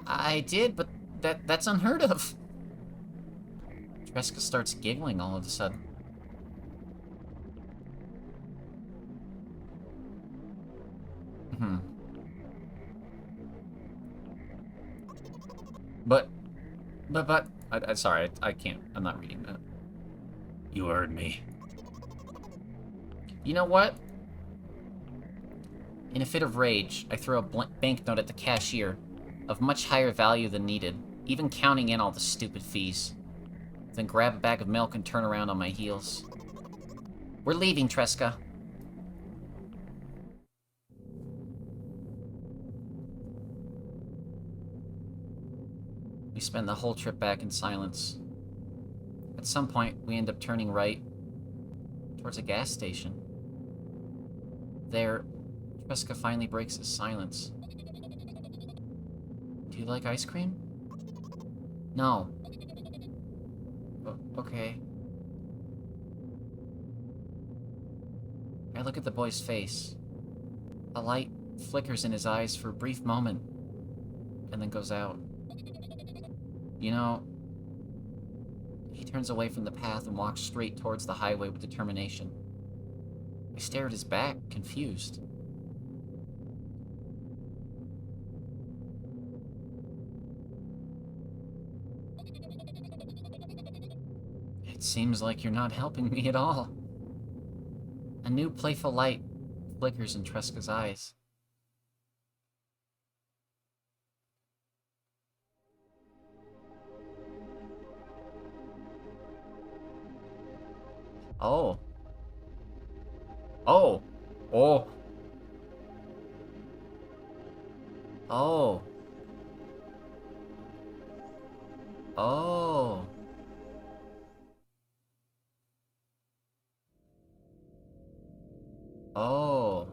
I did, but that's unheard of. Tresca starts giggling all of a sudden. But, sorry, I can't, I'm not reading that. You heard me. You know what? In a fit of rage, I throw a banknote at the cashier, of much higher value than needed, even counting in all the stupid fees. Then grab a bag of milk and turn around on my heels. We're leaving, Tresca. We spend the whole trip back in silence. At some point, we end up turning right towards a gas station. There, Tresca finally breaks his silence. Do you like ice cream? No. Okay. I look at the boy's face. A light flickers in his eyes for a brief moment, and then goes out. You know, he turns away from the path and walks straight towards the highway with determination. I stare at his back, confused. It seems like you're not helping me at all. A new playful light flickers in Tresca's eyes. Oh. Oh. Oh. Oh. Oh. Oh.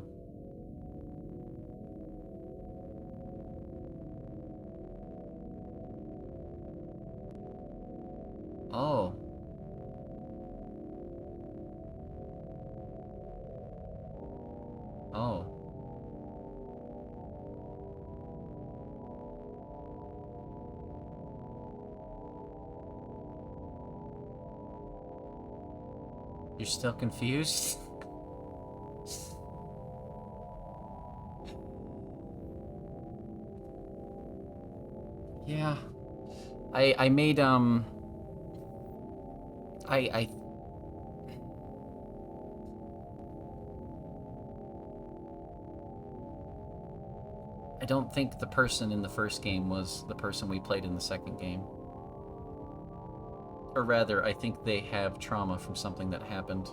Oh. Oh. You're still confused? Yeah. I made, I don't think the person in the first game was the person we played in the second game. Or rather, I think they have trauma from something that happened.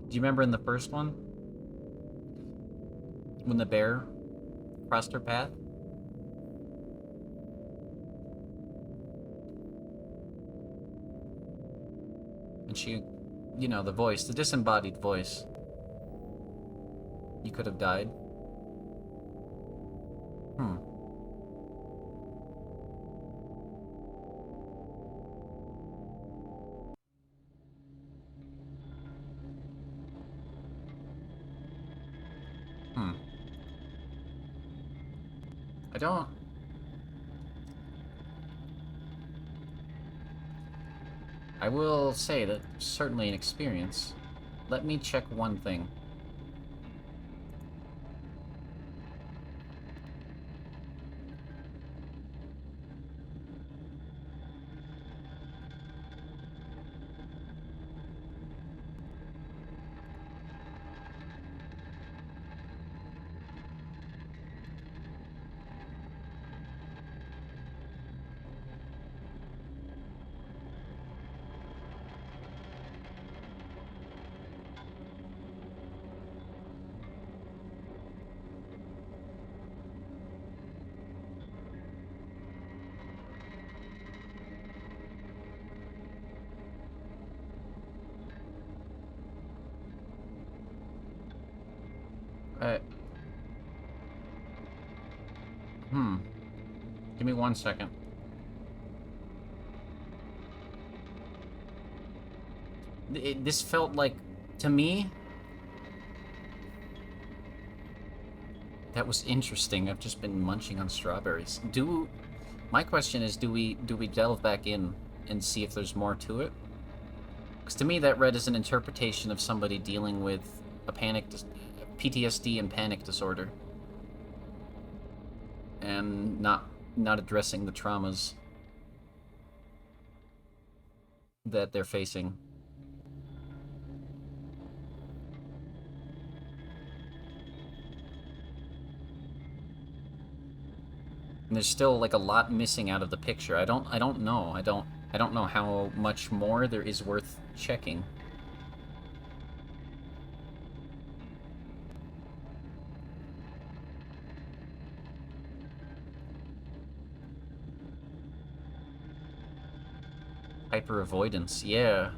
Do you remember in the first one? When the bear crossed her path? And she, you know, the voice, the disembodied voice. He could have died. Hmm. Hmm. I don't... I will say that certainly an experience. Let me check one thing. Give me 1 second. This felt like, to me, that was interesting. I've just been munching on strawberries. My question is, do we delve back in and see if there's more to it? Because to me, that read as an interpretation of somebody dealing with a PTSD and panic disorder, and not addressing the traumas that they're facing. And there's still like a lot missing out of the picture. I don't know. I don't know how much more there is worth checking. Hyper avoidance, yeah.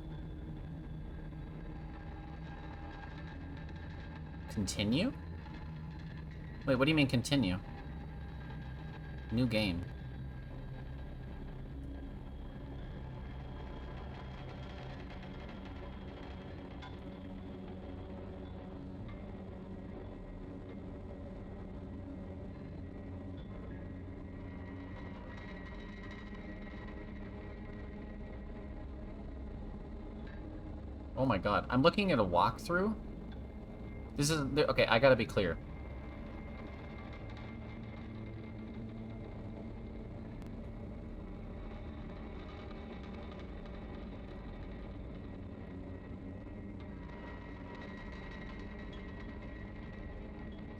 Continue? Wait, what do you mean continue? New game. Oh my god, I'm looking at a walkthrough? This is... Okay, I gotta be clear.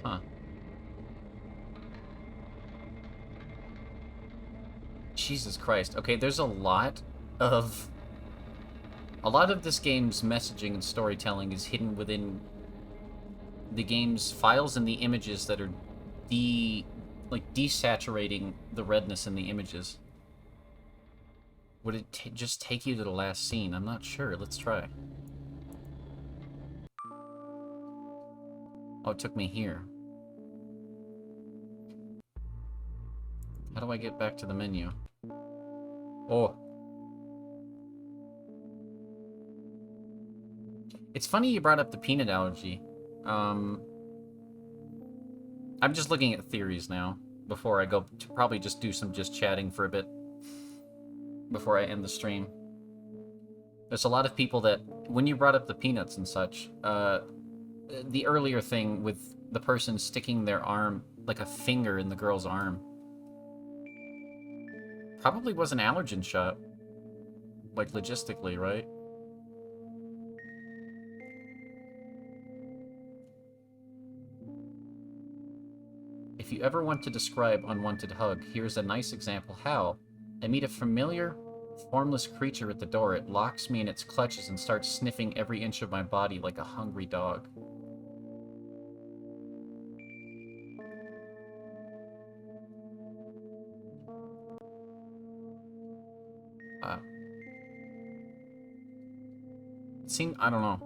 Huh. Jesus Christ. Okay, there's a lot of this game's messaging and storytelling is hidden within the game's files and the images that are desaturating the redness in the images. Would it just take you to the last scene? I'm not sure. Let's try. Oh, it took me here. How do I get back to the menu? Oh. It's funny you brought up the peanut allergy. I'm just looking at theories now, before I go to probably just do some chatting for a bit, before I end the stream. There's a lot of people that, when you brought up the peanuts and such, the earlier thing with the person sticking their arm, like a finger in the girl's arm, probably was an allergen shot. Like, logistically, right? If you ever want to describe unwanted hug, here's a nice example how. I meet a familiar, formless creature at the door. It locks me in its clutches and starts sniffing every inch of my body like a hungry dog. It seemed, I don't know.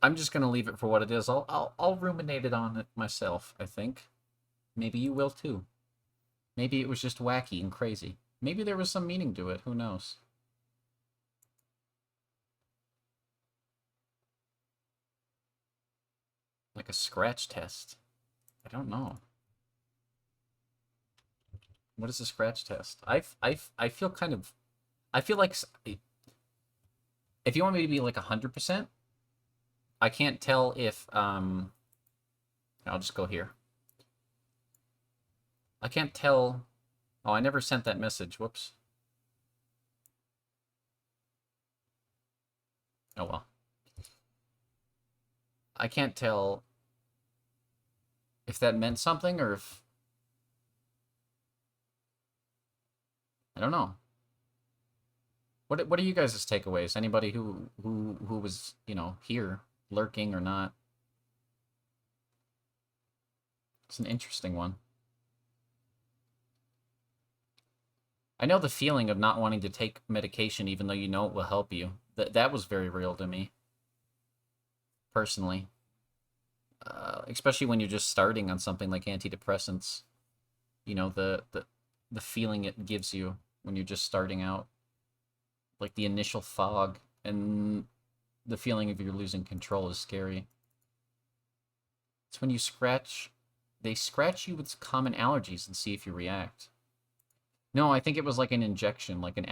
I'm just gonna leave it for what it is. I'll ruminate it on it myself, I think. Maybe you will too. Maybe it was just wacky and crazy. Maybe there was some meaning to it, who knows? Like a scratch test. I don't know. What is a scratch test? I feel kind of... I feel like... If you want me to be like 100%, I can't tell if... I'll just go here. I can't tell... Oh, I never sent that message. Whoops. Oh, well. I can't tell if that meant something or if... I don't know. What are you guys' takeaways? Anybody who was, you know, here, lurking or not? It's an interesting one. I know the feeling of not wanting to take medication even though you know it will help you. That was very real to me. Personally. Especially when you're just starting on something like antidepressants. You know, the feeling it gives you when you're just starting out. Like the initial fog and the feeling of you're losing control is scary. It's when you scratch... They scratch you with common allergies and see if you react. No, I think it was like an injection, like an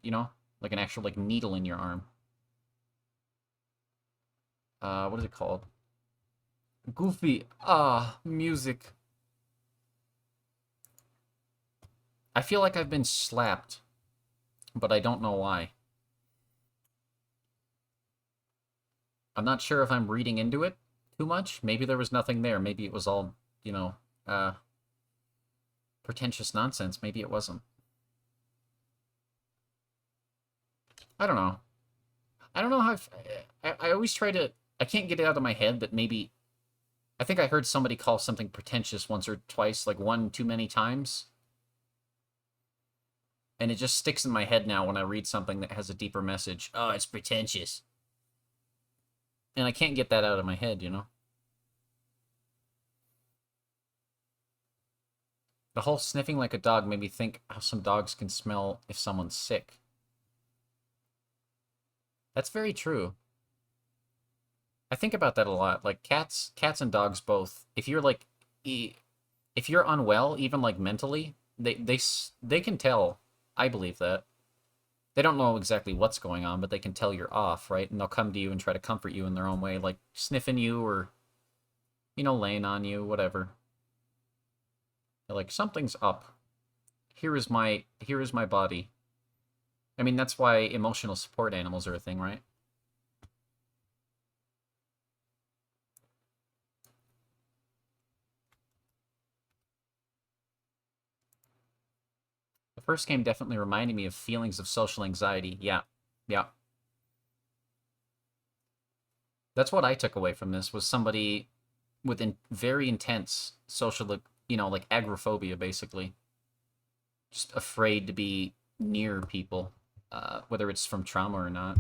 you know, like an actual like needle in your arm. What is it called? Goofy. Music. I feel like I've been slapped, but I don't know why. I'm not sure if I'm reading into it too much. Maybe there was nothing there. Maybe it was all, you know, pretentious nonsense. Maybe it wasn't. I don't know. I don't know how... I always try to... I can't get it out of my head that maybe... I think I heard somebody call something pretentious once or twice, like one too many times. And it just sticks in my head now when I read something that has a deeper message. Oh, it's pretentious. And I can't get that out of my head, you know? The whole sniffing like a dog made me think how some dogs can smell if someone's sick. That's very true. I think about that a lot. Like cats and dogs both. If you're like, if you're unwell, even like mentally, they can tell. I believe that. They don't know exactly what's going on, but they can tell you're off, right? And they'll come to you and try to comfort you in their own way, like sniffing you or, you know, laying on you, whatever. They're like, something's up. Here is my body. I mean, that's why emotional support animals are a thing, right? The first game definitely reminded me of feelings of social anxiety. Yeah. Yeah. That's what I took away from this, was somebody with very intense social, you know, like agoraphobia, basically. Just afraid to be near people, whether it's from trauma or not.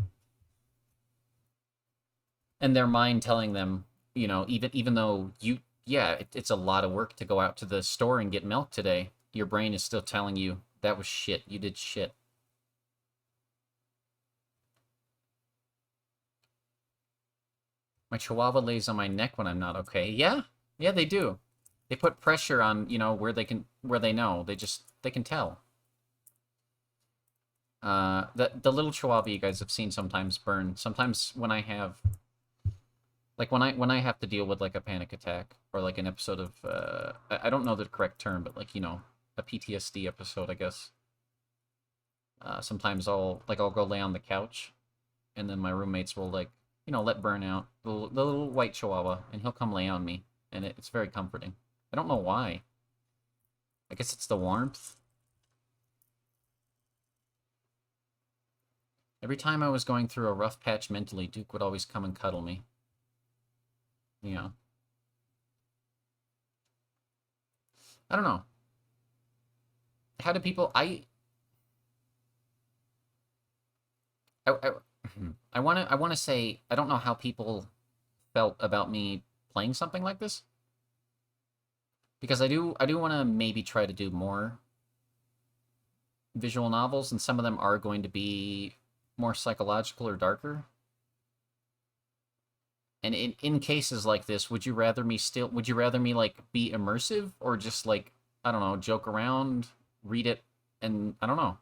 And their mind telling them, you know, even though it's a lot of work to go out to the store and get milk today, your brain is still telling you, that was shit, you did shit. My chihuahua lays on my neck when I'm not okay. Yeah, they do. They put pressure on, you know, where they know. They can tell. The little chihuahua you guys have seen sometimes burn. Sometimes when I have, like when I have to deal with like a panic attack or like an episode of, I don't know the correct term, but like, you know, a PTSD episode, I guess. Sometimes I'll go lay on the couch, and then my roommates will like, you know, let burn out the little white chihuahua, and he'll come lay on me, and it's very comforting. I don't know why. I guess it's the warmth. Every time I was going through a rough patch mentally, Duke would always come and cuddle me. You know. I don't know. How do people... I want to say, I don't know how people felt about me playing something like this. Because I do want to maybe try to do more visual novels, and some of them are going to be more psychological or darker. And in cases like this, would you rather me like be immersive, or just like, I don't know, joke around, read it, and I don't know.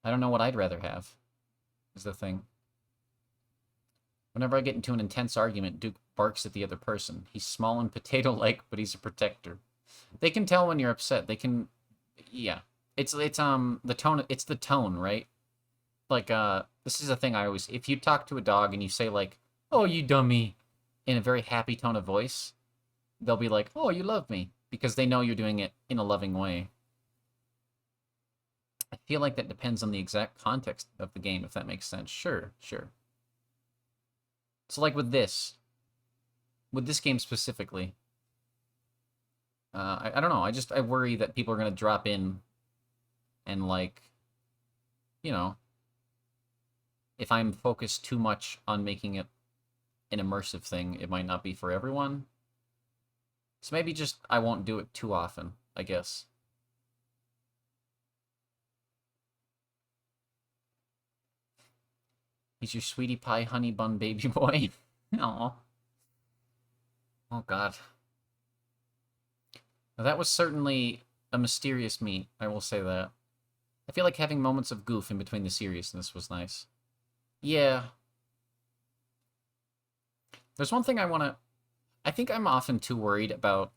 I don't know what I'd rather have, is the thing. Whenever I get into an intense argument, Duke barks at the other person. He's small and potato-like, but he's a protector. They can tell when you're upset. They can, yeah. It's the tone. It's the tone, right? Like, this is a thing I always. If you talk to a dog and you say like, "Oh, you dummy," in a very happy tone of voice, they'll be like, "Oh, you love me," because they know you're doing it in a loving way. I feel like that depends on the exact context of the game, if that makes sense. Sure, sure. So, like with this game specifically, I don't know. I worry that people are gonna drop in, and like, you know, if I'm focused too much on making it an immersive thing, it might not be for everyone. So maybe just I won't do it too often, I guess. He's your sweetie pie honey bun baby boy. Aw. Oh god. Now, that was certainly a mysterious meet, I will say that. I feel like having moments of goof in between the seriousness was nice. Yeah. There's one thing I think I'm often too worried about.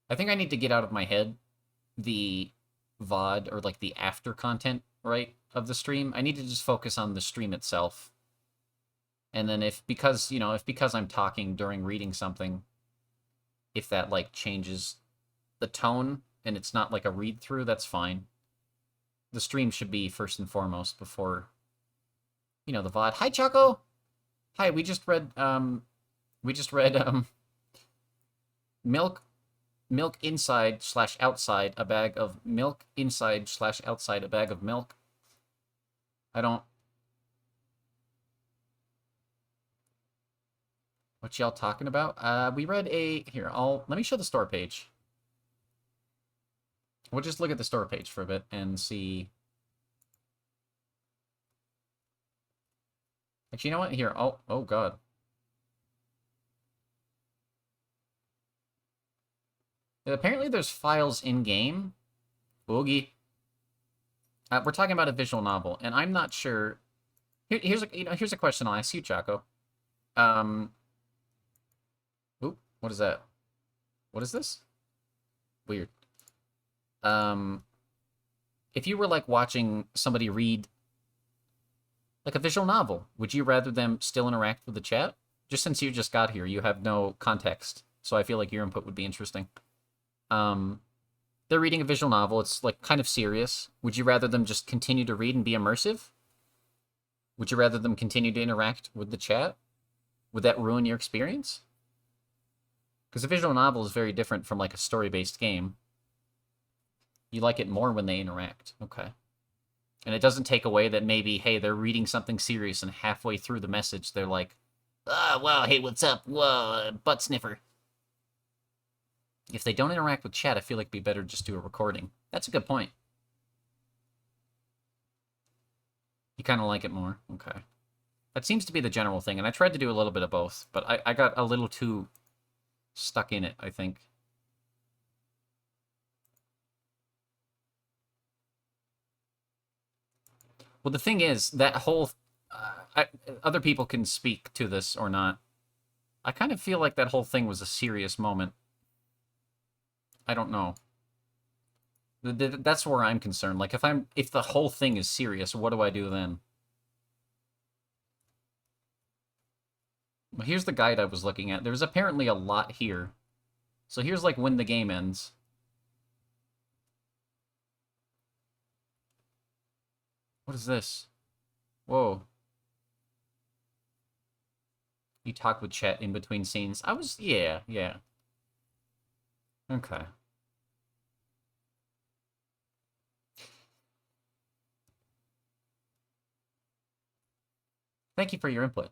I think I need to get out of my head the VOD, or like the after content, right, of the stream. I need to just focus on the stream itself. And then because I'm talking during reading something, if that like changes the tone and it's not like a read through, that's fine. The stream should be first and foremost before, the VOD. Hi, Choco. Hi, we just read milk inside / outside a bag of milk inside / outside a bag of milk. What y'all talking about? We read here, let me show the store page. We'll just look at the store page for a bit and see. Actually, you know what? Here, oh god. Apparently there's files in-game. Boogie. We're talking about a visual novel, and I'm not sure. Here's a question I'll ask you, Chaco. Oop, what is that? What is this? Weird. If you were like watching somebody read like a visual novel, would you rather them still interact with the chat? Just since you just got here, you have no context, so I feel like your input would be interesting. They're reading a visual novel. It's like kind of serious. Would you rather them just continue to read and be immersive? Would you rather them continue to interact with the chat? Would that ruin your experience? Because a visual novel is very different from like a story-based game. You like it more when they interact. Okay. And it doesn't take away that maybe, hey, they're reading something serious and halfway through the message, they're like, wow, hey, what's up? Whoa, butt sniffer. If they don't interact with chat, I feel like it'd be better to just do a recording. That's a good point. You kind of like it more? Okay. That seems to be the general thing, and I tried to do a little bit of both, but I got a little too stuck in it, I think. Well, the thing is, that whole... other people can speak to this or not. I kind of feel like that whole thing was a serious moment. I don't know. That's where I'm concerned. Like, if the whole thing is serious, what do I do then? Well, here's the guide I was looking at. There's apparently a lot here. So here's, like, when the game ends. What is this? Whoa. You talk with chat in between scenes. Yeah. Okay. Thank you for your input.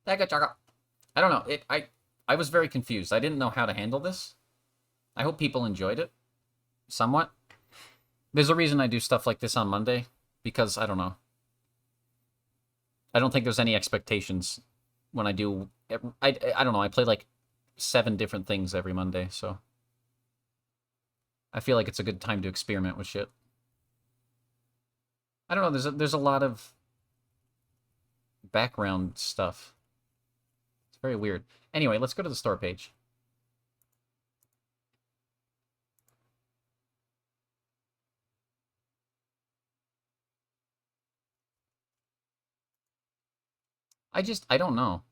Thank you, Chaka. I don't know. I was very confused. I didn't know how to handle this. I hope people enjoyed it. Somewhat. There's a reason I do stuff like this on Monday. Because, I don't know. I don't think there's any expectations when I do... I don't know. I play like 7 different things every Monday, so... I feel like it's a good time to experiment with shit. I don't know. There's a lot of background stuff. It's very weird. Anyway, let's go to the store page. I don't know.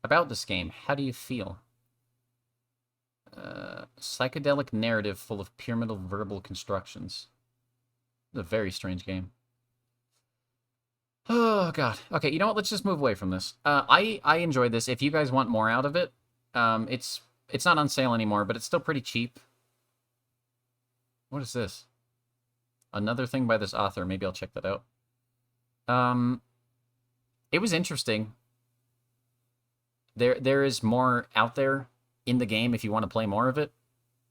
About this game, how do you feel? Psychedelic narrative full of pyramidal verbal constructions. It's a very strange game. Oh, God. Okay, you know what? Let's just move away from this. I enjoyed this. If you guys want more out of it, it's not on sale anymore, but it's still pretty cheap. What is this? Another thing by this author. Maybe I'll check that out. It was interesting. There is more out there in the game if you want to play more of it.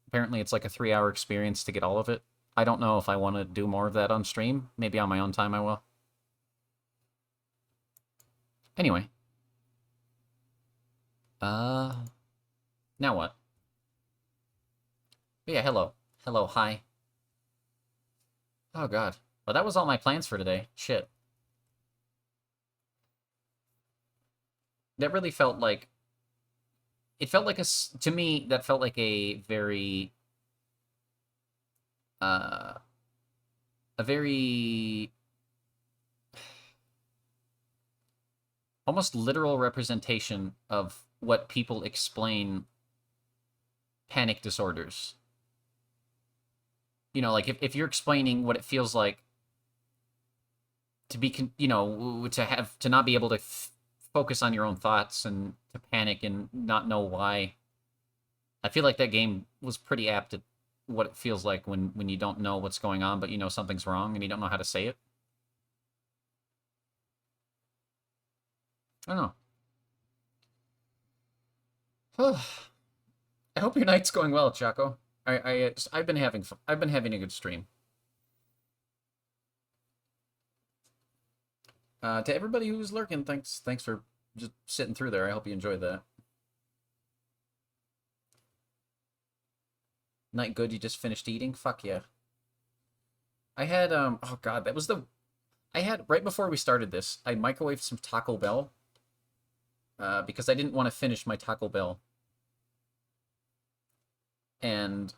Apparently it's like a 3-hour experience to get all of it. I don't know if I want to do more of that on stream. Maybe on my own time I will. Anyway. Now what? But yeah, hello. Hello, hi. Oh, God. Well, that was all my plans for today. Shit. That really felt like... It felt like to me, that felt like a very... a very... almost literal representation of what people explain panic disorders. You know, like, if you're explaining what it feels like to be, you know, to not be able to focus on your own thoughts and to panic and not know why. I feel like that game was pretty apt at what it feels like when you don't know what's going on, but you know something's wrong and you don't know how to say it. I don't know. I hope your night's going well, Chaco. I've been having fun. I've been having a good stream. To everybody who's lurking, thanks for just sitting through there. I hope you enjoyed that. Night good, you just finished eating? Fuck yeah. I had, oh God, that was right before we started this, I microwaved some Taco Bell. Because I didn't want to finish my Taco Bell. And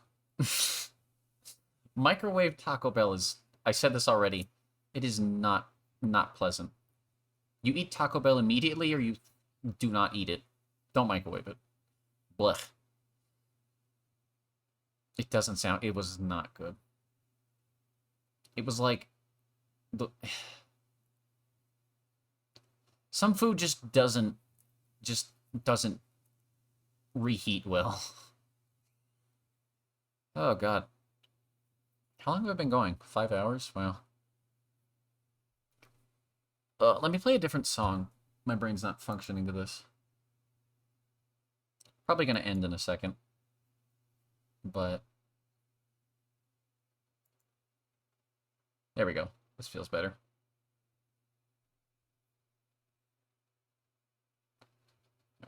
microwave Taco Bell is, I said this already, it is not pleasant. You eat Taco Bell immediately or you do not eat it. Don't microwave it. Blech. It doesn't sound, it was not good. It was like, some food just doesn't reheat well. Oh, God. How long have I been going? 5 hours? Wow. Let me play a different song. My brain's not functioning to this. Probably going to end in a second. But... there we go. This feels better.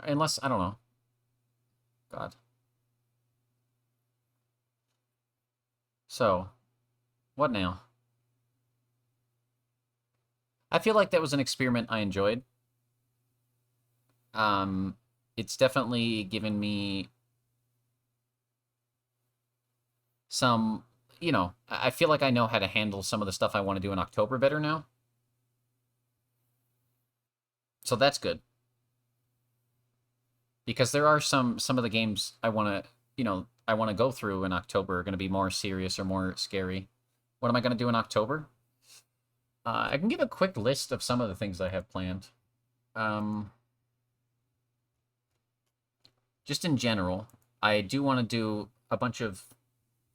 Unless, I don't know. God. So, what now? I feel like that was an experiment I enjoyed. It's definitely given me some, you know, I feel like I know how to handle some of the stuff I want to do in October better now. So that's good. Because there are some of the games I want to, you know, I want to go through in October are going to be more serious or more scary. What am I going to do in October? I can give a quick list of some of the things I have planned. Just in general, I do want to do a bunch of...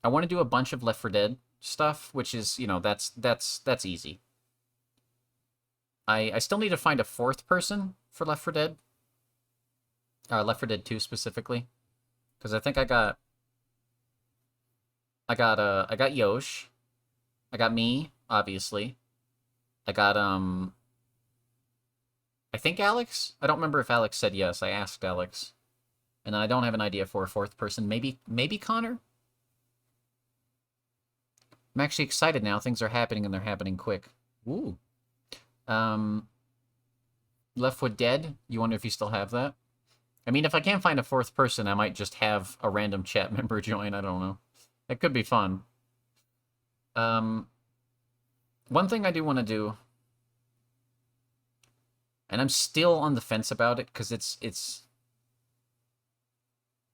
I want to do a bunch of Left 4 Dead stuff, which is, you know, that's easy. I still need to find a fourth person for Left 4 Dead. Left 4 Dead 2 specifically. Because I think I got Yosh. I got me, obviously. I got, I think Alex? I don't remember if Alex said yes. I asked Alex. And I don't have an idea for a fourth person. Maybe Connor? I'm actually excited now. Things are happening and they're happening quick. Ooh. Left 4 Dead? You wonder if you still have that? I mean, if I can't find a fourth person, I might just have a random chat member join. I don't know. That could be fun. One thing I do want to do, and I'm still on the fence about it, because it's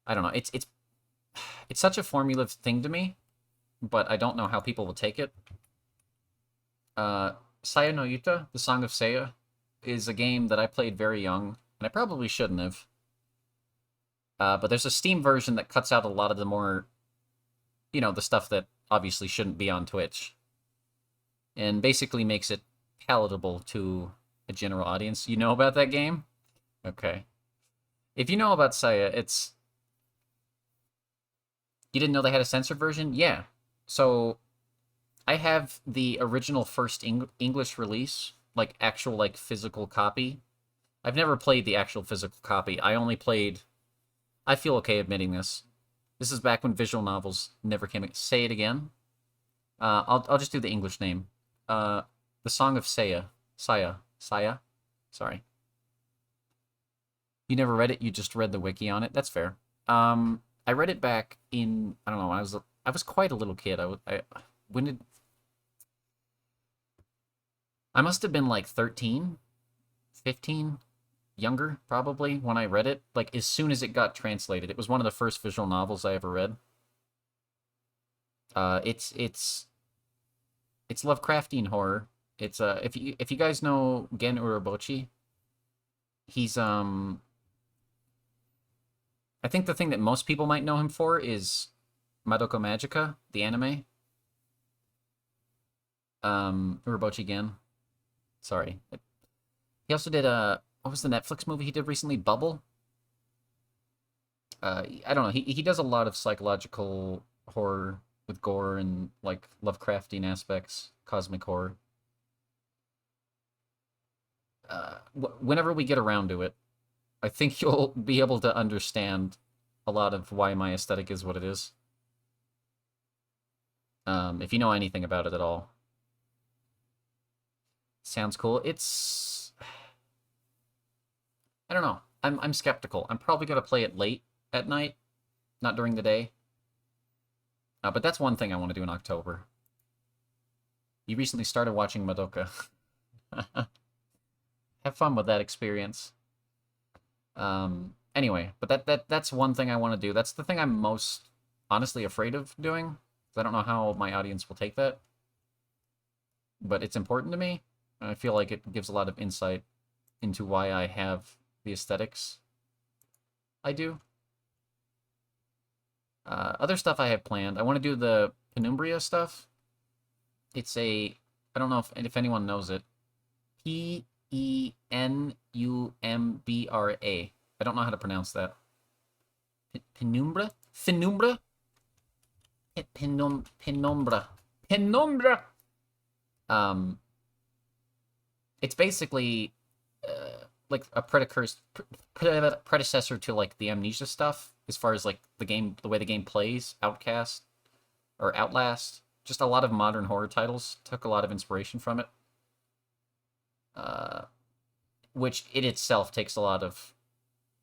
I don't know, it's such a formula thing to me, but I don't know how people will take it. Saya no Yuta, the Song of Seiya, is a game that I played very young, and I probably shouldn't have. But there's a Steam version that cuts out a lot of the more, you know, the stuff that obviously shouldn't be on Twitch. And basically makes it palatable to a general audience. You know about that game? Okay. If you know about Saya, it's... You didn't know they had a censored version? Yeah. So, I have the original first English release, like, actual, like, physical copy. I've never played the actual physical copy. I only played... I feel okay admitting this. This is back when visual novels never came... Say it again? I'll just do the English name. The Song of Seiya. Saya. Sorry. You never read it, you just read the wiki on it? That's fair. I read it back in... I don't know, I was quite a little kid. When did... I must have been like 13, 15, younger, probably, when I read it. Like, as soon as it got translated. It was one of the first visual novels I ever read. It's Lovecraftian horror. It's if you guys know Gen Urobuchi, he's I think the thing that most people might know him for is Madoka Magica, the anime. Urobuchi Gen. Sorry. He also did what was the Netflix movie he did recently? Bubble? I don't know. He does a lot of psychological horror with gore and, like, Lovecraftian aspects, cosmic horror. Whenever we get around to it, I think you'll be able to understand a lot of why my aesthetic is what it is. If you know anything about it at all. Sounds cool. It's... I don't know. I'm skeptical. I'm probably going to play it late at night, not during the day. But that's one thing I want to do in October. You recently started watching Madoka. Have fun with that experience. Anyway, but that's one thing I want to do. That's the thing I'm most honestly afraid of doing. 'Cause I don't know how my audience will take that. But it's important to me. And I feel like it gives a lot of insight into why I have the aesthetics I do. Other stuff I have planned. I want to do the Penumbra stuff. It's a... I don't know if anyone knows it. Penumbra. I don't know how to pronounce that. Penumbra? Penumbra? Penumbra. Penumbra! It's basically... like a predecessor to, like, the Amnesia stuff, as far as, like, the way the game plays. Outlast. Just a lot of modern horror titles took a lot of inspiration from it. Which it itself takes a lot of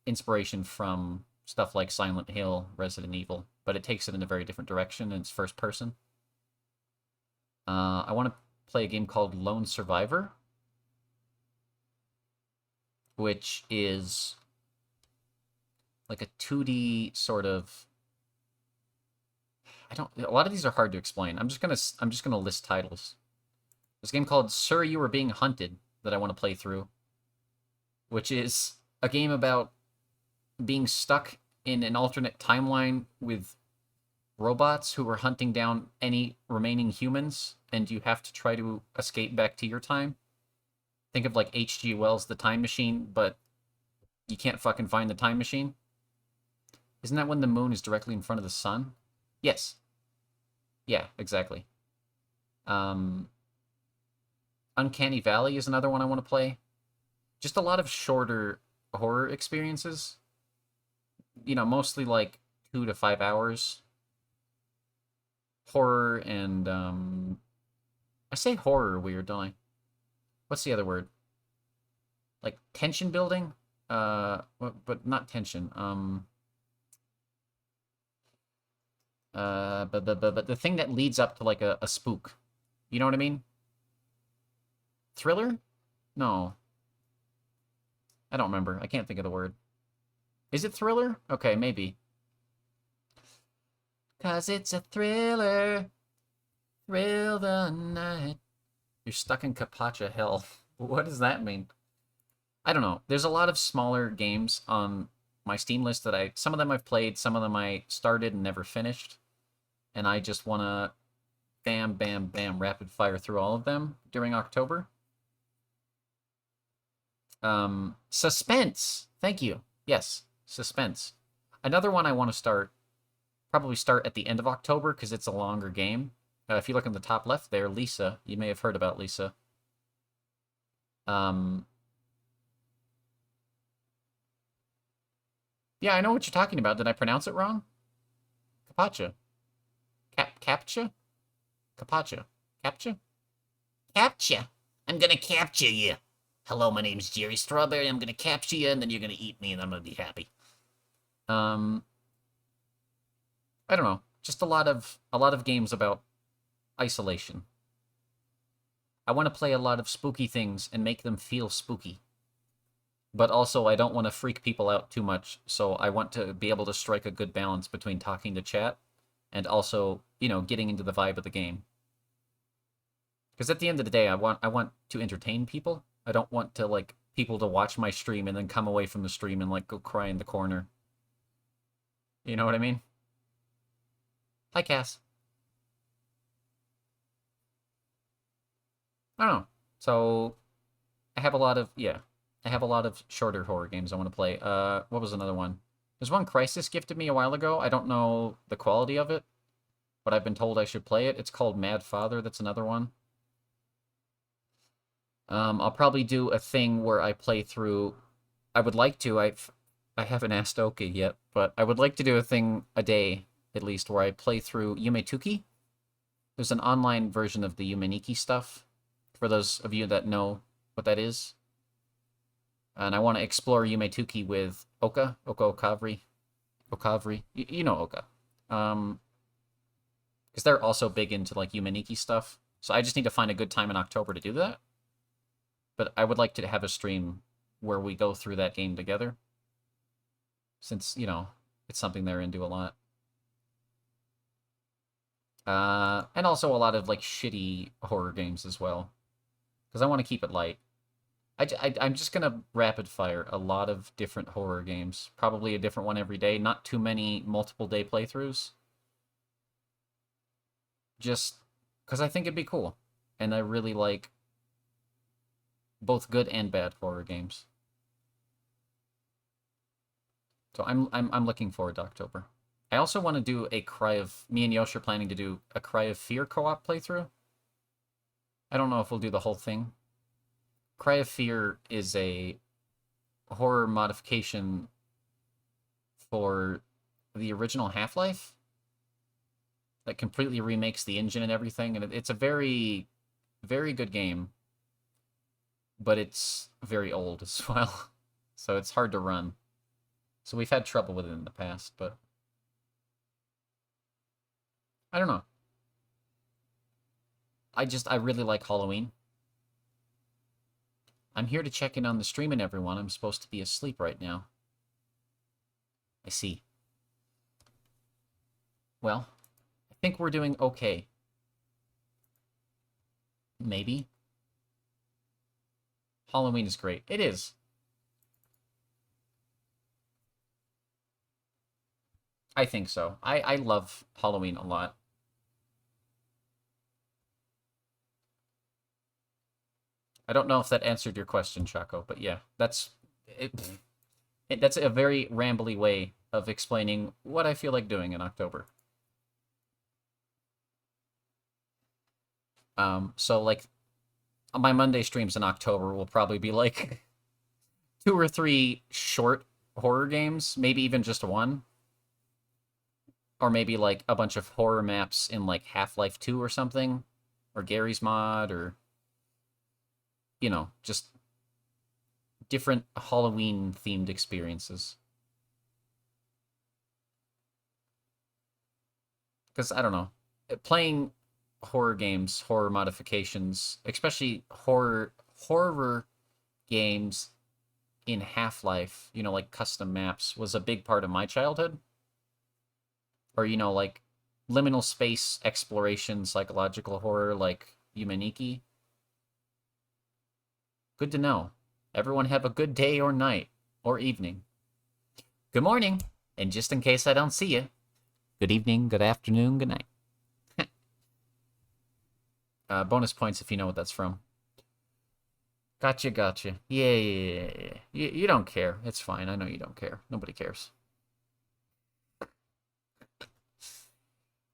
inspiration from stuff like Silent Hill, Resident Evil, but it takes it in a very different direction, and it's first person. I want to play a game called Lone Survivor, which is like a 2D sort of... a lot of these are hard to explain. I'm just gonna list titles. There's a game called Sir, You Were Being Hunted that I want to play through, which is a game about being stuck in an alternate timeline with robots who are hunting down any remaining humans, and you have to try to escape back to your time. Think of like H.G. Wells' The Time Machine, but you can't fucking find the time machine. Isn't that when the moon is directly in front of the sun? Yes. Yeah, exactly. Uncanny Valley is another one I want to play. Just a lot of shorter horror experiences. You know, mostly like 2 to 5 hours. Horror and, I say horror weird, don't I? What's the other word? Like, tension building? But not tension. But the thing that leads up to, like, a spook. You know what I mean? Thriller? No. I don't remember. I can't think of the word. Is it thriller? Okay, maybe. 'Cause it's a thriller. Thrill the night. You're stuck in Kapacha hell. What does that mean? I don't know. There's a lot of smaller games on my Steam list that some of them I've played, some of them I started and never finished. And I just want to bam, bam, bam, rapid fire through all of them during October. Suspense. Thank you. Yes, Suspense. Another one I want to probably start at the end of October because it's a longer game. If you look in the top left there, Lisa. You may have heard about Lisa. Yeah, I know what you're talking about. Did I pronounce it wrong? Kapacha. Captcha? Kapacha. Captcha? Capture. I'm gonna capture you. Hello, my name's Jerry Strawberry. I'm gonna capture you, and then you're gonna eat me, and I'm gonna be happy. I don't know. Just a lot of games about isolation. I want to play a lot of spooky things and make them feel spooky. But also, I don't want to freak people out too much, so I want to be able to strike a good balance between talking to chat and also, you know, getting into the vibe of the game. Because at the end of the day, I want to entertain people. I don't want to, like, people to watch my stream and then come away from the stream and, like, go cry in the corner. You know what I mean? Hi, Cass. I don't know. So, I have a lot of shorter horror games I want to play. What was another one? There's one Crysis gifted me a while ago. I don't know the quality of it, but I've been told I should play it. It's called Mad Father. That's another one. I'll probably do a thing where I play through... I would like to. I haven't asked Oki yet, but I would like to do a thing a day, at least, where I play through Yumetuki. There's an online version of the Yumeniki stuff, for those of you that know what that is. And I want to explore Yumetuki with Oka Okavri. You know Oka. Because they're also big into, like, Yumeniki stuff. So I just need to find a good time in October to do that. But I would like to have a stream where we go through that game together. Since, you know, it's something they're into a lot. And also a lot of, like, shitty horror games as well. Because I want to keep it light. I'm just going to rapid fire a lot of different horror games. Probably a different one every day. Not too many multiple day playthroughs. Just because I think it'd be cool. And I really like both good and bad horror games. So I'm looking forward to October. I also want to do me and Yosh are planning to do a Cry of Fear co-op playthrough. I don't know if we'll do the whole thing. Cry of Fear is a horror modification for the original Half-Life that completely remakes the engine and everything, and it's a very, very good game, but it's very old as well, so it's hard to run. So we've had trouble with it in the past, but I don't know. I really like Halloween. I'm here to check in on the streaming, everyone. I'm supposed to be asleep right now. I see. Well, I think we're doing okay. Maybe. Halloween is great. It is. I think so. I love Halloween a lot. I don't know if that answered your question, Chaco, but yeah, that's that's a very rambly way of explaining what I feel like doing in October. So like my Monday streams in October will probably be like 2 or 3 short horror games, maybe even just one. Or maybe like a bunch of horror maps in like Half-Life 2 or something, or Gary's Mod, or you know, just different Halloween themed experiences. Because I don't know, playing horror games, horror modifications, especially horror games in Half-Life, you know, like custom maps, was a big part of my childhood. Or, you know, like liminal space exploration, psychological horror like Yumeniki. Good to know. Everyone have a good day or night or evening. Good morning, and just in case I don't see you, good evening, good afternoon, good night. Bonus points if you know what that's from. Gotcha. Yeah. You don't care. It's fine. I know you don't care. Nobody cares.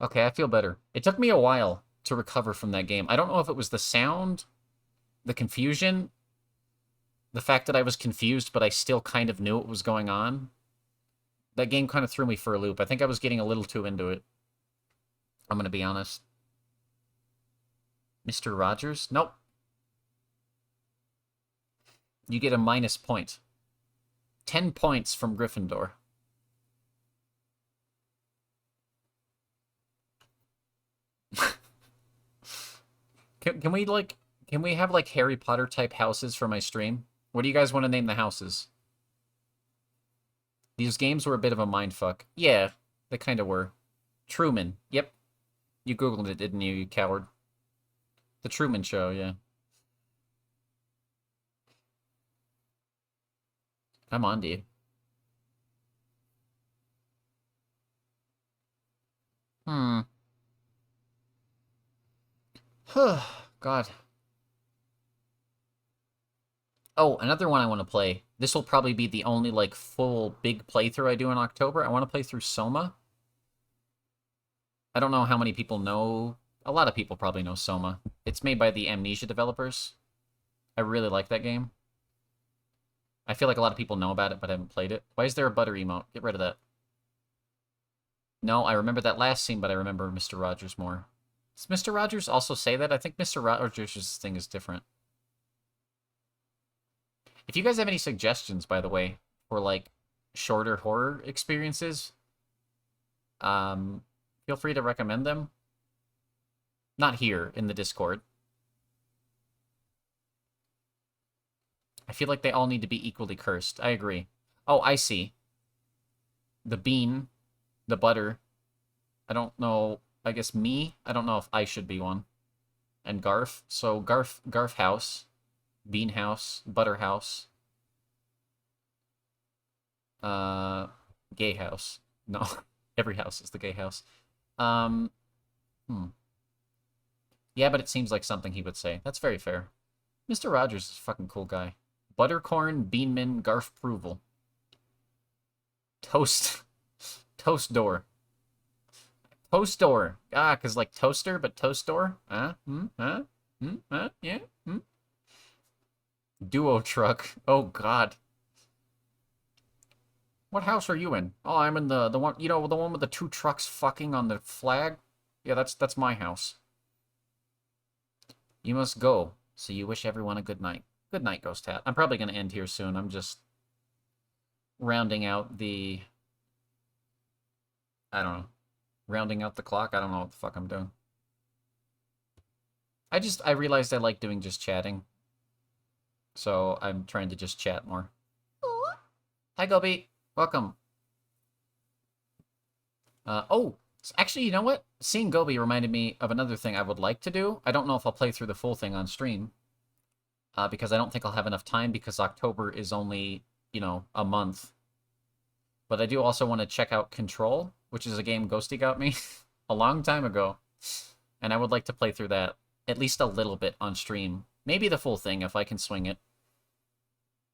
Okay, I feel better. It took me a while to recover from that game. I don't know if it was the sound, the confusion, the fact that I was confused, but I still kind of knew what was going on. That game kind of threw me for a loop. I think I was getting a little too into it. I'm going to be honest. Mr. Rogers? Nope. You get a minus point. 10 points from Gryffindor. Can we have like Harry Potter type houses for my stream? What do you guys want to name the houses? These games were a bit of a mindfuck. Yeah, they kind of were. Truman. Yep. You Googled it, didn't you, you coward? The Truman Show, yeah. I'm on to you. God. Oh, another one I want to play. This will probably be the only, like, full big playthrough I do in October. I want to play through Soma. I don't know how many people know. A lot of people probably know Soma. It's made by the Amnesia developers. I really like that game. I feel like a lot of people know about it, but haven't played it. Why is there a butter emote? Get rid of that. No, I remember that last scene, but I remember Mr. Rogers more. Does Mr. Rogers also say that? I think Mr. Rogers' thing is different. If you guys have any suggestions, by the way, for, like, shorter horror experiences, feel free to recommend them. Not here, in the Discord. I feel like they all need to be equally cursed. I agree. Oh, I see. The bean, the butter. I don't know. I guess me? I don't know if I should be one. And Garf. So Garf House. Bean House. Butter House. Gay House. No. Every house is the gay house. Yeah, but it seems like something he would say. That's very fair. Mr. Rogers is a fucking cool guy. Buttercorn, Beanman, Garf Proval. Toast door. Toast door. Ah, because like toaster, but toast door? Yeah? Duo truck. Oh, God. What house are you in? Oh, I'm in the one, you know, the one with the 2 trucks fucking on the flag? Yeah, that's my house. You must go, so you wish everyone a good night. Good night, Ghost Hat. I'm probably going to end here soon. I'm just rounding out the... I don't know. Rounding out the clock? I don't know what the fuck I'm doing. I realized I like doing just chatting. So I'm trying to just chat more. Hi, Gobi. Welcome. Actually, you know what? Seeing Gobi reminded me of another thing I would like to do. I don't know if I'll play through the full thing on stream. Because I don't think I'll have enough time because October is only, you know, a month. But I do also want to check out Control, which is a game Ghosty got me a long time ago. And I would like to play through that at least a little bit on stream Maybe the full thing if I can swing it.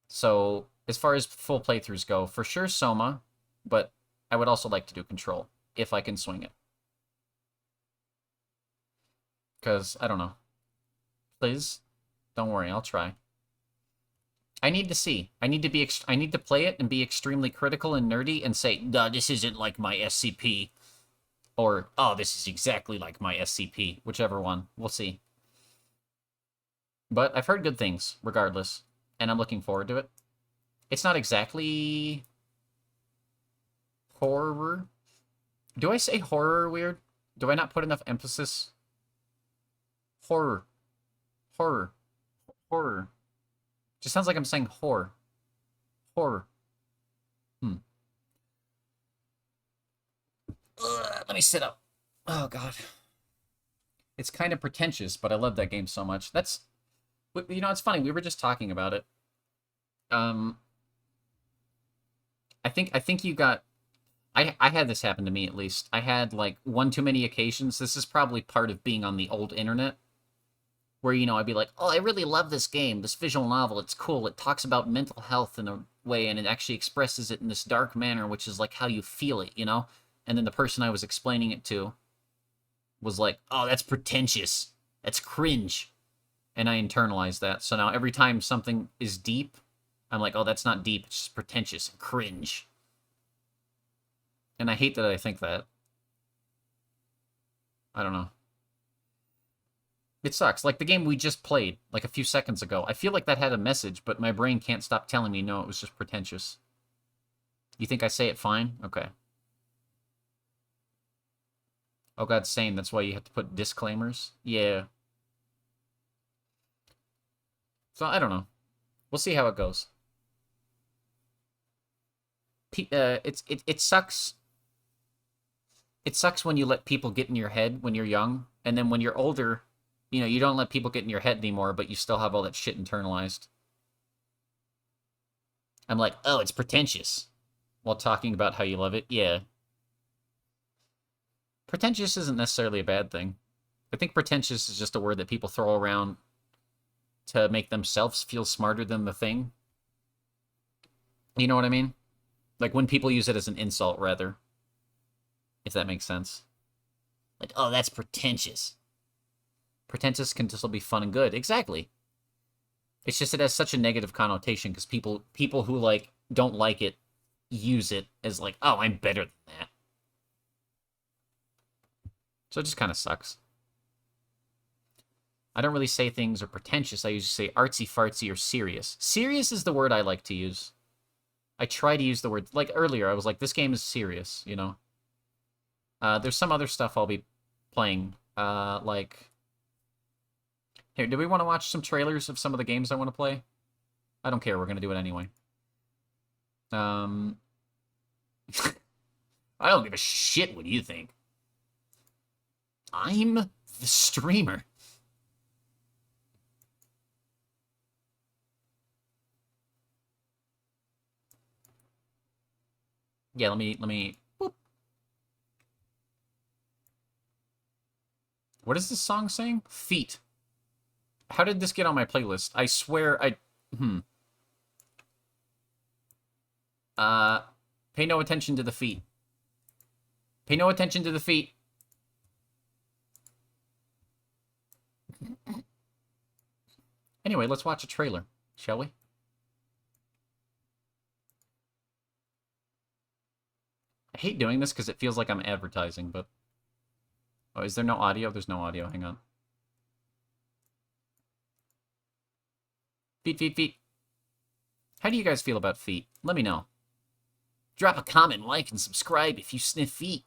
So, as far as full playthroughs go, for sure Soma, but I would also like to do Control, if I can swing it. Because, I don't know. Please? Don't worry, I'll try. I need to see. I need to play it and be extremely critical and nerdy and say, "No, this isn't like my SCP." Or, "Oh, this is exactly like my SCP." Whichever one. We'll see. But I've heard good things, regardless. And I'm looking forward to it. It's not exactly... horror? Do I say horror weird? Do I not put enough emphasis? Horror. Horror. Horror. Just sounds like I'm saying horror. Horror. Let me sit up. Oh, God. It's kind of pretentious, but I love that game so much. That's... You know, it's funny. We were just talking about it. I think you got... I had this happen to me, at least. I had, like, one too many occasions. This is probably part of being on the old internet. Where, you know, I'd be like, "Oh, I really love this game, this visual novel, it's cool, it talks about mental health in a way, and it actually expresses it in this dark manner, which is like how you feel it, you know?" And then the person I was explaining it to was like, "Oh, that's pretentious, that's cringe." And I internalized that, so now every time something is deep, I'm like, "Oh, that's not deep, it's just pretentious and cringe." And I hate that I think that. I don't know. It sucks. Like the game we just played, like a few seconds ago. I feel like that had a message, but my brain can't stop telling me, no, it was just pretentious. You think I say it fine? Okay. Oh, God, same. That's why you have to put disclaimers? Yeah. So, I don't know. We'll see how it goes. It sucks. It sucks when you let people get in your head when you're young, and then when you're older... You know, you don't let people get in your head anymore, but you still have all that shit internalized. I'm like, "Oh, it's pretentious," while talking about how you love it. Yeah. Pretentious isn't necessarily a bad thing. I think pretentious is just a word that people throw around to make themselves feel smarter than the thing. You know what I mean? Like when people use it as an insult, rather. If that makes sense. Like, "Oh, that's pretentious." Pretentious can still be fun and good. Exactly. It's just it has such a negative connotation because people who, like, don't like it use it as, like, "Oh, I'm better than that." So it just kind of sucks. I don't really say things are pretentious. I usually say artsy-fartsy or serious. Serious is the word I like to use. I try to use the word... Like, earlier, I was like, this game is serious, you know? There's some other stuff I'll be playing, like... Here, do we want to watch some trailers of some of the games I want to play? I don't care, we're going to do it anyway. I don't give a shit what you think. I'm the streamer. Yeah, let me... Whoop. What is this song saying? Feet. How did this get on my playlist? I swear I... Pay no attention to the feet. Pay no attention to the feet. Anyway, let's watch a trailer, shall we? I hate doing this because it feels like I'm advertising, but... Oh, is there no audio? There's no audio. Hang on. Feet, feet, feet. How do you guys feel about feet? Let me know. Drop a comment, like, and subscribe if you sniff feet.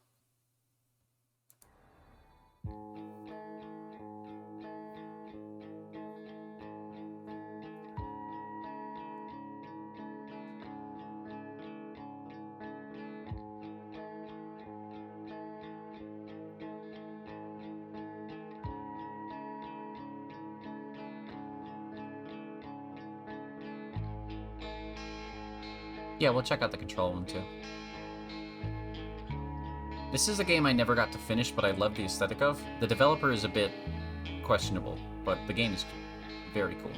Yeah, we'll check out the Control one, too. This is a game I never got to finish, but I love the aesthetic of. The developer is a bit questionable, but the game is Very cool.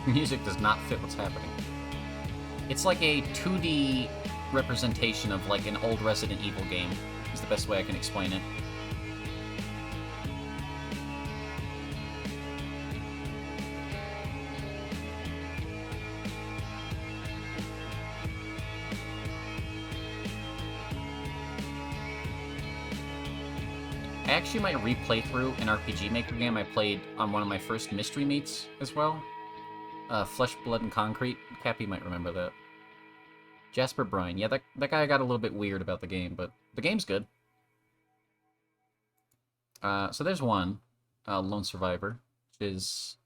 Music does not fit what's happening. It's like a 2D representation of like an old Resident Evil game, is the best way I can explain it. I actually might replay through an RPG Maker game I played on one of my first mystery meets as well. Flesh, Blood, and Concrete. Cappy might remember that. Jasper Bryan. Yeah, that guy got a little bit weird about the game, but the game's good. So there's one. Lone Survivor, which is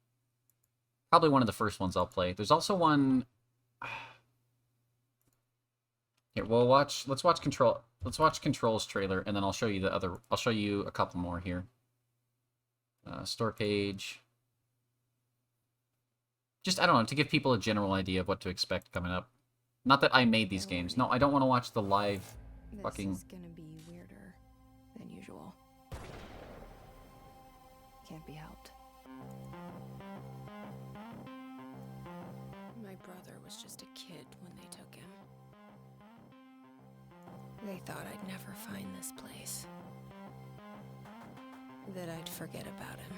probably one of the first ones I'll play. There's also one... Here, let's watch Control. Let's watch Control's trailer, and then I'll show you the other... I'll show you a couple more here. Store page... Just, I don't know, to give people a general idea of what to expect coming up. Not that I made these games. No, I don't want to watch the live fucking... This is gonna be weirder than usual. Can't be helped. My brother was just a kid when they took him. They thought I'd never find this place. That I'd forget about him.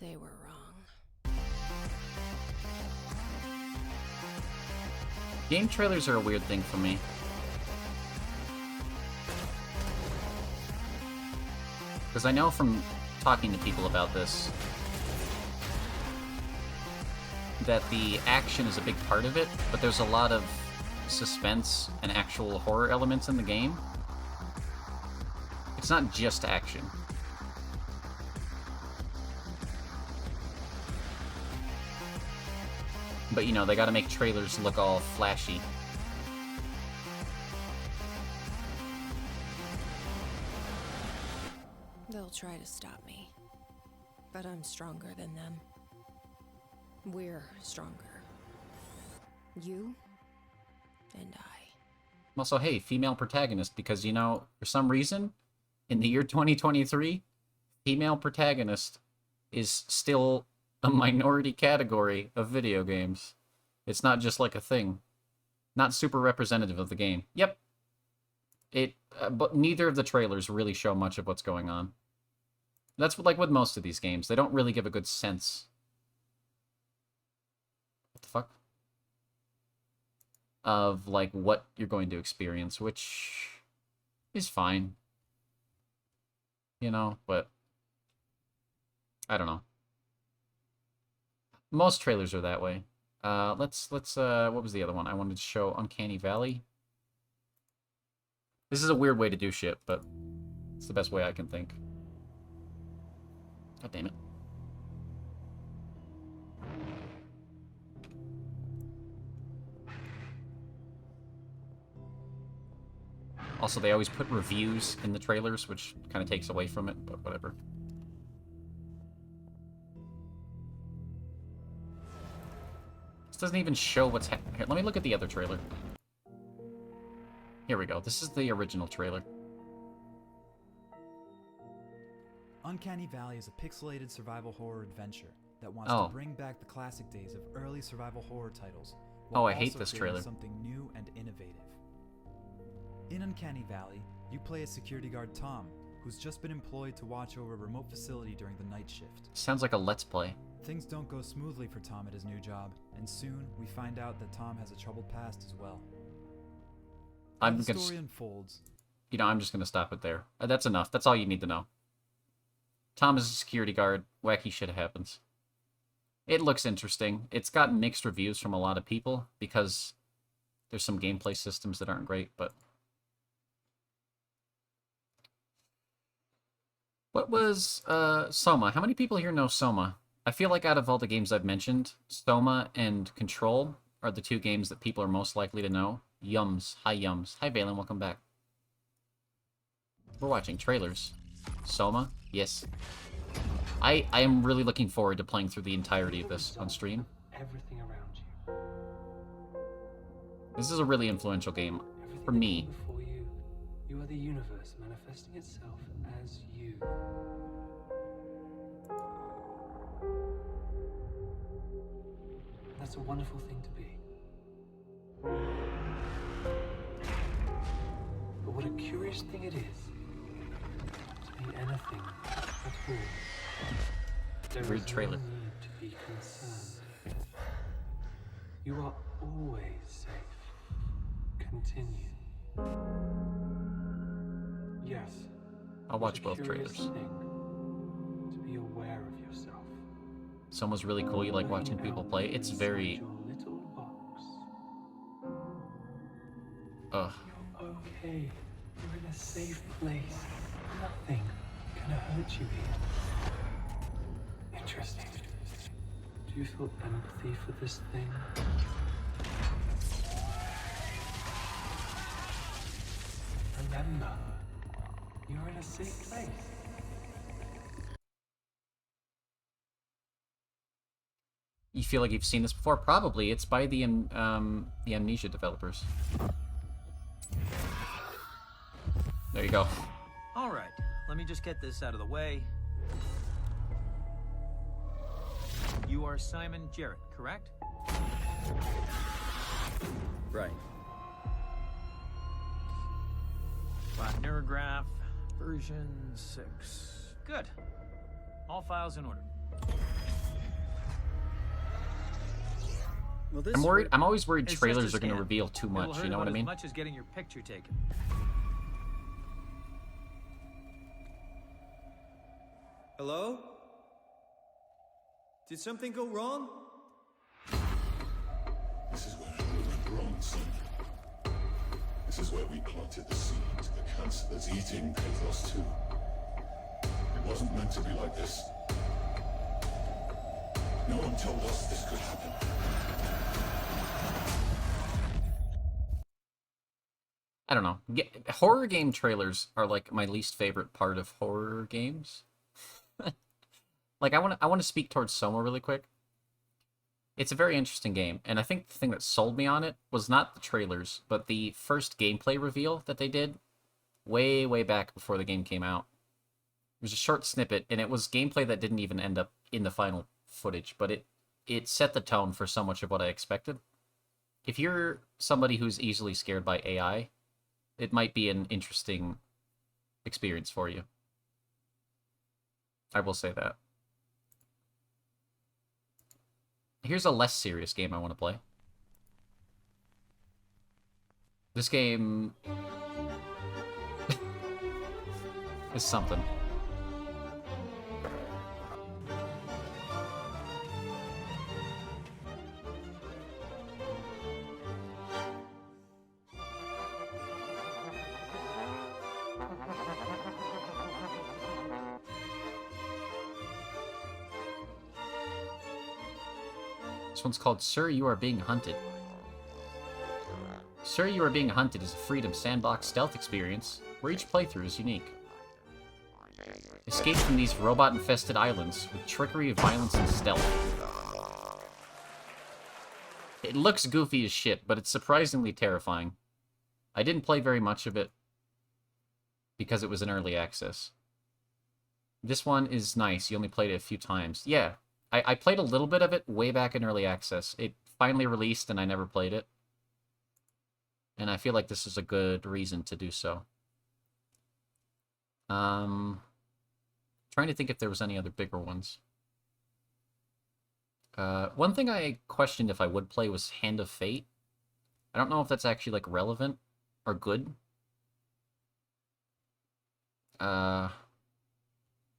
They were wrong. Game trailers are a weird thing for me. Because I know from talking to people about this that the action is a big part of it, but there's a lot of suspense and actual horror elements in the game. It's not just action. But, you know, they gotta make trailers look all flashy. They'll try to stop me. But I'm stronger than them. We're stronger. You and I. Also, hey, female protagonist, because, you know, for some reason, in the year 2023, female protagonist is still a minority category of video games. It's not just like a thing. Not super representative of the game. Yep. But neither of the trailers really show much of what's going on. That's like with most of these games. They don't really give a good sense. What the fuck? Of, like, what you're going to experience, which is fine. You know, but I don't know. Most trailers are that way. What was the other one? I wanted to show Uncanny Valley. This is a weird way to do shit, but it's the best way I can think. God damn it. Also, they always put reviews in the trailers, which kind of takes away from it, but whatever. Doesn't even show what's happening. Here, let me look at the other trailer. Here we go. This is the original trailer. Uncanny Valley is a pixelated survival horror adventure that wants to bring back the classic days of early survival horror titles. Oh, I hate this trailer. Something new and innovative. In Uncanny Valley, you play a security guard Tom, who's just been employed to watch over a remote facility during the night shift. Sounds like a Let's Play. Things don't go smoothly for Tom at his new job, and soon we find out that Tom has a troubled past as well. As the story unfolds, you know, I'm just gonna stop it there. That's enough. That's all you need to know. Tom is a security guard. Wacky shit happens. It looks interesting. It's got mixed reviews from a lot of people because there's some gameplay systems that aren't great, but... What was Soma? How many people here know Soma? I feel like out of all the games I've mentioned, Soma and Control are the two games that people are most likely to know. Yums. Hi, Yums. Hi, Valen. Welcome back. We're watching trailers. Soma? Yes. I am really looking forward to playing through the entirety of this on stream. Everything around you. This is a really influential game for me. Before you, you are the universe manifesting itself as you. That's a wonderful thing to be. But what a curious thing it is to be anything at all. There Read is trailer. no need to be concerned. You are always safe. Continue. Yes. I'll watch what a both curious trailers. thing to be aware of yourself. Soma's really cool. You like watching people play. It's very... Your little box. Ugh. Okay, you're in a safe place. Nothing can hurt you here. Interesting. Do you feel empathy for this thing? Remember, you're in a safe place. You feel like you've seen this before? Probably. It's by the Amnesia developers. There you go. All right, let me just get this out of the way. You are Simon Jarrett, correct? Right. Neurograph, version 6. Good. All files in order. Well, I'm always worried it's just trailers a are going to scan. reveal too It'll much, hurt you know what I about mean? As much as getting your picture taken. Hello? Did something go wrong? This is where it went wrong, son. This is where we planted the seed, the cancer that's eating Pathos too. It wasn't meant to be like this. No one told us this could happen. I don't know. Horror game trailers are like my least favorite part of horror games. Like I want to speak towards Soma really quick. It's a very interesting game, and I think the thing that sold me on it was not the trailers, but the first gameplay reveal that they did way back before the game came out. It was a short snippet, and it was gameplay that didn't even end up in the final footage, but it set the tone for so much of what I expected. If you're somebody who's easily scared by AI, it might be an interesting experience for you. I will say that. Here's a less serious game I want to play. This game is something. This one's called Sir, You Are Being Hunted. Sir, You Are Being Hunted is a Freedom Sandbox stealth experience where each playthrough is unique. Escape from these robot-infested islands with trickery, violence, and stealth. It looks goofy as shit, but it's surprisingly terrifying. I didn't play very much of it because it was in early access. This one is nice. You only played it a few times. Yeah. I played a little bit of it way back in early access. It finally released and I never played it. And I feel like this is a good reason to do so. Trying to think if there was any other bigger ones. One thing I questioned if I would play was Hand of Fate. I don't know if that's actually like relevant or good.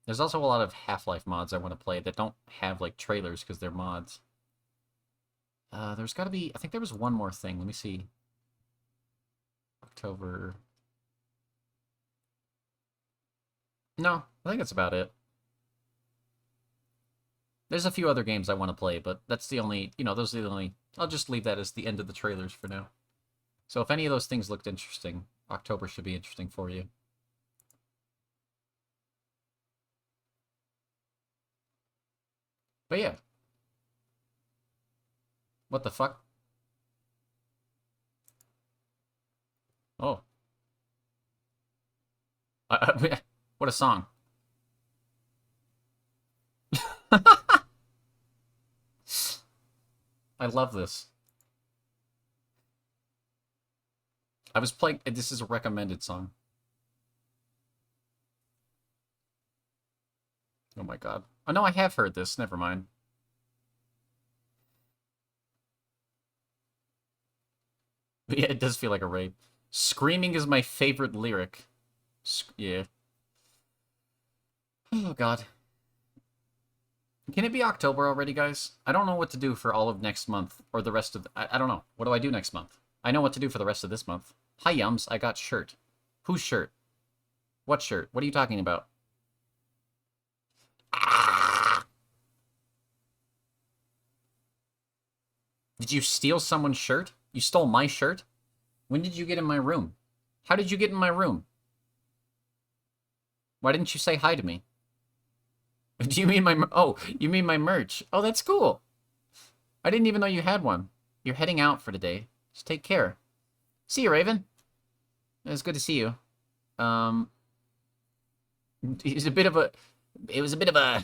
There's also a lot of Half-Life mods I want to play that don't have, like, trailers because they're mods. There's got to be... I think there was one more thing. Let me see. October... No, I think that's about it. There's a few other games I want to play, but that's the only, those are the only... I'll just leave that as the end of the trailers for now. So if any of those things looked interesting, October should be interesting for you. But yeah. What the fuck? Oh. What a song. I love this. I was playing... This is a recommended song. Oh my god. Oh no, I have heard this. Never mind. But yeah, it does feel like a rape. Screaming is my favorite lyric. Yeah. Oh god. Can it be October already, guys? I don't know what to do for all of next month, or the rest of... I don't know. What do I do next month? I know what to do for the rest of this month. Hi, Yums. I got shirt. Whose shirt? What shirt? What are you talking about? Did you steal someone's shirt? You stole my shirt? When did you get in my room? How did you get in my room? Why didn't you say hi to me? Do you mean my... Oh, you mean my merch. Oh, that's cool. I didn't even know you had one. You're heading out for today. Just take care. See you, Raven. It was good to see you. It was a bit of a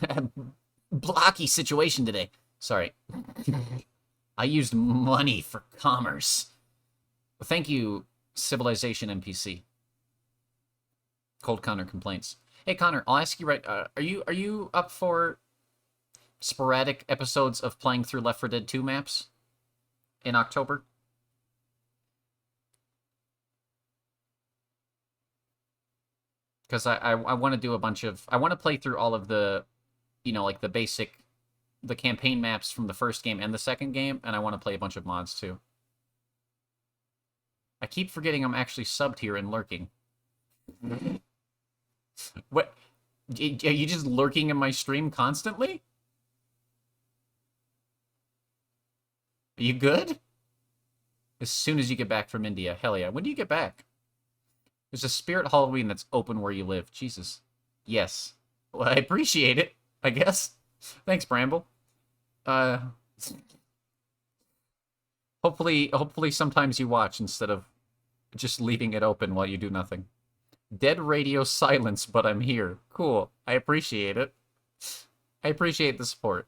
blocky situation today. Sorry. I used money for commerce. Thank you, Civilization NPC. Cold Connor complaints. Hey Connor, I'll ask you right. Are you up for sporadic episodes of playing through Left 4 Dead 2 maps in October? Because I want to do a bunch of... I want to play through all of the, like the basic... the campaign maps from the first game and the second game, and I want to play a bunch of mods too. I keep forgetting I'm actually subbed here and lurking. What? Are you just lurking in my stream constantly? Are you good? As soon as you get back from India. Hell yeah. When do you get back? There's a Spirit Halloween that's open where you live. Jesus. Yes. Well, I appreciate it, I guess. Thanks, Bramble. Hopefully sometimes you watch instead of just leaving it open while you do nothing. Dead radio silence, but I'm here. Cool. I appreciate it. I appreciate the support.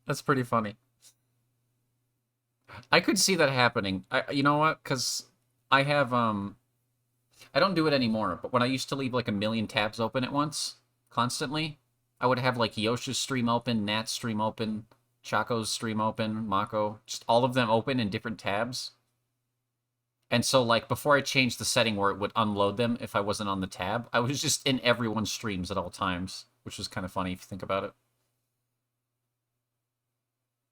That's pretty funny. I could see that happening. You know what? Because I have, I don't do it anymore, but when I used to leave like a million tabs open at once, constantly, I would have like Yosha's stream open, Nat's stream open, Chaco's stream open, Mako, just all of them open in different tabs. And so, like, before I changed the setting where it would unload them if I wasn't on the tab, I was just in everyone's streams at all times, which was kind of funny if you think about it.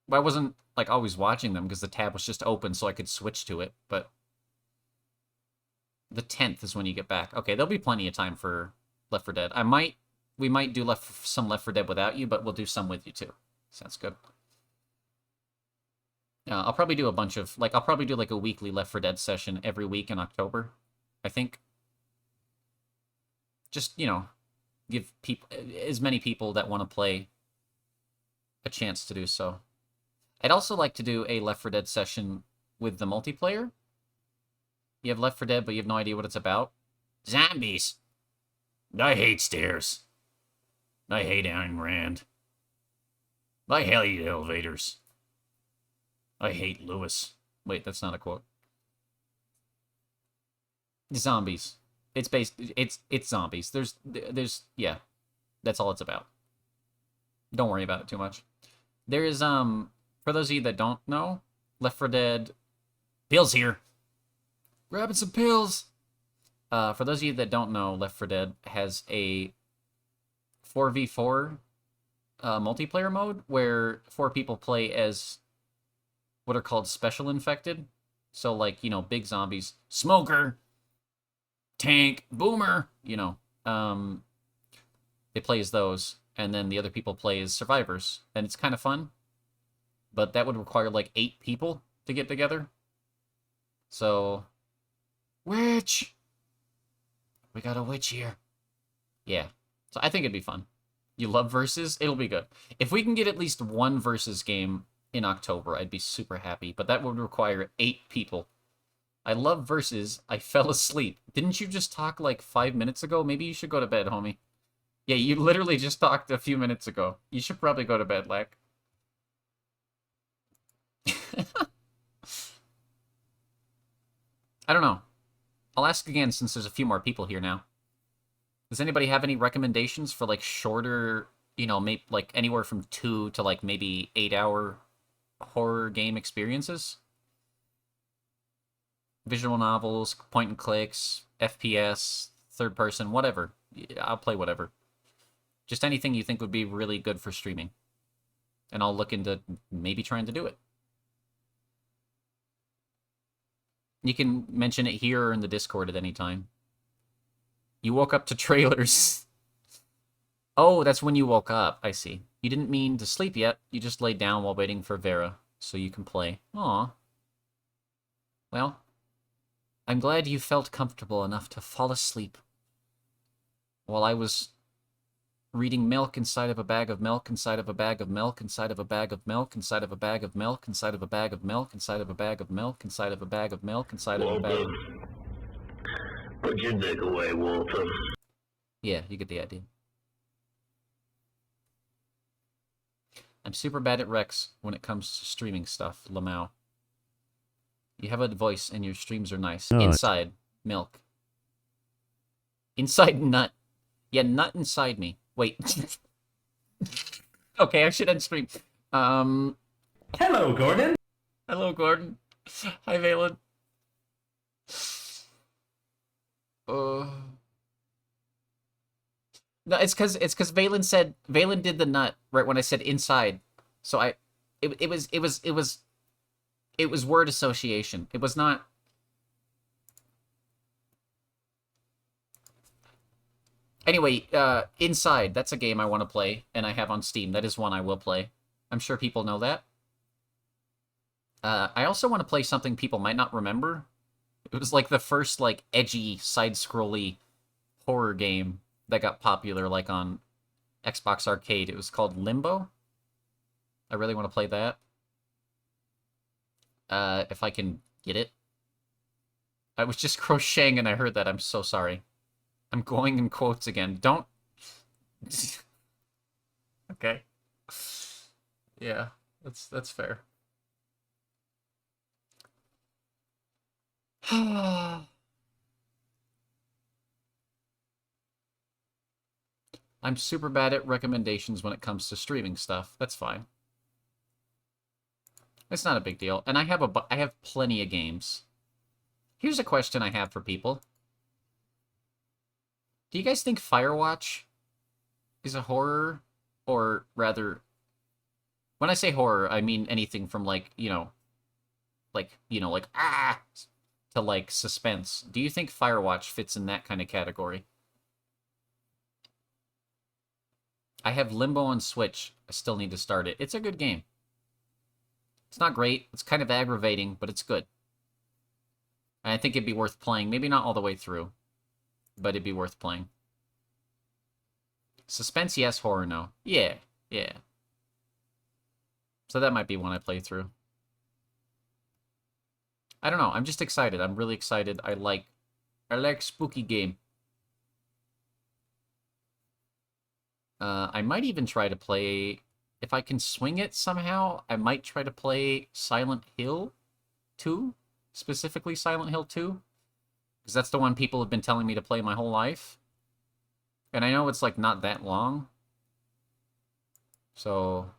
But I wasn't, like, always watching them because the tab was just open so I could switch to it, but... The 10th is when you get back. Okay, there'll be plenty of time for Left 4 Dead. We might do some Left 4 Dead without you, but we'll do some with you too. Sounds good. I'll probably do a bunch of, like, I'll probably do like a weekly Left 4 Dead session every week in October, I think. Just, give people, as many people that want to play a chance to do so. I'd also like to do a Left 4 Dead session with the multiplayer. You have Left 4 Dead, but you have no idea what it's about. Zombies. I hate stairs. I hate Ayn Rand. I hate elevators. I hate Lewis. Wait, that's not a quote. Zombies. It's zombies. Yeah. That's all it's about. Don't worry about it too much. There is, for those of you that don't know, Left 4 Dead... Bill's here. Grabbing some pills. For those of you that don't know, Left 4 Dead has a 4v4 multiplayer mode where 4 people play as what are called special infected. So, like, big zombies. Smoker, Tank, Boomer, They play as those, and then the other people play as survivors, and it's kind of fun. But that would require like 8 people to get together. So, witch! We got a witch here. Yeah, so I think it'd be fun. You love versus? It'll be good. If we can get at least one versus game in October, I'd be super happy. But that would require 8 people. I love versus. I fell asleep. Didn't you just talk like 5 minutes ago? Maybe you should go to bed, homie. Yeah, you literally just talked a few minutes ago. You should probably go to bed, Lack. I don't know. I'll ask again since there's a few more people here now. Does anybody have any recommendations for like shorter, you know, maybe like anywhere from 2 to like maybe 8-hour horror game experiences? Visual novels, point and clicks, FPS, third person, whatever. I'll play whatever. Just anything you think would be really good for streaming. And I'll look into maybe trying to do it. You can mention it here or in the Discord at any time. You woke up to trailers. Oh, that's when you woke up. I see. You didn't mean to sleep yet. You just laid down while waiting for Vera, so you can play. Aw. Well, I'm glad you felt comfortable enough to fall asleep. While I was reading milk inside of a bag of milk inside of a bag of milk inside of a bag of milk inside of a bag of milk inside of a bag of milk inside of a bag of milk inside of a bag of milk inside of a bag of... Put your dick away, Walter. Yeah, you get the idea. I'm super bad at Rex when it comes to streaming stuff, Lamau. You have a voice and your streams are nice. Nut. Inside, milk. Inside, nut. Yeah, nut inside me. Wait. Okay, I should end stream. Hello, Gordon. Hello, Gordon. Hi, Valen. No, it's because Valen did the nut right when I said inside. So it was word association. It was not. Anyway, Inside, that's a game I want to play, and I have on Steam. That is one I will play. I'm sure people know that. I also want to play something people might not remember. It was like the first, like, edgy, side-scrolly horror game that got popular, like, on Xbox Arcade. It was called Limbo. I really want to play that. If I can get it. I was just crocheting and I heard that. I'm so sorry. I'm going in quotes again. Don't... Okay. Yeah, that's fair. I'm super bad at recommendations when it comes to streaming stuff. That's fine. It's not a big deal. And I have plenty of games. Here's a question I have for people. Do you guys think Firewatch is a horror? Or rather, when I say horror, I mean anything from like, like ah, to like suspense. Do you think Firewatch fits in that kind of category? I have Limbo on Switch. I still need to start it. It's a good game. It's not great. It's kind of aggravating, but it's good. And I think it'd be worth playing. Maybe not all the way through, but it'd be worth playing. Suspense, yes. Horror, no. Yeah, yeah. So that might be one I play through. I don't know. I'm just excited. I'm really excited. I like spooky game. I might even try to play, if I can swing it somehow, I might try to play Silent Hill 2, specifically Silent Hill 2, because that's the one people have been telling me to play my whole life. And I know it's like not that long, so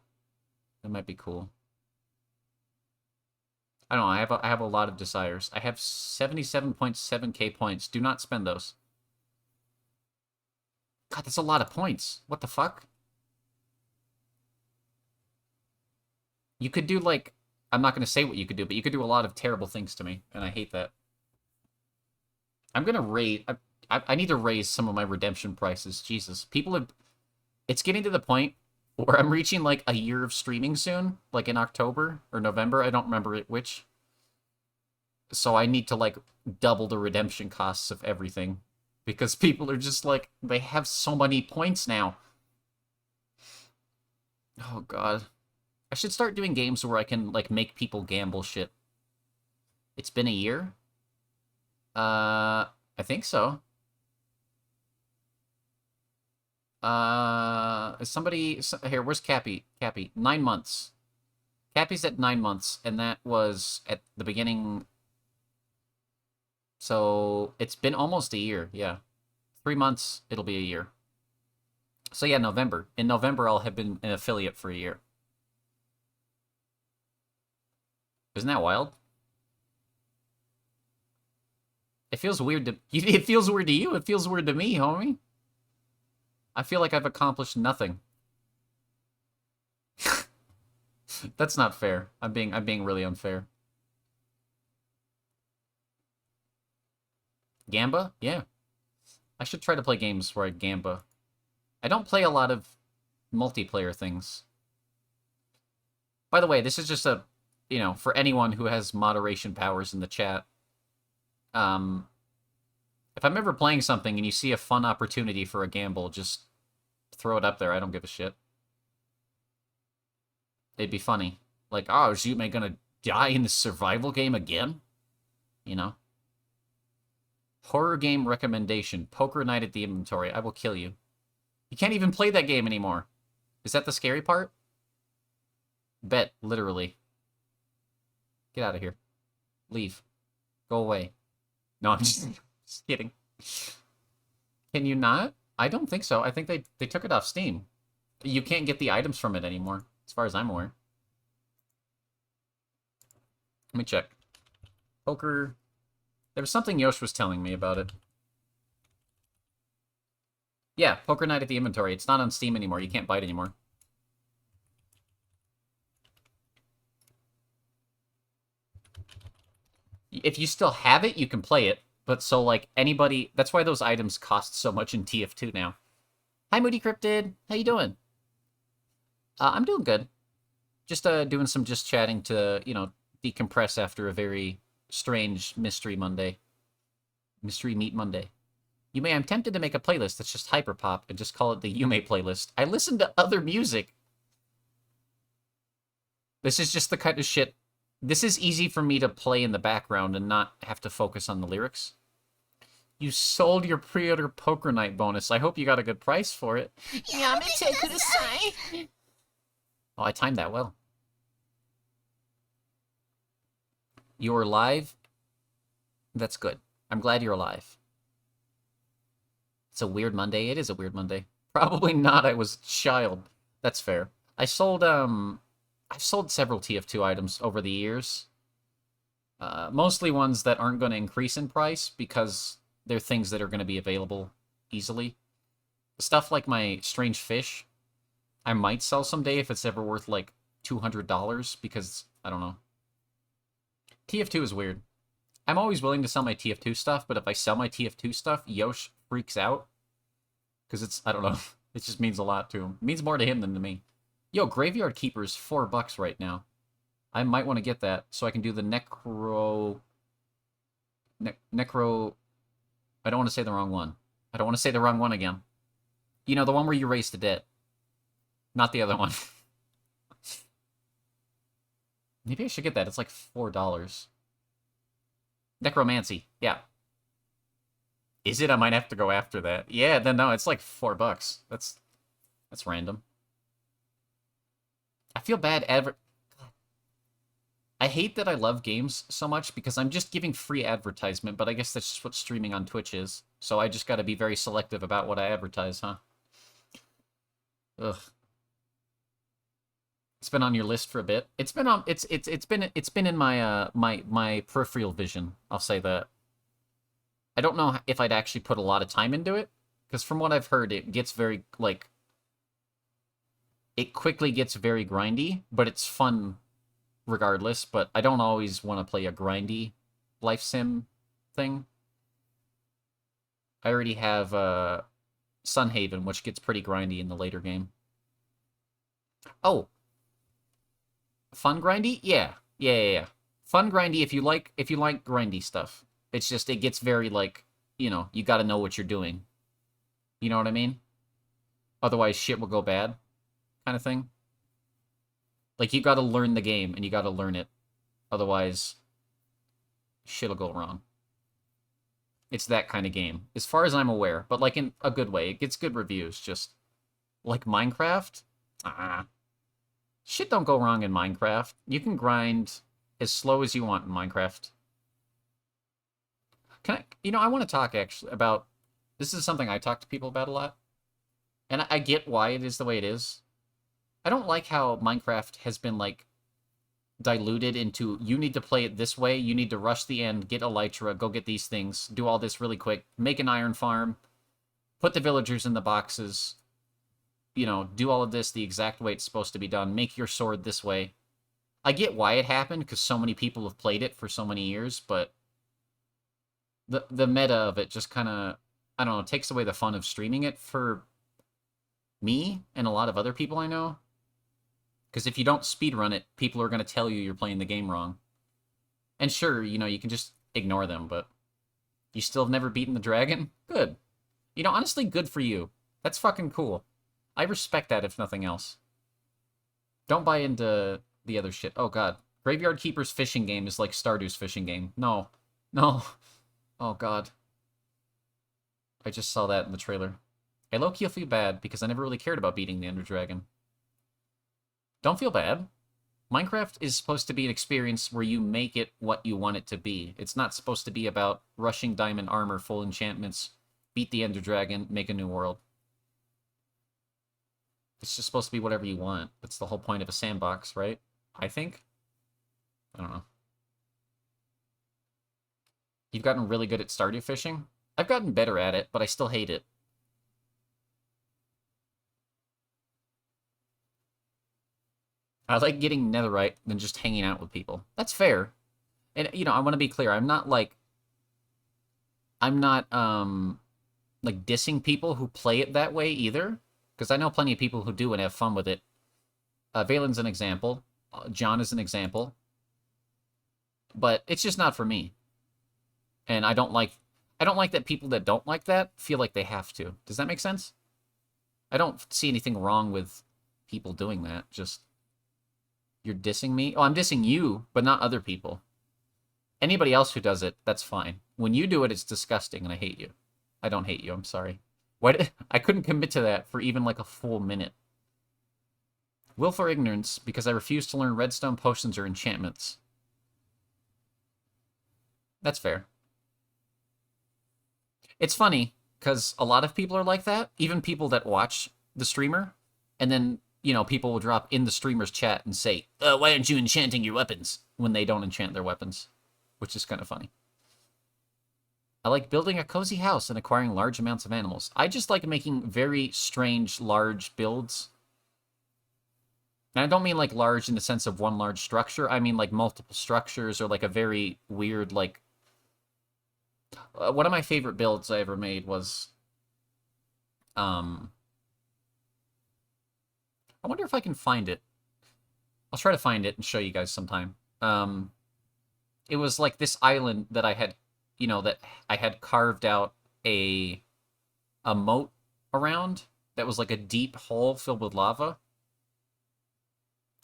that might be cool. I don't know, I have a lot of desires. I have 77.7k points. Do not spend those. God, that's a lot of points. What the fuck? You could do, like... I'm not going to say what you could do, but you could do a lot of terrible things to me, and I hate that. I'm going to raise... I need to raise some of my redemption prices. Jesus. People have... It's getting to the point where I'm reaching like a year of streaming soon, like in October or November. I don't remember which. So I need to like double the redemption costs of everything because people are just like, they have so many points now. Oh god. I should start doing games where I can like make people gamble shit. It's been a year? I think so. Is somebody here? Where's Cappy? Cappy, 9 months. Cappy's at 9 months, and that was at the beginning. So it's been almost a year. Yeah, 3 months. It'll be a year. So yeah, November. In November, I'll have been an affiliate for a year. Isn't that wild? It feels weird to it feels weird to you. It feels weird to me, homie. I feel like I've accomplished nothing. That's not fair. I'm being really unfair. Gamba? Yeah. I should try to play games where I gamba. I don't play a lot of multiplayer things. By the way, this is just a, you know, for anyone who has moderation powers in the chat. If I'm ever playing something and you see a fun opportunity for a gamble, just throw it up there. I don't give a shit. It'd be funny. Like, oh, is Yume gonna die in the survival game again? You know? Horror game recommendation. Poker Night at the Inventory. I will kill you. You can't even play that game anymore. Is that the scary part? Bet, literally. Get out of here. Leave. Go away. No, I'm just kidding. Can you not? I don't think so. I think they took it off Steam. You can't get the items from it anymore, as far as I'm aware. Let me check. Poker. There was something Yosh was telling me about it. Yeah, Poker Night at the Inventory. It's not on Steam anymore. You can't buy it anymore. If you still have it, you can play it. But so, like, anybody... That's why those items cost so much in TF2 now. Hi, Moody Cryptid. How you doing? I'm doing good. Just doing some just chatting to, you know, decompress after a very strange Mystery Monday. Mystery Meat Monday. Yume, I'm tempted to make a playlist that's just hyperpop and just call it the Yume playlist. I listen to other music. This is just the kind of shit... This is easy for me to play in the background and not have to focus on the lyrics. You sold your pre-order Poker Night bonus. I hope you got a good price for it. Oh, I timed that well. You're alive? That's good. I'm glad you're alive. It's a weird Monday. It is a weird Monday. Probably not. I was a child. That's fair. I've sold several TF2 items over the years. Mostly ones that aren't going to increase in price because they're things that are going to be available easily. Stuff like my Strange Fish, I might sell someday if it's ever worth like $200 because, I don't know. TF2 is weird. I'm always willing to sell my TF2 stuff, but if I sell my TF2 stuff, Yosh freaks out. Because it's, I don't know, it just means a lot to him. It means more to him than to me. Yo, Graveyard Keeper is $4 right now. I might want to get that so I can do the Necro... Necro... I don't want to say the wrong one. I don't want to say the wrong one again. You know, the one where you raise the dead. Not the other one. Maybe I should get that. It's like $4. Necromancy. Yeah. Is it? I might have to go after that. Yeah, then no, it's like $4. That's random. I feel bad I hate that I love games so much because I'm just giving free advertisement, but I guess that's just what streaming on Twitch is. So I just got to be very selective about what I advertise, huh? Ugh. It's been on your list for a bit. It's been on. It's been in my my peripheral vision. I'll say that. I don't know if I'd actually put a lot of time into it because from what I've heard, it gets very like. It quickly gets very grindy, but it's fun regardless. But I don't always want to play a grindy life sim thing. I already have Sunhaven, which gets pretty grindy in the later game. Oh. Fun grindy? Yeah. Yeah. Fun grindy if you like grindy stuff. It's just, it gets very, like, you know, you gotta know what you're doing. You know what I mean? Otherwise, shit will go bad, kind of thing. Like, you gotta learn the game, and you gotta learn it. Otherwise, shit'll go wrong. It's that kind of game, as far as I'm aware. But, like, in a good way. It gets good reviews, just... Like Minecraft? Shit don't go wrong in Minecraft. You can grind as slow as you want in Minecraft. I want to talk, actually, about... This is something I talk to people about a lot. And I get why it is the way it is. I don't like how Minecraft has been, like, diluted into, you need to play it this way, you need to rush the end, get Elytra, go get these things, do all this really quick, make an iron farm, put the villagers in the boxes, you know, do all of this the exact way it's supposed to be done, make your sword this way. I get why it happened, because so many people have played it for so many years, but the meta of it just kind of, I don't know, takes away the fun of streaming it for me and a lot of other people I know. Because if you don't speedrun it, people are going to tell you you're playing the game wrong. And sure, you know, you can just ignore them, but you still have never beaten the dragon? Good. You know, honestly, good for you. That's fucking cool. I respect that, if nothing else. Don't buy into the other shit. Oh, God. Graveyard Keeper's fishing game is like Stardew's fishing game. No. No. Oh, God. I just saw that in the trailer. I low-key feel bad, because I never really cared about beating the Ender Dragon. Don't feel bad. Minecraft is supposed to be an experience where you make it what you want it to be. It's not supposed to be about rushing diamond armor, full enchantments, beat the Ender Dragon, make a new world. It's just supposed to be whatever you want. That's the whole point of a sandbox, right? I think? I don't know. You've gotten really good at Stardew fishing? I've gotten better at it, but I still hate it. I like getting netherite than just hanging out with people. That's fair. And, you know, I want to be clear. I'm not, like, dissing people who play it that way either. Because I know plenty of people who do and have fun with it. Valen's an example. John is an example. But it's just not for me. And I don't like that people that don't like that feel like they have to. Does that make sense? I don't see anything wrong with people doing that. Just... You're dissing me? Oh, I'm dissing you, but not other people. Anybody else who does it, that's fine. When you do it, it's disgusting, and I hate you. I don't hate you, I'm sorry. I couldn't commit to that for even, like, a full minute. Willful ignorance, because I refuse to learn redstone potions or enchantments. That's fair. It's funny, because a lot of people are like that, even people that watch the streamer, and then... You know, people will drop in the streamer's chat and say, why aren't you enchanting your weapons? When they don't enchant their weapons. Which is kind of funny. I like building a cozy house and acquiring large amounts of animals. I just like making very strange, large builds. And I don't mean, like, large in the sense of one large structure. I mean, like, multiple structures or, like, a very weird, like... one of my favorite builds I ever made was... I wonder if I can find it. I'll try to find it and show you guys sometime. It was like this island that I had, you know, that I had carved out a moat around that was like a deep hole filled with lava.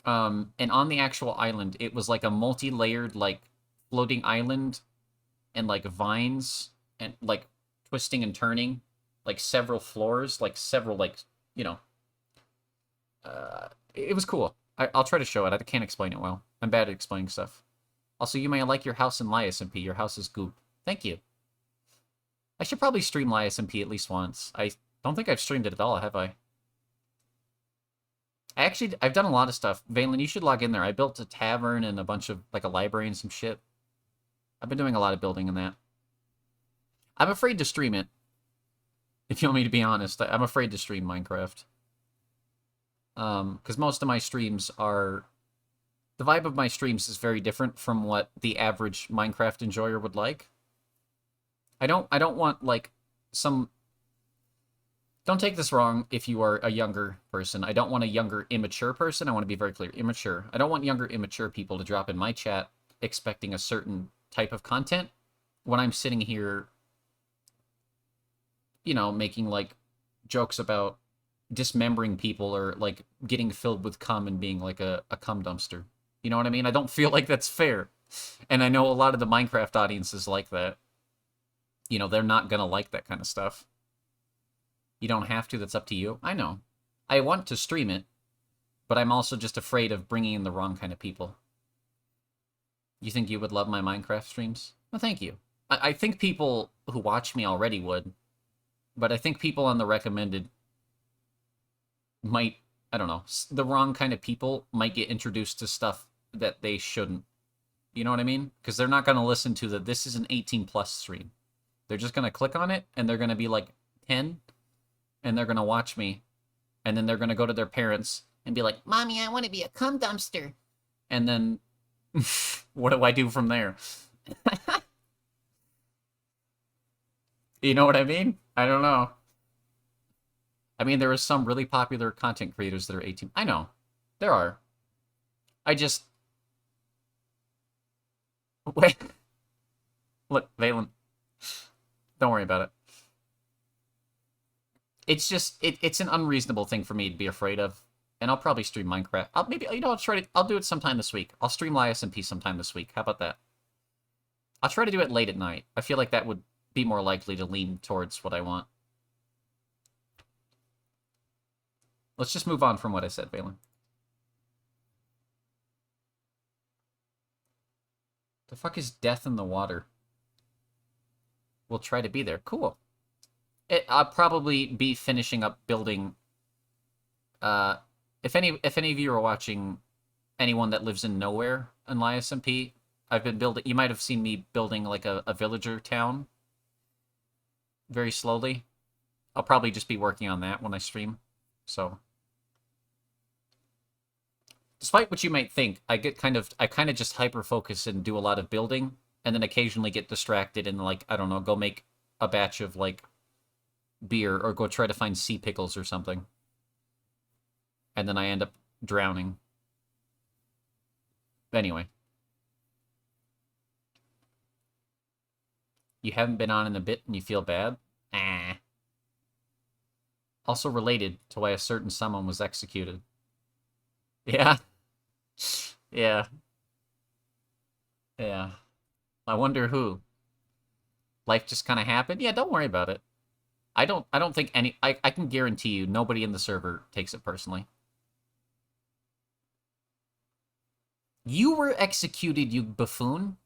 And on the actual island, it was like a multi-layered, like, floating island and, like, vines and, like, twisting and turning, like, several floors, like, several, like, you know... it was cool. I'll try to show it. I can't explain it well. I'm bad at explaining stuff. Also, you may like your house in LiSMP. Your house is goop. Thank you. I should probably stream LiSMP at least once. I don't think I've streamed it at all, have I? I've done a lot of stuff. Valen, you should log in there. I built a tavern and a bunch of, like, a library and some shit. I've been doing a lot of building in that. I'm afraid to stream it. If you want me to be honest, I'm afraid to stream Minecraft. Because most of my streams are... The vibe of my streams is very different from what the average Minecraft enjoyer would like. I don't want, like, some Don't take this wrong if you are a younger person. I don't want a younger, immature person. I want to be very clear. Immature. I don't want younger, immature people to drop in my chat expecting a certain type of content when I'm sitting here, you know, making, like, jokes about dismembering people or, like, getting filled with cum and being, like, a cum dumpster. You know what I mean? I don't feel like that's fair. And I know a lot of the Minecraft audience is like that. You know, they're not gonna like that kind of stuff. You don't have to, that's up to you. I know. I want to stream it, but I'm also just afraid of bringing in the wrong kind of people. You think you would love my Minecraft streams? Well, thank you. I think people who watch me already would, but I think people on the recommended might, I don't know, the wrong kind of people might get introduced to stuff that they shouldn't. You know what I mean? Because they're not going to listen to this is an 18+ stream. They're just going to click on it, and they're going to be like 10, and they're going to watch me, and then they're going to go to their parents and be like, Mommy, I want to be a cum dumpster. And then, what do I do from there? You know what I mean? I don't know. I mean, there are some really popular content creators that are 18. I know. There are. I just... Wait. Look, Valen. Don't worry about it. It's just, it's an unreasonable thing for me to be afraid of. And I'll probably stream Minecraft. I'll do it sometime this week. I'll stream SMP sometime this week. How about that? I'll try to do it late at night. I feel like that would be more likely to lean towards what I want. Let's just move on from what I said, Valen. The fuck is death in the water? We'll try to be there. Cool. I'll probably be finishing up building... If any of you are watching anyone that lives in nowhere in SMP, I've been building... You might have seen me building like a villager town. Very slowly. I'll probably just be working on that when I stream. So... Despite what you might think, I kind of just hyper-focus and do a lot of building, and then occasionally get distracted and, like, I don't know, go make a batch of, like, beer, or go try to find sea pickles or something. And then I end up drowning. Anyway. You haven't been on in a bit and you feel bad? Ah. Also related to why a certain someone was executed. Yeah. Yeah. Yeah. I wonder who. Life just kind of happened? Yeah, don't worry about it. I don't think any... I can guarantee you nobody in the server takes it personally. You were executed, you buffoon.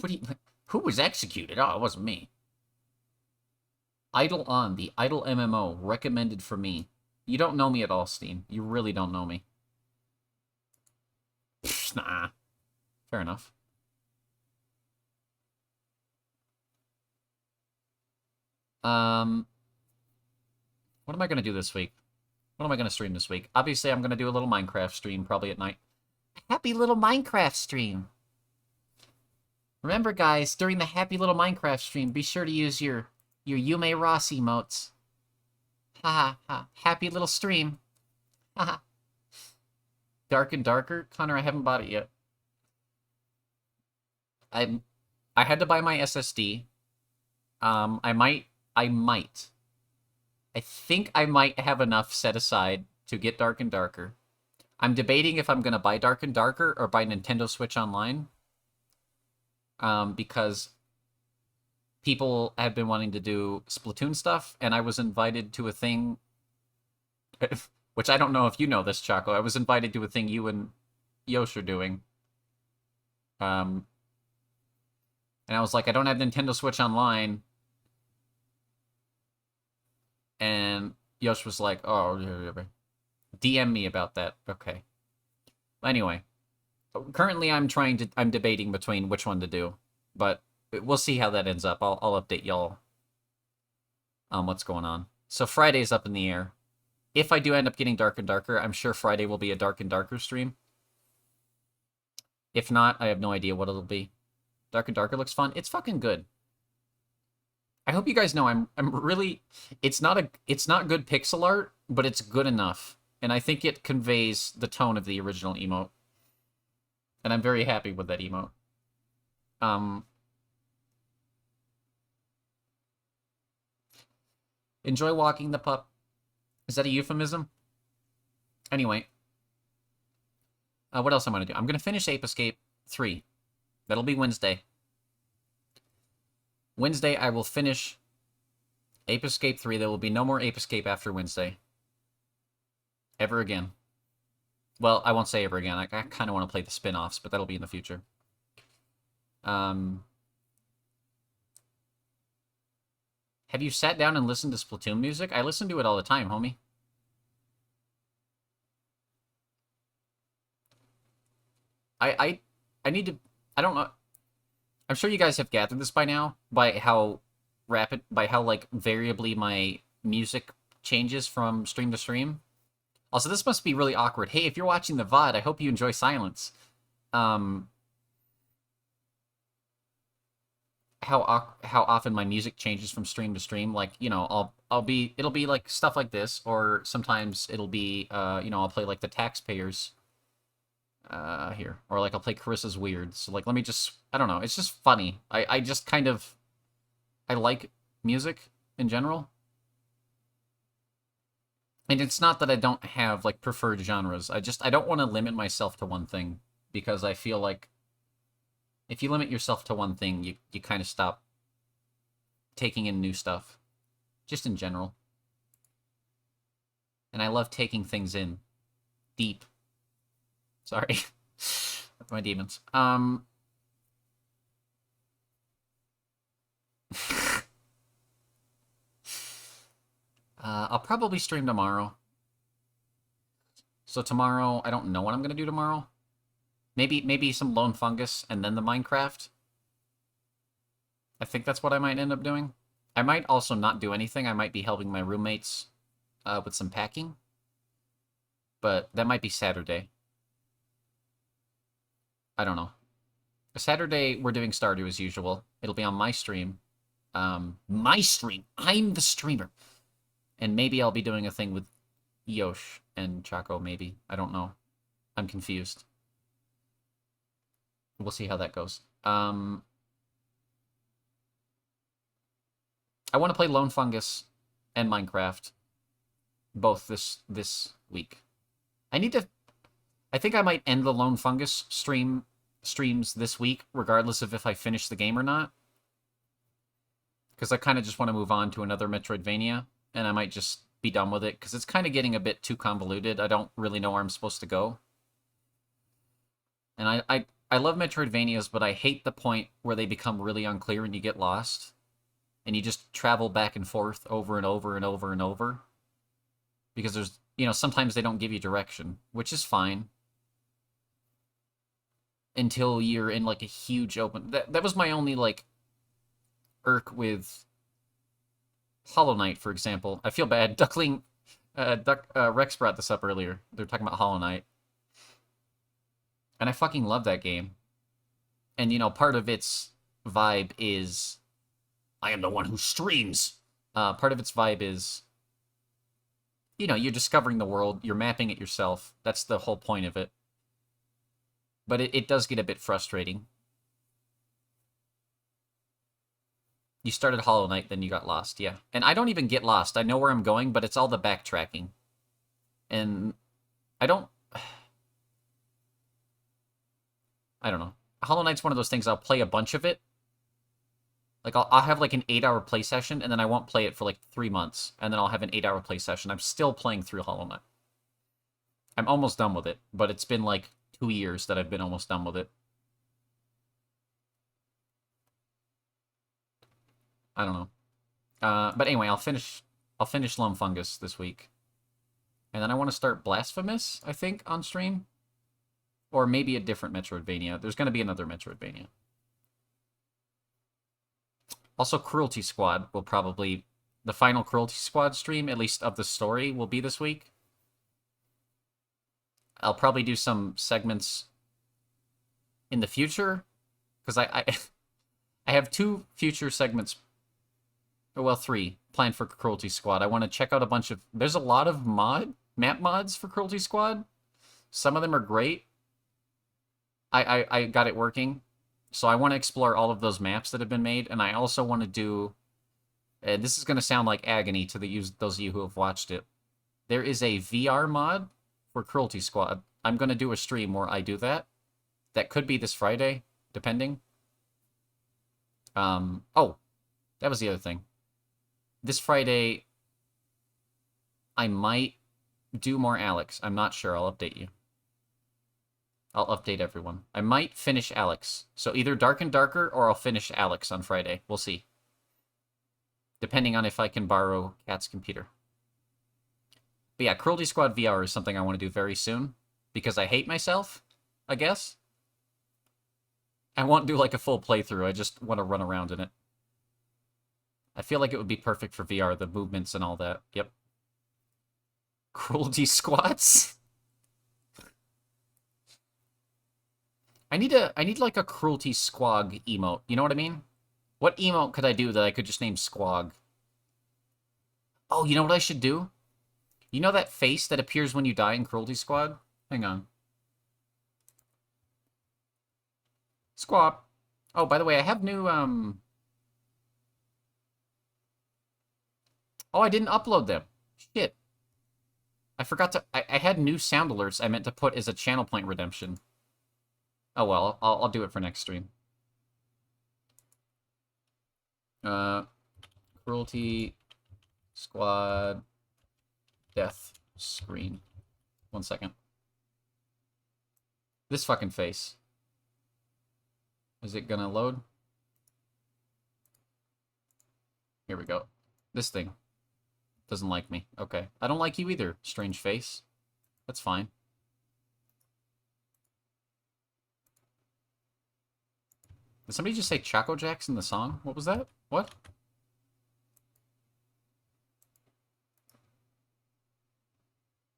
What do you... Who was executed? Oh, it wasn't me. Idle on, the Idle MMO, recommended for me. You don't know me at all, Steam. You really don't know me. Pfft, nah. Fair enough. What am I going to do this week? What am I going to stream this week? Obviously, I'm going to do a little Minecraft stream, probably at night. Happy little Minecraft stream. Remember, guys, during the happy little Minecraft stream, be sure to use your Yume Ross emotes. Ha ha ha. Happy little stream. Ha ha. Dark and Darker? Connor, I haven't bought it yet. I had to buy my SSD. I think I might have enough set aside to get Dark and Darker. I'm debating if I'm going to buy Dark and Darker or buy Nintendo Switch Online. Because people have been wanting to do Splatoon stuff, and I was invited to a thing, which I don't know if you know this, Choco. I was invited to a thing you and Yosh are doing. And I was like, I don't have Nintendo Switch Online. And Yosh was like, oh, DM me about that. Okay. Anyway. Currently, I'm debating between which one to do. But we'll see how that ends up. I'll update y'all on what's going on. So Friday's up in the air. If I do end up getting Dark and Darker, I'm sure Friday will be a Dark and Darker stream. If not, I have no idea what it'll be. Dark and Darker looks fun. It's fucking good. I hope you guys know I'm really, it's not good pixel art, but it's good enough. And I think it conveys the tone of the original emote. And I'm very happy with that emote. Enjoy walking the pup. Is that a euphemism? Anyway. What else I'm going to do? I'm going to finish Ape Escape 3. That'll be Wednesday. Wednesday, I will finish Ape Escape 3. There will be no more Ape Escape after Wednesday. Ever again. Well, I won't say ever again. I kind of want to play the spin-offs, but that'll be in the future. Have you sat down and listened to Splatoon music? I listen to it all the time, homie. I need to... I don't know... I'm sure you guys have gathered this by now, by how like, variably my music changes from stream to stream. Also, this must be really awkward. Hey, if you're watching the VOD, I hope you enjoy silence. How often my music changes from stream to stream. Like, you know, it'll be like stuff like this, or sometimes it'll be, you know, I'll play like the Taxpayers here, or like I'll play Carissa's Weird. So like, let me just, I don't know, it's just funny. I just kind of, I like music in general. And it's not that I don't have like preferred genres. I don't want to limit myself to one thing, because I feel like if you limit yourself to one thing, you kind of stop taking in new stuff, just in general. And I love taking things in deep. Sorry. My demons. I'll probably stream tomorrow. So tomorrow, I don't know what I'm going to do tomorrow. Maybe some Lone Fungus and then the Minecraft. I think that's what I might end up doing. I might also not do anything. I might be helping my roommates with some packing. But that might be Saturday. I don't know. Saturday, we're doing Stardew as usual. It'll be on my stream. My stream. I'm the streamer. And maybe I'll be doing a thing with Yosh and Chaco, maybe. I don't know. I'm confused. We'll see how that goes. I want to play Lone Fungus and Minecraft both this week. I think I might end the Lone Fungus streams this week, regardless of if I finish the game or not. Because I kind of just want to move on to another Metroidvania, and I might just be done with it, because it's kind of getting a bit too convoluted. I don't really know where I'm supposed to go. And I love Metroidvanias, but I hate the point where they become really unclear and you get lost. And you just travel back and forth over and over and over and over. Because there's, you know, sometimes they don't give you direction, which is fine. Until you're in, like, a huge open... That was my only, like, irk with Hollow Knight, for example. I feel bad. Duckling... Rex brought this up earlier. They're talking about Hollow Knight. And I fucking love that game. And, you know, part of its vibe is... I am the one who streams! Part of its vibe is... You know, you're discovering the world, you're mapping it yourself. That's the whole point of it. But it does get a bit frustrating. You started Hollow Knight, then you got lost, yeah. And I don't even get lost. I know where I'm going, but it's all the backtracking. And I don't know. Hollow Knight's one of those things, I'll play a bunch of it. Like, I'll have, like, an 8-hour play session, and then I won't play it for, like, 3 months. And then I'll have an 8-hour play session. I'm still playing through Hollow Knight. I'm almost done with it, but it's been, like, 2 years that I've been almost done with it. I don't know. But anyway, I'll finish Lone Fungus this week. And then I want to start Blasphemous, I think, on stream. Or maybe a different Metroidvania. There's going to be another Metroidvania. Also, Cruelty Squad will probably... The final Cruelty Squad stream, at least of the story, will be this week. I'll probably do some segments in the future. Because I have 2 future segments Oh, well, 3 planned for Cruelty Squad. I want to check out a bunch of... There's a lot of map mods for Cruelty Squad. Some of them are great. I got it working. So I want to explore all of those maps that have been made, and I also want to do... this is going to sound like agony to those of you who have watched it. There is a VR mod for Cruelty Squad. I'm going to do a stream where I do that. That could be this Friday, depending. Oh, that was the other thing. This Friday, I might do more Alex. I'm not sure. I'll update you. I'll update everyone. I might finish Alex. So either Dark and Darker or I'll finish Alex on Friday. We'll see. Depending on if I can borrow Kat's computer. But yeah, Cruelty Squad VR is something I want to do very soon. Because I hate myself, I guess. I won't do like a full playthrough. I just want to run around in it. I feel like it would be perfect for VR, the movements and all that. Yep. Cruelty Squats? I need like a Cruelty Squog emote. You know what I mean? What emote could I do that I could just name Squog? Oh, you know what I should do? You know that face that appears when you die in Cruelty Squad? Hang on. Squab. Oh, by the way, I have new, Oh, I didn't upload them. Shit. I forgot to... I had new sound alerts I meant to put as a channel point redemption. Oh, well, I'll do it for next stream. Cruelty Squad death screen. 1 second. This fucking face. Is it gonna load? Here we go. This thing. Doesn't like me. Okay. I don't like you either, strange face. That's fine. Did somebody just say Choco Jacks in the song? What was that? What?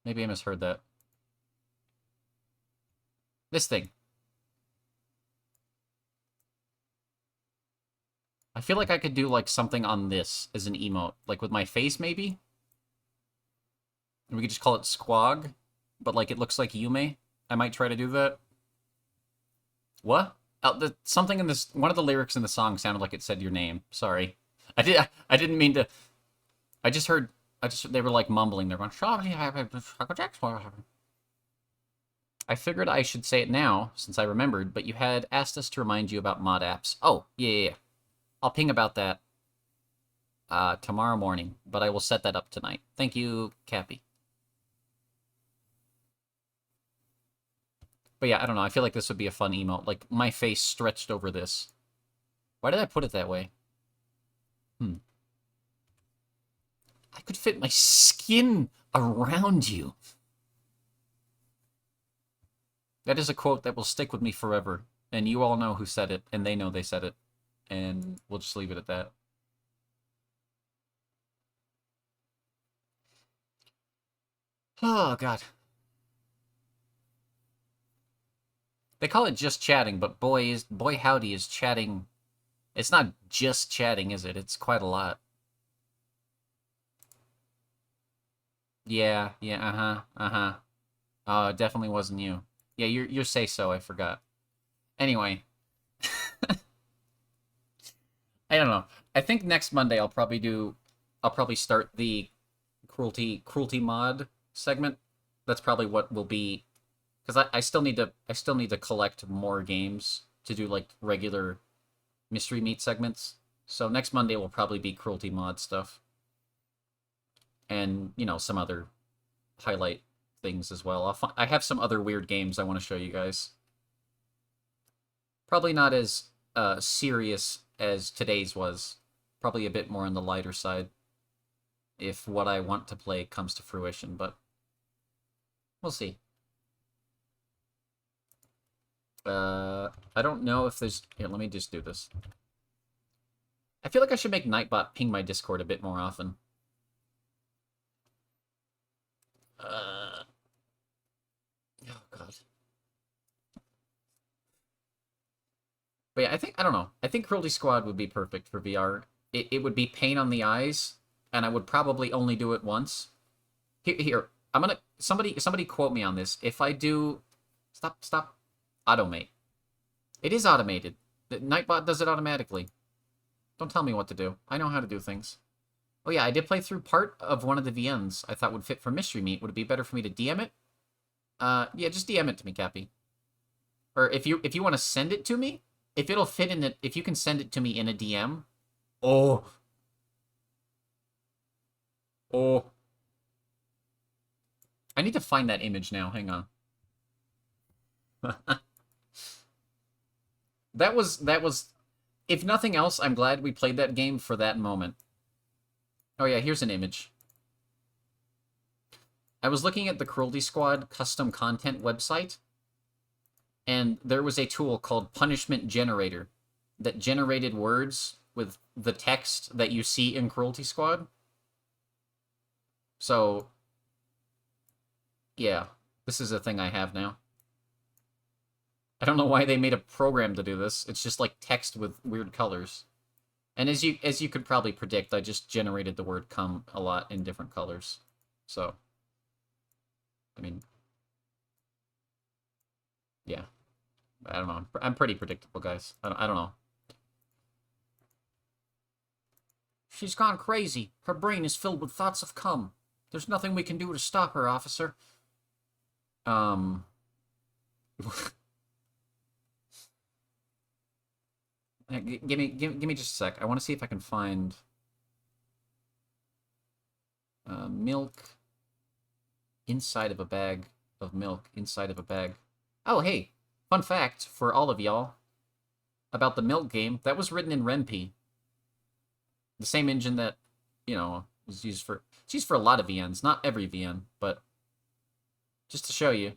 Maybe I misheard that. This thing. I feel like I could do, like, something on this as an emote. Like, with my face, maybe? And we could just call it Squog. But, like, it looks like Yume. I might try to do that. What? Oh, something in this... One of the lyrics in the song sounded like it said your name. Sorry. I didn't mean to... I just heard... They were, like, mumbling. They're going... I figured I should say it now, since I remembered, but you had asked us to remind you about mod apps. Oh, yeah. I'll ping about that tomorrow morning, but I will set that up tonight. Thank you, Cappy. But yeah, I don't know. I feel like this would be a fun emote. Like, my face stretched over this. Why did I put it that way? I could fit my skin around you. That is a quote that will stick with me forever. And you all know who said it, and they know they said it. And we'll just leave it at that. Oh, God. They call it just chatting, but boy howdy is chatting. It's not just chatting, is it? It's quite a lot. Yeah, it definitely wasn't you. Yeah, your say so, I forgot. Anyway. I don't know. I think next Monday I'll probably start the cruelty mod segment. That's probably what will be, because I still need to collect more games to do like regular mystery meat segments. So next Monday will probably be cruelty mod stuff. And, you know, some other highlight things as well. I have some other weird games I want to show you guys. Probably not as serious as today's was. Probably a bit more on the lighter side. If what I want to play comes to fruition, but we'll see. I don't know if there's... Here, let me just do this. I feel like I should make Nightbot ping my Discord a bit more often. Oh, God. But yeah, I don't know. I think Cruelty Squad would be perfect for VR. it would be pain on the eyes, and I would probably only do it once. Here, I'm gonna... Somebody quote me on this. If I do... Stop. Automate. It is automated. The Nightbot does it automatically. Don't tell me what to do. I know how to do things. Oh yeah, I did play through part of one of the VNs I thought would fit for Mystery Meat. Would it be better for me to DM it? Yeah, just DM it to me, Cappy. Or if you want to send it to me, if it'll fit in it, if you can send it to me in a DM. Oh. I need to find that image now. Hang on. That was, if nothing else, I'm glad we played that game for that moment. Oh yeah, here's an image. I was looking at the Cruelty Squad custom content website, and there was a tool called Punishment Generator that generated words with the text that you see in Cruelty Squad. So, yeah, this is a thing I have now. I don't know why they made a program to do this. It's just like text with weird colors. And as you could probably predict, I just generated the word "come" a lot in different colors. So, I mean, yeah. I don't know. I'm pretty predictable, guys. I don't know. She's gone crazy. Her brain is filled with thoughts of cum. There's nothing we can do to stop her, officer. Give me just a sec. I want to see if I can find milk inside of a bag of milk inside of a bag. Oh, hey, fun fact for all of y'all about the milk game. That was written in RenP. The same engine that, you know, was used for... It's used for a lot of VNs. Not every VN, but just to show you.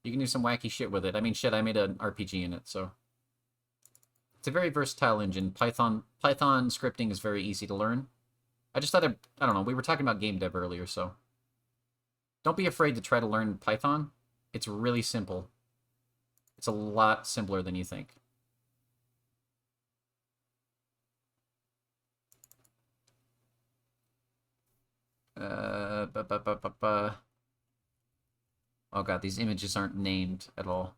You can do some wacky shit with it. I mean, shit, I made an RPG in it, so... It's a very versatile engine. Python scripting is very easy to learn. I just thought I don't know, we were talking about game dev earlier, so... Don't be afraid to try to learn Python. It's really simple. It's a lot simpler than you think. Oh god, these images aren't named at all.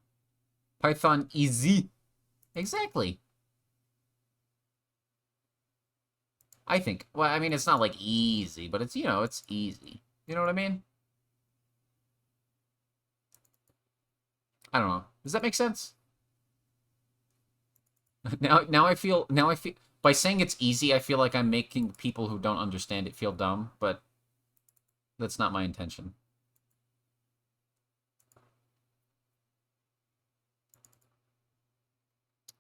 Python easy. Exactly. I think. Well, I mean, it's not like easy, but it's, you know, it's easy. You know what I mean? I don't know. Does that make sense? Now I feel by saying it's easy, I feel like I'm making people who don't understand it feel dumb, but that's not my intention.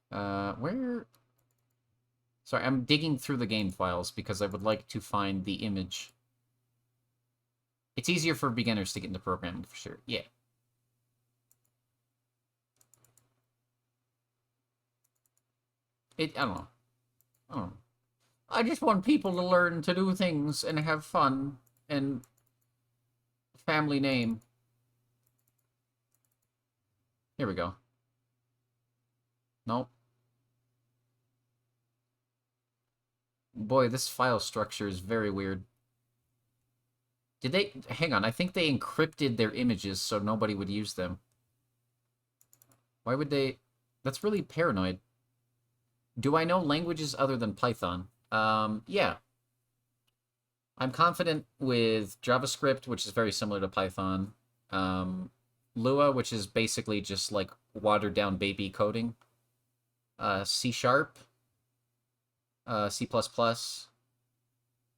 Where... Sorry, I'm digging through the game files because I would like to find the image. It's easier for beginners to get into programming, for sure. Yeah. I don't know. I just want people to learn to do things and have fun and family name. Here we go. Nope. Boy, this file structure is very weird. Did they... Hang on, I think they encrypted their images so nobody would use them. Why would they... That's really paranoid. Do I know languages other than Python? Yeah. I'm confident with JavaScript, which is very similar to Python. Lua, which is basically just like watered-down baby coding. C#. C++,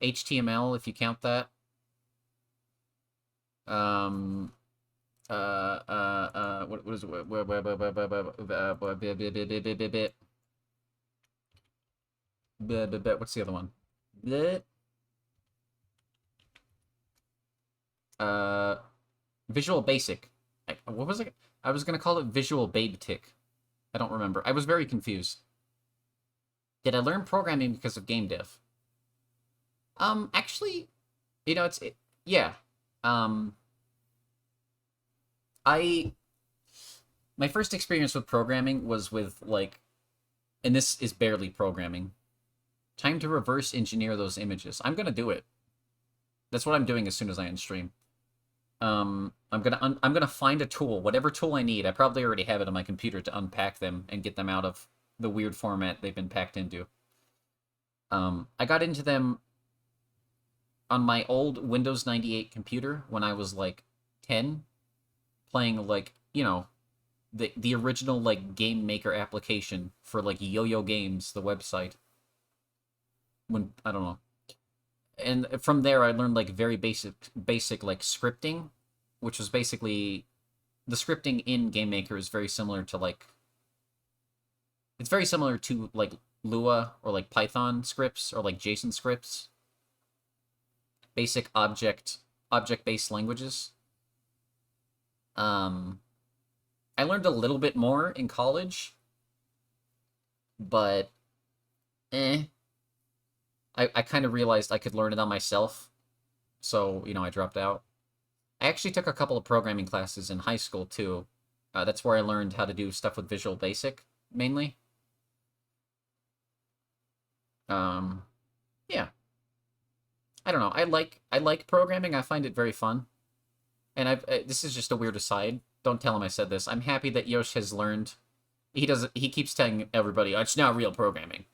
HTML, if you count that. What is it? What's the other one? Visual Basic. What was it? I was gonna call it Visual BabeTick. I don't remember. I was very confused. Did I learn programming because of game dev? Actually, you know, yeah. My first experience with programming was with, like, and this is barely programming, Time to reverse engineer those images. I'm gonna do it. That's what I'm doing as soon as I end stream. I'm gonna find a tool, whatever tool I need. I probably already have it on my computer to unpack them and get them out of the weird format they've been packed into. I got into them on my old Windows 98 computer when I was like 10, playing like, you know, the original like Game Maker application for like Yo-Yo Games, the website. When I don't know. And from there I learned like very basic like scripting, which was basically the scripting in Game Maker is very similar to like it's very similar to like Lua or like Python scripts or like JSON scripts. Basic object-based languages. I learned a little bit more in college, but I kind of realized I could learn it on myself, so, you know, I dropped out. I actually took a couple of programming classes in high school, too. That's where I learned how to do stuff with Visual Basic, mainly. Yeah. I don't know. I like programming. I find it very fun. And this is just a weird aside. Don't tell him I said this. I'm happy that Yosh has learned. He keeps telling everybody, oh, it's not real programming.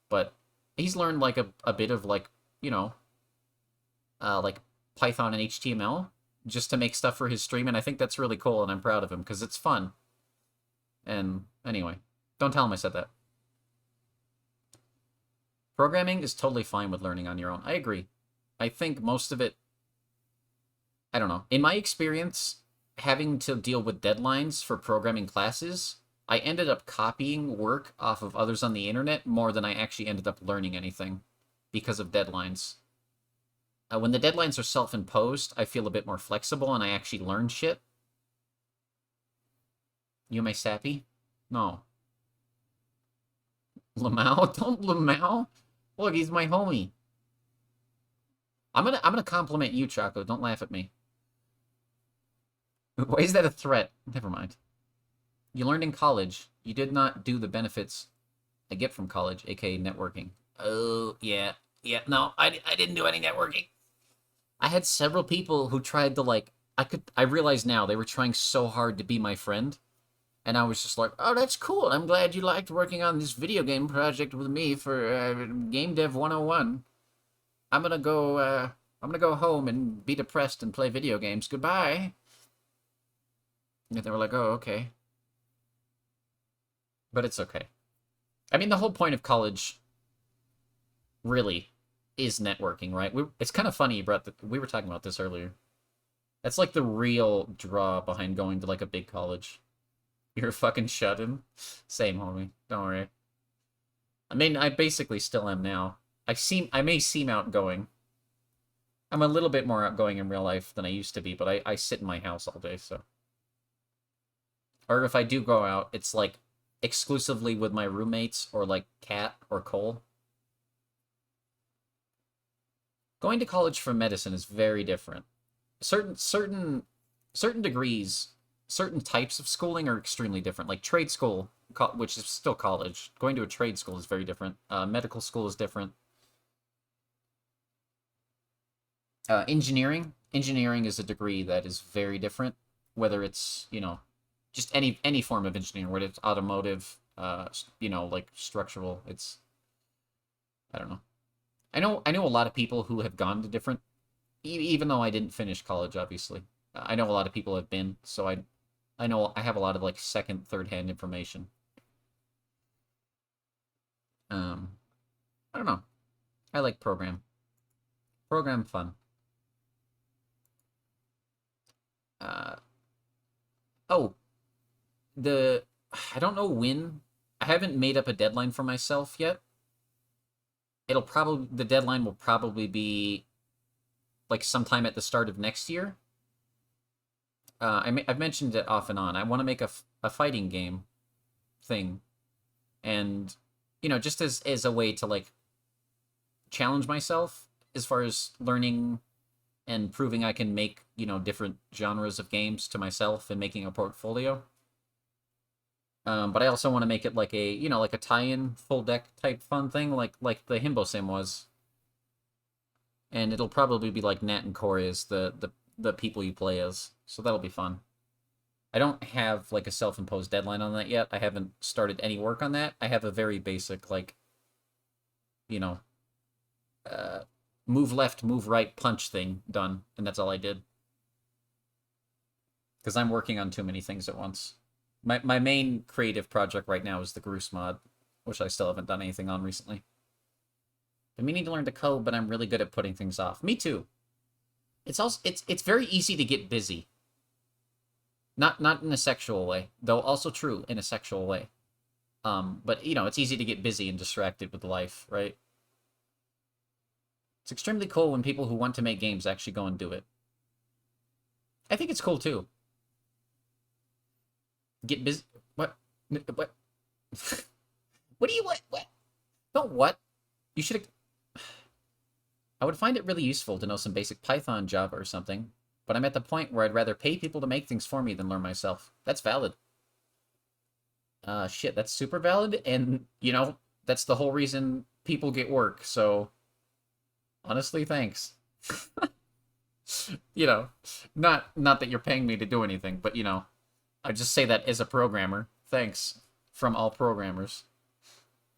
But he's learned like a bit of like, you know, like Python and HTML just to make stuff for his stream, and I think that's really cool, and I'm proud of him because it's fun. And anyway, don't tell him I said that. Programming is totally fine with learning on your own. I agree. I think most of it, I don't know. In my experience, having to deal with deadlines for programming classes, I ended up copying work off of others on the internet more than I actually ended up learning anything because of deadlines. When the deadlines are self-imposed, I feel a bit more flexible and I actually learn shit. Yume Sappy? No. Lamau? Don't Lamau? Look, he's my homie. I'm gonna compliment you, Choco. Don't laugh at me. Why is that a threat? Never mind. You learned in college. You did not do the benefits I get from college, aka networking. Oh, yeah. Yeah, no, I didn't do any networking. I had several people who tried to, like, I realize now they were trying so hard to be my friend. And I was just like, oh, that's cool. I'm glad you liked working on this video game project with me for Game Dev 101. I'm gonna go home and be depressed and play video games. Goodbye. And they were like, oh, okay. But it's okay. I mean, the whole point of college really is networking, right? It's kind of funny, Brett, that we were talking about this earlier. That's like the real draw behind going to like a big college. You're fucking shut-in. Same, homie. Don't worry. I mean, I basically still am now. I may seem outgoing. I'm a little bit more outgoing in real life than I used to be, but I sit in my house all day, so. Or if I do go out, it's like exclusively with my roommates or like Kat or Cole. Going to college for medicine is very different. Certain degrees, certain types of schooling are extremely different. Like trade school, which is still college. Going to a trade school is very different. Medical school is different. Engineering is a degree that is very different. Whether it's, you know, just any form of engineering, whether it's automotive, you know, like structural. It's, I don't know. I know a lot of people who have gone to different, even though I didn't finish college, obviously. I know a lot of people have been, so I know I have a lot of like second, third-hand information. I don't know. I like program fun. Oh, I don't know when. I haven't made up a deadline for myself yet. The deadline will probably be like sometime at the start of next year. I've mentioned it off and on. I want to make a fighting game thing. And, you know, just as a way to like challenge myself as far as learning and proving I can make, you know, different genres of games to myself and making a portfolio. But I also want to make it like a, you know, like a tie-in full deck type fun thing, like the Himbo Sim was. And it'll probably be like Nat and Corey as the people you play as, so that'll be fun. I don't have like a self-imposed deadline on that yet. I haven't started any work on that. I have a very basic, like, you know, move left, move right, punch thing done, and that's all I did. Because I'm working on too many things at once. My main creative project right now is the Groose mod, which I still haven't done anything on recently. I'm meaning to learn to code, but I'm really good at putting things off. Me too. It's also it's very easy to get busy. Not in a sexual way, though also true in a sexual way. But you know, it's easy to get busy and distracted with life, right? It's extremely cool when people who want to make games actually go and do it. I think it's cool too. Get busy. What? What? What do you want? What? Don't what? You should. I would find it really useful to know some basic Python, Java, or something, but I'm at the point where I'd rather pay people to make things for me than learn myself. That's valid. Shit, that's super valid, and, you know, that's the whole reason people get work, so, honestly, thanks. You know, not that you're paying me to do anything, but, you know, I just say that as a programmer. Thanks from all programmers.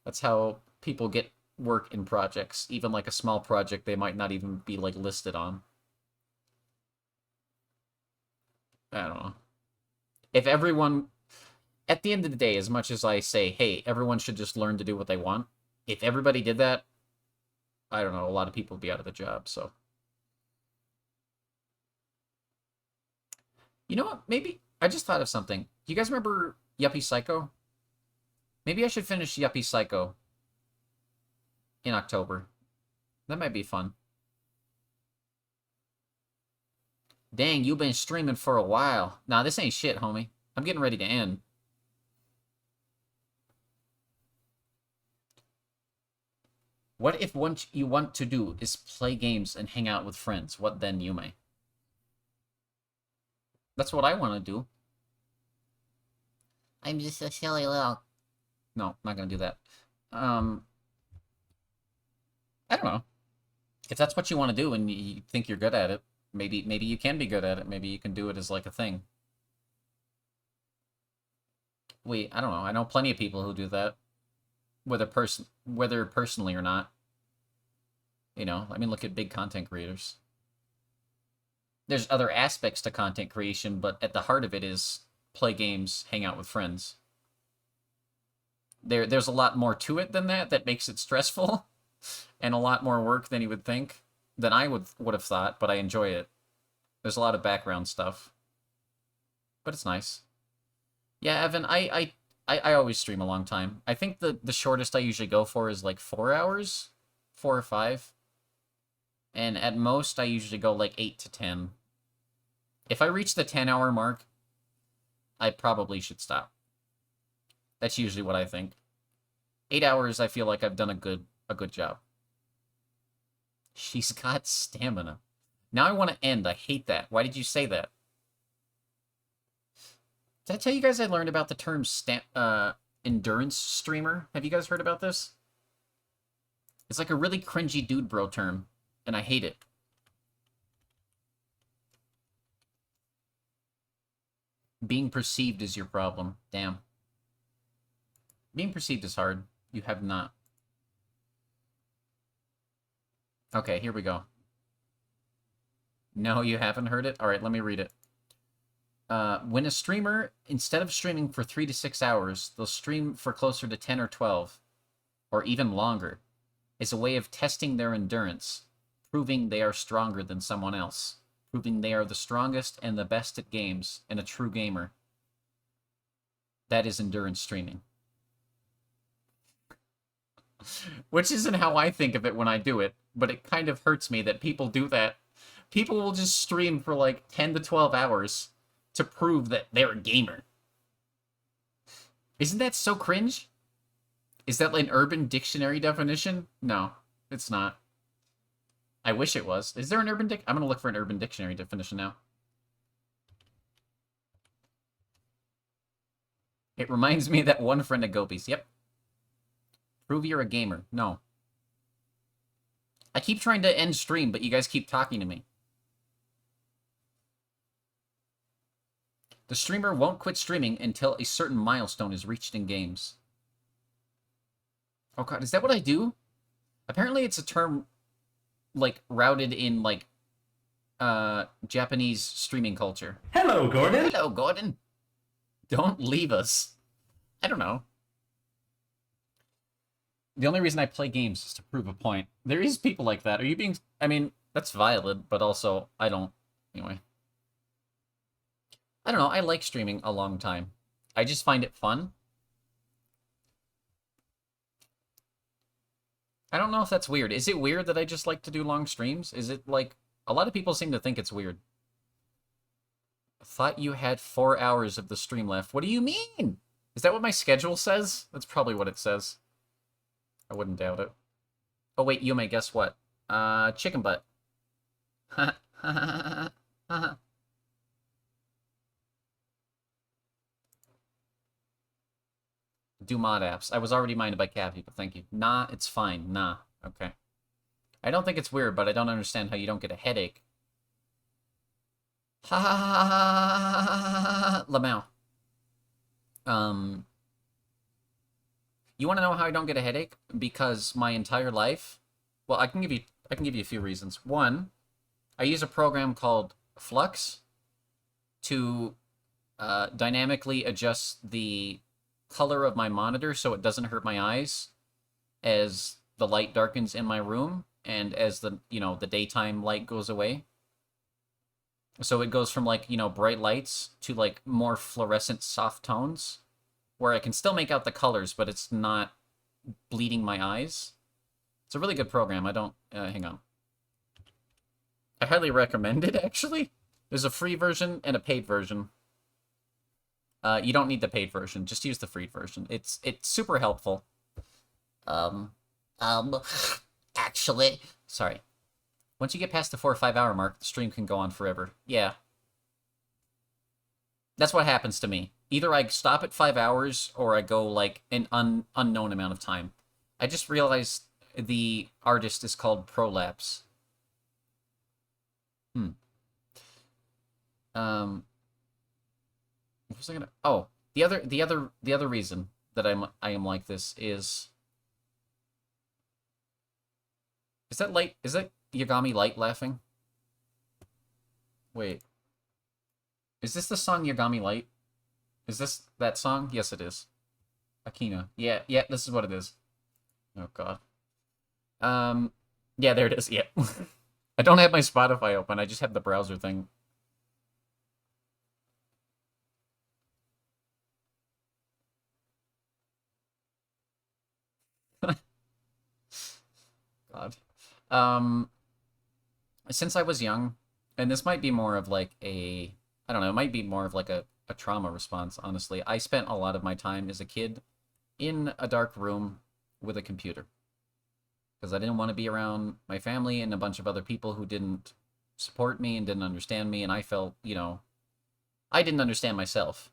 That's how people get work in projects, even like a small project they might not even be like listed on. I don't know. If everyone, at the end of the day, as much as I say, hey, everyone should just learn to do what they want, if everybody did that, I don't know, a lot of people would be out of the job, so. You know what, maybe, I just thought of something. Do you guys remember Yuppie Psycho? Maybe I should finish Yuppie Psycho in October. That might be fun. Dang, you've been streaming for a while. Nah, this ain't shit, homie. I'm getting ready to end. What if what you want to do is play games and hang out with friends? What then, Yume? That's what I want to do. I'm just a silly little... No, not gonna do that. I don't know. If that's what you want to do and you think you're good at it, maybe you can be good at it. Maybe you can do it as like a thing. I don't know. I know plenty of people who do that, whether personally or not. You know, I mean, look at big content creators. There's other aspects to content creation, but at the heart of it is play games, hang out with friends. There's a lot more to it than that makes it stressful. And a lot more work than you would think, than I would have thought, but I enjoy it. There's a lot of background stuff. But it's nice. Yeah, Evan, I always stream a long time. I think the shortest I usually go for is like 4 hours. 4 or 5. And at most, I usually go like 8 to 10. If I reach the 10-hour mark, I probably should stop. That's usually what I think. 8 hours, I feel like I've done a good job. She's got stamina. Now I want to end. I hate that. Why did you say that? Did I tell you guys I learned about the term endurance streamer? Have you guys heard about this? It's like a really cringy dude bro term, and I hate it. Being perceived is your problem. Damn. Being perceived is hard. You have not. Okay, here we go. No, you haven't heard it? Alright, let me read it. When a streamer, instead of streaming for 3 to 6 hours, they'll stream for closer to 10 or 12, or even longer. It's a way of testing their endurance, proving they are stronger than someone else, proving they are the strongest and the best at games, and a true gamer. That is endurance streaming. Which isn't how I think of it when I do it, but it kind of hurts me that people do that. People will just stream for like 10 to 12 hours to prove that they're a gamer. Isn't that so cringe? Is that like an Urban Dictionary definition? No, it's not. I wish it was. Is there an Urban I'm gonna look for an Urban Dictionary definition now. It reminds me of that one friend at Gopies. Yep. Prove you're a gamer. No. I keep trying to end stream, but you guys keep talking to me. The streamer won't quit streaming until a certain milestone is reached in games. Oh god, is that what I do? Apparently it's a term, like, routed in, like, Japanese streaming culture. Hello, Gordon. Hello, Gordon. Don't leave us. I don't know. The only reason I play games is to prove a point. There is people like that. Are you being... I mean, that's valid, but also, I don't... Anyway. I don't know. I like streaming a long time. I just find it fun. I don't know if that's weird. Is it weird that I just like to do long streams? Is it like... A lot of people seem to think it's weird. I thought you had 4 hours of the stream left. What do you mean? Is that what my schedule says? That's probably what it says. I wouldn't doubt it. Oh wait, Yume, guess what? Chicken butt. Do mod apps. I was already minded by cat people, thank you. Nah, it's fine. Nah. Okay. I don't think it's weird, but I don't understand how you don't get a headache. Ha ha ha ha ha Lamau. You want to know how I don't get a headache? Because my entire life... Well, I can give you a few reasons. One, I use a program called Flux to dynamically adjust the color of my monitor so it doesn't hurt my eyes as the light darkens in my room and as the, you know, the daytime light goes away. So it goes from, like, you know, bright lights to, like, more fluorescent soft tones where I can still make out the colors, but it's not bleeding my eyes. It's a really good program. I don't... hang on. I highly recommend it, actually. There's a free version and a paid version. You don't need the paid version. Just use the free version. It's super helpful. Actually... Sorry. Once you get past the 4 or 5 hour mark, the stream can go on forever. Yeah. That's what happens to me. Either I stop at 5 hours, or I go, like, an unknown amount of time. I just realized the artist is called Prolapse. What was I gonna... Oh, the other reason that I am like this is... Is that light? Is that Yagami Light laughing? Wait. Is this the song Yagami Light? Is this that song? Yes, it is. Akina. Yeah, this is what it is. Oh, God. Yeah, there it is. Yeah. I don't have my Spotify open. I just have the browser thing. God. Since I was young, and this might be more of like a, I don't know, it might be more of like a trauma response, honestly. I spent a lot of my time as a kid in a dark room with a computer. Because I didn't want to be around my family and a bunch of other people who didn't support me and didn't understand me, and I felt, you know, I didn't understand myself.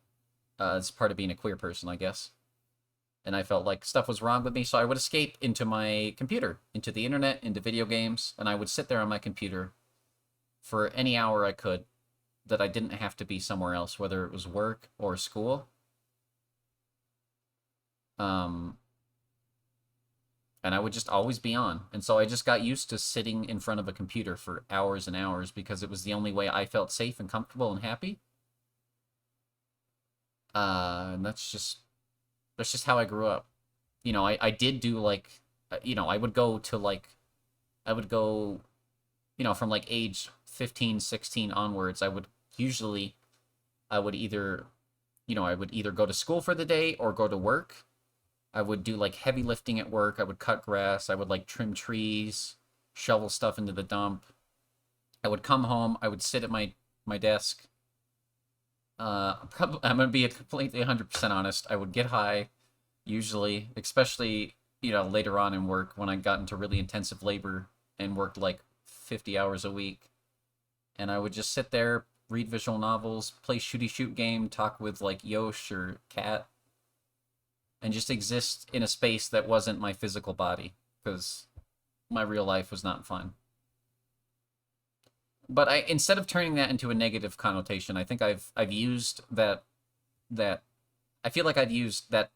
It's part of being a queer person, I guess. And I felt like stuff was wrong with me, so I would escape into my computer, into the internet, into video games, and I would sit there on my computer for any hour I could that I didn't have to be somewhere else, whether it was work or school. And I would just always be on. And so I just got used to sitting in front of a computer for hours and hours because it was the only way I felt safe and comfortable and happy. And that's just how I grew up. You know, I did do, like, you know, I would go, you know, from, like, age 15, 16 onwards, I would either go to school for the day or go to work. I would do, like, heavy lifting at work. I would cut grass. I would, like, trim trees, shovel stuff into the dump. I would come home. I would sit at my desk. I'm going to be completely 100% honest. I would get high, usually, especially, you know, later on in work when I got into really intensive labor and worked, like, 50 hours a week. And I would just sit there, read visual novels, play shooty-shoot game, talk with, like, Yosh or Kat and just exist in a space that wasn't my physical body, because my real life was not fun. But instead of turning that into a negative connotation, I think I've used that I feel like I've used that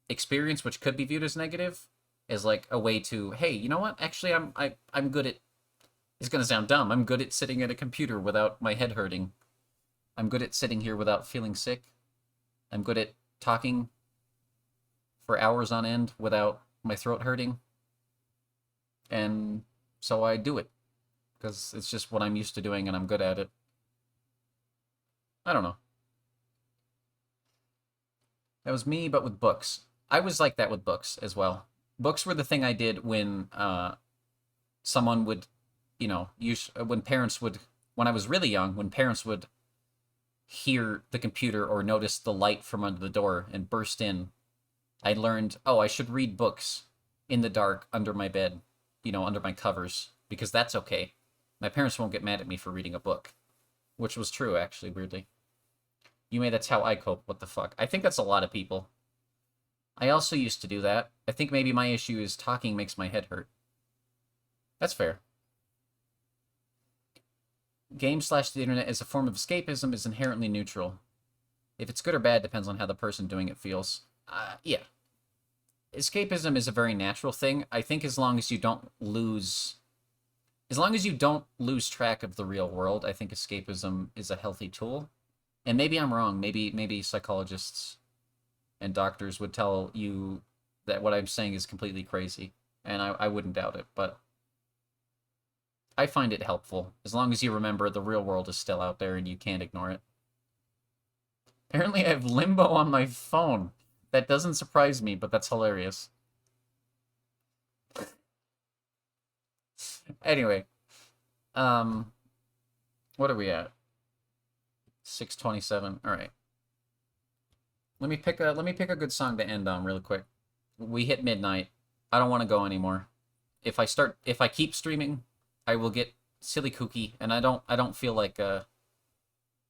experience, which could be viewed as negative, as like a way to, hey, you know what? Actually, I'm good at. It's gonna sound dumb. I'm good at sitting at a computer without my head hurting. I'm good at sitting here without feeling sick. I'm good at talking for hours on end without my throat hurting. And so I do it, because it's just what I'm used to doing and I'm good at it. I don't know. That was me, but with books. I was like that with books as well. Books were the thing I did when someone would, you know, when parents would, when I was really young, when parents would hear the computer or notice the light from under the door and burst in, I learned, oh, I should read books in the dark under my bed, you know, under my covers, because that's okay. My parents won't get mad at me for reading a book, which was true, actually, weirdly. Yume, that's how I cope. What the fuck? I think that's a lot of people. I also used to do that. I think maybe my issue is talking makes my head hurt. That's fair. Game/the internet as a form of escapism is inherently neutral. If it's good or bad depends on how the person doing it feels. Yeah. Escapism is a very natural thing. I think as long as you don't lose track of the real world, I think escapism is a healthy tool. And maybe I'm wrong. Maybe psychologists and doctors would tell you that what I'm saying is completely crazy, and I wouldn't doubt it, but I find it helpful, as long as you remember the real world is still out there and you can't ignore it. Apparently I have Limbo on my phone. That doesn't surprise me, but that's hilarious. Anyway, what are we at? 6:27. All right. Let me pick a good song to end on really quick. We hit midnight. I don't want to go anymore. If I keep streaming, I will get silly kooky, and I don't feel like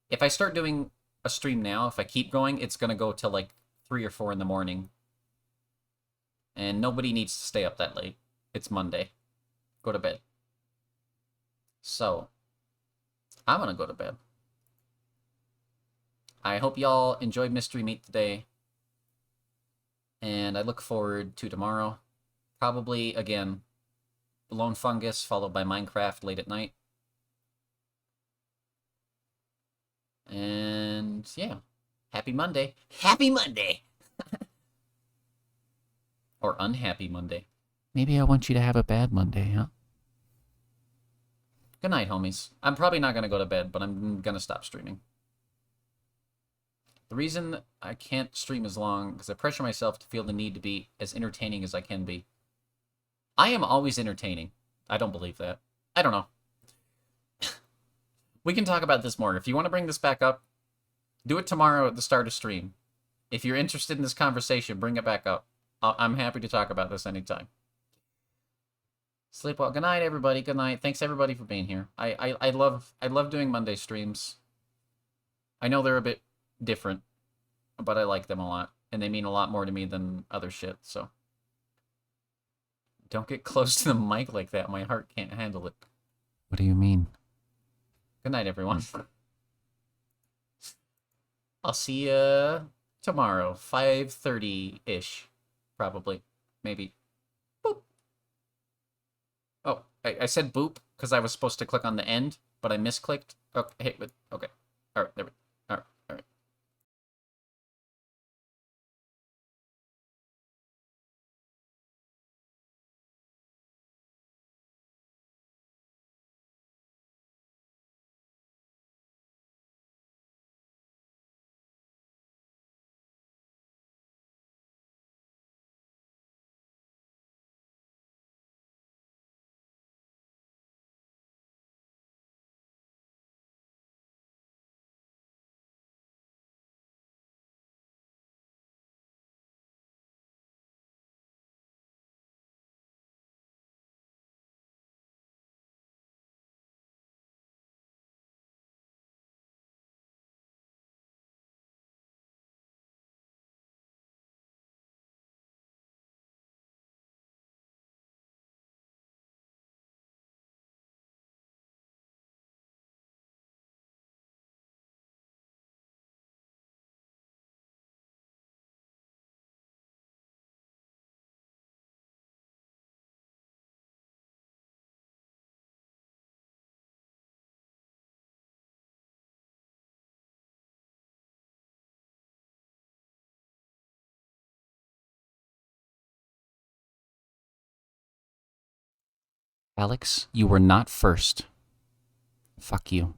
if I start doing a stream now, if I keep going, it's gonna go till like 3 or 4 in the morning. And nobody needs to stay up that late. It's Monday. Go to bed. So, I'm gonna go to bed. I hope y'all enjoyed Mystery Meat today. And I look forward to tomorrow. Probably, again, Lone Fungus, followed by Minecraft late at night. And, yeah. Happy Monday. Happy Monday! Or unhappy Monday. Maybe I want you to have a bad Monday, huh? Good night, homies. I'm probably not going to go to bed, but I'm going to stop streaming. The reason I can't stream as long is I pressure myself to feel the need to be as entertaining as I can be. I am always entertaining. I don't believe that. I don't know. We can talk about this more. If you want to bring this back up, do it tomorrow at the start of stream. If you're interested in this conversation, bring it back up. I'm happy to talk about this anytime. Sleep well. Good night, everybody. Good night. Thanks, everybody, for being here. I love doing Monday streams. I know they're a bit different, but I like them a lot, and they mean a lot more to me than other shit, so. Don't get close to the mic like that. My heart can't handle it. What do you mean? Good night, everyone. I'll see you tomorrow, 5:30-ish, probably. Maybe. Boop. Oh, I said boop because I was supposed to click on the end, but I misclicked. Okay, okay. All right, there we go. Alex, you were not first. Fuck you.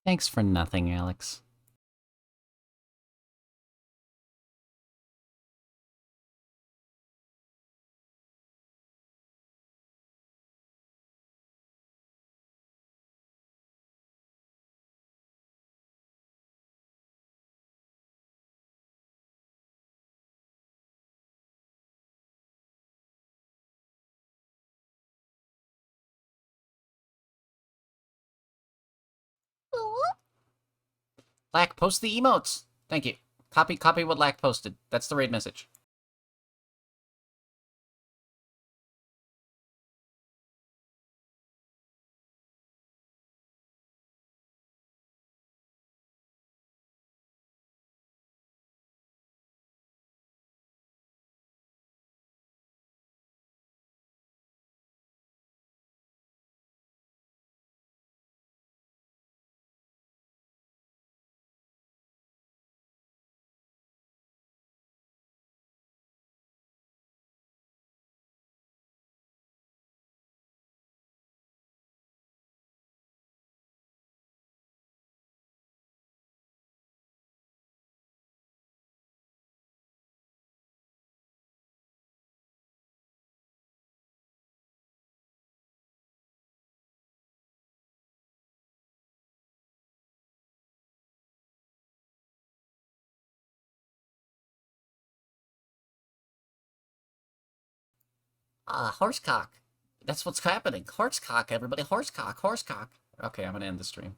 Thanks for nothing, Alex. Lack, post the emotes. Thank you. Copy what Lack posted. That's the raid message. Horsecock. That's what's happening. Horsecock, everybody. Horsecock, horsecock. Okay, I'm gonna end the stream.